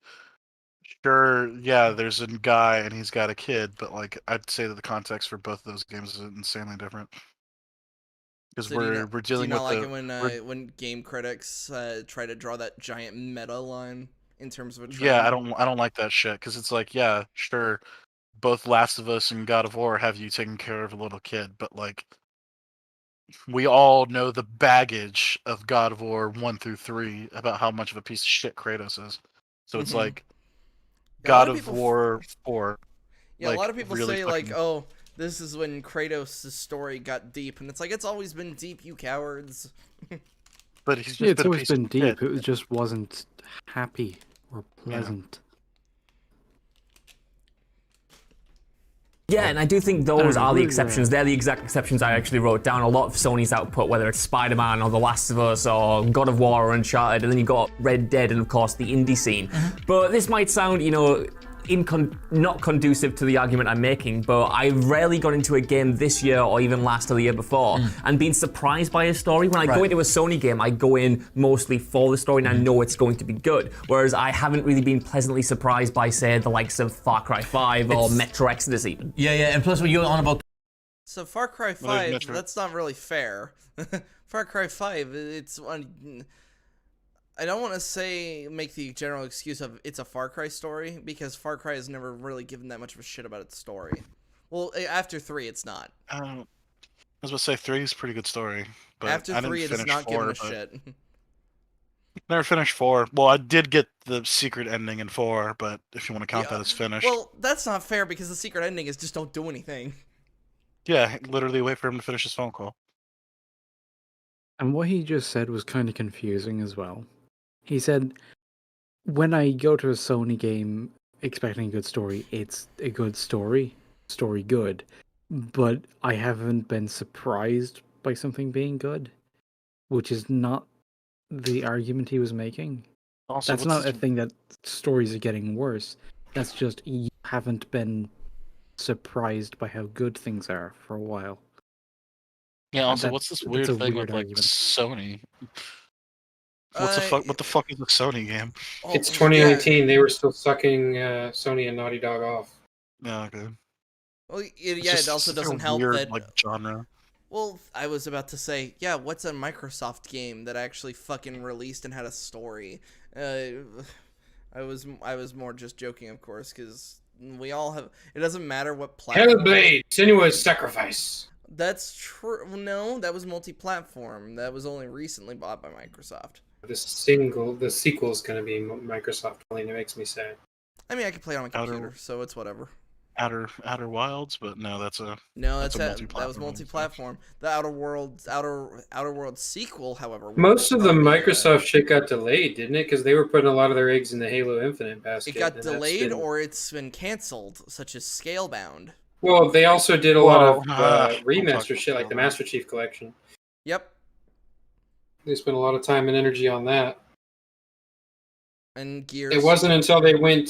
S3: sure, yeah, there's a guy and he's got a kid, but like, I'd say that the context for both of those games is insanely different. Because we're dealing with
S1: when game critics try to draw that giant meta line in terms of a trend.
S3: Yeah, I don't like that shit because it's like, yeah, sure, both Last of Us and God of War have you taking care of a little kid, but like we all know the baggage of God of War 1 through 3 about how much of a piece of shit Kratos is. So it's
S1: Mhm.
S3: like
S1: Yeah, a lot
S3: God
S1: of
S3: of
S1: people
S3: War 4.
S1: Yeah, a
S3: like,
S1: lot of people
S3: really
S1: say like,
S3: fucking-
S1: "Oh, this is when Kratos' story got deep," and it's like it's always been deep, you cowards.
S3: But he's just
S2: Yeah, it's
S3: been a
S2: always
S3: piece
S2: been
S3: of shit.
S2: deep. It just wasn't happy or pleasant.
S9: Yeah, and I do think those
S2: know,
S9: are the
S2: we're,
S9: exceptions. They're the exact exceptions I actually wrote down. A lot of Sony's output, whether it's Spider-Man or The Last of Us or God of War or Uncharted, and then you got Red Dead and, of course, the indie scene. But this might sound, not conducive to the argument I'm making, but I've rarely got into a game this year or even last or the year before and been surprised by a story. When I go into a Sony game, I go in mostly for the story and I know it's going to be good. Whereas I haven't really been pleasantly surprised by, say, the likes of Far Cry 5 or Metro Exodus even.
S8: Yeah, and plus when you're on about
S1: So Far Cry 5, that's not really fair. Far Cry 5, I don't want to say make the general excuse of it's a Far Cry story, because Far Cry has never really given that much of a shit about its story. Well, after 3, it's not.
S3: I was about to say 3 is a pretty good story, but
S1: After
S3: I didn't
S1: 3, it is
S3: finish
S1: not
S3: 4,
S1: giving a
S3: but-
S1: shit.
S3: Never finished 4. Well, I did get the secret ending in 4, but if you want to count
S1: Yeah,
S3: that as finished.
S1: Well, that's not fair, because the secret ending is just don't do anything.
S3: Yeah, literally wait for him to finish his phone call.
S2: And what he just said was kind of confusing as well. He said, when I go to a Sony game expecting a good story, it's a good story good, but I haven't been surprised by something being good, which is not the argument he was making.
S3: Also,
S2: That's not a thing that stories are getting worse. That's just you haven't been surprised by how good things are for a while.
S3: Yeah, also,
S2: That-
S3: what's this
S2: that's
S3: weird
S2: a
S3: thing
S2: weird
S3: with, like,
S2: argument.
S3: Sony? What's the fuck? What the fuck is a Sony game?
S1: Oh,
S4: It's 2019. They were still sucking Sony and Naughty Dog off.
S3: Yeah, okay.
S1: Well,
S3: It's
S1: yeah,
S3: just
S1: it also
S3: such a
S1: doesn't help
S3: weird,
S1: that.
S3: like, genre.
S1: Well, I was about to say, yeah, what's a Microsoft game that actually fucking released and had a story? I was more just joking, of course, because we all have. It doesn't matter what platform.
S4: Hellblade: Senua's Sacrifice.
S1: That's true. No, that was multi-platform. That was only recently bought by Microsoft.
S4: The sequel is going to be Microsoft only. It makes me sad.
S1: I mean, I could play it on a computer, so it's whatever.
S3: Outer Wilds, but no, that's a
S1: No,
S3: that's a
S1: that was
S3: multi-platform.
S1: multi-platform. The Outer Worlds sequel, however.
S4: Most of the
S1: was
S4: Microsoft shit got delayed, didn't it? Because they were putting a lot of their eggs in the Halo Infinite basket.
S1: It got
S4: and that's
S1: delayed
S4: been-
S1: or it's been canceled, such as Scalebound.
S4: Well, they also did a lot of
S3: Well,
S4: remaster shit, like the Master Chief Collection.
S1: Yep.
S4: They spent a lot of time and energy on that.
S1: And Gears.
S4: It wasn't until they went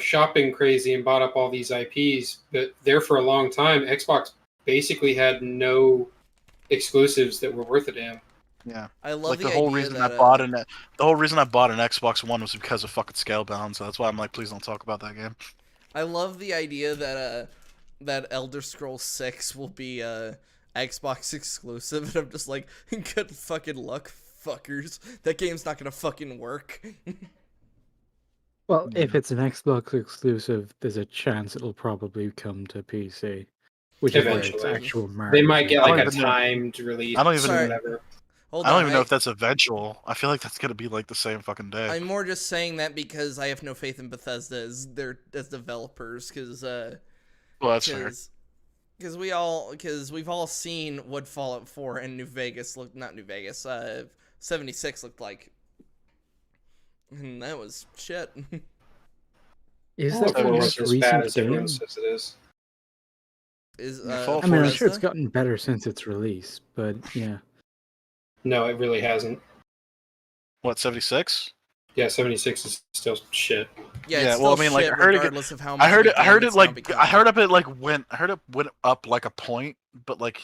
S4: shopping crazy and bought up all these IPs, but there for a long time, Xbox basically had no exclusives that were worth a damn.
S3: Yeah.
S1: I love
S3: Like
S1: the
S3: the whole
S1: idea
S3: reason
S1: that,
S3: I bought the whole reason I bought an Xbox One was because of fucking Scalebound, so that's why I'm like, please don't talk about that game.
S1: I love the idea that Elder Scrolls 6 will be Xbox exclusive, and I'm just like, good fucking luck, fuckers. That game's not gonna fucking work.
S2: Well, if it's an Xbox exclusive, there's a chance it'll probably come to PC, which is where its
S4: Eventually.
S2: actual market.
S4: They might get
S3: I don't
S4: like a
S3: even know.
S4: timed release
S3: I don't
S4: or
S3: even-
S1: Sorry.
S4: whatever.
S1: Hold
S3: I don't
S1: on,
S3: even know if that's eventual. I feel like that's gonna be like the same fucking day.
S1: I'm more just saying that because I have no faith in Bethesda as developers, because
S3: Well, that's fair.
S1: because we've all seen what Fallout 4 and not New Vegas, 76 looked like, and that was shit.
S2: Is
S4: Fallout
S2: that
S4: 4
S2: the
S4: wasn't
S2: most
S4: as bad
S2: recent
S4: as everyone
S2: game?
S4: says it is.
S3: Fallout
S2: I mean, I'm
S3: 4
S2: sure it's
S1: Bethesda?
S2: gotten better since its release, but yeah.
S4: No, it really hasn't.
S3: What, 76?
S4: Yeah, 76 is still shit.
S1: Yeah,
S3: Yeah,
S1: it's
S3: well,
S1: still
S3: I mean, like,
S1: shit
S3: I heard it get-
S1: regardless of how much.
S3: I heard
S1: of a
S3: it. I heard
S1: game
S3: it
S1: it's now
S3: like.
S1: become.
S3: I heard it went up like a point, but like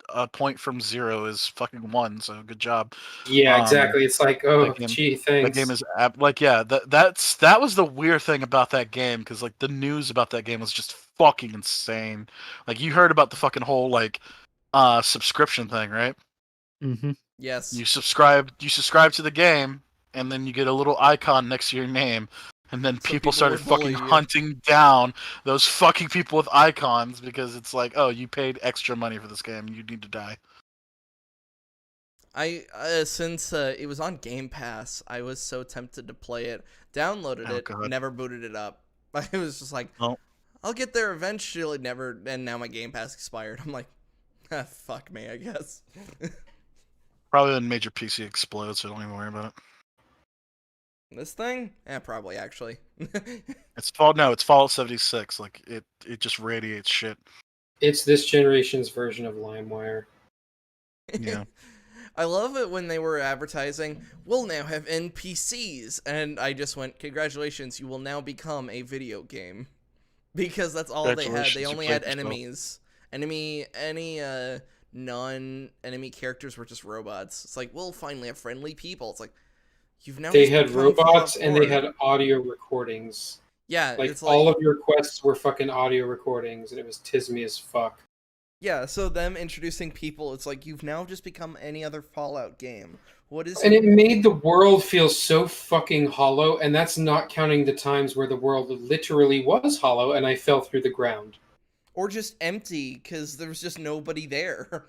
S3: a point from 0 is fucking 1. So good job.
S4: Yeah,
S3: Um,
S4: exactly. It's like, oh,
S3: that game-
S4: gee,
S3: That
S4: thanks.
S3: game is like, yeah. That was the weird thing about that game, because like the news about that game was just fucking insane. Like, you heard about the fucking whole like subscription thing, right?
S2: Mm-hmm.
S1: Yes.
S3: You subscribe to the game, and then you get a little icon next to your name, and then
S1: So
S3: people
S1: people
S3: started
S1: would bully
S3: fucking
S1: you.
S3: hunting down those fucking people with icons, because it's like, oh, you paid extra money for this game, you need to die.
S1: Since it was on Game Pass, I was so tempted to play it. Downloaded it,
S3: God.
S1: never booted it up. I was just like,
S3: Oh.
S1: I'll get there eventually. Never, and now my Game Pass expired. I'm like, fuck me, I guess.
S3: Probably when major PC explodes, so don't even worry about it.
S1: This thing? Probably actually.
S3: It's Fallout 76. Like it just radiates shit.
S4: It's this generation's version of LimeWire.
S3: Yeah.
S1: I love it when they were advertising, we'll now have NPCs, and I just went, congratulations, you will now become a video game. Because that's all they had. They
S3: Congratulations, you
S1: only
S3: played
S1: had
S3: yourself.
S1: enemies. Any non-enemy characters were just robots. It's like, we'll finally have friendly people. It's like, you've now
S4: They
S1: just
S4: had
S1: become
S4: robots
S1: Fallout
S4: and they
S1: 4.
S4: had audio recordings.
S1: Yeah,
S4: Like,
S1: it's like,
S4: all of your quests were fucking audio recordings, and it was tismy as fuck.
S1: yeah, so them introducing people, it's like, you've now just become any other Fallout game. What is...
S4: And it made the world feel so fucking hollow, and that's not counting the times where the world literally was hollow and I fell through the ground.
S1: Or just empty, because there was just nobody there.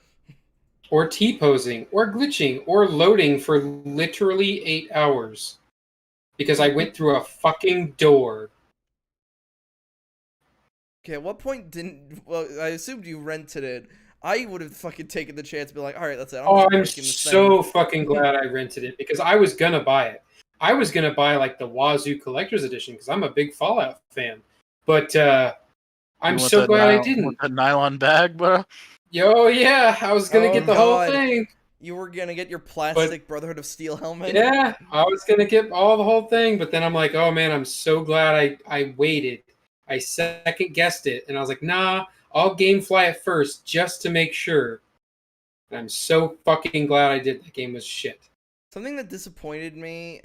S4: Or T-posing, or glitching, or loading for literally 8 hours. Because I went through a fucking door.
S1: Okay, at what point didn't... Well, I assumed you rented it. I would have fucking taken the chance to be like, alright, that's it.
S4: Oh,
S1: just
S4: I'm
S1: breaking this
S4: so
S1: thing.
S4: fucking glad I rented it, because I was gonna buy it. I was gonna buy, like, the Wazoo Collector's Edition, because I'm a big Fallout fan. But, I'm so glad I didn't.
S3: Want that nylon bag, bro?
S4: Yo, yeah, I was gonna
S1: Oh,
S4: get the whole
S1: God.
S4: thing.
S1: You were gonna get your plastic Brotherhood of Steel helmet?
S4: Yeah, I was gonna get the whole thing, but then I'm like, oh man, I'm so glad I waited. I second guessed it, and I was like, nah, I'll GameFly it first just to make sure. And I'm so fucking glad I did. That game was shit.
S1: Something that disappointed me,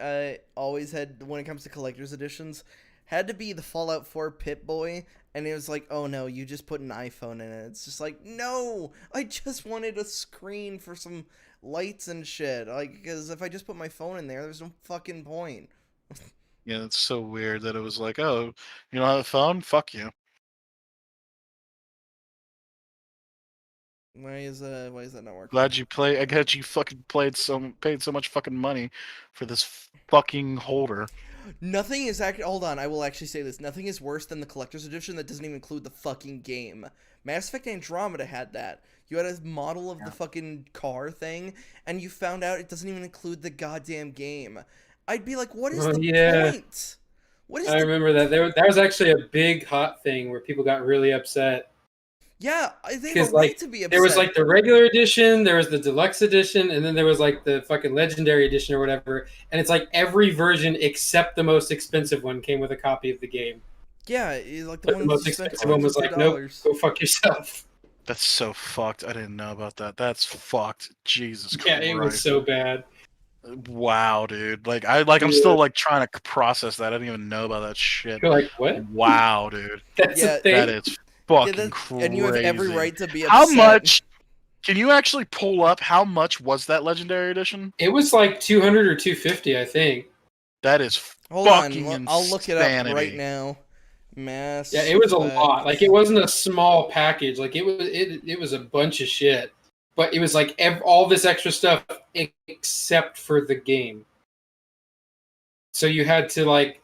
S1: always had when it comes to collector's editions, had to be the Fallout 4 Pip-Boy, and it was like, oh no, you just put an iPhone in it. It's just like, no, I just wanted a screen for some lights and shit. Like, because if I just put my phone in there, there's no fucking point.
S3: Yeah, it's so weird that it was like, oh, you don't have a phone? Fuck you.
S1: Why is that not working?
S3: Glad you play. I glad you fucking paid so much fucking money for this fucking holder.
S1: Nothing is actually... Hold on, I will actually say this. Nothing is worse than the collector's edition that doesn't even include the fucking game. Mass Effect Andromeda had that. You had a model of the fucking car thing, and you found out it doesn't even include the goddamn game. I'd be like, what is the point? What is
S4: I remember that. That was actually a big hot thing where people got really upset.
S1: Yeah, they have a right to be upset.
S4: There was like the regular edition, there was the deluxe edition, and then there was like the fucking legendary edition or whatever. And it's like every version except the most expensive one came with a copy of the game.
S1: Yeah, it's like
S4: But the most expensive one was like, nope, go fuck yourself.
S3: That's so fucked. I didn't know about that. That's fucked. Jesus Christ.
S4: Yeah, it was so bad.
S3: Wow, dude. Like I'm still like trying to process that. I didn't even know about that shit.
S4: You're like, what?
S3: Wow, dude.
S4: That's a thing.
S3: That is fucking crazy.
S1: And you have every right to be upset.
S3: How much? Can you actually pull up how much was that legendary edition?
S4: It was like 200 or 250, I think.
S3: That is
S1: Hold
S3: fucking
S1: on, I'll look it up right now. Mass.
S4: Yeah, it was a lot. Like, it wasn't a small package. Like, it was a bunch of shit. But it was like all this extra stuff except for the game. So you had to like,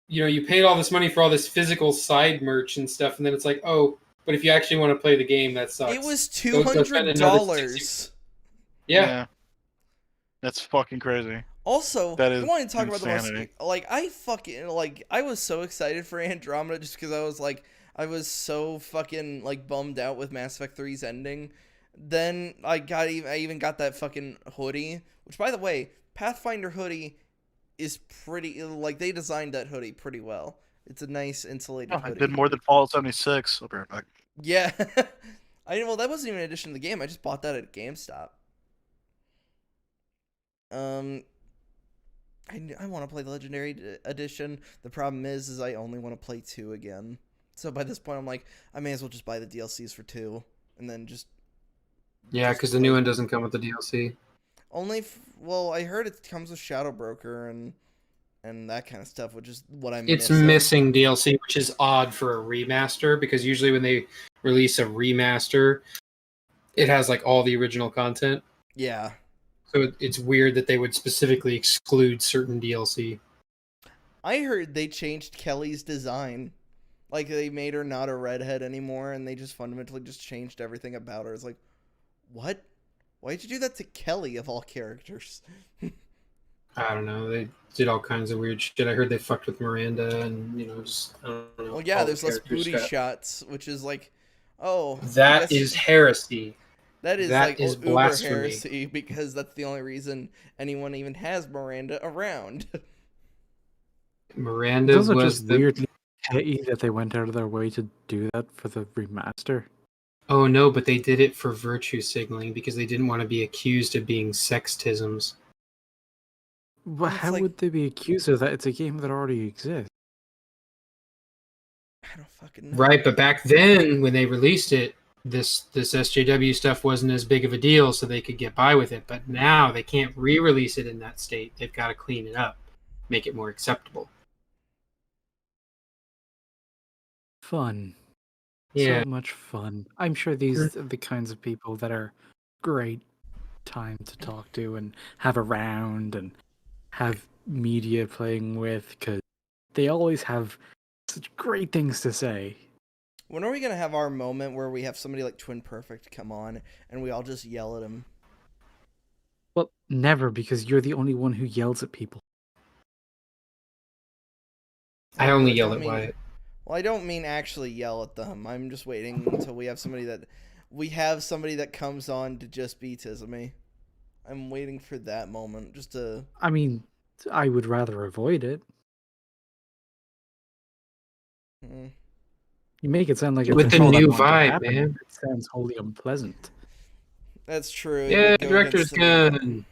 S4: you paid all this money for all this physical side merch and stuff, and then it's like, oh, but if you actually want to play the game, that sucks.
S1: It was
S4: Go spend another
S1: $200.
S4: Yeah.
S3: That's fucking crazy.
S1: Also,
S3: That is
S1: I want to talk about
S3: insanity.
S1: the most... I was so excited for Andromeda just because I was so fucking, bummed out with Mass Effect 3's ending. Then I even got that fucking hoodie, which, by the way, Pathfinder hoodie is pretty... they designed that hoodie pretty well. It's a nice insulated
S3: I
S1: hoodie.
S3: did more than Fallout 76. I'll be right back.
S1: Yeah. That wasn't even an addition to the game. I just bought that at GameStop. I want to play the Legendary Edition. The problem is I only want to play 2 again. So by this point, I'm like, I may as well just buy the DLCs for 2, and then just...
S4: Yeah, because the new one doesn't come with the DLC.
S1: Well, I heard it comes with Shadow Broker and that kind of stuff, which is what I'm
S4: It's
S1: missing.
S4: missing DLC, which is odd for a remaster, because usually when they release a remaster, it has, all the original content.
S1: Yeah.
S4: So it's weird that they would specifically exclude certain DLC.
S1: I heard they changed Kelly's design. Like, they made her not a redhead anymore, and they just fundamentally just changed everything about her. It's like, what? Why'd you do that to Kelly, of all characters?
S4: I don't know. They did all kinds of weird shit. I heard they fucked with Miranda, and just I don't know.
S1: Well, yeah,
S4: all the
S1: there's less
S4: characters
S1: booty
S4: got-
S1: shots, which is like, oh,
S4: That is heresy.
S1: that is
S4: that
S1: like
S4: is
S1: uber
S4: blasphemy.
S1: heresy, because that's the only reason anyone even has Miranda around.
S4: Miranda
S2: Those are
S4: was
S2: just
S4: the.
S2: weirdly petty that they went out of their way to do that for the remaster.
S4: Oh no, but they did it for virtue signaling because they didn't want to be accused of being sexisms.
S2: Well,
S1: It's
S2: how
S1: like-
S2: would they be accused of that? It's a game that already exists.
S1: I don't fucking know.
S4: Right, but back then when they released it, this SJW stuff wasn't as big of a deal, so they could get by with it. But now they can't re-release it in that state. They've got to clean it up, make it more acceptable.
S2: Fun.
S4: Yeah,
S2: So much fun. I'm sure these are the kinds of people that are great time to talk to and have around and have media playing with, because they always have such great things to say.
S1: When are we gonna have our moment where we have somebody like Twin Perfect come on and we all just yell at him?
S2: Well, never, because you're the only one who yells at people.
S4: I only yell
S1: don't
S4: at
S1: mean-
S4: Wyatt.
S1: Well, I don't mean actually yell at them. I'm just waiting until we have somebody that comes on to just be Tizame. I'm waiting for that moment just to.
S2: I mean, I would rather avoid it.
S1: Mm.
S2: You make it sound like
S4: With
S2: it's
S4: the
S2: all that
S4: new
S2: want to
S4: vibe,
S2: happen,
S4: man.
S2: It sounds wholly unpleasant.
S1: That's true. it
S4: Yeah,
S1: would go
S4: director's
S1: against the-
S4: gun.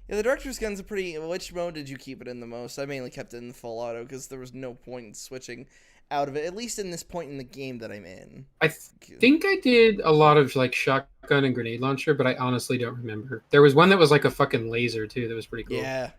S1: Yeah, the director's gun's a pretty. Which mode did you keep it in the most? I mainly kept it in full auto because there was no point in switching out of it. At least in this point in the game that I'm in.
S4: I think I did a lot of like shotgun and grenade launcher, but I honestly don't remember. There was one that was like a fucking laser too. That was pretty cool.
S1: Yeah.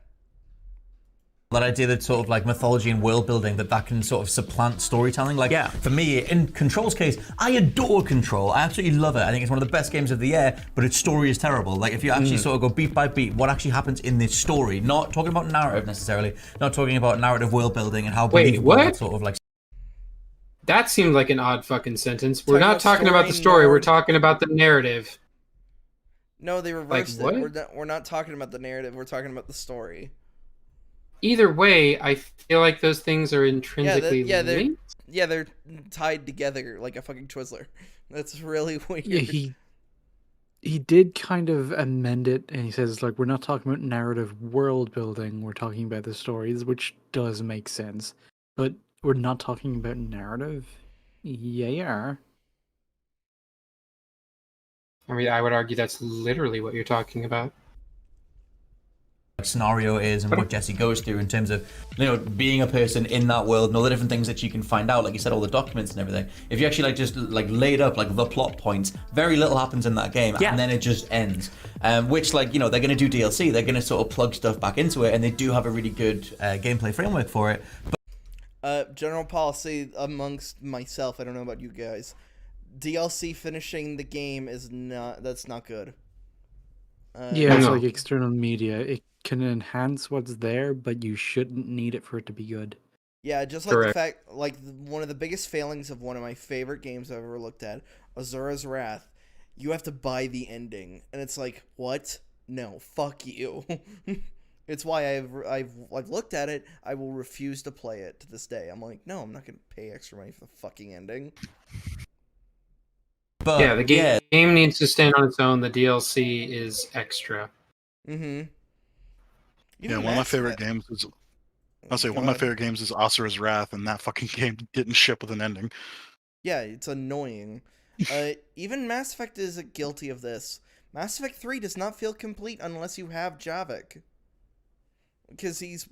S8: That idea that sort of like mythology and world building that can sort of supplant storytelling. Like,
S9: Yeah.
S8: for me, in Control's case, I adore Control. I absolutely love it. I think it's one of the best games of the year, but its story is terrible. Like, if you actually sort of go beat by beat, what actually happens in this story, not talking about narrative necessarily, not talking about narrative world building and how
S4: Wait,
S8: believable
S4: what?
S8: that sort of like.
S4: That seemed like an odd fucking sentence. We're
S1: Talking
S4: not
S1: about
S4: talking about the
S1: story,
S4: story. We're
S1: nerd.
S4: talking about the narrative.
S1: No, they reversed
S4: what?
S1: it. We're not talking about the narrative. We're talking about the story.
S4: Either way, I feel like those things are intrinsically
S1: they're
S4: linked.
S1: yeah, they're tied together like a fucking Twizzler. That's really weird.
S2: Yeah, he did kind of amend it, and he says, like, we're not talking about narrative world building, we're talking about the stories, which does make sense. But we're not talking about narrative? Yeah, you are.
S4: I mean, I would argue that's literally what you're talking about.
S8: Scenario is and what Jesse goes through in terms of, you know, being a person in that world and all the different things that you can find out, like you said, all the documents and everything. If you actually like just like laid up like the plot points, very little happens in that game,
S9: Yeah.
S8: and then it just ends. Which, like, you know, they're going to do DLC, they're going to sort of plug stuff back into it, and they do have a really good gameplay framework for it.
S1: General policy amongst myself, I don't know about you guys. DLC finishing the game that's not good.
S2: Yeah, it's
S4: No.
S2: like external media. It can enhance what's there, but you shouldn't need it for it to be good.
S1: Yeah, just like
S4: Correct.
S1: the fact, like one of the biggest failings of one of my favorite games I've ever looked at, Azura's Wrath. You have to buy the ending, and it's like, what? No, fuck you. It's why I've looked at it. I will refuse to play it to this day. I'm like, no, I'm not gonna pay extra money for the fucking ending.
S8: But
S4: Yeah, the game needs to stand on its own. The DLC is extra.
S1: Mm-hmm.
S3: Yeah, one of my favorite games is. I'll say one of my favorite games is Asura's Wrath, and that fucking game didn't ship with an ending.
S1: Yeah, it's annoying. Even Mass Effect is guilty of this. Mass Effect 3 does not feel complete unless you have Javik. Because he's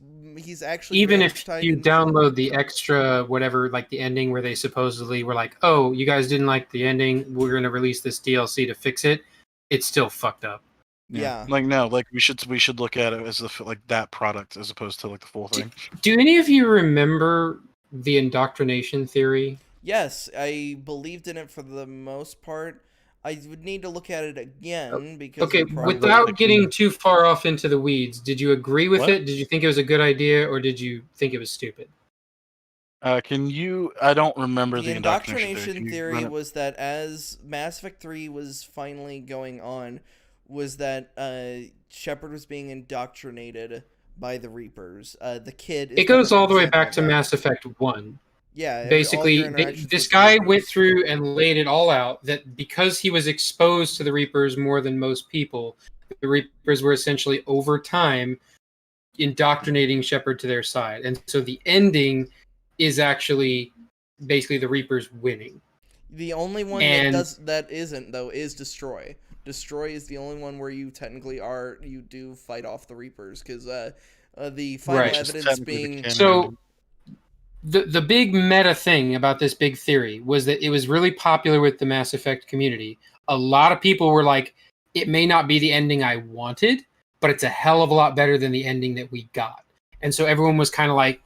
S1: actually
S4: Even
S1: very
S4: if
S1: tied
S4: you
S1: in-
S4: download the extra whatever, like the ending where they supposedly were like, "Oh, you guys didn't like the ending. We're going to release this DLC to fix it." It's still fucked up.
S1: Yeah.
S3: Like no, like we should look at it as like that product as opposed to like the full thing.
S4: Do any of you remember the indoctrination theory?
S1: Yes, I believed in it for the most part. I would need to look at it again because
S4: Okay,
S1: I'm probably
S4: without getting too far off into the weeds, did you agree with
S3: What?
S4: it? Did you think it was a good idea, or did you think it was stupid?
S3: Can you? I don't remember
S1: the
S3: the
S1: indoctrination
S3: Can you
S1: theory
S3: run it?
S1: was that as Mass Effect 3 was finally going on, was that Shepard was being indoctrinated by the Reapers. The kid is
S4: It goes
S1: the
S4: all the way
S1: example
S4: back
S1: of
S4: to
S1: that.
S4: Mass Effect 1.
S1: Yeah, all your
S4: Basically,
S1: interactions
S4: this
S1: with the
S4: guy went
S1: Reapers.
S4: through and laid it all out that because he was exposed to the Reapers more than most people, the Reapers were essentially over time indoctrinating Shepard to their side. And so the ending is actually basically the Reapers winning.
S1: The only one
S4: And
S1: that isn't though is Destroy. Destroy is the only one where you technically you do fight off the Reapers because the final
S4: Right.
S1: evidence being
S4: so the big meta thing about this big theory was that it was really popular with the Mass Effect community. A lot of people were like, it may not be the ending I wanted, but it's a hell of a lot better than the ending that we got. And so everyone was kind of like,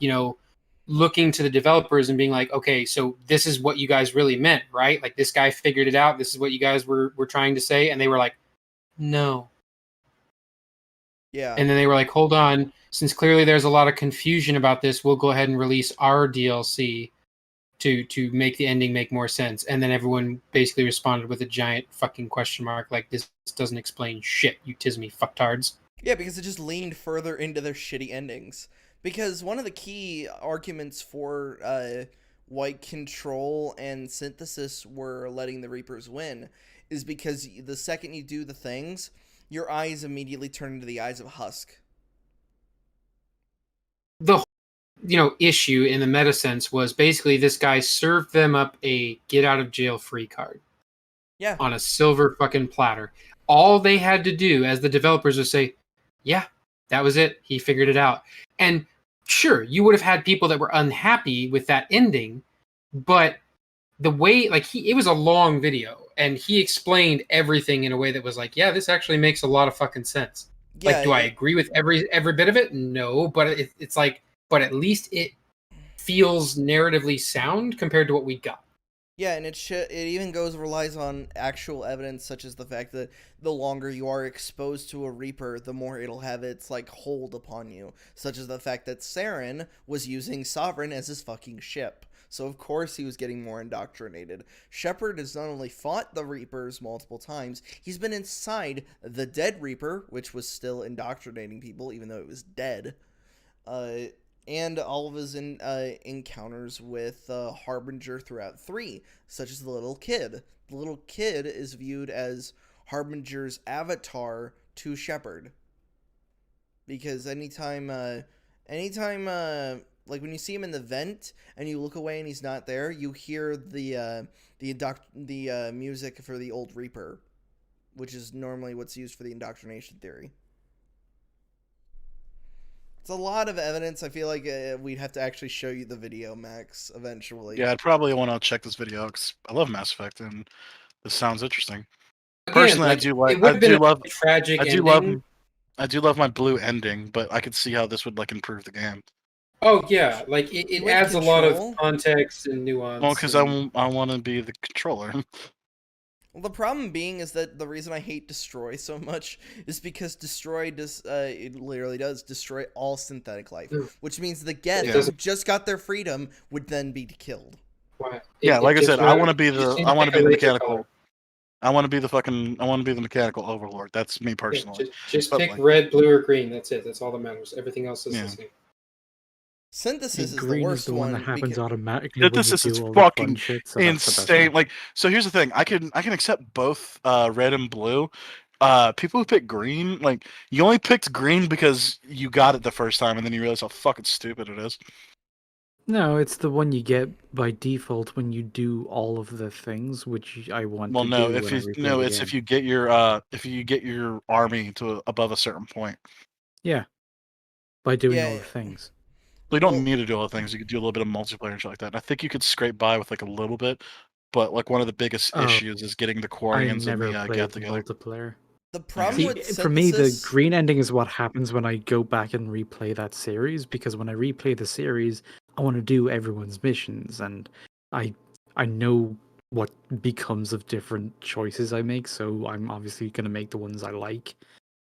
S4: looking to the developers and being like, okay, so this is what you guys really meant, right? Like this guy figured it out. This is what you guys were trying to say. And they were like, no.
S1: Yeah.
S4: And then they were like, hold on, since clearly there's a lot of confusion about this, we'll go ahead and release our DLC to make the ending make more sense. And then everyone basically responded with a giant fucking question mark, like, this doesn't explain shit, you Tismy fucktards.
S1: Yeah, because it just leaned further into their shitty endings. Because one of the key arguments for why Control and Synthesis were letting the Reapers win is because the second you do the things, your eyes immediately turn into the eyes of Husk.
S4: The issue in the meta sense was basically this guy served them up a get out of jail free card.
S1: Yeah.
S4: On a silver fucking platter. All they had to do as the developers was say, yeah, that was it. He figured it out. And sure, you would have had people that were unhappy with that ending, but the way, it was a long video, and he explained everything in a way that was like, yeah, this actually makes a lot of fucking sense.
S1: Yeah,
S4: do I agree with every bit of it? No, but it's like, but at least it feels narratively sound compared to what we got.
S1: Yeah, and it even relies on actual evidence, such as the fact that the longer you are exposed to a Reaper, the more it'll have its hold upon you. Such as the fact that Saren was using Sovereign as his fucking ship, so of course he was getting more indoctrinated. Shepard has not only fought the Reapers multiple times, he's been inside the dead Reaper, which was still indoctrinating people even though it was dead. And all of his encounters with Harbinger throughout 3, such as the little kid. The little kid is viewed as Harbinger's avatar to Shepard. Because anytime, like when you see him in the vent and you look away and he's not there, you hear the music for the old Reaper, which is normally what's used for the indoctrination theory. It's a lot of evidence. I feel like we'd have to actually show you the video, Max, eventually.
S3: Yeah, I'd probably want to check this video because I love Mass Effect and this sounds interesting.
S4: Again,
S3: Personally,
S4: it would have been a tragic ending.
S3: I do love my blue ending, but I could see how this would improve the game.
S4: Oh yeah, it adds a lot of context and nuance.
S3: Well, because I want to be the controller.
S1: Well, the problem being is that the reason I hate Destroy so much is because Destroy it literally does destroy all synthetic life, which means the Geth who just got their freedom would then be killed.
S3: Yeah, like I said, I want to be the mechanical. I want to be the mechanical overlord. That's me personally.
S4: Yeah, just pick red, blue, or green. That's it. That's all that matters. Everything else is the same.
S1: Synthesis is
S2: green
S1: the worst
S2: is the one that happens automatically.
S3: Synthesis is fucking insane. Like, so here's the thing: I can accept both red and blue. People who pick green, like you only picked green because you got it the first time, and then you realize how fucking stupid it is.
S2: No, it's the one you get by default when you do all of the things which I want to do.
S3: Well, no, if you get your army to above a certain point.
S2: Yeah, by doing all the things.
S3: So you don't need to do all the things. You could do a little bit of multiplayer and shit like that. And I think you could scrape by with like a little bit, but like one of the biggest issues is getting the Quarians and the get together.
S2: Multiplayer.
S1: The problem with Synthesis...
S2: For me, the green ending is what happens when I go back and replay that series, because when I replay the series, I want to do everyone's missions, and I know what becomes of different choices I make. So I'm obviously going to make the ones I like,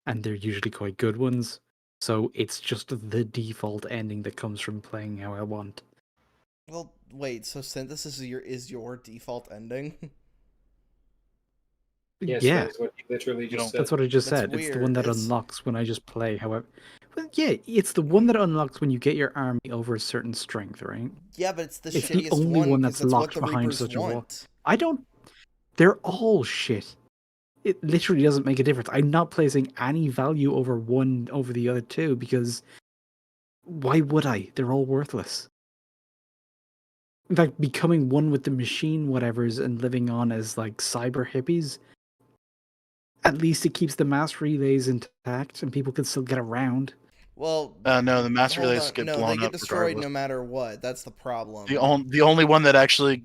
S2: and they're usually quite good ones. So it's just the default ending that comes from playing how I want.
S1: Well, wait. So synthesis is your default ending?
S4: Yes,
S2: Yeah,
S4: that is what he literally just said.
S2: that's what I just
S1: That's
S2: said. It's the
S1: weird.
S2: one that
S1: It's-
S2: unlocks when I just play. However, well, yeah, it's the one that unlocks when you get your army over a certain strength, right?
S1: Yeah, but it's the
S2: It's the
S1: shittiest
S2: only one
S1: because
S2: that's
S1: that's what
S2: locked
S1: the
S2: behind
S1: Reapers
S2: such a wall.
S1: want.
S2: I don't. They're all shit. It literally doesn't make a difference. I'm not placing any value over one over the other two because why would I? They're all worthless. In fact, becoming one with the machine whatevers and living on as like cyber hippies, at least it keeps the mass relays intact and people can still get around.
S1: Well,
S3: No, the mass
S1: hold
S3: relays
S1: on.
S3: get
S1: No,
S3: blown
S1: they get
S3: up
S1: destroyed
S3: regardless.
S1: no matter what. That's the problem.
S3: The only one that actually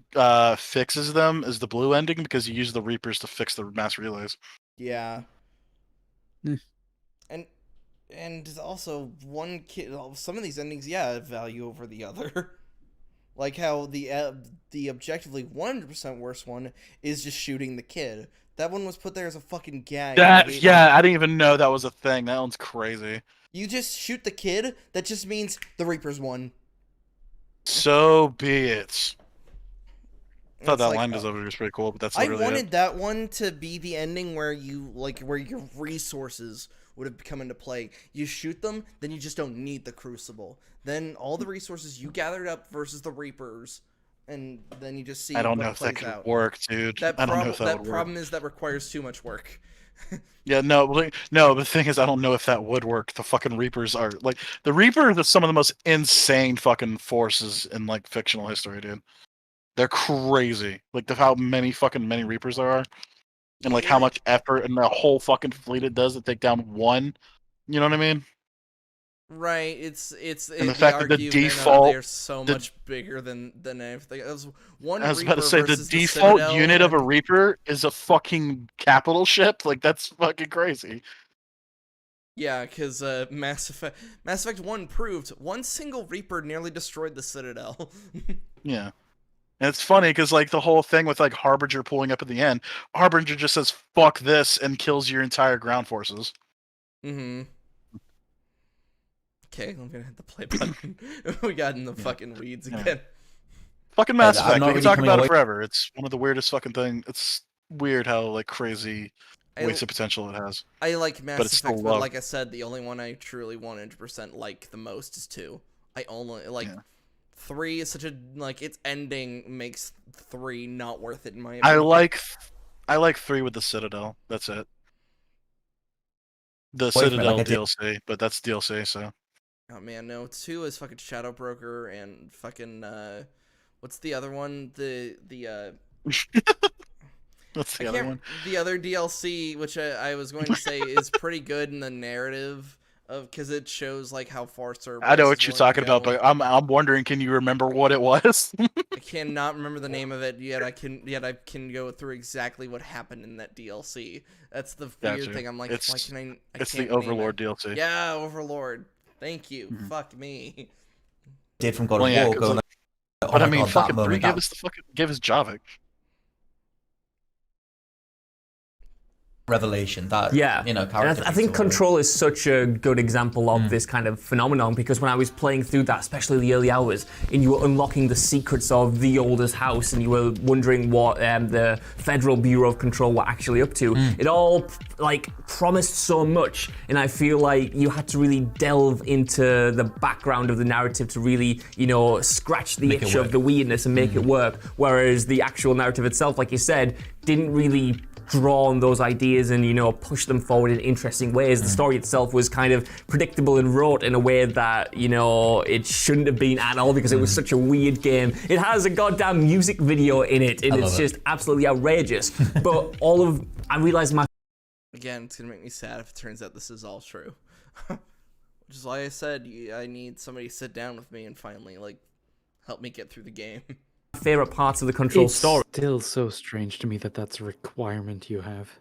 S3: fixes them is the blue ending because you use the Reapers to fix the mass relays.
S1: Yeah.
S2: Eh.
S1: And also one kid. Some of these endings, yeah, have value over the other. Like how the objectively 100% worst one is just shooting the kid. That one was put there as a fucking gag.
S3: I didn't even know that was a thing. That one's crazy.
S1: You just shoot the kid. That just means the Reapers won.
S3: So be it. I thought
S1: It's
S3: that
S1: like,
S3: line design was pretty cool, but that's
S1: I
S3: literally
S1: wanted
S3: it.
S1: that one to be the ending where where your resources would have come into play. You shoot them, then you just don't need the Crucible. Then all the resources you gathered up versus the Reapers, and then you just see
S3: I don't
S1: what
S3: know if that
S1: plays
S3: could
S1: out.
S3: work, dude. I don't know if that would
S1: problem
S3: work.
S1: is that requires too much work.
S3: Yeah, no, the thing is, I don't know if that would work. The fucking Reapers are like the Reapers are some of the most insane fucking forces in like fictional history, dude. They're crazy. Like how many Reapers there are, and like how much effort and the whole fucking fleet it does to take down one. You know what I mean?
S1: Right,
S3: And the fact that the
S1: argument
S3: default,
S1: they're so much bigger than everything. It was one
S3: I was about
S1: Reaper
S3: to say, the
S1: versus the
S3: default
S1: Citadel,
S3: unit of a
S1: and
S3: Reaper is a fucking capital ship. Like that's fucking crazy.
S1: yeah, because Mass Effect 1 proved one single Reaper nearly destroyed the Citadel.
S3: Yeah. And it's funny because like the whole thing with like Harbinger pulling up at the end, Harbinger just says "fuck this" and kills your entire ground forces.
S1: Mm-hmm. Okay, I'm gonna hit the play button. We got in the fucking weeds
S3: Yeah.
S1: again.
S3: Fucking Mass
S8: I'm
S3: Effect.
S8: not
S3: We can
S8: really
S3: talk
S8: coming
S3: about it
S8: away-
S3: forever. It's one of the weirdest fucking thing. It's weird how like crazy
S1: I-
S3: wasted potential it has.
S1: I like Mass
S3: But it's still
S1: Effect, but
S3: loved.
S1: like I said, the only one I truly 100% like the most is 2. I only like
S3: Yeah.
S1: 3 is such a like its ending makes 3 not worth it in my
S3: I
S1: opinion.
S3: like 3 with the Citadel. That's it. The
S8: Wait for it,
S3: Citadel
S8: like I did-
S3: DLC, but that's DLC, so
S1: Oh man, no. 2 is fucking Shadow Broker and fucking what's the other one?
S3: what's the
S1: I
S3: other
S1: can't-
S3: one?
S1: The other DLC, which I was going to say is pretty good in the narrative of because it shows like how far Cerberus
S3: I know
S1: is
S3: what you're
S1: willing to
S3: talking about,
S1: go.
S3: but I'm wondering, can you remember what it was?
S1: I cannot remember the name of it yet. I can go through exactly what happened in that DLC. That's the weird
S3: Gotcha.
S1: thing. I'm like,
S3: It's-
S1: why can I
S3: it's
S1: can't
S3: the
S1: name
S3: Overlord
S1: it.
S3: DLC.
S1: Yeah, Overlord. Thank you.
S3: Mhm.
S1: Fuck me.
S8: Did from God
S3: Well,
S8: of
S3: yeah,
S8: War
S3: 'cause
S8: going.
S3: of-
S8: Oh
S3: But I
S8: my
S3: mean,
S8: God, that
S3: fucking 3
S8: moment,
S3: give
S8: that
S3: us Javik.
S8: revelation, that
S9: Yeah,
S8: you know,
S9: and
S8: character.
S9: I think
S8: piece or whatever.
S9: Control is such a good example of this kind of phenomenon because when I was playing through that, especially the early hours, and you were unlocking the secrets of the oldest house, and you were wondering what the Federal Bureau of Control were actually up to, it all like promised so much, and I feel like you had to really delve into the background of the narrative to really, you know, scratch the
S8: Make it
S9: itch
S8: work.
S9: of the weirdness and make it work. Whereas the actual narrative itself, like you said, didn't really draw on those ideas and, you know, push them forward in interesting ways. The story itself was kind of predictable and rote in a way that, you know, it shouldn't have been at all because it was such a weird game. It has a goddamn music video in it and
S8: I
S9: it's
S8: love it.
S9: just absolutely outrageous. But I realized my
S1: Again, it's gonna make me sad if it turns out this is all true. Which is why I said I need somebody to sit down with me and finally like help me get through the game.
S9: favorite parts of the Control
S2: It's
S9: story
S2: still so strange to me that that's a requirement you have.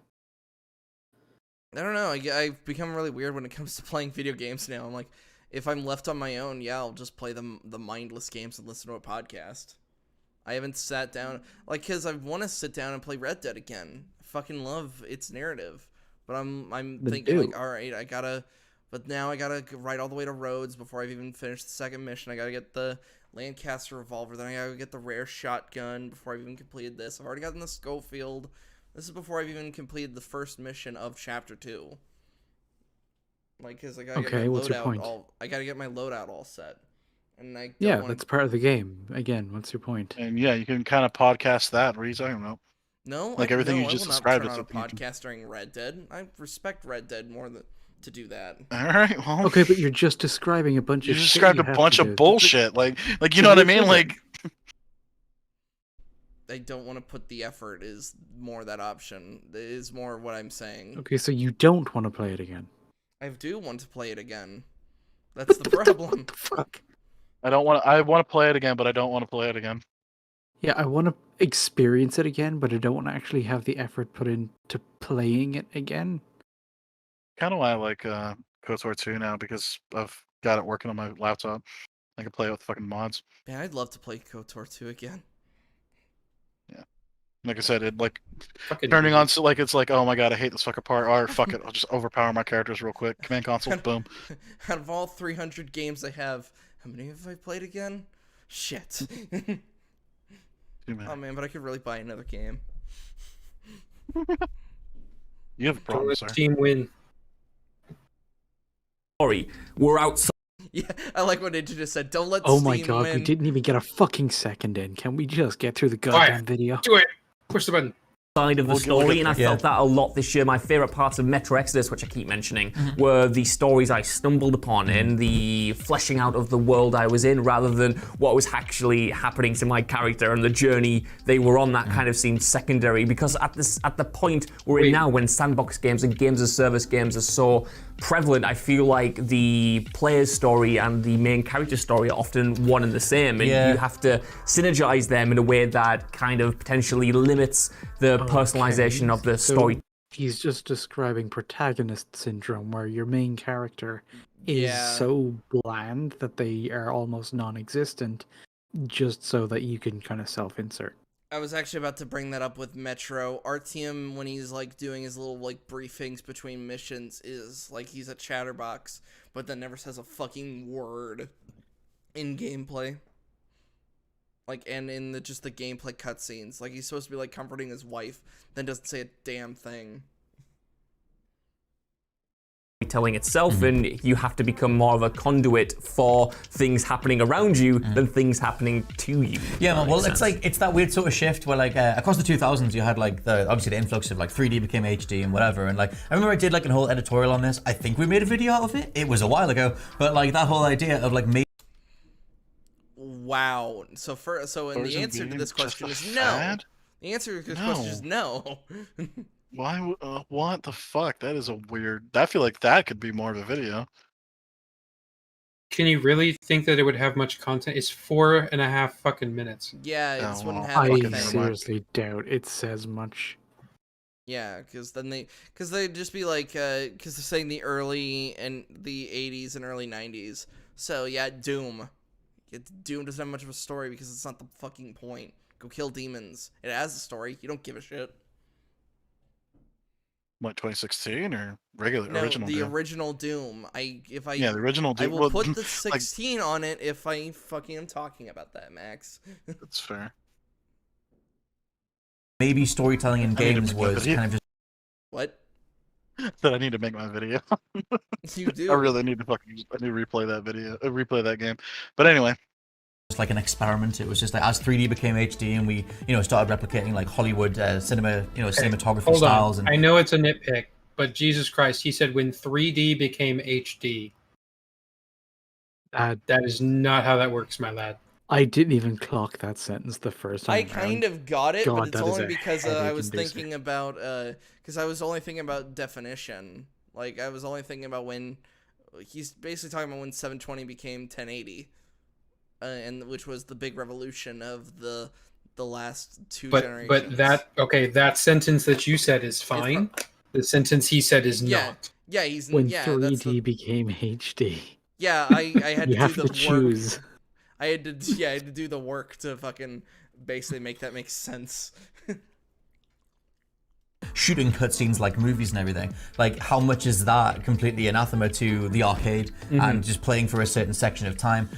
S1: I don't know. I've become really weird when it comes to playing video games now. I'm like, if I'm left on my own, yeah, I'll just play the mindless games and listen to a podcast. I haven't sat down, like, because I want to sit down and play Red Dead again. I fucking love its narrative. But I'm
S2: But
S1: thinking,
S2: do.
S1: like, all right, but now I gotta ride all the way to Rhodes before I've even finished the second mission. I gotta get the Lancaster revolver, then I gotta get the rare shotgun before I've even completed this. I've already gotten the Schofield. This is before I've even completed the first mission of Chapter 2. Like, because I gotta get my
S2: what's your
S1: loadout
S2: point?
S1: I gotta get my loadout all set. And I don't
S2: Yeah,
S1: wanna...
S2: that's part of the game. Again, what's your point?
S3: And yeah, you can kind of podcast that. What are you talking about?
S1: No,
S3: Like everything you just
S1: I will not
S3: described,
S1: turn
S3: it's
S1: on a
S3: a- you can-
S1: podcast during Red Dead. I respect Red Dead more than to do that.
S3: All right, well,
S2: Okay, but you're just describing a bunch
S3: you
S2: of shit
S3: described
S2: you
S3: a
S2: have
S3: bunch
S2: to
S3: of
S2: do.
S3: bullshit. Like you know what I mean? Like,
S1: I don't want to put the effort is more that option. Is more what I'm saying.
S2: Okay, so you don't want to play it again.
S1: I do want to play it again. That's the problem.
S2: What the fuck?
S3: I don't want. I want to play it again, but I don't want to play it again.
S2: Yeah, I want to experience it again, but I don't want to actually have the effort put into playing it again.
S3: Kind of why I like KOTOR 2 now, because I've got it working on my laptop. I can play it with fucking mods.
S1: Man, I'd love to play KOTOR 2 again.
S3: Like I said, it like
S4: Fucking
S3: turning on so like it's like, oh my god, I hate this fucking part. Or fuck it, I'll just overpower my characters real quick. Command console, boom.
S1: Out of all 300 games I have, how many have I played again? Shit.
S3: Too many.
S1: Oh man, but I could really buy another game.
S3: You have a problem,
S4: Let
S3: sir.
S4: the team win.
S9: Story. We're outside
S1: Yeah, I like what Ninja just said. Don't let
S2: Oh
S1: Steam
S2: my god,
S1: win.
S2: we didn't even get a fucking second in. Can we just get through the
S4: Quiet.
S2: goddamn video?
S4: Do it. Push the button.
S9: of the
S3: We'll
S9: story,
S3: get
S9: and I
S3: there.
S9: felt that a lot this year. My favorite parts of Metro Exodus, which I keep mentioning, were the stories I stumbled upon and the fleshing out of the world I was in, rather than what was actually happening to my character and the journey they were on. That kind of seemed secondary, because at the point we're in now, when sandbox games and games as service games are so prevalent, I feel like the player's story and the main character story are often one and the same, and you have to synergize them in a way that kind of potentially limits the personalization of the
S2: So
S9: story.
S2: he's just describing protagonist syndrome, where your main character is
S1: Yeah.
S2: so bland that they are almost non-existent, just so that you can kind of self-insert.
S1: I was actually about to bring that up with Metro. Artyom, when he's like doing his little like briefings between missions, is like he's a chatterbox, but then never says a fucking word in gameplay. Like, and in just the gameplay cutscenes, like he's supposed to be like comforting his wife, then doesn't say a damn thing.
S9: Telling itself, and you have to become more of a conduit for things happening around you than things happening to you.
S8: Yeah,
S9: That
S8: man, well,
S9: makes
S8: it's
S9: sense.
S8: like it's that weird sort of shift where like across the 2000s you had like obviously the influx of like 3D became HD and whatever, and like I remember I did like a whole editorial on this. I think we made a video out of it. It was a while ago, but like that whole idea of like
S1: Wow. So and
S3: Tourism
S1: the answer to
S3: being
S1: this
S3: just
S1: question
S3: a
S1: is no.
S3: fad?
S1: The answer to this question is no.
S3: Why? What the fuck? That is a weird. I feel like that could be more of a video.
S4: Can you really think that it would have much content? It's 4.5 fucking minutes.
S1: Yeah,
S3: Oh,
S1: this wouldn't
S3: well,
S1: have
S2: I
S3: fucking
S1: anything.
S3: never mind.
S2: seriously doubt it says much.
S1: Yeah, because they'd just be like, because they're saying the early and the 80s and early 90s. So yeah, Doom. Doom doesn't have much of a story because it's not the fucking point. Go kill demons. It has a story. You don't give a shit.
S3: What, 2016 or regular
S1: No,
S3: original?
S1: the
S3: Doom?
S1: original Doom.
S3: Yeah, the original
S1: I
S3: Doom.
S1: will
S3: well,
S1: put the
S3: like,
S1: 16 on it if I fucking am talking about that, Max.
S3: that's fair.
S8: maybe storytelling in
S3: I need to
S8: games
S3: make a
S8: was
S3: video.
S8: kind of just
S1: What?
S3: That I need to make my video.
S1: You do.
S3: I really need to replay that video, replay that game. But anyway,
S8: like an experiment. It was just like as 3D became HD and we, started replicating like Hollywood cinema, cinematography
S4: Hold
S8: styles.
S4: on.
S8: And
S4: I know it's a nitpick, but Jesus Christ, he said when 3D became HD. That is not how that works, my lad.
S2: I didn't even clock that sentence the first time.
S1: I kind of got it,
S2: God,
S1: but it's
S2: that is
S1: only
S2: a
S1: because I
S2: headache
S1: was
S2: inducer.
S1: thinking about, because I was only thinking about definition. Like, I was only thinking about when, he's basically talking about when 720 became 1080, and which was the big revolution of the last two generations.
S4: But that sentence that you said is fine. The sentence he said is
S1: Yeah.
S4: not.
S1: Yeah, he's
S2: when
S1: yeah,
S2: 3D
S1: that's the,
S2: became HD.
S1: yeah, I had
S2: You
S1: to
S2: have
S1: do
S2: to
S1: the work.
S2: choose.
S1: I had to do the work to fucking basically make that make sense.
S8: Shooting cutscenes like movies and everything. Like, how much is that completely anathema to the arcade and just playing for a certain section of time?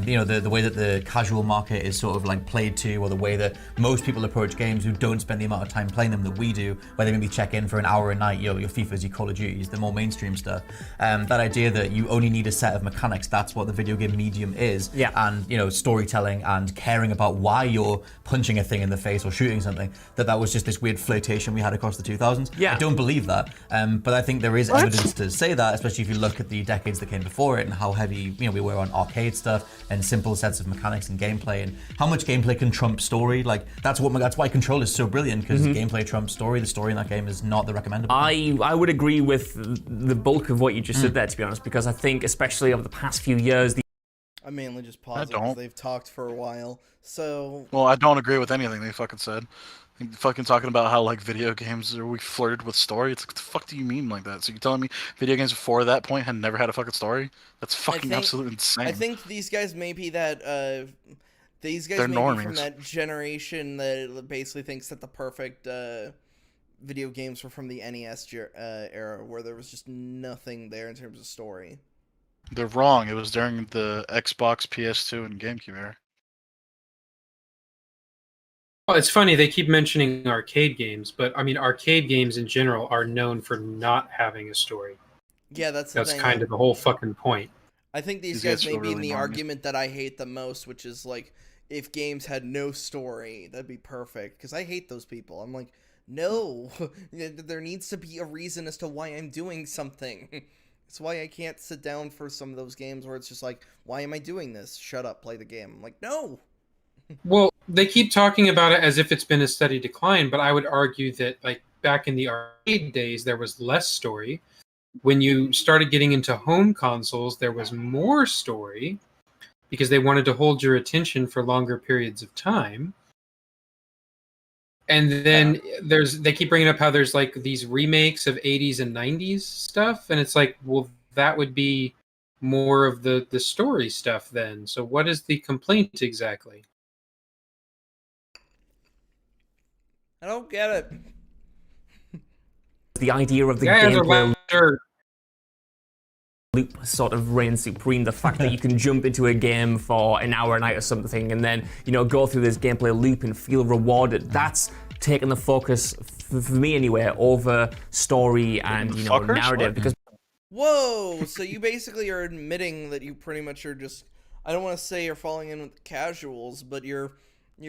S8: You know, the way that the casual market is sort of like played to, or the way that most people approach games who don't spend the amount of time playing them that we do, where they maybe check in for an hour a night, your FIFAs, your Call of Duties, the more mainstream stuff. That idea that you only need a set of mechanics, that's what the video game medium is.
S9: Yeah.
S8: And, you know, storytelling and caring about why you're punching a thing in the face or shooting something, that was just this weird flirtation we had across the 2000s.
S9: Yeah.
S8: I don't believe that, but I think there is evidence to say that, especially if you look at the decades that came before it and how heavy, you know, we were on arcade stuff and simple sets of mechanics and gameplay, and how much gameplay can trump story. Like, that's why Control is so brilliant, because gameplay trumps story. The story in that game is not the recommendable.
S9: I would agree with the bulk of what you just said there, to be honest, because I think, especially over the past few years,
S1: I mainly just paused because they've talked for a while. So.
S3: Well, I don't agree with anything they fucking said. Fucking talking about how like video games we flirted with story. It's like, what the fuck do you mean like that? So you're telling me video games before that point had never had a fucking story? That's fucking absolutely insane.
S1: I think these guys may be that. These guys
S3: They're
S1: may be
S3: normies.
S1: from that generation that basically thinks that the perfect video games were from the NES era, where there was just nothing there in terms of story.
S3: They're wrong. It was during the Xbox, PS2, and GameCube era.
S4: Well, it's funny they keep mentioning arcade games, but I mean, arcade games in general are known for not having a story.
S1: Yeah, that's
S4: kind of the whole fucking point.
S1: I think these guys may be in the argument that I hate the most, which is like, if games had no story, that'd be perfect. Because I hate those people. I'm like, no, there needs to be a reason as to why I'm doing something. It's why I can't sit down for some of those games where it's just like, why am I doing this? Shut up, play the game. I'm like, no.
S4: Well, they keep talking about it as if it's been a steady decline, but I would argue that, like, back in the arcade days, there was less story. When you started getting into home consoles, there was more story because they wanted to hold your attention for longer periods of time. And then they keep bringing up how there's like these remakes of 80s and 90s stuff, and it's like, well, that would be more of the story stuff then. So what is the complaint exactly?
S1: I don't get it.
S9: the idea of the gameplay loop sort of reigns supreme. The fact that you can jump into a game for an hour a night or something, and then, you know, go through this gameplay loop and feel rewarded. That's taken the focus, for me anyway, over story and, you know, narrative. Because
S1: whoa, so you basically are admitting that you pretty much are just, I don't want to say you're falling in with the casuals, but you're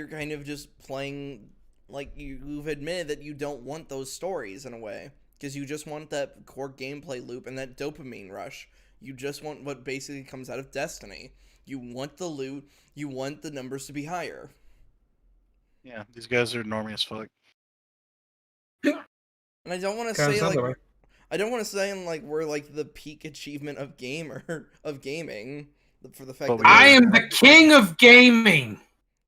S1: kind of just playing, like, you've admitted that you don't want those stories in a way. Because you just want that core gameplay loop and that dopamine rush. You just want what basically comes out of Destiny. You want the loot. You want the numbers to be higher.
S3: Yeah, these guys are normie as fuck.
S1: And I don't want to say like, I don't want to say like we're like the peak achievement of gaming for the fact that
S4: I am the king of gaming.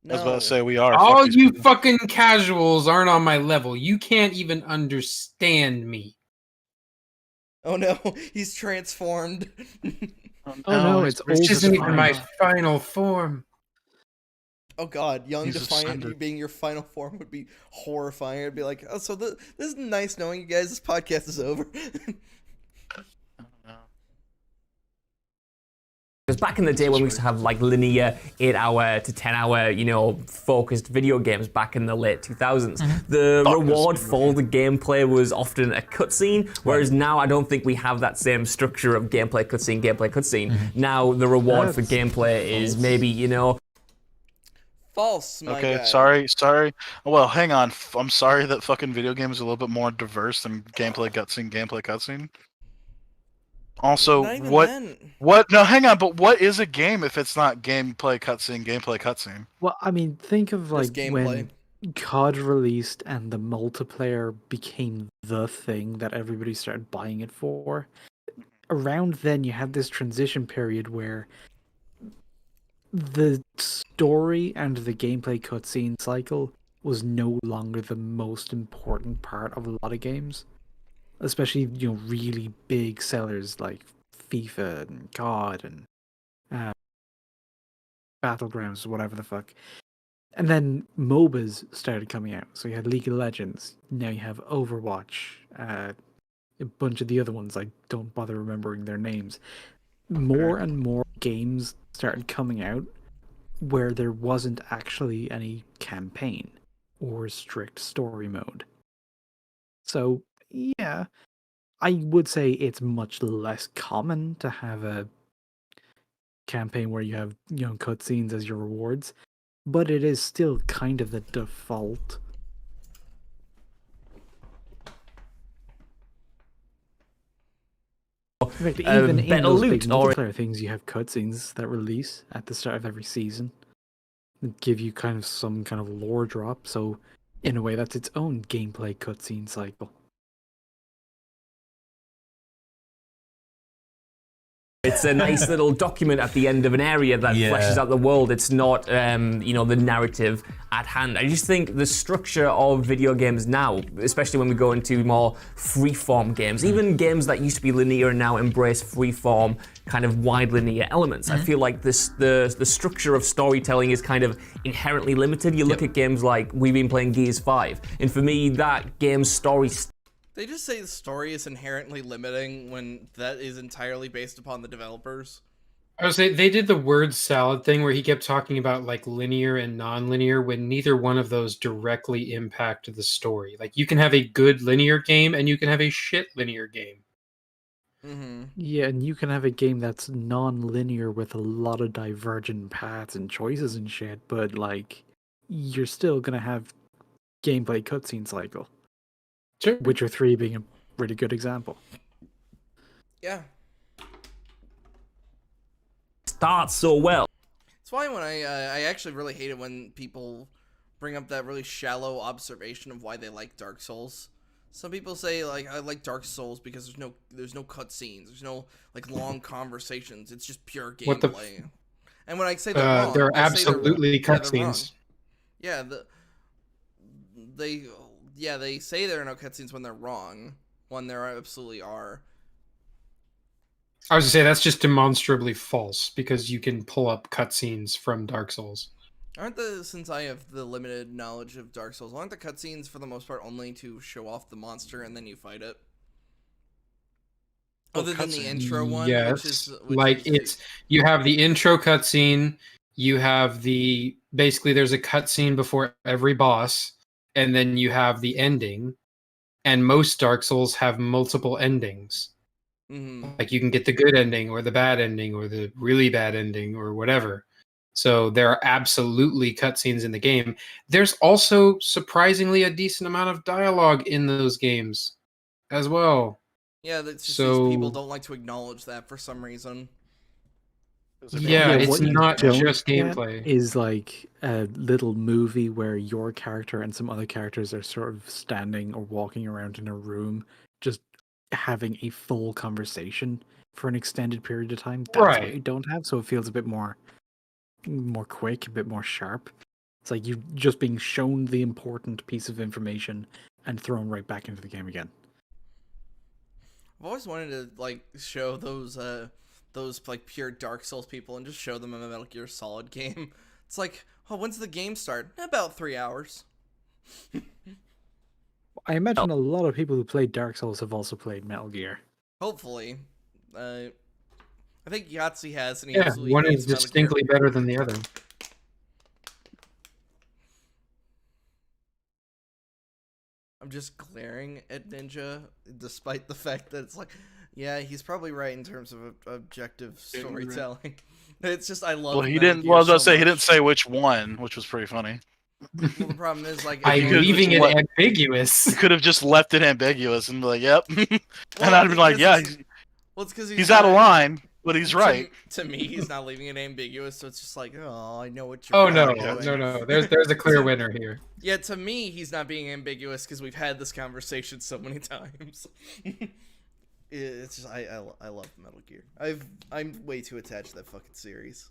S3: No. I was about to say we are.
S4: All you fucking casuals aren't on my level. You can't even understand me.
S1: Oh no, he's transformed.
S2: Oh no, it's
S4: This isn't even my final form.
S1: Oh god, young Defiant being your final form would be horrifying. It'd be like, oh, so this is nice knowing you guys. This podcast is over.
S9: Because back in the day when we used to have like linear 8-hour to 10-hour, you know, focused video games back in the late 2000s, the reward for the gameplay was often a cutscene, whereas now I don't think we have that same structure of gameplay, cutscene. Now the reward for gameplay is maybe, you know...
S1: False, my guy.
S3: Sorry. Well, hang on. I'm sorry that fucking video games are a little bit more diverse than gameplay, cutscene. Also, what? No, hang on. But what is a game if it's not gameplay, cutscene?
S2: Well, I mean, think of like when COD released and the multiplayer became the thing that everybody started buying it for. Around then, you had this transition period where the story and the gameplay cutscene cycle was no longer the most important part of a lot of games. Especially, you know, really big sellers like FIFA and COD and Battlegrounds, whatever the fuck. And then MOBAs started coming out. So you had League of Legends. Now you have Overwatch. A bunch of the other ones, I don't bother remembering their names. More and more games started coming out where there wasn't actually any campaign or strict story mode. So, yeah, I would say it's much less common to have a campaign where you have, cutscenes as your rewards, but it is still kind of the default. In fact, even in
S9: better
S2: those
S9: loot
S2: big
S9: or
S2: multiplayer things, you have cutscenes that release at the start of every season that give you kind of some kind of lore drop. So, in a way, that's its own gameplay cutscene cycle.
S9: it's a nice little document at the end of an area that fleshes out the world. It's not, the narrative at hand. I just think the structure of video games now, especially when we go into more free-form games, even games that used to be linear now embrace free-form kind of wide linear elements. I feel like the structure of storytelling is kind of inherently limited. You look at games like we've been playing Gears 5, and for me, that game's story.
S1: They just say the story is inherently limiting when that is entirely based upon the developers.
S4: I would say they did the word salad thing where he kept talking about like linear and non-linear when neither one of those directly impact the story. Like you can have a good linear game and you can have a shit linear game.
S1: Mm-hmm.
S2: Yeah, and you can have a game that's non-linear with a lot of divergent paths and choices and shit, but like you're still gonna have gameplay cutscene cycle.
S4: Sure.
S2: Witcher 3 being a really good example.
S1: Yeah.
S9: Starts so well.
S1: That's why when I actually really hate it when people bring up that really shallow observation of why they like Dark Souls. Some people say like I like Dark Souls because there's no cutscenes, there's no like long conversations. It's just pure gameplay. And when I say they're wrong,
S4: there are absolutely cutscenes.
S1: Yeah, they say there are no cutscenes when they're wrong. When there absolutely are.
S4: I was gonna say that's just demonstrably false because you can pull up cutscenes from Dark Souls.
S1: Since I have the limited knowledge of Dark Souls, aren't the cutscenes for the most part only to show off the monster and then you fight it? Other than the intro one,
S4: yes. You have the intro cutscene, you have basically there's a cutscene before every boss, and then you have the ending, and most Dark Souls have multiple endings.
S1: Mm-hmm.
S4: Like you can get the good ending or the bad ending or the really bad ending or whatever. So there are absolutely cutscenes in the game. There's also surprisingly a decent amount of dialogue in those games as well.
S1: Yeah, that's just these people don't like to acknowledge that for some reason.
S4: Yeah, it's not just
S2: gameplay. Is like a little movie where your character and some other characters are sort of standing or walking around in a room, just having a full conversation for an extended period of time. That's what you don't have, so it feels a bit more quick, a bit more sharp. It's like you just being shown the important piece of information and thrown right back into the game again.
S1: I've always wanted to like show those like pure Dark Souls people and just show them a Metal Gear Solid game. It's like, oh, when's the game start? About 3 hours.
S2: I imagine a lot of people who played Dark Souls have also played Metal Gear.
S1: Hopefully. I think Yahtzee has, and he
S4: one is distinctly better than the other.
S1: I'm just glaring at Ninja, despite the fact that it's like, yeah, he's probably right in terms of objective storytelling. It's just I love.
S3: Well, he didn't. Well, I was gonna say he didn't say which one, which was pretty funny.
S1: Well, the problem is like
S4: I'm leaving it ambiguous.
S3: You could have just left it ambiguous and be like, "Yep," and I'd have been like, "Yeah."
S1: Well, it's because
S3: he's out of line, but he's right.
S1: To me, he's not leaving it ambiguous, so it's just like, oh, I know what you're.
S4: Oh no. There's a clear winner here.
S1: Yeah, to me, he's not being ambiguous because we've had this conversation so many times. It's just I love Metal Gear. I'm way too attached to that fucking series.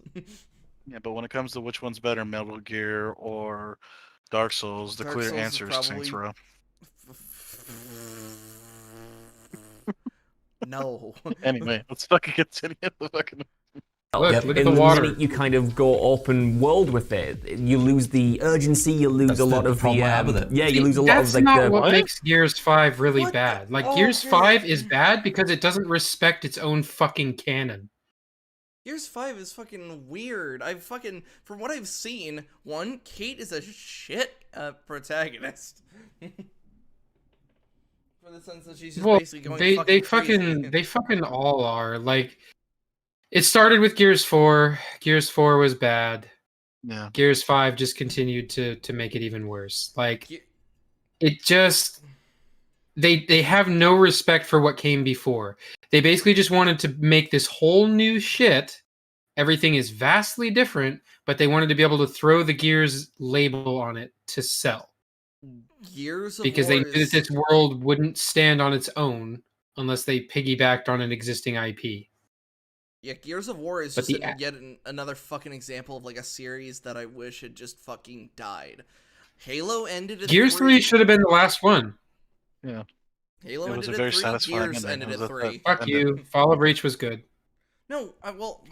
S3: Yeah, but when it comes to which one's better, Metal Gear or Dark Souls, the clear answer is Saints Row.
S1: No.
S3: Anyway, let's fucking continue the fucking.
S4: Look at
S9: in
S4: the water.
S9: minute you kind of go open world with it, you lose the urgency. You lose
S8: That's
S9: a lot
S8: the
S9: of
S8: problem I have with it.
S9: yeah. You lose a lot
S4: That's
S9: of like
S4: not
S9: the.
S4: what makes Gears 5 really
S1: What?
S4: bad. Like,
S1: Oh,
S4: Gears
S1: okay.
S4: 5 is bad because it doesn't respect its own fucking canon.
S1: Gears 5 is fucking weird. From what I've seen, one, Kate is a shit protagonist. For the sense that she's just basically going crazy.
S4: they fucking all are. Like, it started with Gears 4. Gears 4 was bad.
S3: Yeah.
S4: Gears 5 just continued to make it even worse. Like, it just they have no respect for what came before. They basically just wanted to make this whole new shit. Everything is vastly different, but they wanted to be able to throw the Gears label on it to sell.
S1: Gears of
S4: Because
S1: War
S4: they knew that this world wouldn't stand on its own unless they piggybacked on an existing IP.
S1: Yeah, Gears of War is
S4: But
S1: just another fucking example of like a series that I wish had just fucking died. Halo ended at
S4: Gears 3 should have been the last one.
S3: Yeah.
S1: Halo
S3: It was
S1: ended
S3: a very
S1: at 3.
S3: satisfying
S1: Gears
S3: ending.
S1: ended
S3: It was
S1: at
S3: a-
S1: 3.
S4: Fuck you. Fall of Reach was good.
S1: No,
S4: I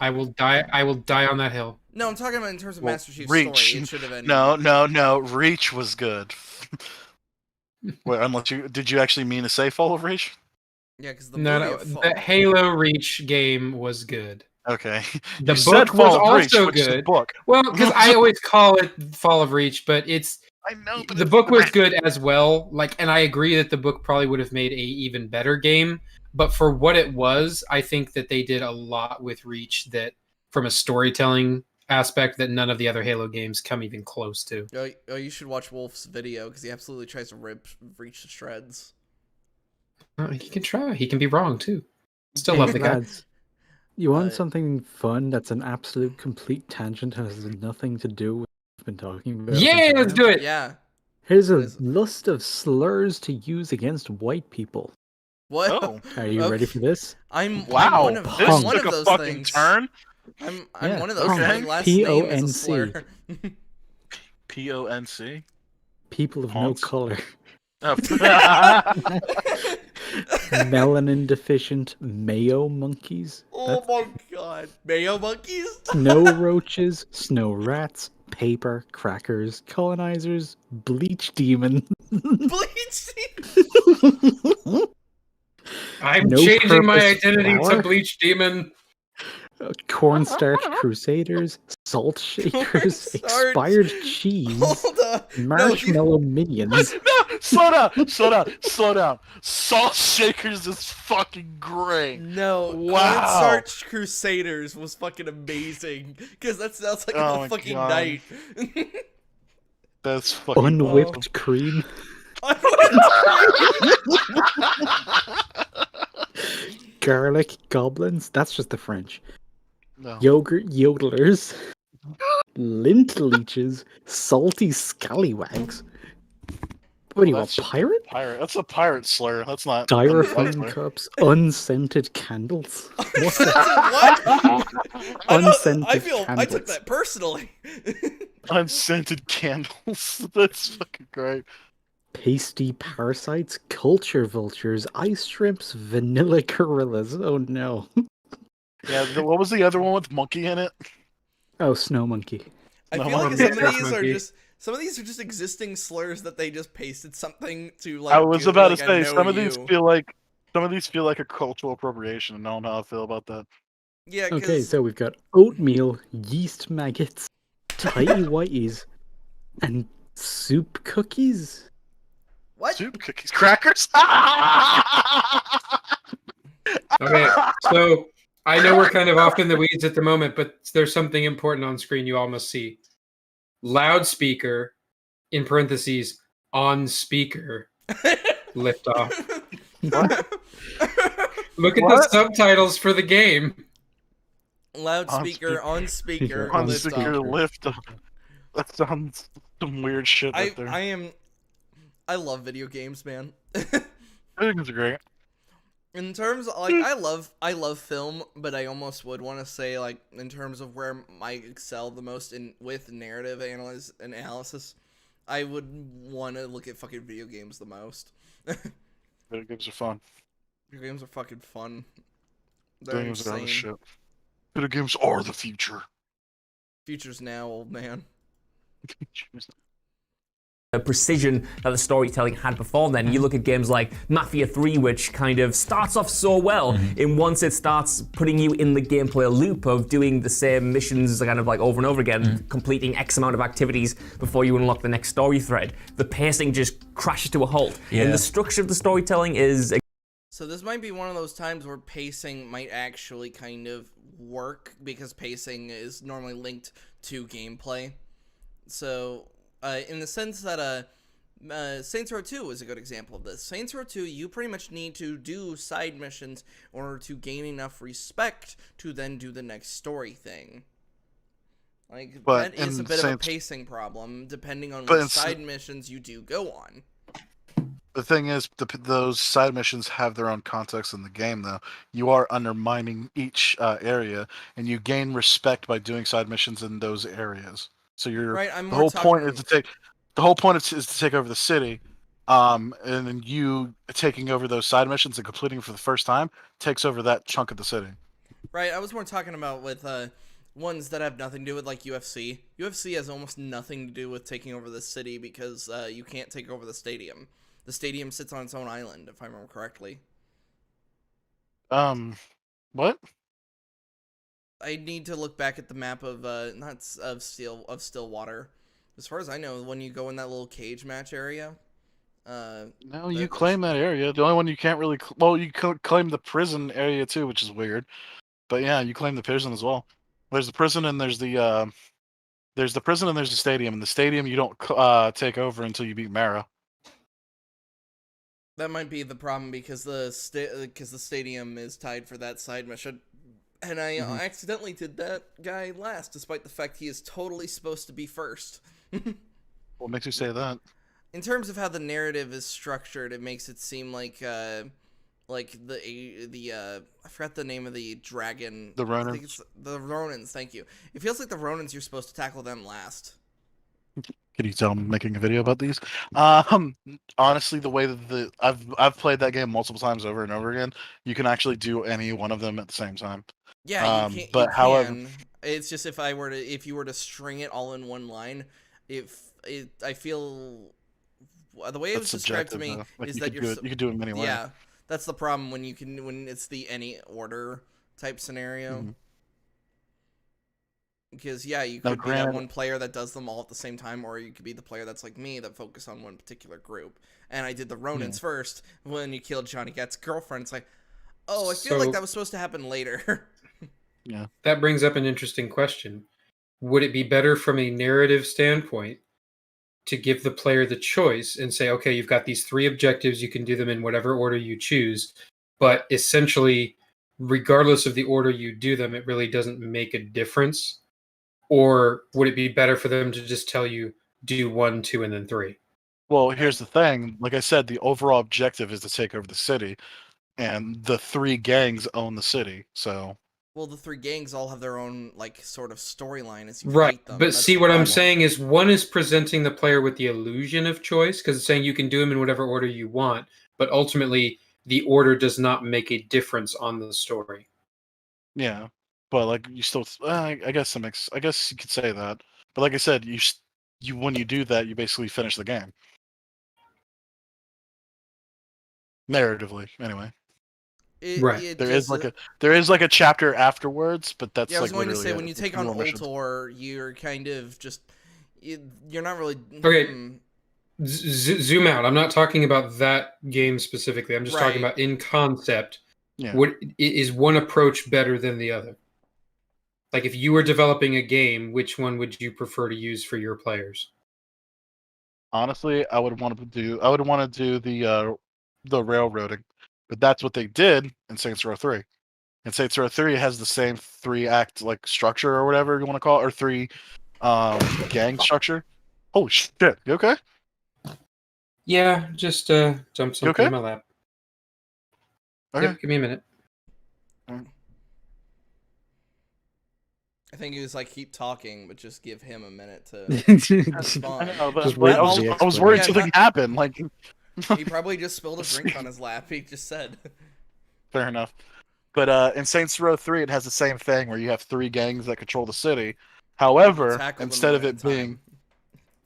S4: will die on that hill.
S1: No, I'm talking about in terms of
S3: Well,
S1: Master Chief's
S3: Reach.
S1: story. It should have ended.
S3: No. Reach was good. Well, did you actually mean to say Fall of Reach?
S1: Yeah, because the
S4: The Halo Reach game was good.
S3: Okay.
S4: The
S3: You
S4: book
S3: said Fall
S4: was
S3: of Reach,
S4: also
S3: which is the
S4: good.
S3: book.
S4: Well, because I always call it Fall of Reach, but
S3: I know, but
S4: the book was good as well. Like, and I agree that the book probably would have made a even better game. But for what it was, I think that they did a lot with Reach that, from a storytelling aspect, that none of the other Halo games come even close to.
S1: Oh, you should watch Wolf's video because he absolutely tries to rip Reach to shreds.
S4: He can try. He can be wrong too. Still love the guy.
S2: Lads, you want something fun that's an absolute complete tangent and has nothing to do with what we've been talking about?
S4: Yeah, let's do it.
S1: Yeah.
S2: Here's a list of slurs to use against white people.
S1: What?
S3: Oh.
S2: Are you ready for this?
S1: I'm
S3: Wow,
S1: one of,
S3: this
S1: I'm one
S3: took
S1: of
S3: a
S1: those
S3: fucking
S1: things.
S3: turn.
S1: I'm
S2: Yeah,
S1: one of those.
S2: punk.
S1: My last name is a
S2: P-O-N-C.
S1: slur.
S3: P-O-N-C?
S2: People of
S3: Ponce?
S2: no color.
S3: Oh.
S2: Melanin deficient mayo monkeys.
S1: Oh my god. Mayo monkeys?
S2: Snow roaches, snow rats, paper, crackers, colonizers, bleach demon.
S1: Bleach demon.
S4: I'm
S2: No
S4: changing my
S2: purpose
S4: identity
S2: flour?
S4: to Bleach Demon.
S2: Cornstarch crusaders, salt shakers,
S1: Cornstarch.
S2: expired cheese,
S1: Hold up.
S2: marshmallow minions.
S3: No, slow down. Salt Shakers is fucking great.
S1: No,
S3: Wow.
S1: Cornstarch Crusaders was fucking amazing. Because that sounds like
S3: Oh
S1: a
S3: my
S1: fucking
S3: God.
S1: night.
S3: That's fucking
S2: Unwhipped cream, garlic goblins. That's just the French.
S3: No.
S2: Yogurt yodelers, lint leeches, salty scallywags. What do you want,
S3: That's just
S2: pirate?
S3: Pirate. That's a pirate slur. That's not
S2: Styrofoam
S3: slur.
S2: cups, unscented candles. What's that?
S1: What?
S2: Unscented
S1: I took
S2: candles.
S1: that personally.
S3: Unscented candles. That's fucking great.
S2: Pasty parasites, culture vultures, ice shrimps, vanilla gorillas. Oh no.
S3: Yeah, what was the other one with monkey in it?
S2: Oh, snow monkey.
S1: I
S3: No,
S1: feel like
S3: I'm
S1: some of
S4: not-
S1: these are
S4: Monkey.
S1: just existing slurs that they just pasted something to like.
S3: I was
S1: do,
S3: about
S1: like,
S3: to
S1: I
S3: say
S1: know
S3: some of these
S1: you.
S3: feel like a cultural appropriation, and I don't know how I feel about that.
S1: Yeah. 'Cause
S2: Okay, so we've got oatmeal, yeast maggots, tighty whities, and soup cookies.
S1: what?
S3: Soup cookies, crackers.
S4: Okay, so I know we're kind of off in the weeds at the moment, but there's something important on screen you all must see. Loudspeaker, in parentheses, on speaker, lift off. Look at the
S3: What?
S4: subtitles for the game.
S1: Loudspeaker on speaker
S3: On
S1: lift
S3: speaker
S1: off.
S3: lift up. That sounds some weird shit right there.
S1: I love video games, man.
S3: I think it's great.
S1: In terms of, like, I love film, but I almost would want to say, like, in terms of where I excel the most with narrative analysis, I would want to look at fucking video games the most.
S3: Video games are fun.
S1: Video games are fucking fun. They're
S3: Video games are other
S1: insane.
S3: shit. Video games are the future.
S1: Future's now, old man.
S9: Precision that the storytelling had before then. You look at games like Mafia 3, which kind of starts off so well, and once it starts putting you in the gameplay loop of doing the same missions kind of like over and over again, completing X amount of activities before you unlock the next story thread, the pacing just crashes to a halt. And the structure of the storytelling is...
S1: So this might be one of those times where pacing might actually kind of work, because pacing is normally linked to gameplay. So... in the sense that Saints Row 2 is a good example of this. Saints Row 2, you pretty much need to do side missions in order to gain enough respect to then do the next story thing. Like,
S3: But
S1: that is a
S3: in
S1: bit of a
S3: Saints-
S1: pacing problem, depending on
S3: But
S1: what
S3: in
S1: side missions you do go on.
S3: The thing is, those side missions have their own context in the game, though. You are undermining each area, and you gain respect by doing side missions in those areas. So you're
S1: Right, I'm
S3: the
S1: more
S3: whole
S1: talking...
S3: point is to take the whole point is to take over the city, and then you taking over those side missions and completing it for the first time takes over that chunk of the city.
S1: Right, I was more talking about with ones that have nothing to do with, like, UFC. UFC has almost nothing to do with taking over the city, because you can't take over the stadium. The stadium sits on its own island, if I remember correctly.
S3: What?
S1: I need to look back at the map of Stillwater. As far as I know, when you go in that little cage match area,
S3: No, you claim that area. The only one you can't really you claim the prison area too, which is weird. But yeah, you claim the prison as well. There's the prison and there's the prison and there's the stadium. And the stadium you don't take over until you beat Mara.
S1: that might be the problem, because the stadium is tied for that side mission. And I accidentally did that guy last, despite the fact he is totally supposed to be first.
S3: What makes you say that?
S1: In terms of how the narrative is structured, it makes it seem like I forgot the name of the dragon.
S3: The Ronins.
S1: I think it's the Ronins. Thank you. It feels like the Ronins, you're supposed to tackle them last.
S3: Can you tell I'm making a video about these? Honestly, the way that I've played that game multiple times over and over again, you can actually do any one of them at the same time.
S1: Yeah, you can't.
S3: But
S1: you
S3: however,
S1: can. It's just if you were to string it all in one line, I feel the way it was described to me
S3: like
S1: is
S3: you
S1: that
S3: could you could do it in many ways.
S1: yeah, that's the problem when it's the any order type scenario. Because yeah, you could be that one player that does them all at the same time, or you could be the player that's like me that focus on one particular group. And I did the Ronins first. When you killed Johnny Gat's girlfriend, it's like, oh, I feel like that was supposed to happen later.
S3: Yeah.
S4: That brings up an interesting question. Would it be better from a narrative standpoint to give the player the choice and say, okay, you've got these 3 objectives, you can do them in whatever order you choose, but essentially, regardless of the order you do them, it really doesn't make a difference? Or would it be better for them to just tell you, do 1, 2, and then 3?
S3: Well, here's the thing. Like I said, the overall objective is to take over the city, and the 3 gangs own the city. So.
S1: Well, the 3 gangs all have their own, like, sort of storyline as you
S4: Right,
S1: fight them.
S4: but see what I'm saying is one is presenting the player with the illusion of choice, because it's saying you can do them in whatever order you want, but ultimately the order does not make a difference on the story.
S3: Yeah, but like you still, I guess I guess you could say that. But like I said, you when you do that, you basically finish the game. Narratively, anyway.
S4: Right.
S3: There is like a chapter afterwards, but that's
S1: yeah. I was
S3: like
S1: going to
S3: literally
S1: say when you take on Ultor, you're kind of just you're not really
S4: okay. Zoom out. I'm not talking about that game specifically. I'm just talking about in concept.
S3: Yeah.
S4: Is one approach better than the other? Like if you were developing a game, which one would you prefer to use for your players?
S3: Honestly, I would want to do the railroading, but that's what they did in Saints Row 3. And Saints Row 3 has the same 3-act like structure or whatever you want to call it, or 3 gang structure. Holy shit! You okay?
S4: Yeah, just dump something in my lap.
S3: Okay.
S4: Yep, give me a minute.
S1: I think he was like, keep talking, but just give him a minute to respond.
S3: I know, but I was worried something happened. Like
S1: he probably just spilled a drink on his lap. He just said.
S3: Fair enough. But in Saints Row 3, it has the same thing where you have 3 gangs that control the city. However,
S1: Tackle them
S3: instead of
S1: one at
S3: it
S1: a time.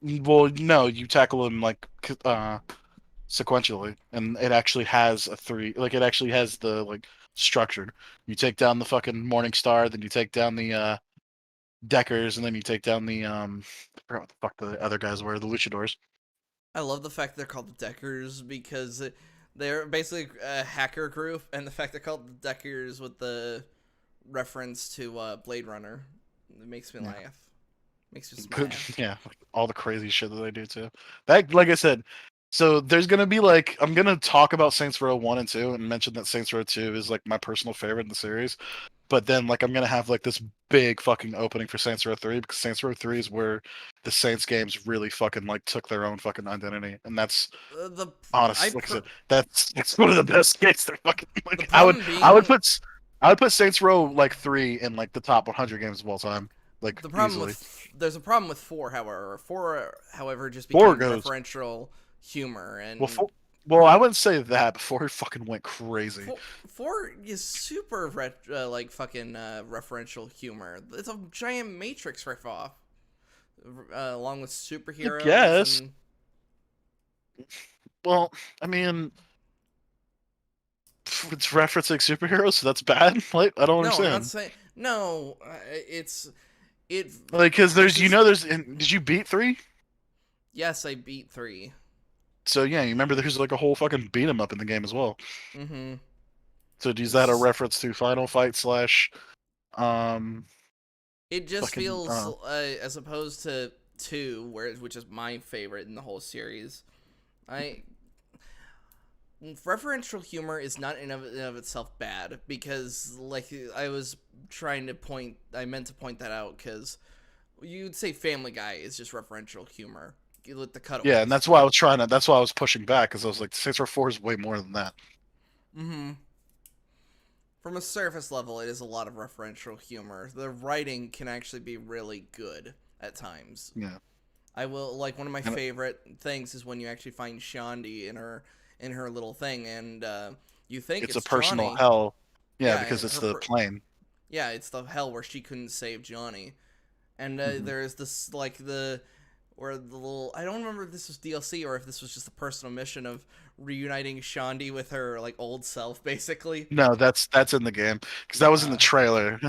S3: being, well, no, you tackle them like sequentially, and it actually has a 3. Like it actually has the like structured. You take down the fucking Morning Star, then you take down the Deckers, and then you take down the I forgot what the fuck the other guys were, the Luchadors.
S1: I love the fact they're called the Deckers because they're basically a hacker group, and the fact they're called the Deckers with the reference to Blade Runner, it makes me laugh. Makes me smile.
S3: Yeah, like, all the crazy shit that they do too. That, like I said, so there's gonna be like I'm gonna talk about Saints Row 1 and 2 and mention that Saints Row 2 is like my personal favorite in the series. But then like I'm gonna have like this big fucking opening for Saints Row 3 because Saints Row 3 is where the Saints games really fucking like took their own fucking identity, and that's honestly, like I said, that's one of the best games. They're fucking like I would put Saints Row like 3 in like the top 100 games of all time. Like
S1: the problem
S3: easily.
S1: There's a problem with 4, however. 4, however, just
S3: 4
S1: became
S3: goes
S1: referential humor, and
S3: well, I wouldn't say that. But 4 fucking went crazy.
S1: 4 is super like fucking referential humor. It's a giant Matrix ripoff, along with superheroes.
S3: Yes.
S1: And...
S3: Well, I mean, it's referencing superheroes, so that's bad. Like, I don't understand.
S1: No, I'm not saying no. It's
S3: like because there's did you beat 3?
S1: Yes, I beat 3.
S3: So yeah, you remember there's like a whole fucking beat 'em up in the game as well.
S1: Mm-hmm.
S3: So is that a reference to Final Fight /
S1: It just
S3: fucking,
S1: feels as opposed to 2, which is my favorite in the whole series. Referential humor is not in of itself bad because, like, I meant to point that out because you'd say Family Guy is just referential humor. You let the cutaways.
S3: Yeah, and that's why I was pushing back because I was like, Saints Row 4 is way more than that.
S1: Mm-hmm. From a surface level, it is a lot of referential humor. The writing can actually be really good at times.
S3: Yeah.
S1: I will like one of my favorite things is when you actually find Shandi in her little thing, and you think it's
S3: a personal
S1: Johnny.
S3: hell. Yeah, because it's the plane.
S1: Yeah, it's the hell where she couldn't save Johnny, and there's this like where the little I don't remember if this was DLC or if this was just a personal mission of reuniting Shandi with her like old self, basically.
S3: No, that's in the game because that was in the trailer.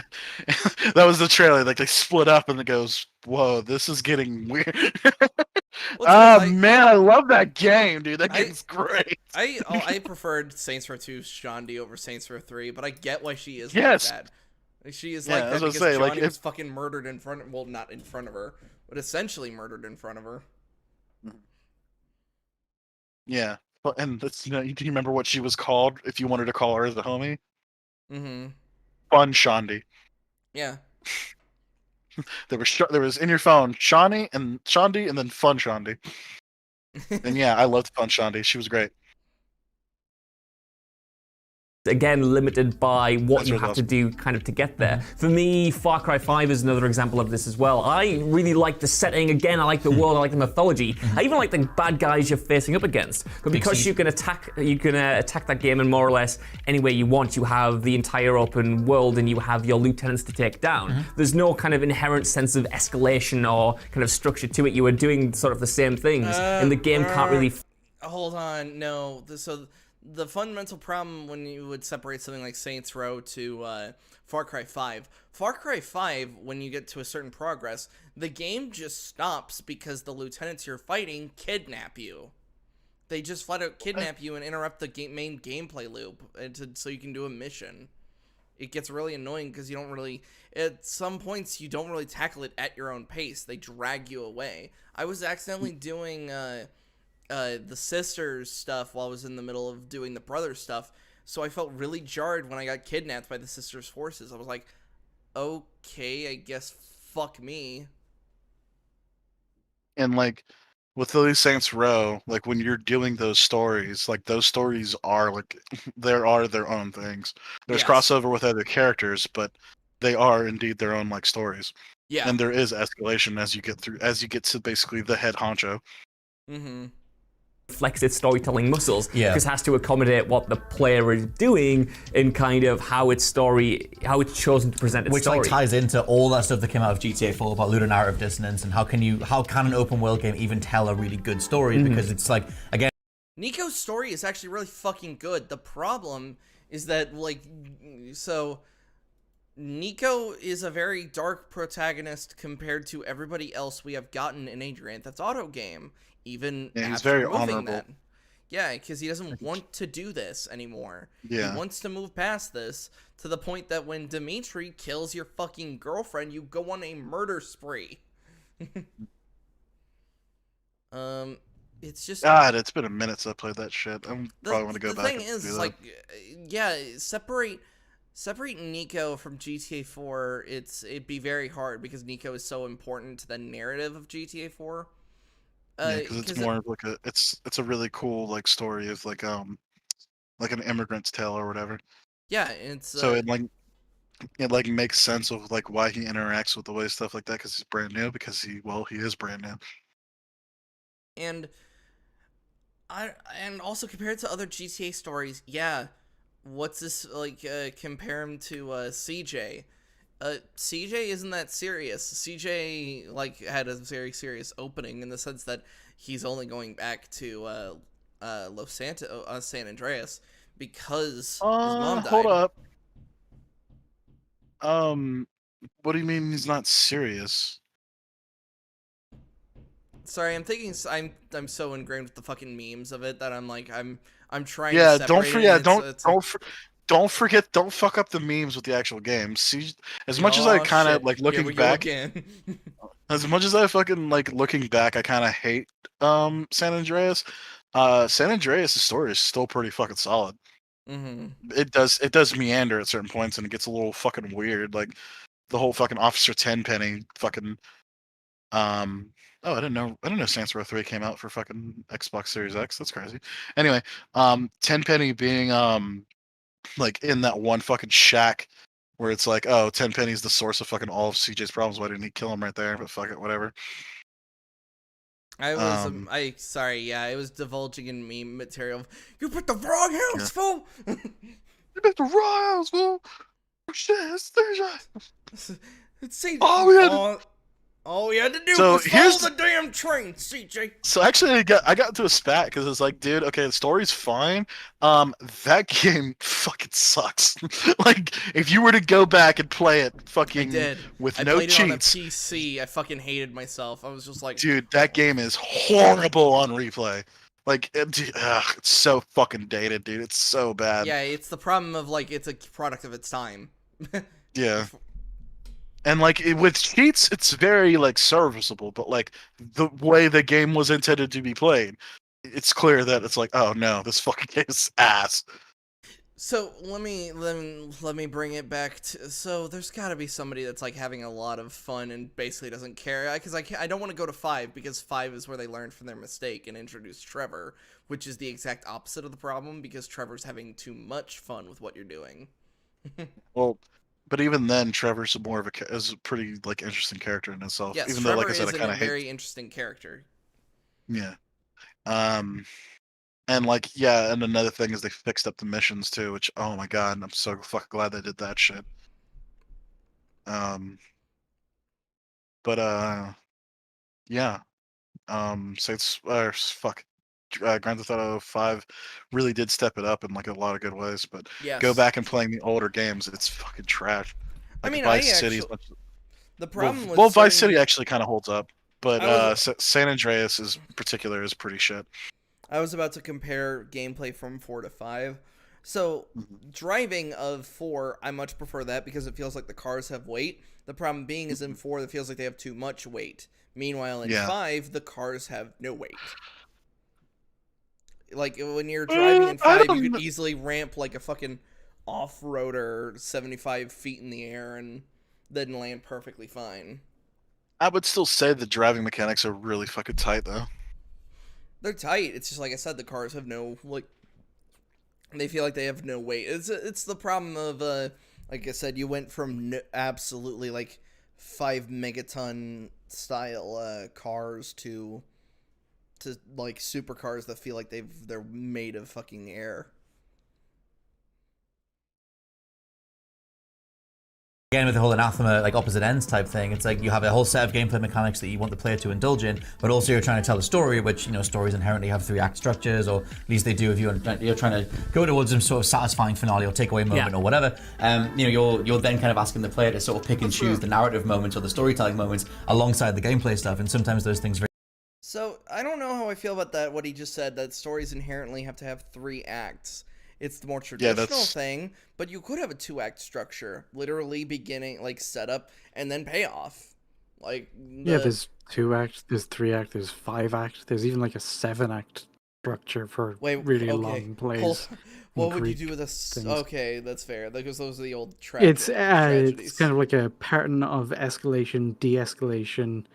S3: That was the trailer. Like they split up and it goes, "Whoa, this is getting weird." Man, I love that game, dude. That game's great.
S1: I preferred Saints Row 2 Shandi over Saints Row 3, but I get why she is
S3: like
S1: that. She is like that because Johnny was fucking murdered in front of, well, not in front of her, but essentially murdered in front of her.
S3: Yeah, and that's, do you remember what she was called if you wanted to call her as a homie?
S1: Mm-hmm.
S3: Fun Shandi.
S1: Yeah.
S3: There was in your phone Shani and Shandi and then Fun Shandi. And yeah, I loved Fun Shandi. She was great.
S9: Again, limited by what you have to do kind of to get there. For me, Far Cry 5 is another example of this as well. I really like the setting. Again, I like the world, I like the mythology. I even like the bad guys you're facing up against. But because you can attack that game in more or less any way you want. You have the entire open world and you have your lieutenants to take down. There's no kind of inherent sense of escalation or kind of structure to it. You are doing sort of the same things, and the game can't really...
S1: Hold on, no. So the fundamental problem when you would separate something like Saints Row to Far Cry 5. Far Cry 5, when you get to a certain progress, the game just stops because the lieutenants you're fighting kidnap you. They just flat out kidnap you and interrupt the main gameplay loop so you can do a mission. It gets really annoying because you don't really... At some points, you don't really tackle it at your own pace. They drag you away. I was accidentally doing... the sisters stuff while I was in the middle of doing the brother stuff, so I felt really jarred when I got kidnapped by the sisters' forces. I was like, okay, I guess fuck me.
S3: And like with those Saints Row, like when you're doing those stories, like those stories are like there are their own things. There's crossover with other characters, but they are indeed their own like stories.
S1: Yeah.
S3: And there is escalation as you get to basically the head honcho.
S1: Mm-hmm.
S9: flex its storytelling muscles
S8: Yeah.
S9: because it has to accommodate what the player is doing and kind of how it's chosen to present its
S8: Which
S9: story.
S8: like ties into all that stuff that came out of GTA 4 about ludonarrative dissonance and how can an open world game even tell a really good story, because it's like, again,
S1: Nico's story is actually really fucking good. The problem is that, like, so Nico is a very dark protagonist compared to everybody else we have gotten in a Grand Theft Auto game, even
S3: Yeah, he's
S1: after
S3: very
S1: removing
S3: honorable.
S1: that. Yeah, because he doesn't want to do this anymore.
S3: Yeah.
S1: He wants to move past this to the point that when Dimitri kills your fucking girlfriend, you go on a murder spree. It's just
S3: God, it's been a minute since I played that shit. I'm probably want to go
S1: the
S3: back
S1: thing
S3: and
S1: is,
S3: do that.
S1: like, yeah, separate Nico from GTA 4. It'd be very hard because Nico is so important to the narrative of GTA 4.
S3: Yeah, because it's more of like it's a really cool like story of like an immigrant's tale or whatever.
S1: Yeah, it's
S3: So it like makes sense of like why he interacts with the way stuff like that, because he's brand new, because he is brand new.
S1: and also compared to other GTA stories, yeah. What's this like? Compare him to CJ. CJ isn't that serious. CJ like had a very serious opening in the sense that he's only going back to San Andreas because his mom died.
S3: Hold up. What do you mean he's not serious?
S1: Sorry, I'm so ingrained with the fucking memes of it that I'm like I'm trying
S3: Yeah,
S1: to separate
S3: don't
S1: it,
S3: forget.
S1: and
S3: Don't forget. Don't fuck up the memes with the actual game. See, as much as I
S1: Oh,
S3: kind of
S1: shit.
S3: like
S1: Here
S3: looking
S1: we go
S3: back,
S1: again.
S3: as much as I fucking like looking back, I kind of hate San Andreas. San Andreas' story is still pretty fucking solid.
S1: Mm-hmm.
S3: It does meander at certain points, and it gets a little fucking weird. Like the whole fucking Officer Tenpenny fucking Oh, I didn't know Saints Row 3 came out for fucking Xbox Series X. That's crazy. Anyway, Tenpenny being like in that one fucking shack where it's like, oh, Tenpenny's the source of fucking all of CJ's problems. Why didn't he kill him right there? But fuck it, whatever.
S1: Sorry, yeah, it was divulging in meme material. You put the wrong house,
S3: Yeah.
S1: fool!
S3: You picked the wrong house, fool. Oh shit, it's Thursday.
S1: See,
S3: Oh, we had
S1: all we had to do
S3: So
S1: was follow
S3: here's
S1: the damn train, CJ.
S3: So actually, I got into a spat because it's like, dude, okay, the story's fine. That game fucking sucks. Like, if you were to go back and play it,
S1: I
S3: fucking
S1: did.
S3: with
S1: I
S3: no
S1: played
S3: cheats,
S1: it on a PC. I fucking hated myself. I was just like,
S3: dude, that game is horrible on replay. Like, it's so fucking dated, dude. It's so bad.
S1: yeah, it's the problem of like it's a product of its time.
S3: Yeah. And like with cheats, it's very like serviceable, but like the way the game was intended to be played, it's clear that it's like, oh no, this fucking game is ass.
S1: So let me bring it back to. So there's got to be somebody that's like having a lot of fun and basically doesn't care. Because I don't want to go to 5 because 5 is where they learned from their mistake and introduced Trevor, which is the exact opposite of the problem because Trevor's having too much fun with what you're doing.
S3: Well, but even then, Trevor's more of is a pretty like interesting character in itself.
S1: Yes,
S3: even
S1: Trevor
S3: though, like I said, I
S1: is
S3: kind
S1: a
S3: of hate.
S1: very interesting character.
S3: Yeah. And like yeah, and another thing is they fixed up the missions too, which oh my god, I'm so fucking glad they did that shit. But yeah. Saints fuck. Grand Theft Auto 5 really did step it up in like a lot of good ways, but
S1: Yes.
S3: go back and playing the older games, it's fucking trash.
S1: I
S3: Like
S1: mean,
S3: Vice City.
S1: the problem with
S3: Well, Vice
S1: certain-
S3: City actually kind of holds up, but
S1: I was-
S3: San Andreas is particular is pretty shit.
S1: I was about to compare gameplay from 4 to 5. So, driving of 4, I much prefer that because it feels like the cars have weight. The problem being is in 4, it feels like they have too much weight. Meanwhile, in 5, the cars have no weight. Like, when you're driving in 5, you could easily ramp like a fucking off-roader 75 feet in the air and then land perfectly fine.
S3: I would still say the driving mechanics are really fucking tight, though.
S1: They're tight. It's just like I said, the cars have no like. They feel like they have no weight. It's the problem of like I said, you went from absolutely like 5 megaton style cars to to like supercars that feel like they're made of fucking air.
S8: Again, with the whole anathema, like opposite ends type thing, it's like you have a whole set of gameplay mechanics that you want the player to indulge in, but also you're trying to tell a story, which, you know, stories inherently have 3-act structures, or at least they do if you're trying to go towards some sort of satisfying finale or takeaway moment or whatever. You know, you're then kind of asking the player to sort of pick and choose the narrative moments or the storytelling moments alongside the gameplay stuff, and sometimes those things very.
S1: So I don't know how I feel about that. What he just said, that stories inherently have to have 3 acts. It's the more traditional thing, but you could have a 2-act structure, literally beginning, like, setup and then payoff. Like,
S2: there's 2-act, there's 3-act, there's 5-act, there's even like a 7-act structure for really long plays.
S1: What would you do with a? Okay, that's fair, because those are the old
S2: It's
S1: tragedies.
S2: kind of like a pattern of escalation, de-escalation,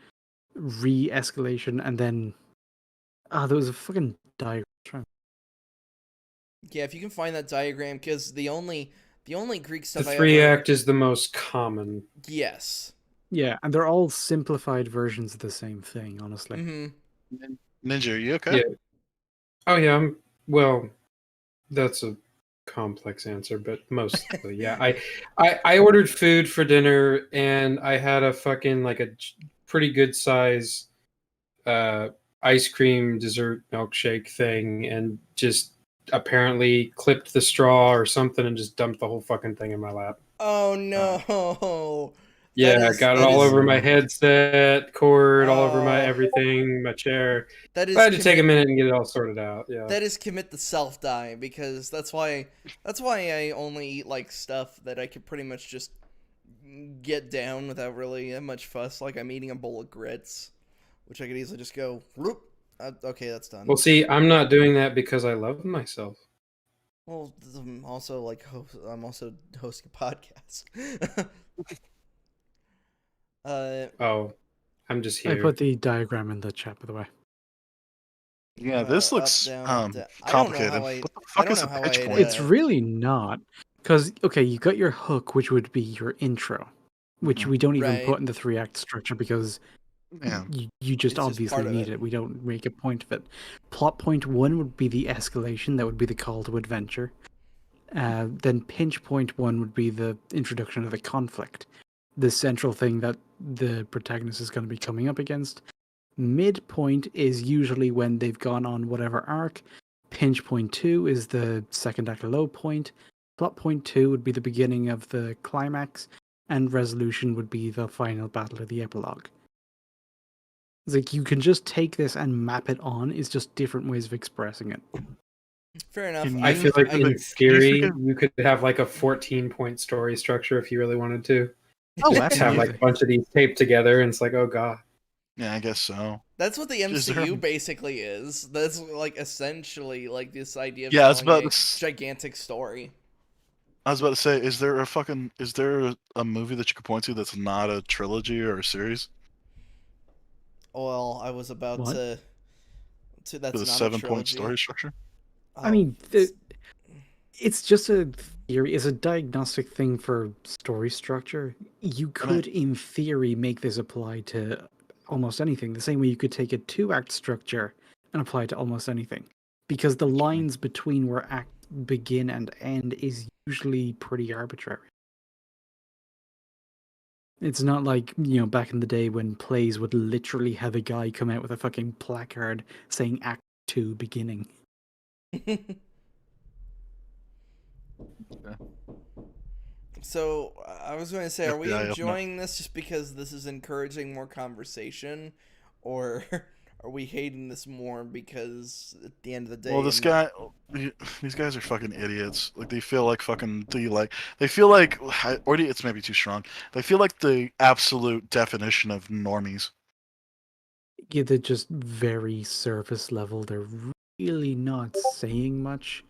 S2: re-escalation, and then there was a fucking diagram.
S1: Yeah, if you can find that diagram, because the only Greek stuff
S4: The
S1: I
S4: 3-act is the most common.
S1: Yes.
S2: Yeah, and they're all simplified versions of the same thing, honestly.
S1: Mm-hmm.
S3: Ninja, are you okay?
S4: Yeah. Oh yeah, well, that's a complex answer, but mostly, yeah. I ordered food for dinner, and I had a fucking like a pretty good size ice cream dessert milkshake thing, and just apparently clipped the straw or something and just dumped the whole fucking thing in my lap.
S1: Oh no.
S4: Yeah, I got it all over my headset, cord, all over my everything, my chair.
S1: That is
S4: I had to take a minute and get it all sorted out. Yeah.
S1: That is commit the self-die, because that's why I only eat like stuff that I could pretty much just get down without really that much fuss. Like, I'm eating a bowl of grits, which I could easily just go, whoop, okay, that's done.
S4: Well, see, I'm not doing that because I love myself.
S1: Well, I'm also I'm also hosting a podcast.
S4: Oh, I'm just here.
S2: I put the diagram in the chat, by the way.
S3: Yeah, this looks complicated. What the fuck is a pitch point?
S2: It's really not, because okay, you got your hook, which would be your intro, which we don't even put in the 3-act structure because you just obviously need it. We don't make a point of it. Plot point 1 would be the escalation. That would be the call to adventure. Then pinch point 1 would be the introduction of the conflict, the central thing that the protagonist is going to be coming up against. Midpoint is usually when they've gone on whatever arc. Pinch point 2 is the second act low point. Plot point 2 would be the beginning of the climax, and resolution would be the final battle of the epilogue. It's like you can just take this and map it on. It's just different ways of expressing it.
S1: Fair enough.
S4: I feel like in theory you could have like a 14-point story structure if you really wanted to.
S2: Oh,
S4: just have like a bunch of these taped together, and it's like, oh god.
S3: Yeah, I guess so.
S1: That's what the MCU basically is. That's like essentially like this idea of
S3: telling
S1: a gigantic story.
S3: I was about to say, is there a movie that you could point to that's not a trilogy or a series?
S1: Well, I was about to that's
S3: with a
S1: not
S3: 7-point story structure.
S1: Oh,
S2: I mean, it's just a theory. It's a diagnostic thing for story structure. You could, in theory, make this apply to almost anything. The same way you could take a 2-act structure and apply it to almost anything, because the lines between where acts begin and end is usually pretty arbitrary. It's not like, back in the day when plays would literally have a guy come out with a fucking placard saying Act 2 beginning.
S1: So I was going to say, are we enjoying this just because this is encouraging more conversation, or are we hating this more because at the end of the day?
S3: Well, these guys are fucking idiots. Like, they feel like fucking they feel like, or it's maybe too strong. They feel like the absolute definition of normies.
S2: Yeah, they're just very surface level. They're really not saying much.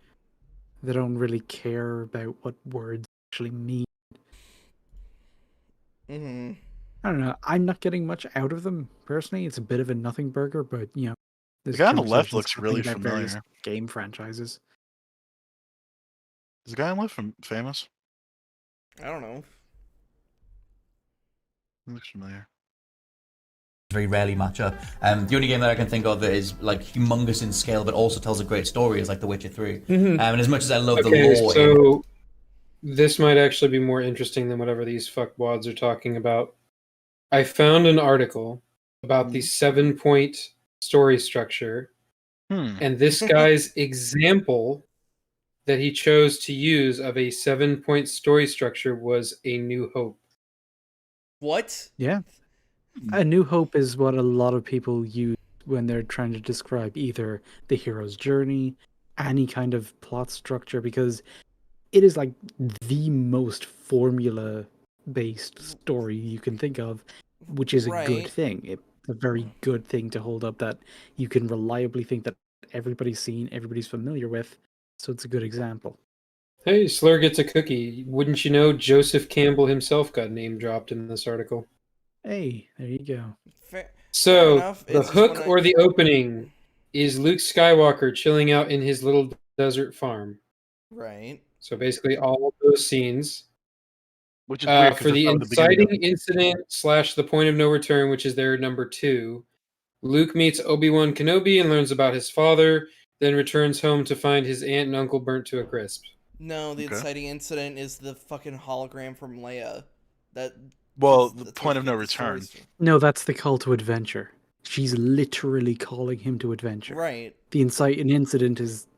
S2: They don't really care about what words actually mean.
S1: Mm-hmm.
S2: I don't know. I'm not getting much out of them personally. It's a bit of a nothing burger, but
S3: the guy on the left looks really familiar.
S2: Game franchises.
S3: Is the guy on the left famous?
S1: I don't know.
S3: He looks familiar.
S8: very rarely match up. The only game that I can think of that is like humongous in scale but also tells a great story is like The Witcher 3. And as much as I love the lore,
S4: so this might actually be more interesting than whatever these fuckwads are talking about. I found an article about the 7-point story structure, and this guy's example that he chose to use of a 7-point story structure was A New Hope.
S1: What?
S2: Yeah. A New Hope is what a lot of people use when they're trying to describe either the hero's journey, any kind of plot structure, because it is like the most formula-based story you can think of, which is a good
S1: Right.
S2: thing. It's a very good thing to hold up that you can reliably think that everybody's seen, everybody's familiar with, so it's a good example.
S4: Hey, Slur gets a cookie. Wouldn't you know, Joseph Campbell himself got name dropped in this article.
S2: Hey, there you go.
S1: Fair
S4: So,
S1: enough.
S4: the
S1: It's just
S4: hook
S1: when
S4: or the opening is Luke Skywalker chilling out in his little desert farm.
S1: Right.
S4: So basically all of those scenes.
S3: Which is weird
S4: For
S3: because
S4: the
S3: the beginning of
S4: inciting incident / the point of no return, which is their number 2, Luke meets Obi-Wan Kenobi and learns about his father, then returns home to find his aunt and uncle burnt to a crisp.
S1: No, the
S3: Okay.
S1: inciting incident is the fucking hologram from Leia. That.
S3: Well,
S1: that's
S3: the point
S1: what
S3: of no
S1: the story's
S3: return.
S1: for.
S2: No, that's the call to adventure. She's literally calling him to adventure.
S1: Right.
S2: The inciting incident is,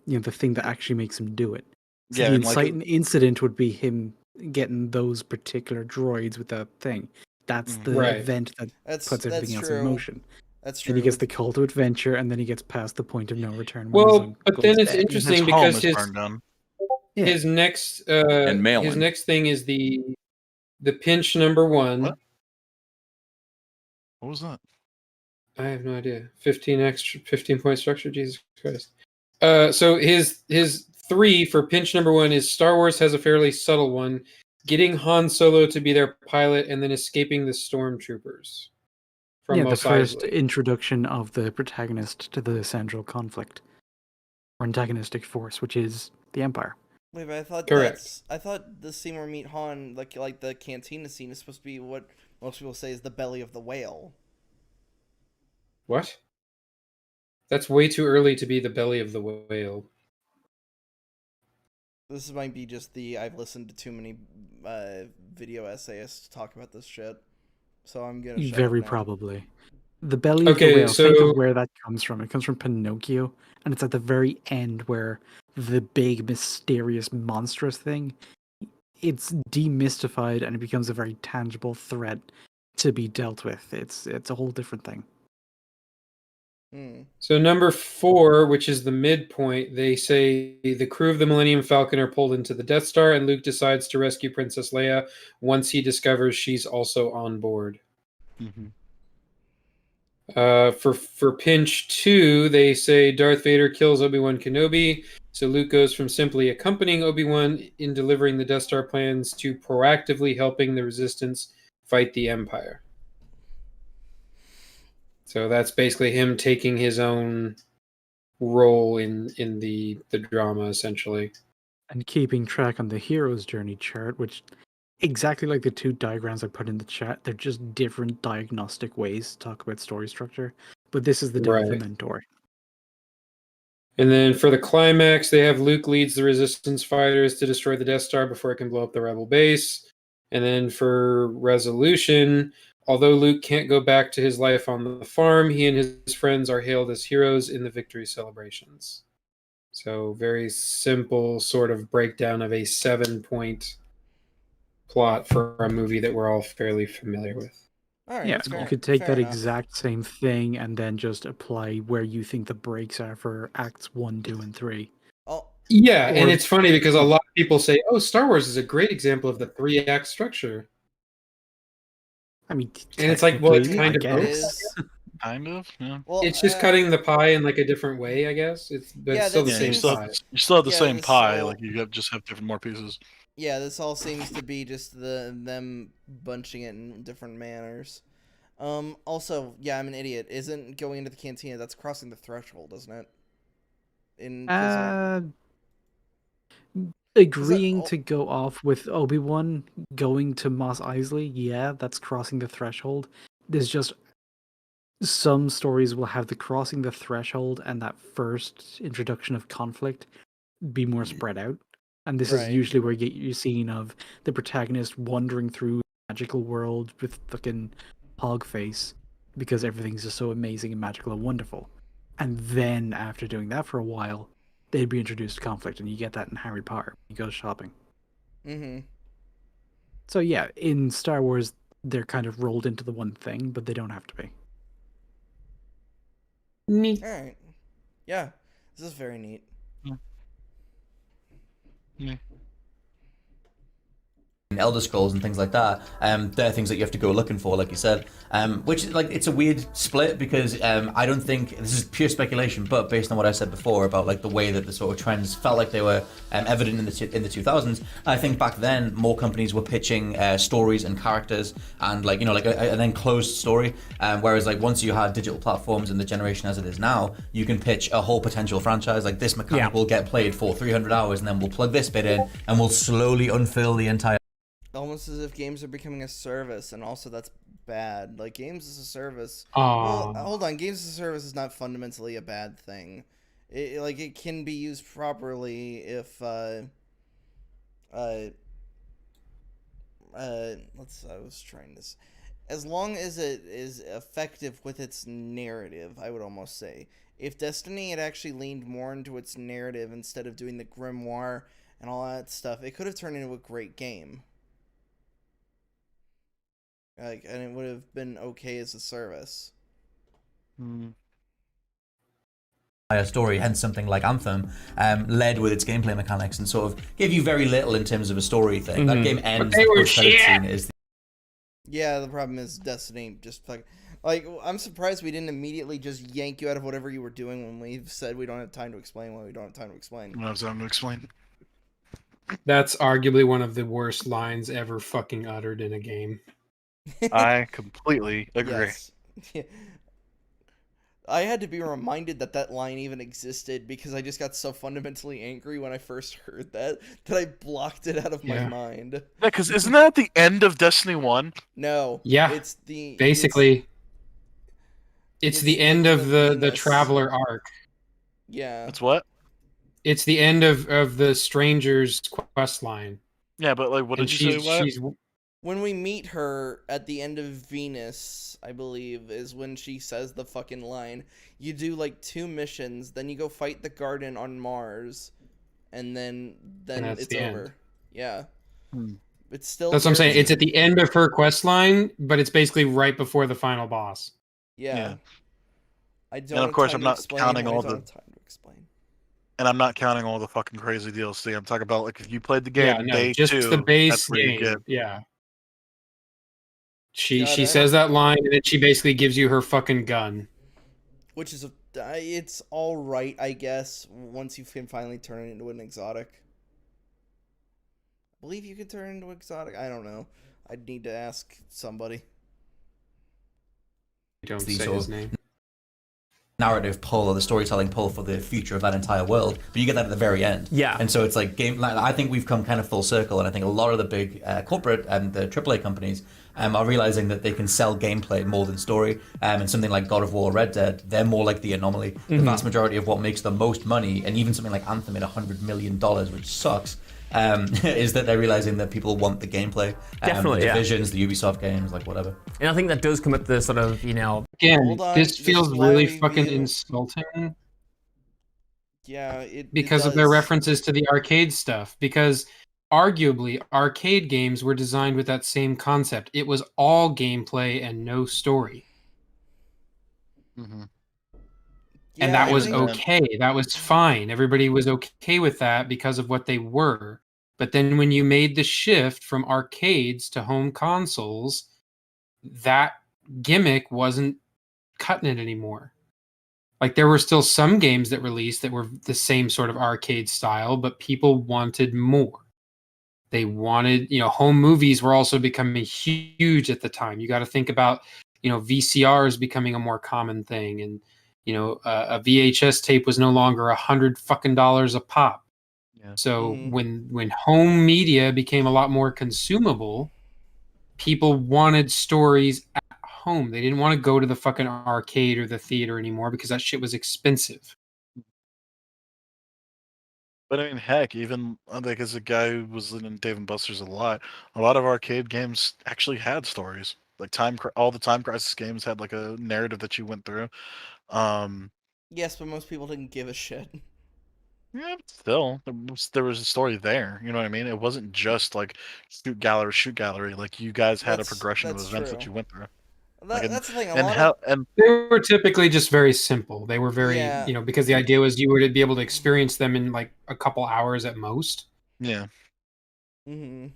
S2: the thing that actually makes him do it. So
S3: Yeah,
S2: the
S3: and like
S2: inciting incident would be him getting those particular droids with that thing. That's the
S4: Right.
S2: event that puts everything else
S1: true.
S2: in motion.
S1: That's
S2: Then
S1: true.
S2: he gets the call to adventure, and then he gets past the point of no return.
S4: Well, but then it's
S3: his
S4: interesting
S3: home
S4: because
S3: is
S4: his
S3: burned down.
S2: Yeah.
S4: his next
S5: And
S4: his
S5: Malin.
S4: next thing is the pinch number 1.
S3: What? What was that?
S4: I have no idea. 15 point structure. Jesus Christ. So his 3 for pinch number 1 is Star Wars has a fairly subtle one, getting Han Solo to be their pilot and then escaping the stormtroopers from
S2: the
S4: Mos
S2: first
S4: Eisley.
S2: introduction of the protagonist to the central conflict or antagonistic force, which is the Empire.
S1: Wait, but I thought
S4: Correct.
S1: I thought the scene where we meet Han, like the cantina scene, is supposed to be what most people say is the belly of the whale.
S4: What? That's way too early to be the belly of the whale.
S1: This might be just I've listened to too many video essayists talk about this shit, so I'm gonna shut
S2: Very
S1: up now.
S2: probably. The belly of
S4: Okay,
S2: the whale, think
S4: so-
S2: of where that comes from. It comes from Pinocchio, and it's at the very end where the big, mysterious, monstrous thing, it's demystified and it becomes a very tangible threat to be dealt with. It's a whole different thing.
S4: So number 4, which is the midpoint, they say the crew of the Millennium Falcon are pulled into the Death Star, and Luke decides to rescue Princess Leia once he discovers she's also on board.
S3: Mm-hmm.
S4: For pinch 2, they say Darth Vader kills Obi-Wan Kenobi, so Luke goes from simply accompanying Obi-Wan in delivering the Death Star plans to proactively helping the Resistance fight the Empire. So that's basically him taking his own role in the drama, essentially.
S2: And keeping track on the hero's journey chart, which exactly like the 2 diagrams I put in the chat, they're just different diagnostic ways to talk about story structure. But this is the day of the
S4: Right.
S2: mentor.
S4: And then for the climax, they have Luke leads the Resistance fighters to destroy the Death Star before it can blow up the Rebel base. And then for resolution, although Luke can't go back to his life on the farm, he and his friends are hailed as heroes in the victory celebrations. So very simple sort of breakdown of a 7-point plot for a movie that we're all fairly familiar with.
S1: All right,
S2: Yeah,
S1: that's
S2: you
S1: fair.
S2: could take
S1: Fair
S2: that
S1: enough.
S2: exact same thing and then just apply where you think the breaks are for acts 1, 2, and 3.
S1: Oh,
S4: Yeah, and
S2: Or-
S4: it's funny because a lot of people say, "Oh, Star Wars is a great example of the 3-act structure."
S2: I mean,
S4: And it's like, well, it's
S2: technically,
S4: kind
S2: I
S4: of
S1: it
S2: guess.
S1: is.
S3: Kind of, yeah.
S1: Well,
S4: It's just cutting the pie in like a different way, I guess. But
S1: Yeah,
S4: it's still the
S1: that
S3: Yeah, you
S4: same
S3: still,
S4: pie.
S3: have, you still have the
S1: Yeah,
S3: same
S1: this
S3: pie,
S1: whole-
S3: like just have different more pieces.
S1: Yeah, this all seems to be just them bunching it in different manners. Also, yeah, I'm an idiot. Isn't going into the cantina, that's crossing the threshold, isn't it?
S2: Agreeing to go off with Obi-Wan, going to Mos Eisley, yeah, that's crossing the threshold. There's just some stories will have the crossing the threshold and that first introduction of conflict be more spread out. And this is
S1: Right.
S2: usually where you get your scene of the protagonist wandering through a magical world with fucking hog face because everything's just so amazing and magical and wonderful. And then after doing that for a while, they'd be introduced to conflict, and you get that in Harry Potter. You go shopping.
S1: Mm-hmm.
S2: So yeah, in Star Wars, they're kind of rolled into the one thing, but they don't have to be.
S4: Neat.
S1: All right. Yeah, this is very neat.
S8: Elder Scrolls and things like that, they're things that you have to go looking for, like you said. Which, like, it's a weird split because I don't think this is pure speculation, but based on what I said before about like the way that the sort of trends felt like they were evident in the 2000s, I think back then more companies were pitching stories and characters and like like an enclosed story. Whereas like once you had digital platforms in the generation as it is now, you can pitch a whole potential franchise. Like this mechanic will get played for 300 hours, and then we'll plug this bit in, and we'll slowly unfill the entire.
S1: Almost as if games are becoming a service, and also that's bad. Like, games as a service...
S4: Aw.
S1: Well, hold on. Games as a service is not fundamentally a bad thing. It can be used properly if, I was trying this. As long as it is effective with its narrative, I would almost say. If Destiny had actually leaned more into its narrative instead of doing the grimoire and all that stuff, it could have turned into a great game. And it would have been okay as a service.
S8: Story, hence something like Anthem, led with its gameplay mechanics and sort of gave you very little in terms of a story thing. That game ends.
S4: they
S8: the
S4: were
S8: post-credit
S4: shit.
S8: scene is
S1: Yeah, the problem is Destiny just like, I'm surprised we didn't immediately just yank you out of whatever you were doing when we said we don't have time to explain when we don't have time to explain.
S3: I don't have time to explain.
S4: That's arguably one of the worst lines ever fucking uttered in a game.
S3: I completely agree.
S1: Yes. Yeah. I had to be reminded that line even existed because I just got so fundamentally angry when I first heard that I blocked it out of my mind.
S3: Yeah, because isn't that at the end of Destiny 1?
S1: No.
S4: Yeah.
S1: It's the
S4: basically it's the end of the
S1: Venus.
S4: Traveler arc.
S1: Yeah.
S3: That's what?
S4: It's the end of the Stranger's quest line.
S3: Yeah, but like, what did you say?
S4: She's
S1: when we meet her at the end of Venus, I believe, is when she says the fucking line. You do like 2 missions, then you go fight the garden on Mars, and then it's over.
S4: End.
S1: Yeah. It's still.
S4: That's what I'm saying. It's at the end of her quest line, but it's basically right before the final boss.
S1: Yeah. I don't.
S3: And of course, I'm not
S1: explain
S3: counting
S1: why I
S3: all
S1: don't
S3: the.
S1: have time to explain.
S3: And I'm not counting all the fucking crazy DLC. I'm talking about like if you played the game day
S4: just
S3: 2,
S4: the base
S3: that's where you
S4: game.
S3: get.
S4: Yeah. She
S1: God,
S4: says that line, and then she basically gives you her fucking gun.
S1: Which is it's all right, I guess. Once you can finally turn it into an exotic. I believe you can turn it into an exotic. I don't know. I'd need to ask somebody.
S4: Don't say his name.
S8: narrative pull or the storytelling pull for the future of that entire world, but you get that at the very end.
S9: Yeah.
S8: And so it's like I think we've come kind of full circle, and I think a lot of the big corporate and the AAA companies are realizing that they can sell gameplay more than story. And something like God of War, Red Dead, they're more like the anomaly. The vast majority of what makes the most money, and even something like Anthem at $100 million, which sucks, is that they're realizing that people want the gameplay.
S9: Definitely,
S8: the
S9: yeah.
S8: Divisions, the Ubisoft games, like whatever.
S9: And I think that does come at the sort of,
S4: Again,
S1: Hold on,
S4: this
S1: this
S4: feels
S1: is why
S4: really
S1: we
S4: fucking
S1: view-
S4: insulting
S1: Yeah, it
S4: because of their references to the arcade stuff. Because arguably, arcade games were designed with that same concept. It was all gameplay and no story. And that was okay. That was fine. Everybody was okay with that because of what they were. But then when you made the shift from arcades to home consoles, that gimmick wasn't cutting it anymore. Like, there were still some games that released that were the same sort of arcade style, but people wanted more. They wanted, home movies were also becoming huge at the time. You got to think about, VCRs becoming a more common thing, and a VHS tape was no longer $100 a pop. Yeah. So when home media became a lot more consumable, people wanted stories at home. They didn't want to go to the fucking arcade or the theater anymore because that shit was expensive.
S3: But I mean, heck, even like as a guy who was in Dave and Buster's a lot of arcade games actually had stories. Like all the Time Crisis games had like a narrative that you went through.
S1: Yes, but most people didn't give a shit.
S3: Yeah, but still, there was a story there. You know what I mean? It wasn't just like shoot gallery. Like you guys had a progression of
S1: That's
S3: events
S1: true.
S3: that you went through.
S1: That's the thing. A
S3: And
S1: lot
S3: how
S1: of
S3: and
S4: They were typically just very simple. They were very,
S1: Yeah.
S4: because the idea was you were to be able to experience them in like a couple hours at most.
S3: yeah.
S1: hmm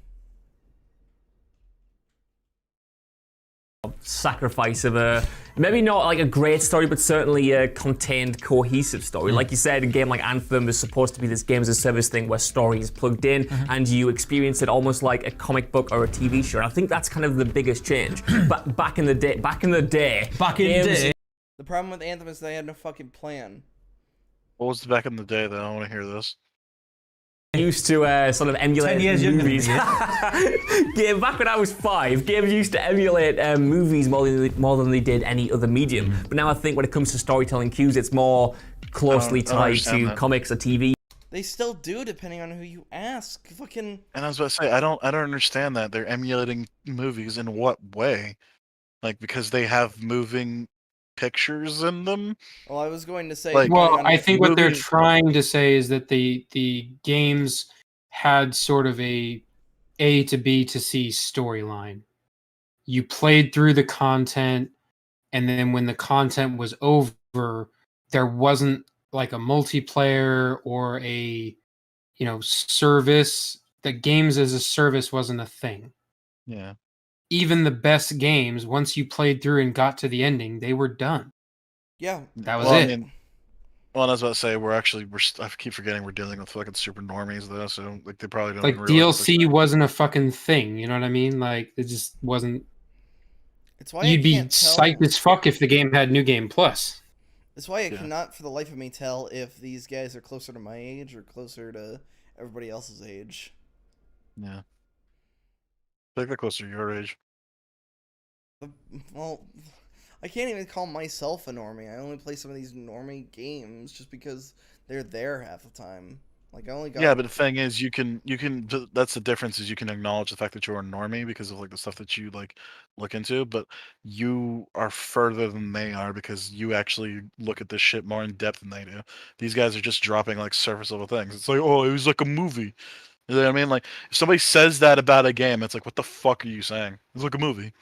S9: Sacrifice of a maybe not like a great story, but certainly a contained, cohesive story. Like you said, a game like Anthem is supposed to be this games as a service thing where story is plugged in and you experience it almost like a comic book or a TV show. And I think that's kind of the biggest change. But back in the day, games-
S1: The problem with Anthem is they had no fucking plan.
S3: What was the back in the day though? I want to hear this.
S9: used to sort of emulate
S8: 10 years younger than
S9: movies.
S8: me,
S9: Yeah, back when I was 5, games used to emulate movies more than they did any other medium. But now I think when it comes to storytelling cues, it's more closely
S3: I don't
S9: tied
S3: understand
S9: to
S3: that.
S9: comics or TV.
S1: They still do, depending on who you ask. Fucking.
S3: And I was about to say, I don't understand that. They're emulating movies in what way? Like because they have moving pictures in them?
S1: Well, I was going to say.
S3: Like-
S1: depending
S4: Well,
S1: on
S4: I
S1: if-
S4: think what they're
S3: movies-
S4: trying to say is that the games had sort of a to B to C storyline. You played through the content, and then when the content was over, there wasn't like a multiplayer or a service. The games as a service wasn't a thing.
S3: Yeah.
S4: Even the best games, once you played through and got to the ending, they were done.
S1: Yeah.
S4: That was
S3: Well, I
S4: it.
S3: mean, well, I was about to say I keep forgetting we're dealing with fucking super normies though, so like they probably don't
S4: Like
S3: even realize what they're
S4: DLC
S3: saying.
S4: wasn't a fucking thing, you know what I mean? Like it just wasn't.
S1: It's why
S4: You'd
S1: I
S4: be
S1: can't tell.
S4: psyched as fuck if the game had New Game Plus.
S1: It's why I
S3: Yeah.
S1: cannot, for the life of me, tell if these guys are closer to my age or closer to everybody else's age.
S3: Yeah. I think they're closer to your age.
S1: Well, I can't even call myself a normie. I only play some of these normie games just because they're there half the time. Like I only got.
S3: Yeah, but the thing is, that's the difference is you can acknowledge the fact that you're a normie because of like the stuff that you like look into, but you are further than they are because you actually look at this shit more in depth than they do. These guys are just dropping like surface level things. It's like, oh, it was like a movie. You know what I mean? Like if somebody says that about a game, it's like, what the fuck are you saying? It's like a movie.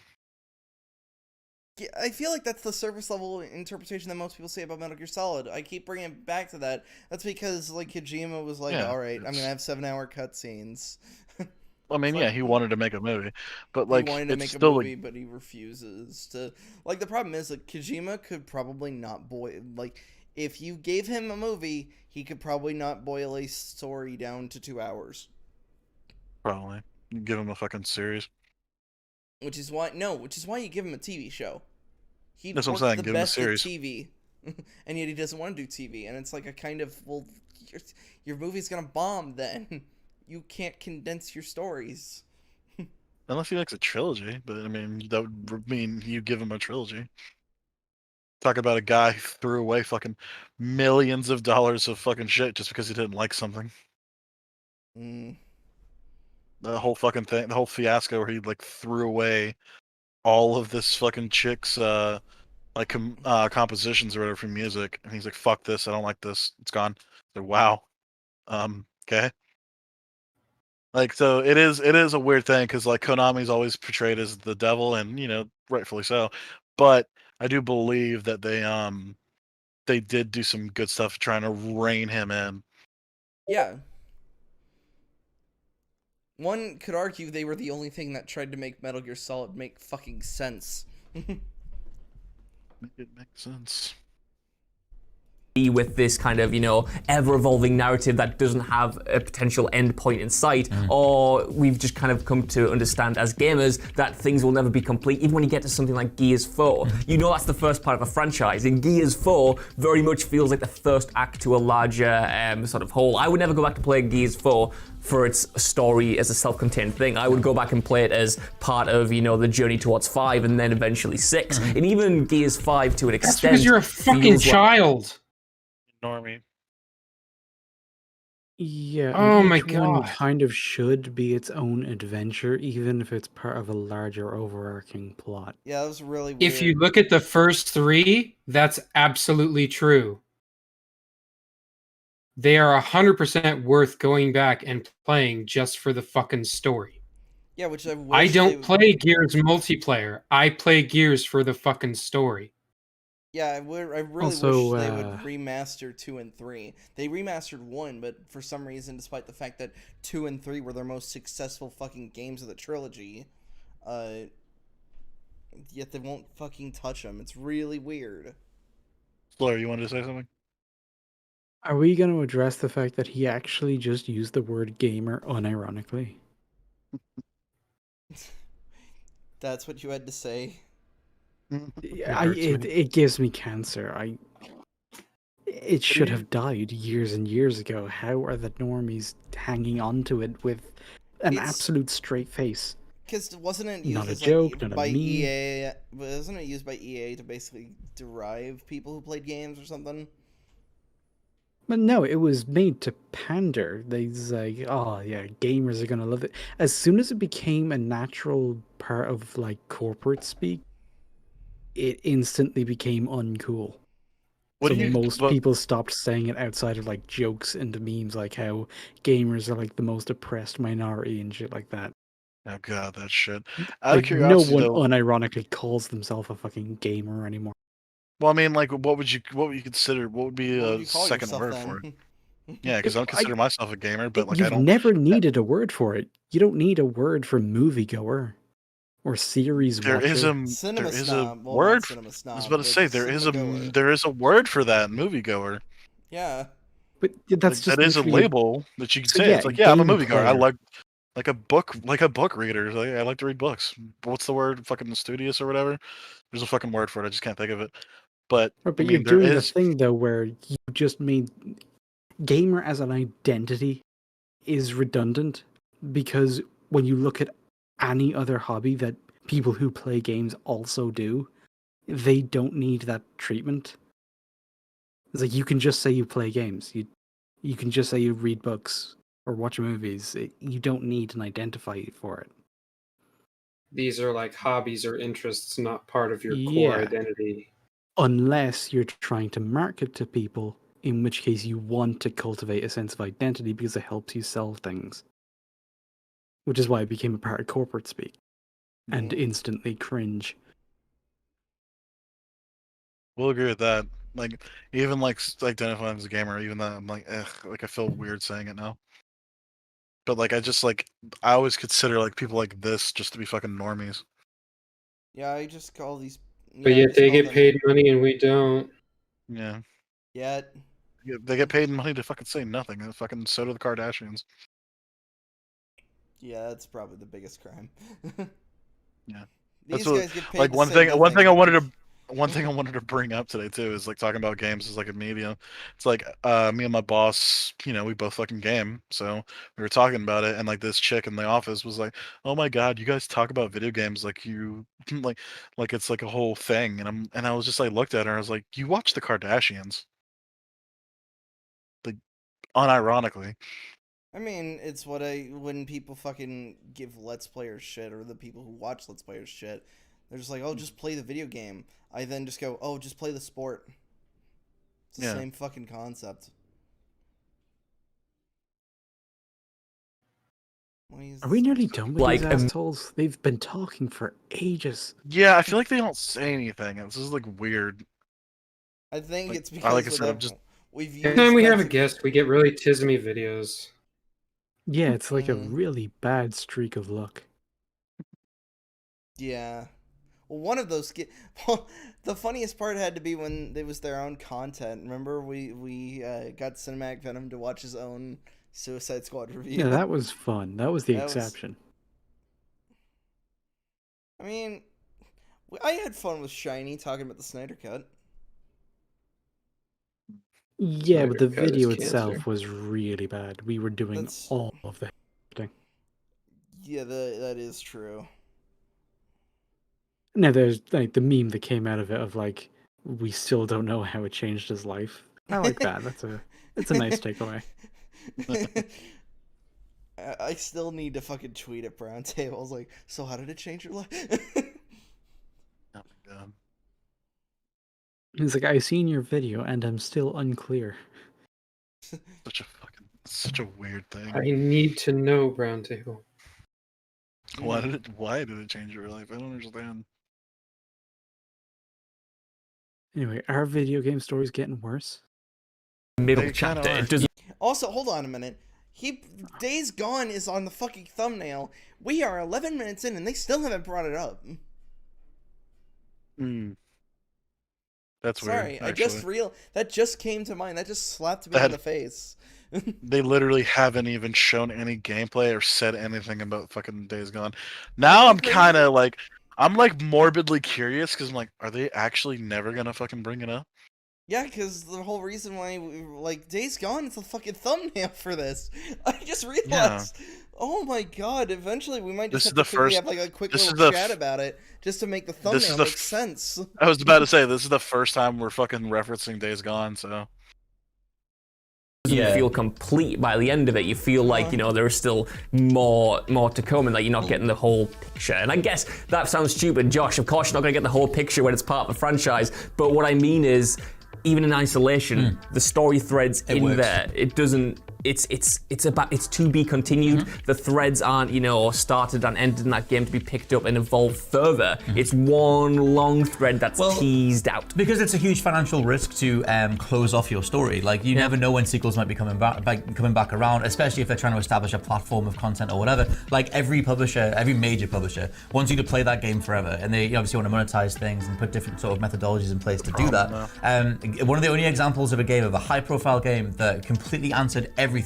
S1: Yeah, I feel like that's the surface level interpretation that most people say about Metal Gear Solid. I keep bringing it back to that. That's because like Kojima was like,
S3: Yeah,
S1: "All right, I'm
S3: it's-
S1: gonna have 7-hour cutscenes."
S3: I mean,
S1: It's
S3: yeah,
S1: like-
S3: he wanted to make a movie, but like
S1: he wanted to
S3: it's
S1: make a
S3: still
S1: movie,
S3: like,
S1: but he refuses to. Like the problem is, like Kojima could probably not boil. Like if you gave him a movie, he could probably not boil a story down to 2 hours.
S3: probably give him a fucking series.
S1: Which is why you give him a TV show. He
S3: That's what I'm
S1: works
S3: saying,
S1: the
S3: give him a
S1: best at
S3: series.
S1: TV, and yet he doesn't want to do TV. And it's like a kind of your movie's gonna bomb. Then you can't condense your stories.
S3: Unless he likes a trilogy, but I mean that would mean you give him a trilogy. Talk about a guy who threw away fucking millions of dollars of fucking shit just because he didn't like something.
S1: Mm.
S3: The whole fucking thing, the whole fiasco where he like threw away all of this fucking chick's compositions or whatever for music, and he's like, "Fuck this! I don't like this. It's gone." So wow, okay. Like so, it is a weird thing because like Konami's always portrayed as the devil, and rightfully so. But I do believe that they did do some good stuff trying to rein him in.
S1: Yeah. One could argue they were the only thing that tried to make Metal Gear Solid make fucking sense.
S3: Make it make sense.
S9: with this kind of, ever-evolving narrative that doesn't have a potential end point in sight, or we've just kind of come to understand as gamers that things will never be complete. Even when you get to something like Gears 4, that's the first part of a franchise. In Gears 4, very much feels like the first act to a larger sort of whole. I would never go back to play Gears 4 for its story as a self-contained thing. I would go back and play it as part of, the journey towards 5 and then eventually 6. And even Gears 5 to an
S4: That's
S9: extent.
S4: because you're a fucking
S9: feels like-
S4: child.
S3: Normie.
S2: Yeah,
S4: Oh
S2: and
S4: my
S2: each one
S4: God.
S2: kind of should be its own adventure, even if it's part of a larger overarching plot.
S1: Yeah, that was really weird.
S4: If you look at the first 3, that's absolutely true. They are 100% worth going back and playing just for the fucking story.
S1: Yeah, which I wish
S4: I
S1: they
S4: don't
S1: would-
S4: play Gears multiplayer. I play Gears for the fucking story.
S1: Yeah, I really
S2: Also,
S1: wish they would remaster 2 and 3. They remastered 1, but for some reason, despite the fact that 2 and 3 were their most successful fucking games of the trilogy, yet they won't fucking touch them. It's really weird.
S3: Fleur, you wanted to say something?
S2: Are we going to address the fact that he actually just used the word gamer unironically?
S1: That's what you had to say?
S2: It gives me cancer. It should have died years and years ago. How are the normies hanging on to it with an absolute straight face?
S1: Because wasn't it used
S2: Not a
S1: as,
S2: joke, not a
S1: by
S2: meme.
S1: EA? Wasn't it used by EA to basically derive people who played games or something?
S2: But no, it was made to pander. They like, oh yeah, gamers are gonna love it. As soon as it became a natural part of like corporate speak, it instantly became uncool.
S3: What
S2: So
S3: do you-
S2: most
S3: but-
S2: people stopped saying it outside of like jokes and memes, like how gamers are like the most oppressed minority and shit like that.
S3: Oh god, that shit. Out
S2: Like
S3: of curiosity,
S2: no one
S3: though,
S2: unironically calls themselves a fucking gamer anymore.
S3: well, I mean, like, what would you consider? What would be
S1: What would
S3: a
S1: you call
S3: second
S1: yourself
S3: word
S1: then?
S3: for it? Yeah, because I don't consider myself a gamer, but like
S2: You've
S3: I don't.
S2: never needed a word for it. You don't need a word for moviegoer or series
S3: There
S2: watcher.
S3: is a
S1: Cinema
S3: there is
S1: snob.
S3: a
S1: Well,
S3: word.
S1: not cinema snob,
S3: I was about to
S1: but
S3: say
S1: cinema-goer.
S3: there is a word for that, moviegoer.
S1: Yeah.
S2: But that's
S3: Like,
S2: just
S3: that is a
S2: literally
S3: label that you can
S2: So
S3: say.
S2: yeah,
S3: It's like, yeah, I'm a
S2: game
S3: moviegoer. I
S2: player.
S3: like a book reader. Like, I like to read books. What's the word? Fucking studious or whatever. There's a fucking word for it. I just can't think of it. But
S2: Right,
S3: I
S2: but
S3: mean,
S2: you're
S3: there
S2: doing the
S3: is.
S2: thing though where you just made gamer as an identity is redundant because when you look at any other hobby that people who play games also do, they don't need that treatment. It's like you can just say you play games. You can just say you read books or watch movies. You don't need an identifier for it.
S4: These are like hobbies or interests, not part of your core
S2: Yeah.
S4: identity.
S2: Unless you're trying to market to people, in which case you want to cultivate a sense of identity because it helps you sell things. Which is why it became a part of corporate speak and instantly cringe.
S3: We'll agree with that. Like, even like identifying as a gamer, even that I'm like, ugh, like I feel weird saying it now. But like, I always consider like people like this just to be fucking normies.
S1: Yeah, I just call these.
S4: But
S1: yeah, I
S4: yet
S1: just
S4: they
S1: call
S4: get
S1: them-
S4: paid money and we don't.
S3: Yeah.
S1: Yet.
S3: They get paid money to fucking say nothing. And fucking so do the Kardashians.
S1: Yeah, that's probably the biggest crime.
S3: Yeah.
S1: These
S3: That's what,
S1: guys get paid
S3: like
S1: to
S3: one
S1: say
S3: thing. One
S1: nothing.
S3: thing I wanted to. One thing I wanted to bring up today too is like talking about games as like a medium. It's like me and my boss, we both fucking game. So we were talking about it, and like this chick in the office was like, "Oh my god, you guys talk about video games like you like it's like a whole thing." And I was just like looked at her. I was like, "You watch the Kardashians?" Like unironically.
S1: I mean, it's when people fucking give Let's Players shit, or the people who watch Let's Players shit, they're just like, oh, just play the video game. I then just go, oh, just play the sport. It's the
S3: Yeah.
S1: same fucking concept.
S2: Are we nearly done with
S9: Like,
S2: these assholes? They've been talking for ages.
S3: Yeah, I feel like they don't say anything. This is like weird.
S1: I think
S3: Like,
S1: it's because
S3: like I said, I'm just.
S1: we've used
S4: Anytime we have a
S1: that-
S4: guest, we get really tismy videos.
S2: Yeah, it's like a
S1: Mhm.
S2: really bad streak of luck.
S1: Yeah. one of those. Well, the funniest part had to be when it was their own content. Remember, we got Cinematic Venom to watch his own Suicide Squad review.
S2: Yeah, that was fun. That was the
S1: That was-
S2: exception.
S1: I mean, I had fun with Shiny talking about the Snyder Cut.
S2: Yeah, but the
S4: Snyder Cut is
S2: video
S4: cancer.
S2: itself was really bad. We were doing
S1: That's-
S2: all of the editing.
S1: Yeah, that is true.
S2: Now there's like the meme that came out of it of like, we still don't know how it changed his life. I like that. That's a nice takeaway.
S1: I still need to fucking tweet at Brown Tables like, so how did it change your life?
S3: Oh my god.
S2: He's like, I seen your video and I'm still unclear.
S3: Such a weird thing.
S4: I need to know, Brown Table.
S3: Why did it change your life? I don't understand.
S2: Anyway, are video game stories getting worse?
S9: Middle
S3: They kinda
S9: chapter.
S3: are.
S9: It doesn't
S1: Also, hold on a minute. Days Gone is on the fucking thumbnail. We are 11 minutes in and they still haven't brought it up.
S3: That's
S1: Sorry,
S3: weird. Actually.
S1: that just came to mind. That just slapped me in the face.
S3: They literally haven't even shown any gameplay or said anything about fucking Days Gone. Now I'm kind of like, I'm like morbidly curious because I'm like, are they actually never gonna fucking bring it up?
S1: Yeah, because the whole reason why, like, Days Gone is the fucking thumbnail for this. I just realized. Oh my god! Eventually, we might just have to quickly have like a quick little chat about it, just to make the thumbnail make sense.
S3: I was about to say this is the first time we're fucking referencing Days Gone, so.
S9: doesn't feel complete by the end of it. You feel like, you know, there's still more to come and that you're not getting the whole picture. And I guess that sounds stupid, Josh. Of course, you're not going to get the whole picture when it's part of the franchise. But what I mean is, even in isolation, the story threads there, it doesn't. It's to be continued. The threads aren't, you know, started and ended in that game to be picked up and evolved further. It's one long thread that's teased out.
S8: Because it's a huge financial risk to close off your story. Like, you never know when sequels might be coming back around, especially if they're trying to establish a platform of content or whatever. Like, every major publisher wants you to play that game forever, and they obviously want to monetize things and put different sort of methodologies in place to do that. One of the only examples of a high-profile game that completely answered everything,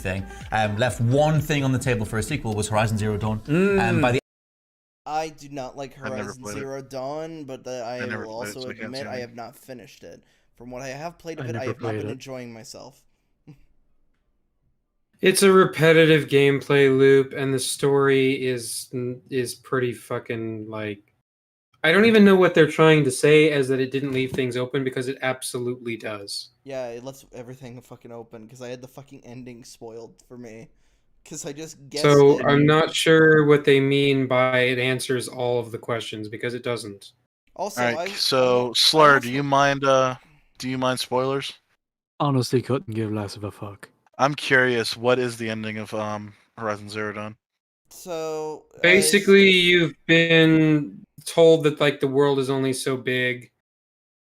S8: left one thing on the table for a sequel, was Horizon Zero Dawn.
S1: I do not like Horizon Zero Dawn, but I will also admit I have not finished it. From what I have played of it, I have not been enjoying myself.
S4: It's a repetitive gameplay loop, and the story is pretty fucking, like, I don't even know what they're trying to say as that it didn't leave things open, because it absolutely does.
S1: Yeah, it lets everything fucking open, because I had the fucking ending spoiled for me. Because I just guessed it.
S4: I'm not sure what they mean by it answers all of the questions, because it doesn't.
S1: Also,
S3: Alright, so Slur, do you mind spoilers?
S2: Honestly, couldn't give less of a fuck.
S3: I'm curious, what is the ending of Horizon Zero Dawn?
S1: So
S4: basically, you've been told that, like, the world is only so big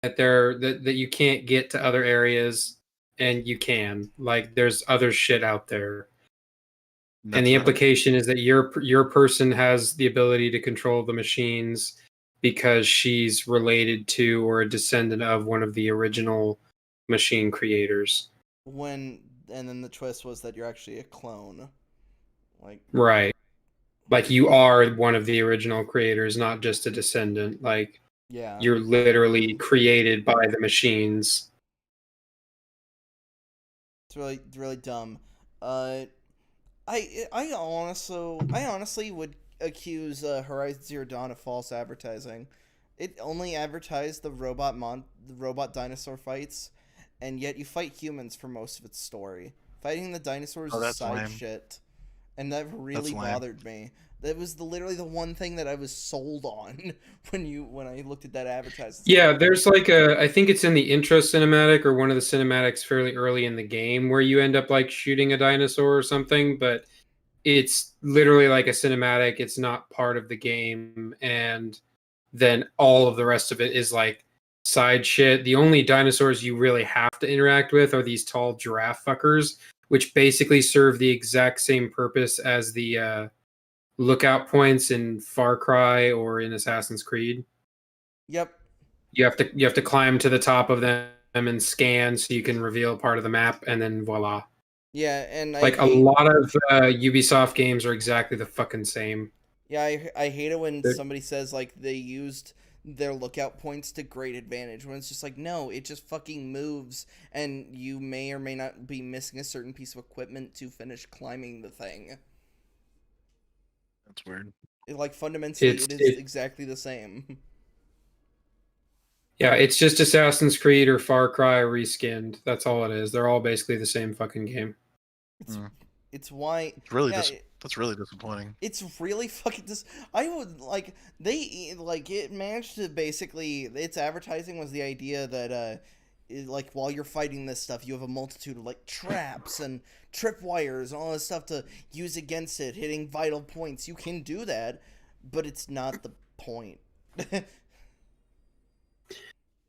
S4: that that you can't get to other areas, and you can. Like, there's other shit out there. And the implication is that your person has the ability to control the machines because she's related to or a descendant of one of the original machine creators.
S1: And then the twist was that you're actually a clone. Like,
S4: right. Like, you are one of the original creators, not just a descendant. Like,
S1: yeah,
S4: you're literally created by the machines.
S1: It's really dumb. I honestly would accuse Horizon Zero Dawn of false advertising. It only advertised the robot dinosaur fights, and yet you fight humans for most of its story. Fighting the dinosaurs is side shit, and that really bothered me. That was literally the one thing that I was sold on when I looked at that advertising.
S4: Yeah, there's like I think it's in the intro cinematic or one of the cinematics fairly early in the game where you end up like shooting a dinosaur or something, but it's literally like a cinematic. It's not part of the game, and then all of the rest of it is like side shit. The only dinosaurs you really have to interact with are these tall giraffe fuckers, which basically serve the exact same purpose as the lookout points in Far Cry or in Assassin's Creed.
S1: Yep.
S4: You have to climb to the top of them and scan so you can reveal part of the map, and then voila.
S1: Yeah, and
S4: Like a lot of Ubisoft games are exactly the fucking same.
S1: Yeah, I hate it when
S4: They're-
S1: somebody says like they used their lookout points to great advantage when it's just like, no, it just fucking moves, and you may or may not be missing a certain piece of equipment to finish climbing the thing.
S3: That's weird.
S1: Like fundamentally,
S4: It's-
S1: it is
S4: it-
S1: exactly the same.
S4: Yeah, it's just Assassin's Creed or Far Cry reskinned. That's all it is. They're all basically the same fucking game.
S1: It's why
S3: It's really
S1: yeah,
S3: that's really disappointing.
S1: it's really fucking I would like they like it managed to basically its advertising was the idea that like while you're fighting this stuff you have a multitude of like traps and tripwires and all this stuff to use against it, hitting vital points. You can do that, but it's not the point.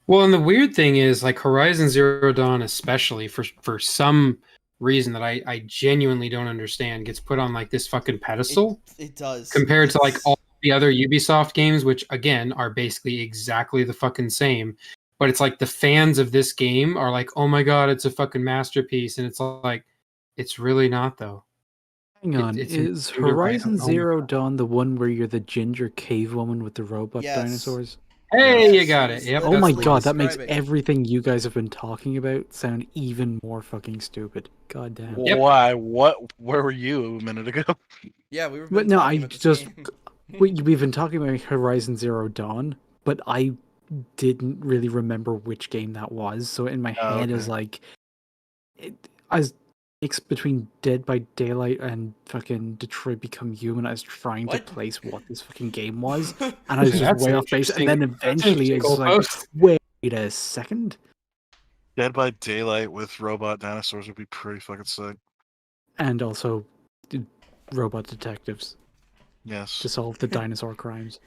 S4: Well, and the weird thing is, like Horizon Zero Dawn, especially for some reason that I genuinely don't understand, gets put on like this fucking pedestal
S1: It does
S4: compared to like
S1: It's-
S4: all the other Ubisoft games, which again are basically exactly the fucking same. But it's like the fans of this game are like, "Oh my god, it's a fucking masterpiece," and it's like, it's really not though.
S2: Hang on,
S4: it's
S2: is
S4: in the right-
S2: Horizon
S4: oh my
S2: Zero
S4: God.
S2: Dawn the one where you're the ginger cave woman with the robot
S1: Yes.
S2: dinosaurs?
S4: Hey,
S1: Yes,
S4: you got
S1: it's
S4: it. Yep.
S2: Oh
S4: that's
S2: my
S4: the one.
S2: god, that makes
S1: describing.
S2: everything you guys have been talking about sound even more fucking stupid. God damn.
S4: Yep.
S3: Why? What? Where were you a minute ago?
S1: yeah, we were
S2: But no,
S1: talking
S2: I
S1: about this
S2: just
S1: game.
S2: we've been talking about Horizon Zero Dawn, but I didn't really remember which game that was. So in my
S3: Oh,
S2: head is
S3: okay.
S2: like, I was mixed between Dead by Daylight and fucking Detroit Become Human. I was trying
S1: What?
S2: to place what this fucking game was, and I was just
S4: That's
S2: way
S4: an
S2: off base. And
S4: interesting-
S2: then
S4: that's an
S2: eventually
S4: interesting
S2: it's like,
S4: goalpost.
S2: wait a second.
S3: Dead by Daylight with robot dinosaurs would be pretty fucking sick.
S2: And also, robot detectives
S3: Yes.
S2: to solve the dinosaur crimes.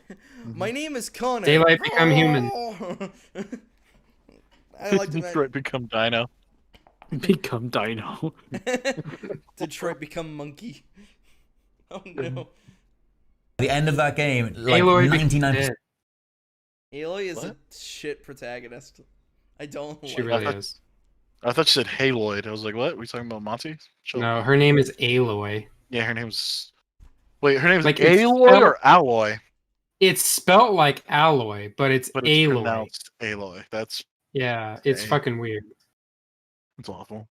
S1: My name is Connor.
S4: Daylight Become Human.
S1: I like to
S3: Detroit become Dino.
S2: Become Dino.
S1: Detroit become monkey. Oh no.
S8: The end of that game, like
S4: Aloy
S8: 99%.
S4: dead.
S1: Aloy is
S3: What?
S1: a shit protagonist. I don't
S4: She
S1: like
S4: really
S1: it.
S4: is.
S3: I thought you said Haloid. I was like, what? We talking about Monty? Chill.
S4: No, her name is Aloy.
S3: Yeah, her name's. Wait, her name's
S4: Like, it's
S3: Aloy
S4: spelled-
S3: or Alloy?
S4: It's spelt like alloy, but it's
S3: But it's
S4: Aloy.
S3: pronounced Aloy. That's
S4: Yeah, it's
S3: Okay.
S4: fucking weird.
S3: awful.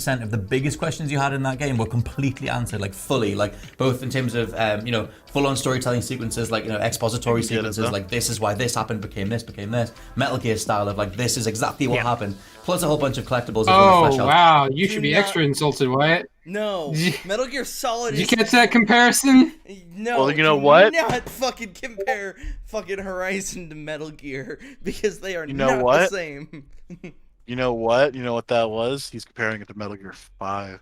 S8: Of the biggest questions you had in that game were completely answered, like fully, like both in terms of full-on storytelling sequences, like expository
S3: Get it,
S8: sequences,
S3: though.
S8: like this is why this happened, became this, Metal Gear style of like this is exactly what
S2: Yeah.
S8: happened, plus a whole bunch of collectibles.
S4: Oh
S8: as well to flesh out.
S4: wow, you
S1: Do
S4: should be
S1: not-
S4: extra insulted, Wyatt.
S1: No.
S4: Did you-
S1: Metal Gear Solid
S4: Did you
S1: is
S4: catch that comparison?
S1: no.
S3: Well, you know
S1: do
S3: what?
S1: Not fucking compare fucking Horizon to Metal Gear because they are
S3: You know
S1: not
S3: what?
S1: the same.
S3: You know what? You know what that was? He's comparing it to Metal Gear 5.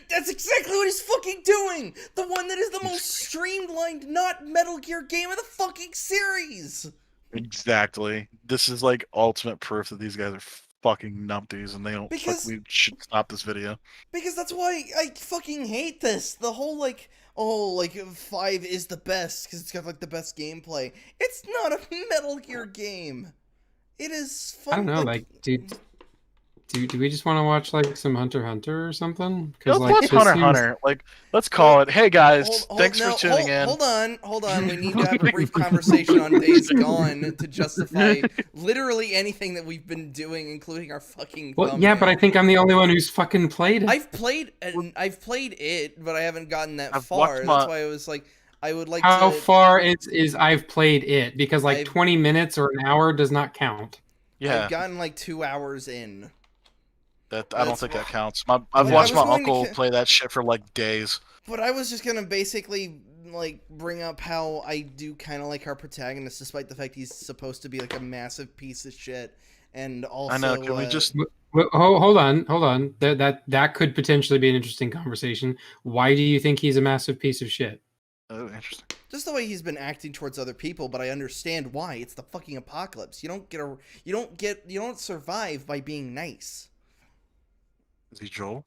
S1: That's exactly what he's fucking doing. The one that is the most streamlined, not Metal Gear game of the fucking series.
S3: Exactly. This is like ultimate proof that these guys are fucking numpties and they don't.
S1: Because-
S3: we should stop this video.
S1: Because that's why I fucking hate this. The whole like, oh, like 5 is the best because it's got like the best gameplay. It's not a Metal Gear game. It is fun.
S4: I don't know, like, dude. Do we just want to watch like some Hunter x Hunter or something?
S3: Let's
S4: like
S3: watch
S4: this
S3: Hunter x
S4: seems-
S3: Hunter. Like, let's call it. Hey guys, thanks
S1: no,
S3: for tuning in.
S1: Hold on. We need to have a brief conversation on Days Gone to justify literally anything that we've been doing, including our fucking.
S4: Well, yeah, but I think I'm the only one who's fucking played it.
S1: I've played it, but I haven't gotten that
S3: I've
S1: far.
S3: watched
S1: That's
S3: my-
S1: why I was like, I would like
S4: How
S1: to.
S4: far is I've played it? Because like
S1: I've-
S4: 20 minutes or an hour does not count.
S3: Yeah,
S1: I've gotten like 2 hours in.
S3: I don't
S1: that's
S3: think
S1: why-
S3: that counts. I've
S1: Yeah,
S3: watched
S1: I
S3: my
S1: was going to
S3: uncle
S1: ca-
S3: play that shit for like days.
S1: But I was just gonna basically like bring up how I do kind of like our protagonist, despite the fact he's supposed to be like a massive piece of shit, and also.
S3: I know. Can we just?
S4: Hold on. That could potentially be an interesting conversation. Why do you think he's a massive piece of shit?
S3: Oh, interesting.
S1: Just the way he's been acting towards other people, but I understand why. It's the fucking apocalypse. You don't survive by being nice.
S3: Is he Joel?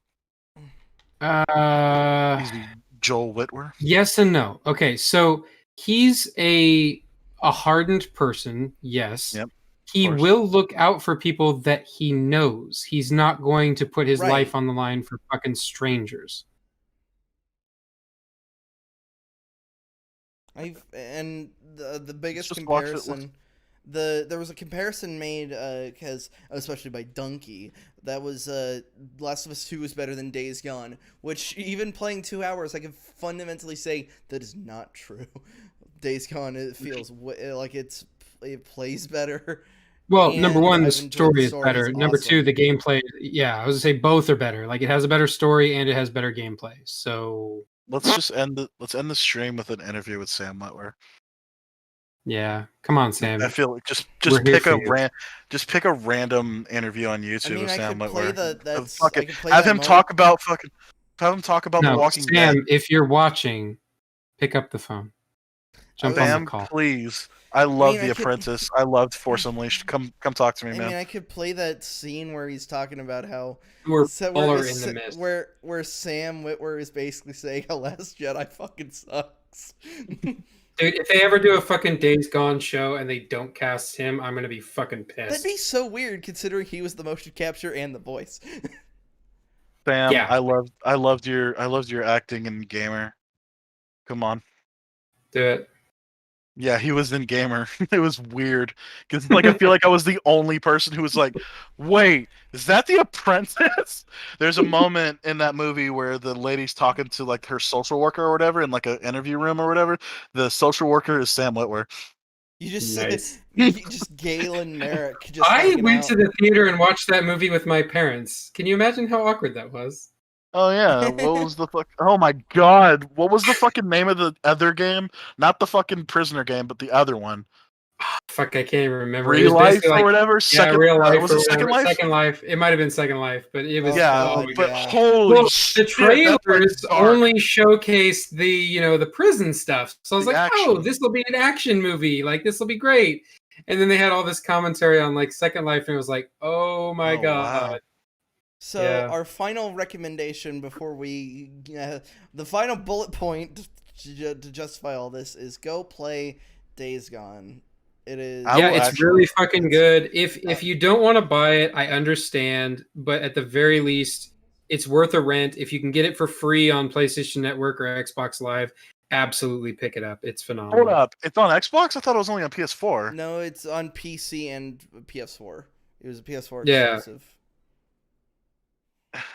S4: Uh,
S3: Is he Joel Whitwer?
S4: yes and no. Okay, so he's a a hardened person, yes.
S3: Yep,
S4: He
S3: course.
S4: will look out for people that he knows. He's not going to put his
S1: Right.
S4: life on the line for fucking strangers.
S1: And the biggest
S3: Just watch it,
S1: comparison, there was a comparison made because especially by Donkey, that was Last of Us 2 was better than Days Gone, which even playing 2 hours, I can fundamentally say that is not true. Days Gone, it feels like it plays better.
S4: Well, number
S1: and
S4: one, the
S1: I've enjoyed
S4: story is
S1: story.
S4: better.
S1: It's
S4: Number two,
S1: awesome.
S4: the gameplay. Yeah, I was gonna say both are better. Like it has a better story and it has better gameplay. So
S3: Let's end the stream with an interview with Sam Witwer.
S4: yeah, come on, Sam.
S3: I feel like just
S4: We're here
S3: pick
S4: for
S3: a
S4: you.
S3: random interview on YouTube
S1: I mean,
S3: with
S1: I
S3: Sam
S1: could play
S3: Witwer.
S1: I could play
S3: Have
S1: that
S3: him
S1: moment.
S3: talk about The
S4: No,
S3: Walking
S4: Sam,
S3: Dead.
S4: if you're watching, pick up the phone. Jump on the
S3: Sam,
S4: call.
S3: please. I love
S1: mean,
S3: The
S1: I could-
S3: Apprentice. I loved Force Unleashed. Come talk to me,
S1: I
S3: man.
S1: mean, I could play that scene where he's talking about how
S4: We're
S1: where,
S4: all in the mist.
S1: where Sam Witwer is basically saying, "A Last Jedi fucking sucks."
S4: Dude, if they ever do a fucking Days Gone show and they don't cast him, I'm gonna be fucking pissed.
S1: That'd be so weird considering he was the motion capture and the voice.
S3: Sam,
S4: Yeah.
S3: I loved your acting in Gamer. Come on.
S4: Do it.
S3: Yeah, he was in Gamer. It was weird because like I feel like I was the only person who was like, "Wait, is that The Apprentice?" There's a moment in that movie where the lady's talking to like her social worker or whatever in like an interview room or whatever. The social worker is Sam Witwer.
S1: You just
S4: Nice.
S1: just Galen Merrick. Just
S4: I
S1: hanging
S4: went
S1: out.
S4: to the theater and watched that movie with my parents. Can you imagine how awkward that was?
S3: Oh yeah, what was the fuck? Oh my god, what was the fucking name of the other game? Not the fucking prisoner game, but the other one.
S4: Fuck, I can't even remember.
S3: Real
S4: It was
S3: Life
S4: basically
S3: or
S4: like,
S3: whatever.
S4: yeah, Real Life
S3: Was
S4: or
S3: it Second
S4: whatever.
S3: Life?
S4: Second Life. It might have been Second Life, but it was.
S3: Yeah,
S1: God,
S3: but
S1: yeah.
S3: holy
S4: Well, the
S3: shit, that
S4: trailers
S3: thing's dark.
S4: only showcased the prison stuff. So I was
S3: The
S4: like, oh,
S3: action.
S4: this will be an action movie. Like this will be great. And then they had all this commentary on like Second Life, and it was like, oh my
S3: Oh,
S4: god.
S3: wow.
S1: So
S4: Yeah.
S1: our final recommendation before we, the final bullet point to justify all this is go play Days Gone. It is.
S3: I
S4: Yeah,
S3: will
S4: it's
S3: actually-
S4: really fucking good. If you don't want to buy it, I understand, but at the very least, it's worth a rent. If you can get it for free on PlayStation Network or Xbox Live, absolutely pick it up. It's phenomenal.
S3: Hold up, it's on Xbox? I thought it was only on PS4.
S1: No, it's on PC and PS4. It was a PS4
S4: Yeah.
S1: exclusive.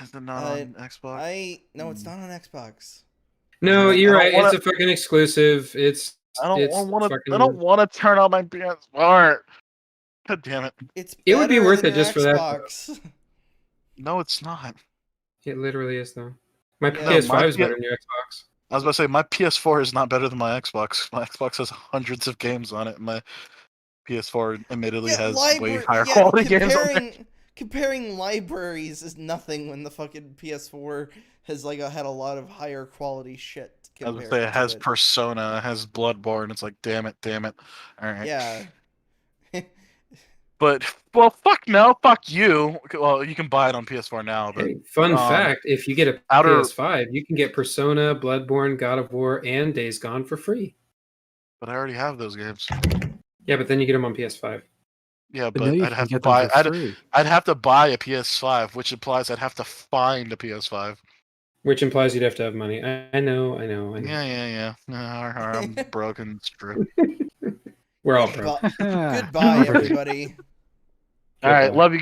S3: Is it not on Xbox?
S1: No, it's not on Xbox.
S4: No, you're
S3: I
S4: right.
S3: don't wanna-
S4: It's a fucking exclusive. It's
S3: I don't want to.
S4: fucking-
S3: I don't want to turn on my PS4. God damn it!
S4: It would be
S1: better
S4: worth
S1: than
S4: it just for that.
S1: Xbox.
S3: No, it's not.
S4: It literally is though. My
S1: Yeah.
S4: PS5 is
S3: my
S4: better than your Xbox.
S3: I was about to say my PS4 is not better than my Xbox. My Xbox has hundreds of games on it. My PS4 admittedly has way higher quality games on it.
S1: Comparing libraries is nothing when the fucking PS4 has had a lot of higher quality shit.
S3: I was gonna say it has Persona, it has Bloodborne. It's like, damn it. All right.
S1: Yeah.
S3: But well, fuck no, fuck you. Well, you can buy it on PS4 now, but
S4: Hey, fun fact: if you get a PS5, you can get Persona, Bloodborne, God of War, and Days Gone for free.
S3: But I already have those games.
S4: Yeah, but then you get them on PS5.
S3: Yeah,
S2: But
S3: but
S2: now you
S3: I'd
S2: can
S3: have to
S2: get them
S3: buy.
S2: for free.
S3: I'd have to buy a PS5, which implies I'd have to find a PS5.
S4: Which implies you'd have to have money. I know.
S3: Yeah. I'm broken. It's true.
S4: We're all broke.
S1: Goodbye, everybody.
S3: All right, love you.